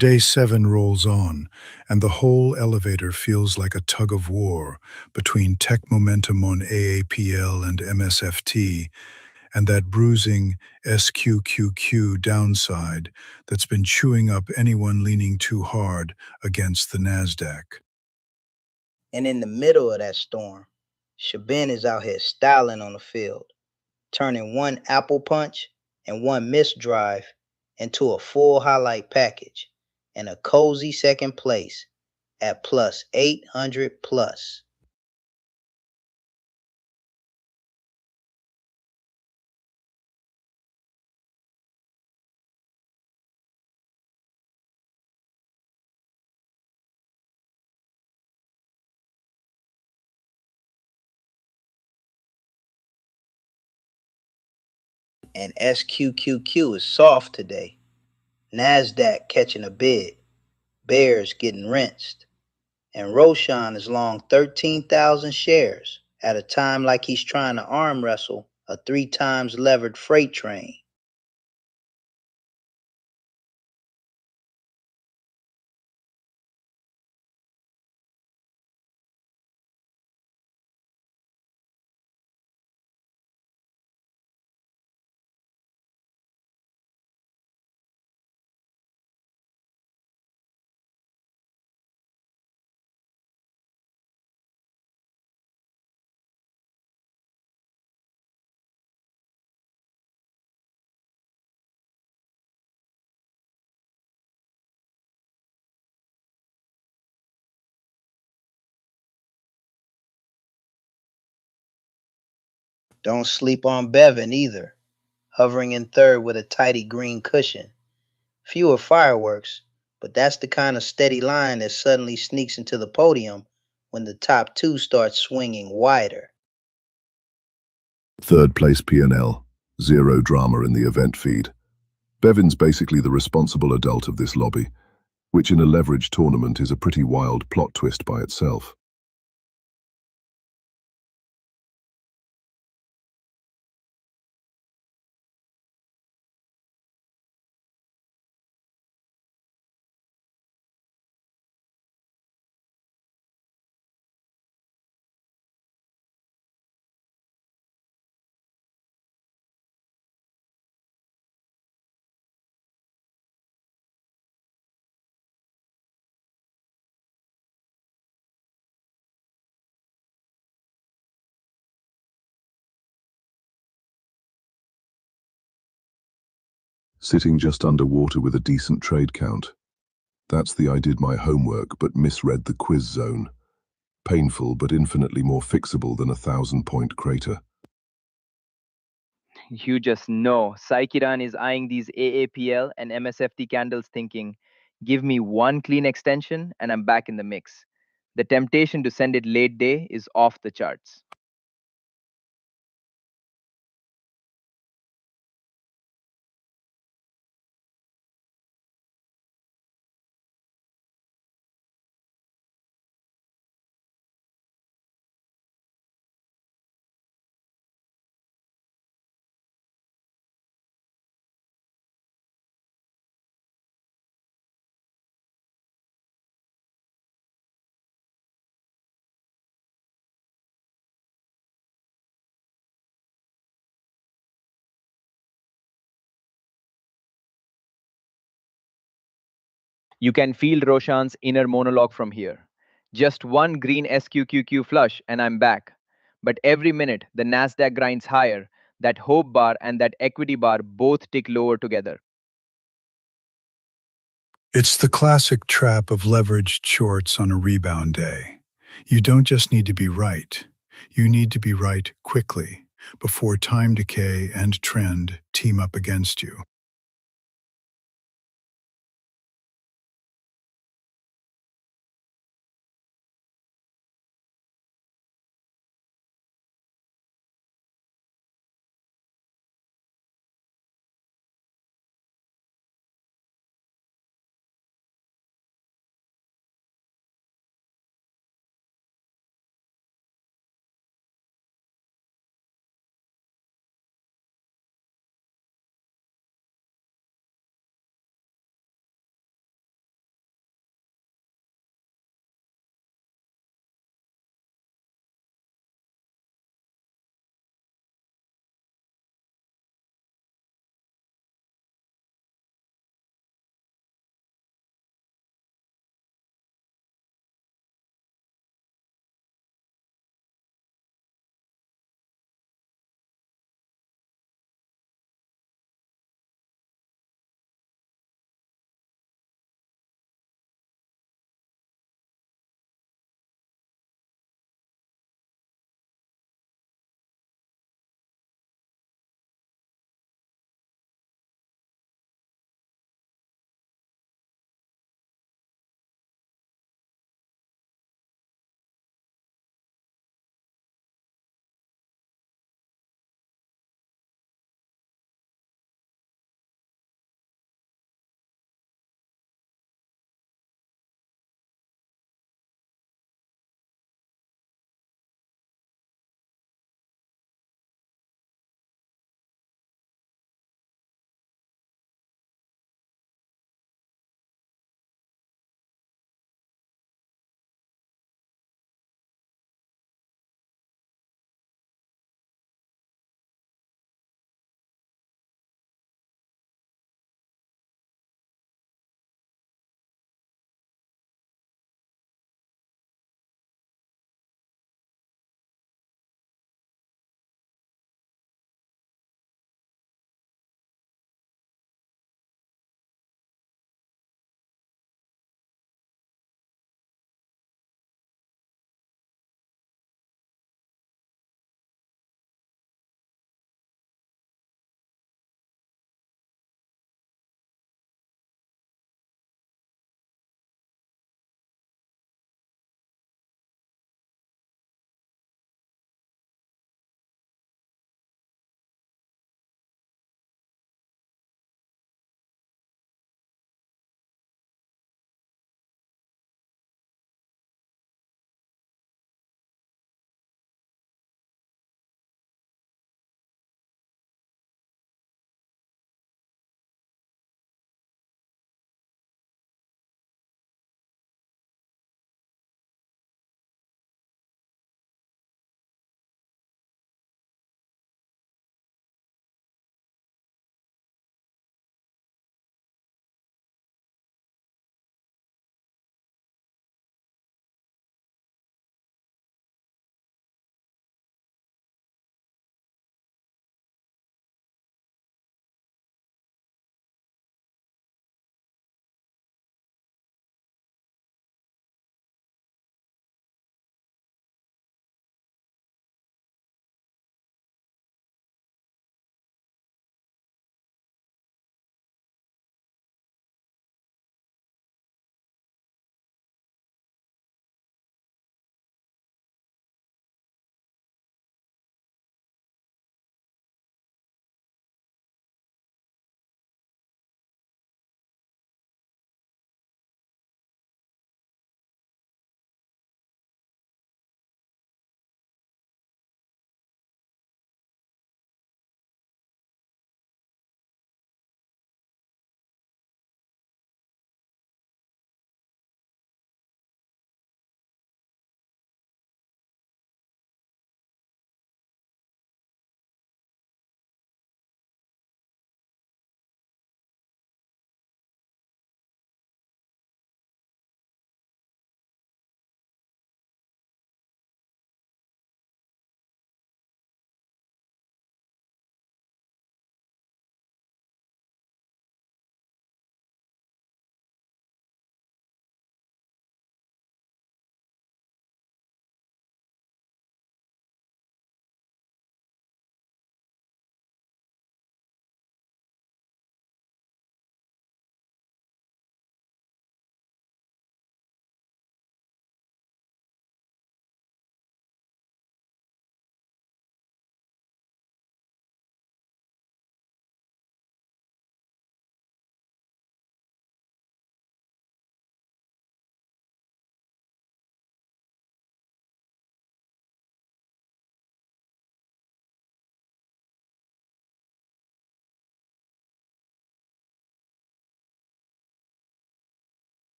Day 7 rolls on, and the whole elevator feels like a tug of war between tech momentum on AAPL and MSFT and that bruising SQQQ downside that's been chewing up anyone leaning too hard against the NASDAQ. And in the middle of that storm, Shabin is out here styling on the field, turning one apple punch and one missed drive into a full highlight package and a cozy second place at plus 800 plus. And SQQQ is soft today. NASDAQ catching a bid, Bears getting rinsed, and Roshan is long 13,000 shares at a time like he's trying to arm wrestle a 3 times levered freight train. Don't sleep on Bevan either, hovering in third with a tidy green cushion. Fewer fireworks, but that's the kind of steady line that suddenly sneaks into the podium when the top two start swinging wider. Third place P&L. Zero drama in the event feed. Bevin's basically the responsible adult of this lobby, which in a leveraged tournament is a pretty wild plot twist by itself. Sitting just underwater with a decent trade count. That's the I did my homework but misread the quiz zone. Painful but infinitely more fixable than a 1,000-point crater. You just know Saikiran is eyeing these AAPL and MSFT candles thinking, give me one clean extension and I'm back in the mix. The temptation to send it late day is off the charts. You can feel Roshan's inner monologue from here. Just one green SQQQ flush and I'm back. But every minute, the Nasdaq grinds higher. That hope bar and that equity bar both tick lower together. It's the classic trap of leveraged shorts on a rebound day. You don't just need to be right. You need to be right quickly before time decay and trend team up against you.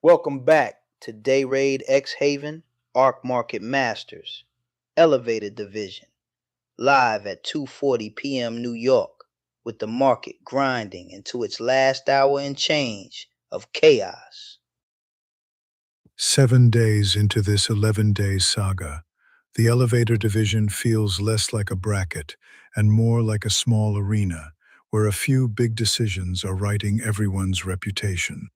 Welcome back to Dayrade X Haven Arc Market Masters Elevated Division, live at 2:40 p.m. New York, with the market grinding into its last hour and change of chaos. 7 days into this 11-day saga, the elevator division feels less like a bracket and more like a small arena where a few big decisions are writing everyone's reputation.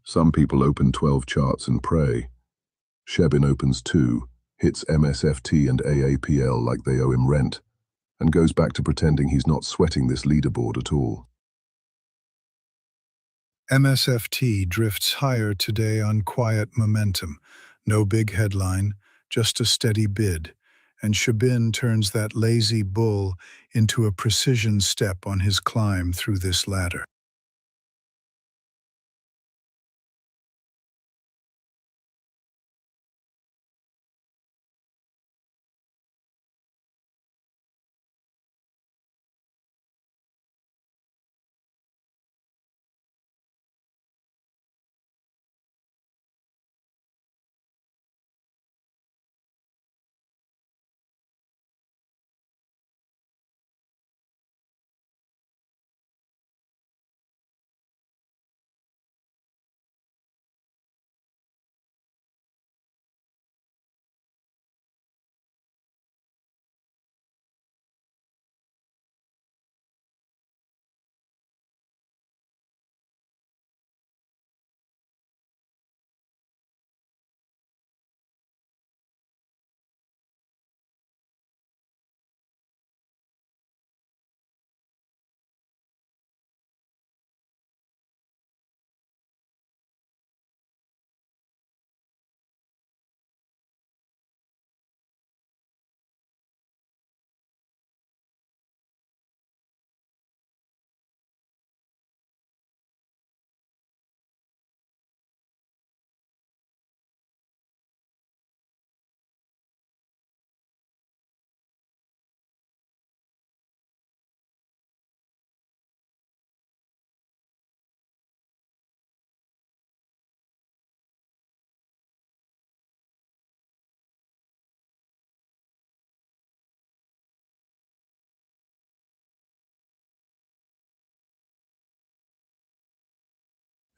Some people open 12 charts and pray. Shebin opens 2, hits MSFT and AAPL like they owe him rent, and goes back to pretending he's not sweating this leaderboard at all. MSFT drifts higher today on quiet momentum. No big headline, just a steady bid. And Shabin turns that lazy bull into a precision step on his climb through this ladder.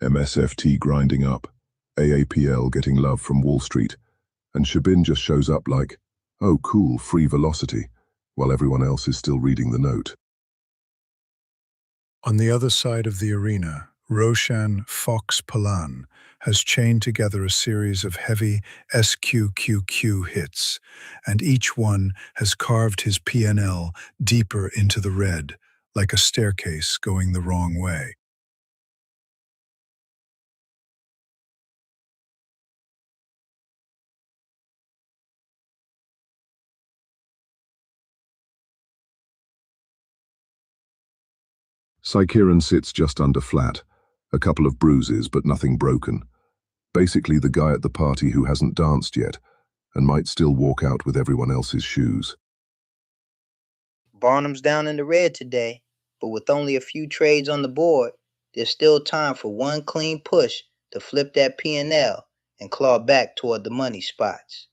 MSFT grinding up, AAPL getting love from Wall Street, and Shabin just shows up like, oh cool, free velocity, while everyone else is still reading the note. On the other side of the arena, Roshan Fox Palan has chained together a series of heavy SQQQ hits, and each one has carved his PNL deeper into the red, like a staircase going the wrong way. Saikiran sits just under flat, a couple of bruises but nothing broken. Basically the guy at the party who hasn't danced yet, and might still walk out with everyone else's shoes. Barnum's down in the red today, but with only a few trades on the board, there's still time for one clean push to flip that P&L and claw back toward the money spots.